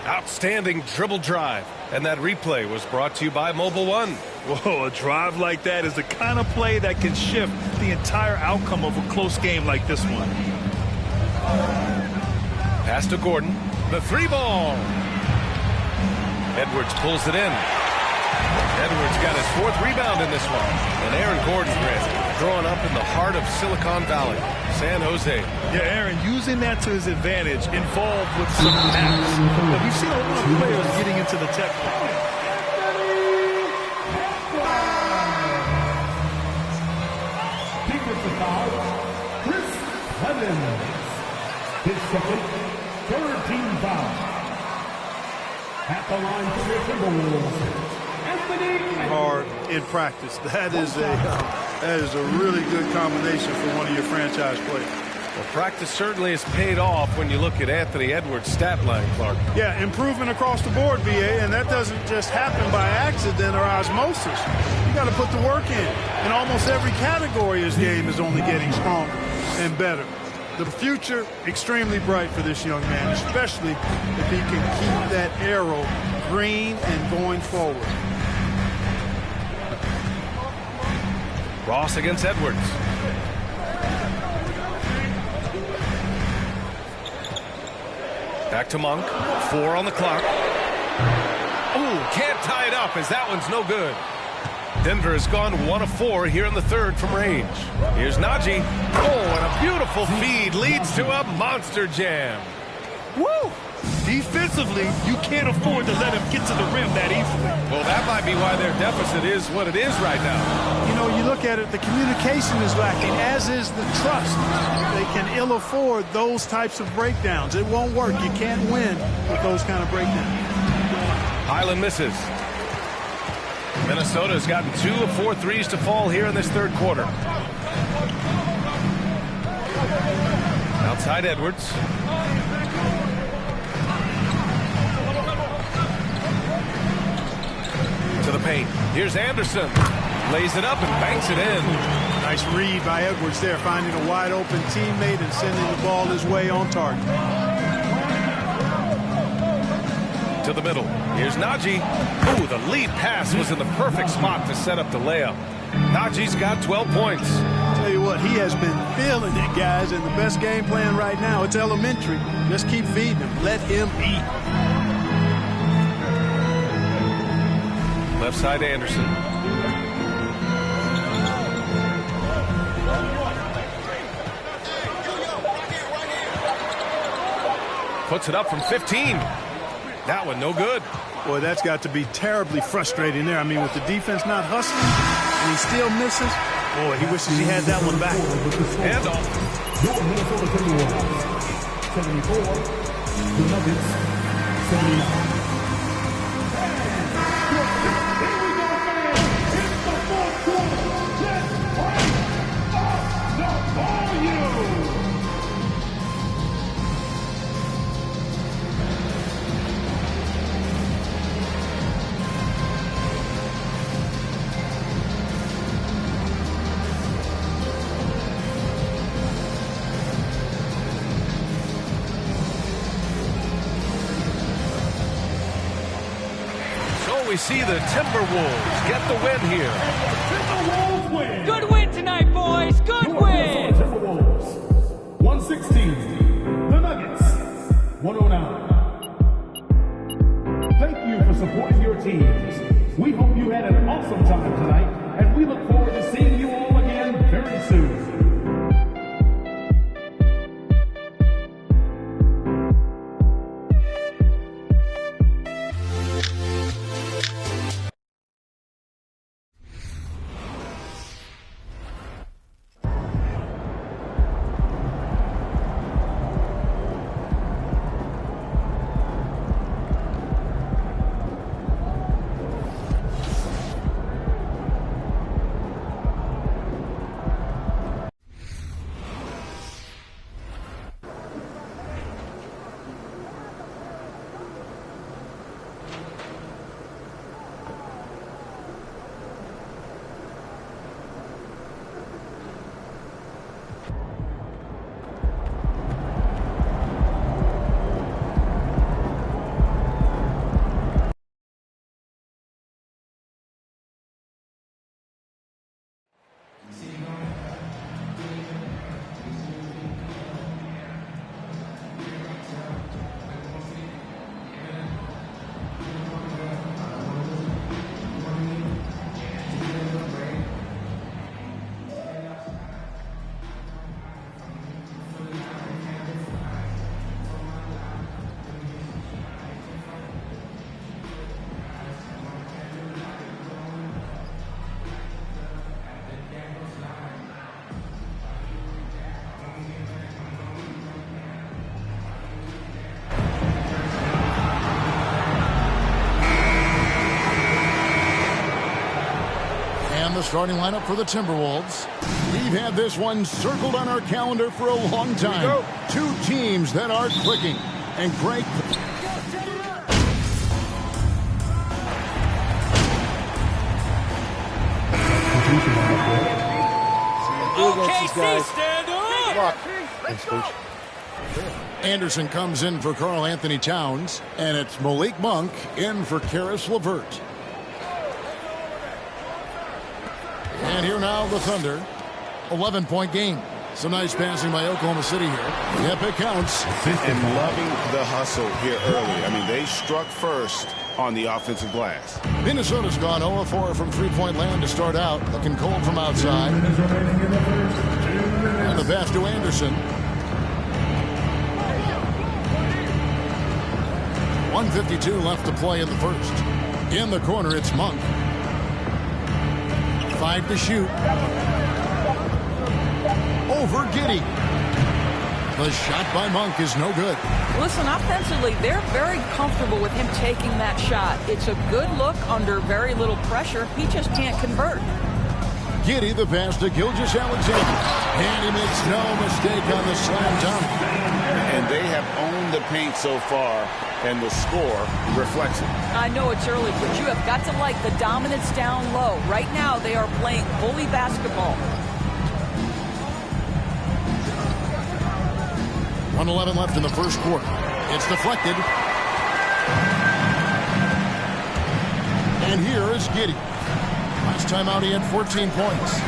Outstanding dribble drive. And that replay was brought to you by Mobile One. Whoa, a drive like that is the kind of play that can shift the entire outcome of a close game like this one. Pass to Gordon. The 3-ball. Edwards pulls it in. Edwards got his 4th rebound in this one. And Aaron Gordon, growing up in the heart of Silicon Valley, San Jose. Yeah, Aaron, using that to his advantage, involved with some naps. But we've seen a lot of players getting into the tech. Chris Clemens. His second, 13 foul. At the line for the Timberwolves, hard in practice. That is a really good combination for one of your franchise players. Well, practice certainly has paid off when you look at Anthony Edwards' stat line, Clark. Yeah, improvement across the board, BA, and that doesn't just happen by accident or osmosis. You got to put the work in. In almost every category, his game is only getting stronger and better. The future, extremely bright for this young man, especially if he can keep that arrow green and going forward. Ross against Edwards. Back to Monk. 4 on the clock. Ooh, can't tie it up as that one's no good. Denver has gone 1 of 4 here in the third from range. Here's Najee. Oh, and a beautiful feed leads to a monster jam. Woo! Defensively, you can't afford to let him get to the rim that easily. Well, that might be why their deficit is what it is right now. You know, you look at it, the communication is lacking, as is the trust. They can ill afford those types of breakdowns. It won't work. You can't win with those kind of breakdowns. Highland misses. Minnesota has gotten 2 of 4 threes to fall here in this third quarter. Outside Edwards. To the paint. Here's Anderson. Lays it up and banks it in. Nice read by Edwards there, finding a wide open teammate and sending the ball his way on target. To the middle. Here's Najee. Ooh, the lead pass was in the perfect spot to set up the layup. Najee's got 12 points. Tell you what, he has been feeling it, guys, and the best game plan right now, it's elementary. Just keep feeding him. Let him eat. Left side Anderson. Puts it up from 15. That one no good. Boy, that's got to be terribly frustrating there. I mean, with the defense not hustling and he still misses. Boy, he wishes he had that one back. And off. Your Minnesota Timberwolves, 74. The Nuggets, 79. We see the Timberwolves get the win here. Timberwolves win. Good win tonight, boys. Good win. Timberwolves 116. The Nuggets 109. Thank you for supporting your teams. We hope you had an awesome time tonight, and we look forward to seeing you all again very soon. the starting lineup for the Timberwolves. We've had this one circled on our calendar for a long time. Two teams that are clicking. And Greg... OKC, stand up! Let's go. Anderson comes in for Karl Anthony Towns, and it's Malik Monk in for Karis LeVert. And here now the Thunder. 11-point game. Some nice passing by Oklahoma City here. Yep, it counts. And loving the hustle here early. I mean, they struck first on the offensive glass. Minnesota's gone 0-4 from three-point land to start out. Looking cold from outside. And the pass to Anderson. 1:52 left to play in the first. In the corner, it's Monk. 5 to shoot. Over Giddey. The shot by Monk is no good. Listen, offensively, they're very comfortable with him taking that shot. It's a good look under very little pressure. He just can't convert. Giddey, the pass to Gilgeous-Alexander. And he makes no mistake on the slam dunk. And they have owned the paint so far, and the score reflects it. I know it's early, but you have got to like the dominance down low. Right now, they are playing bully basketball. 1:11 left in the first quarter. It's deflected. And here is Giddey. Last time out, he had 14 points.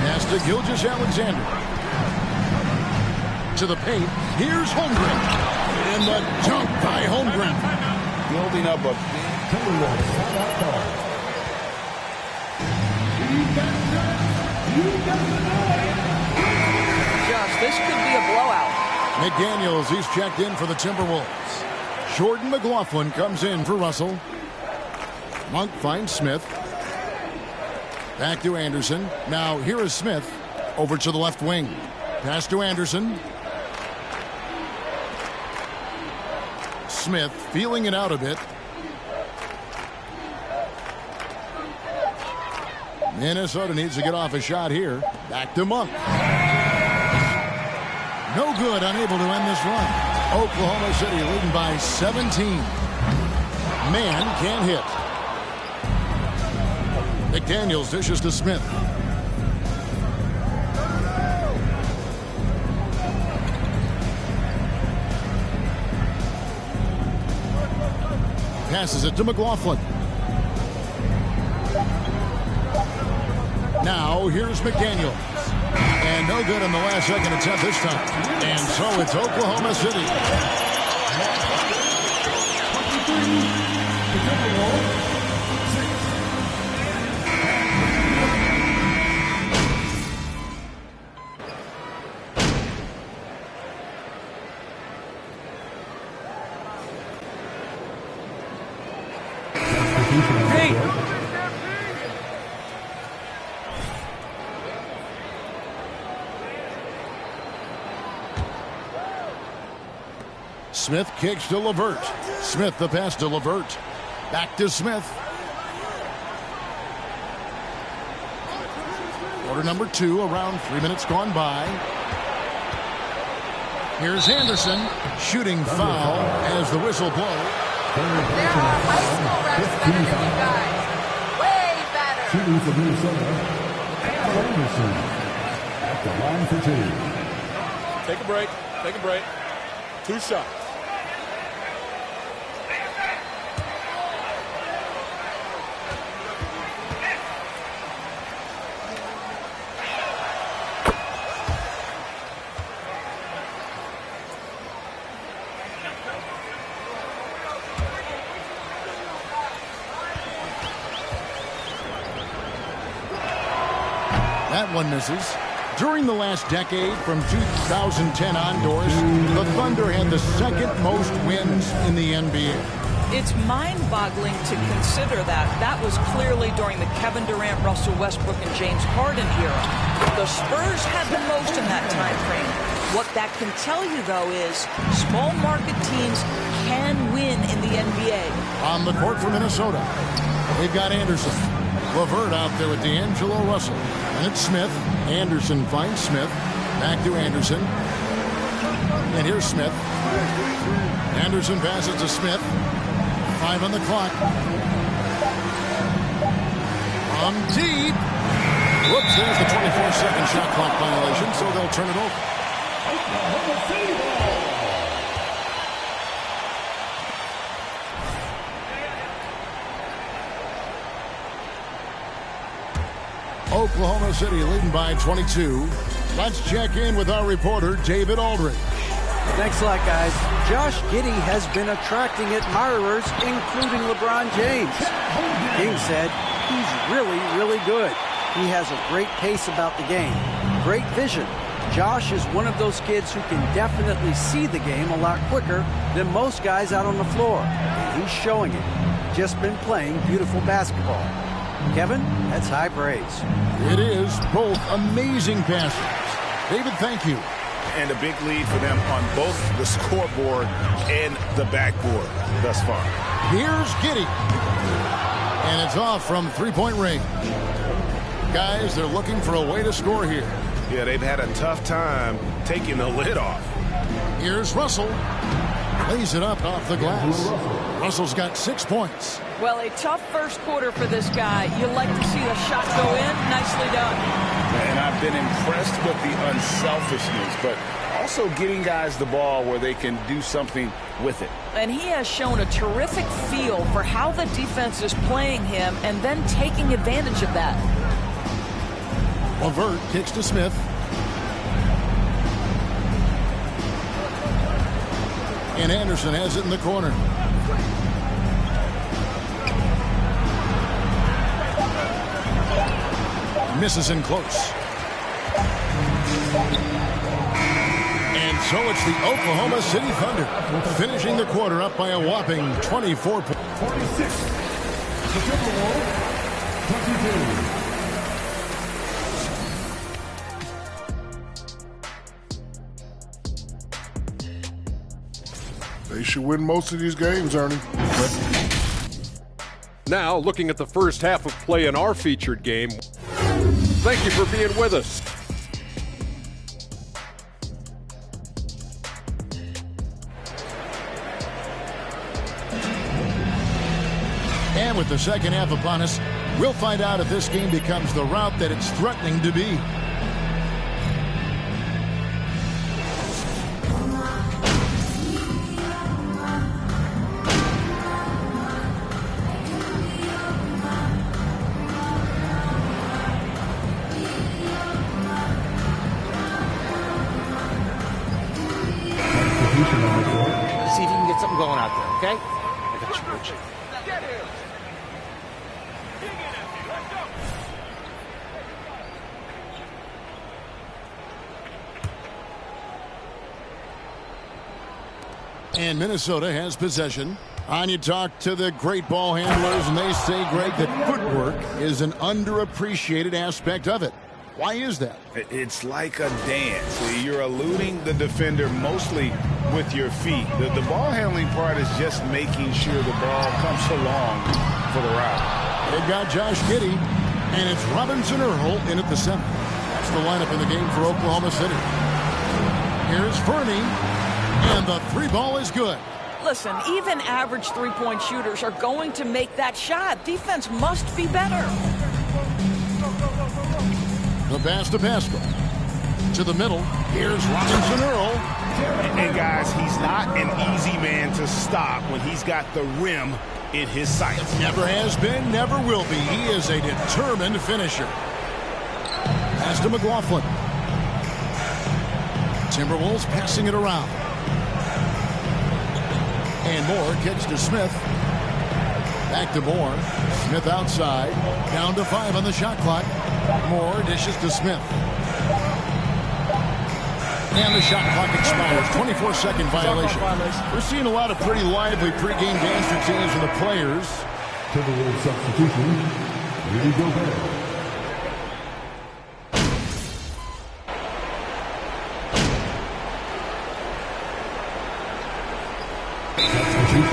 Pass to Gilgeous-Alexander. To the paint. Here's Holmgren. And the dunk by Holmgren. Building up a... Josh, this could be a blowout. McDaniels, he's checked in for the Timberwolves. Jordan McLaughlin comes in for Russell. Monk finds Smith. Back to Anderson. Now here is Smith over to the left wing. Pass to Anderson. Smith feeling it out a bit. Minnesota needs to get off a shot here. Back to Monk. No good, unable to end this run. Oklahoma City leading by 17. Man can't hit. McDaniels dishes to Smith. Passes it to McLaughlin. Now here's McDaniels. And no good in the last second attempt this time. And so it's Oklahoma City. Smith kicks to LeVert. Smith the pass to LeVert. Back to Smith. Quarter number 2, around 3 minutes gone by. Here's Anderson. Shooting foul as the whistle blows. There are high school refs better than you guys. Way better. Shooting for Minnesota, Anderson at the line for 2. Take a break. Take a break. 2 shots. That one misses. During the last decade, from 2010 ondoors, the Thunder had the second most wins in the NBA. It's mind-boggling to consider that. That was clearly during the Kevin Durant, Russell Westbrook, and James Harden era. The Spurs had the most in that time frame. What that can tell you, though, is small market teams can win in the NBA. On the court for Minnesota, they've got Anderson. LeVert out there with D'Angelo Russell. And it's Smith. Anderson finds Smith. Back to Anderson. And here's Smith. Anderson passes to Smith. 5 on the clock. From deep. Whoops, there's the 24-second shot clock violation, so they'll turn it over. Oklahoma City leading by 22. Let's check in with our reporter, David Aldridge. Thanks a lot, guys. Josh Giddey has been attracting admirers, including LeBron James. King said he's really, really good. He has a great pace about the game, great vision. Josh is one of those kids who can definitely see the game a lot quicker than most guys out on the floor. And he's showing it. Just been playing beautiful basketball. Kevin, that's high praise. It is. Both amazing passes. David, thank you. And a big lead for them on both the scoreboard and the backboard thus far. Here's Giddey. And it's off from three-point range. Guys, they're looking for a way to score here. Yeah, they've had a tough time taking the lid off. Here's Russell. Lays it up off the glass. Russell's got 6 points. Well, a tough first quarter for this guy. You like to see the shot go in. Nicely done. And I've been impressed with the unselfishness, but also getting guys the ball where they can do something with it. And he has shown a terrific feel for how the defense is playing him and then taking advantage of that. LeVert kicks to Smith. And Anderson has it in the corner. Misses in close. And so it's the Oklahoma City Thunder finishing the quarter up by a whopping 24 points. 46. The Timberwolves, 22. They should win most of these games, Ernie. Now, looking at the first half of play in our featured game. Thank you for being with us. And with the second half upon us, we'll find out if this game becomes the route that it's threatening to be. See if you can get something going out there, okay? I got you, Rich. And Minnesota has possession. On you talk to the great ball handlers, and they say, Greg, that footwork is an underappreciated aspect of it. Why is that? It's like a dance. You're eluding the defender mostly with your feet. The ball handling part is just making sure the ball comes along for the route. They've got Josh Giddey, and it's Robinson Earl in at the center. That's the lineup in the game for Oklahoma City. Here's Fernie, and the three ball is good. Listen, even average three-point shooters are going to make that shot. Defense must be better. The pass to Pascal. To the middle. Here's Robinson Earl. And guys, he's not an easy man to stop when he's got the rim in his sights. Never has been, never will be. He is a determined finisher. Pass to McLaughlin. Timberwolves passing it around. And Moore kicks to Smith. Back to Moore. Smith outside. Down to 5 on the shot clock. Moore dishes to Smith. And the shot clock expires. 24-second violation. We're seeing a lot of pretty lively pregame dance routines from the players. Timberwolves substitution, Rudy Gobert.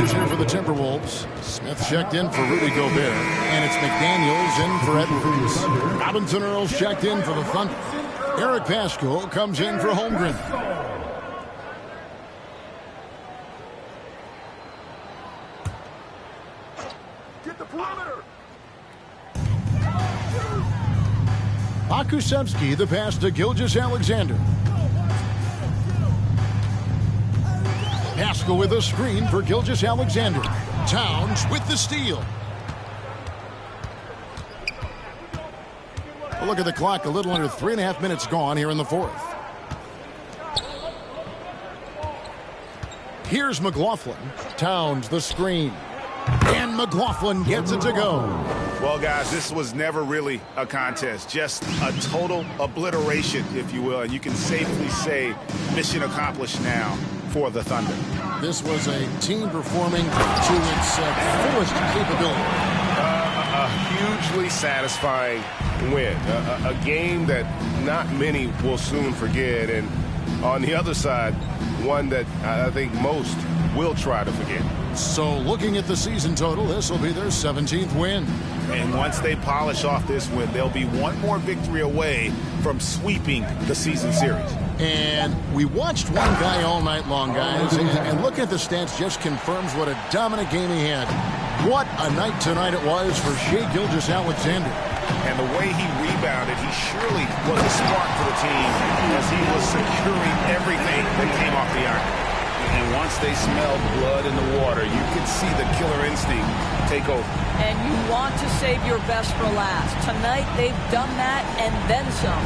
Here for the the Timberwolves. Smith checked in for Rudy Gobert, and it's McDaniels in for Edwards. Robinson Earls checked in for the Thunder. Eric Paschal comes in for Holmgren. Get the perimeter. Pokusevski the pass to Gilgeous-Alexander. Paschal with a screen for Gilgeous-Alexander. Towns with the steal. A look at the clock. A little under 3.5 minutes gone here in the fourth. Here's McLaughlin. Towns the screen. And McLaughlin gets it to go. Well, guys, this was never really a contest. Just a total obliteration, if you will. And you can safely say mission accomplished now for the Thunder. This was a team performing to its fullest capability. A hugely satisfying win. A game that not many will soon forget. And on the other side, one that I think most will try to forget. So looking at the season total, this will be their 17th win. And once they polish off this win, they'll be one more victory away from sweeping the season series. And we watched one guy all night long, guys, and looking at the stats just confirms what a dominant game he had. What a night tonight it was for Shai Gilgeous-Alexander. And the way he rebounded, he surely was a spark for the team as he was securing everything that came off the iron. And once they smelled blood in the water, you could see the killer instinct take over. And you want to save your best for last. Tonight, they've done that and then some.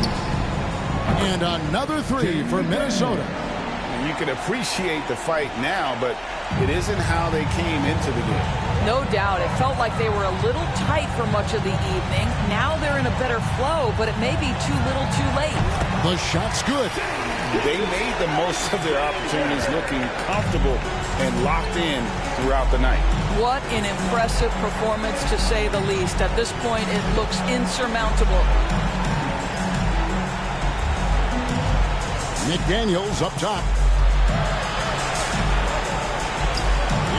And another three for Minnesota. And you can appreciate the fight now, but it isn't how they came into the game. No doubt. It felt like they were a little tight for much of the evening. Now they're in a better flow, but it may be too little too late. The shot's good. They made the most of their opportunities, looking comfortable and locked in throughout the night. What an impressive performance, to say the least. At this point, it looks insurmountable. McDaniels up top.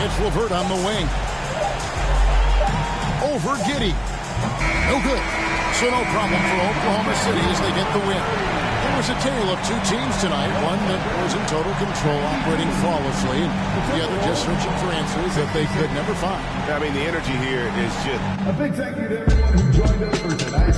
It's LeVert on the wing. Over Giddey. No good. So no problem for Oklahoma City as they get the win. There was a tale of two teams tonight. One that was in total control, operating flawlessly, and the other just searching for answers that they could never find. I mean, the energy here is just... A big thank you to everyone who joined us for tonight.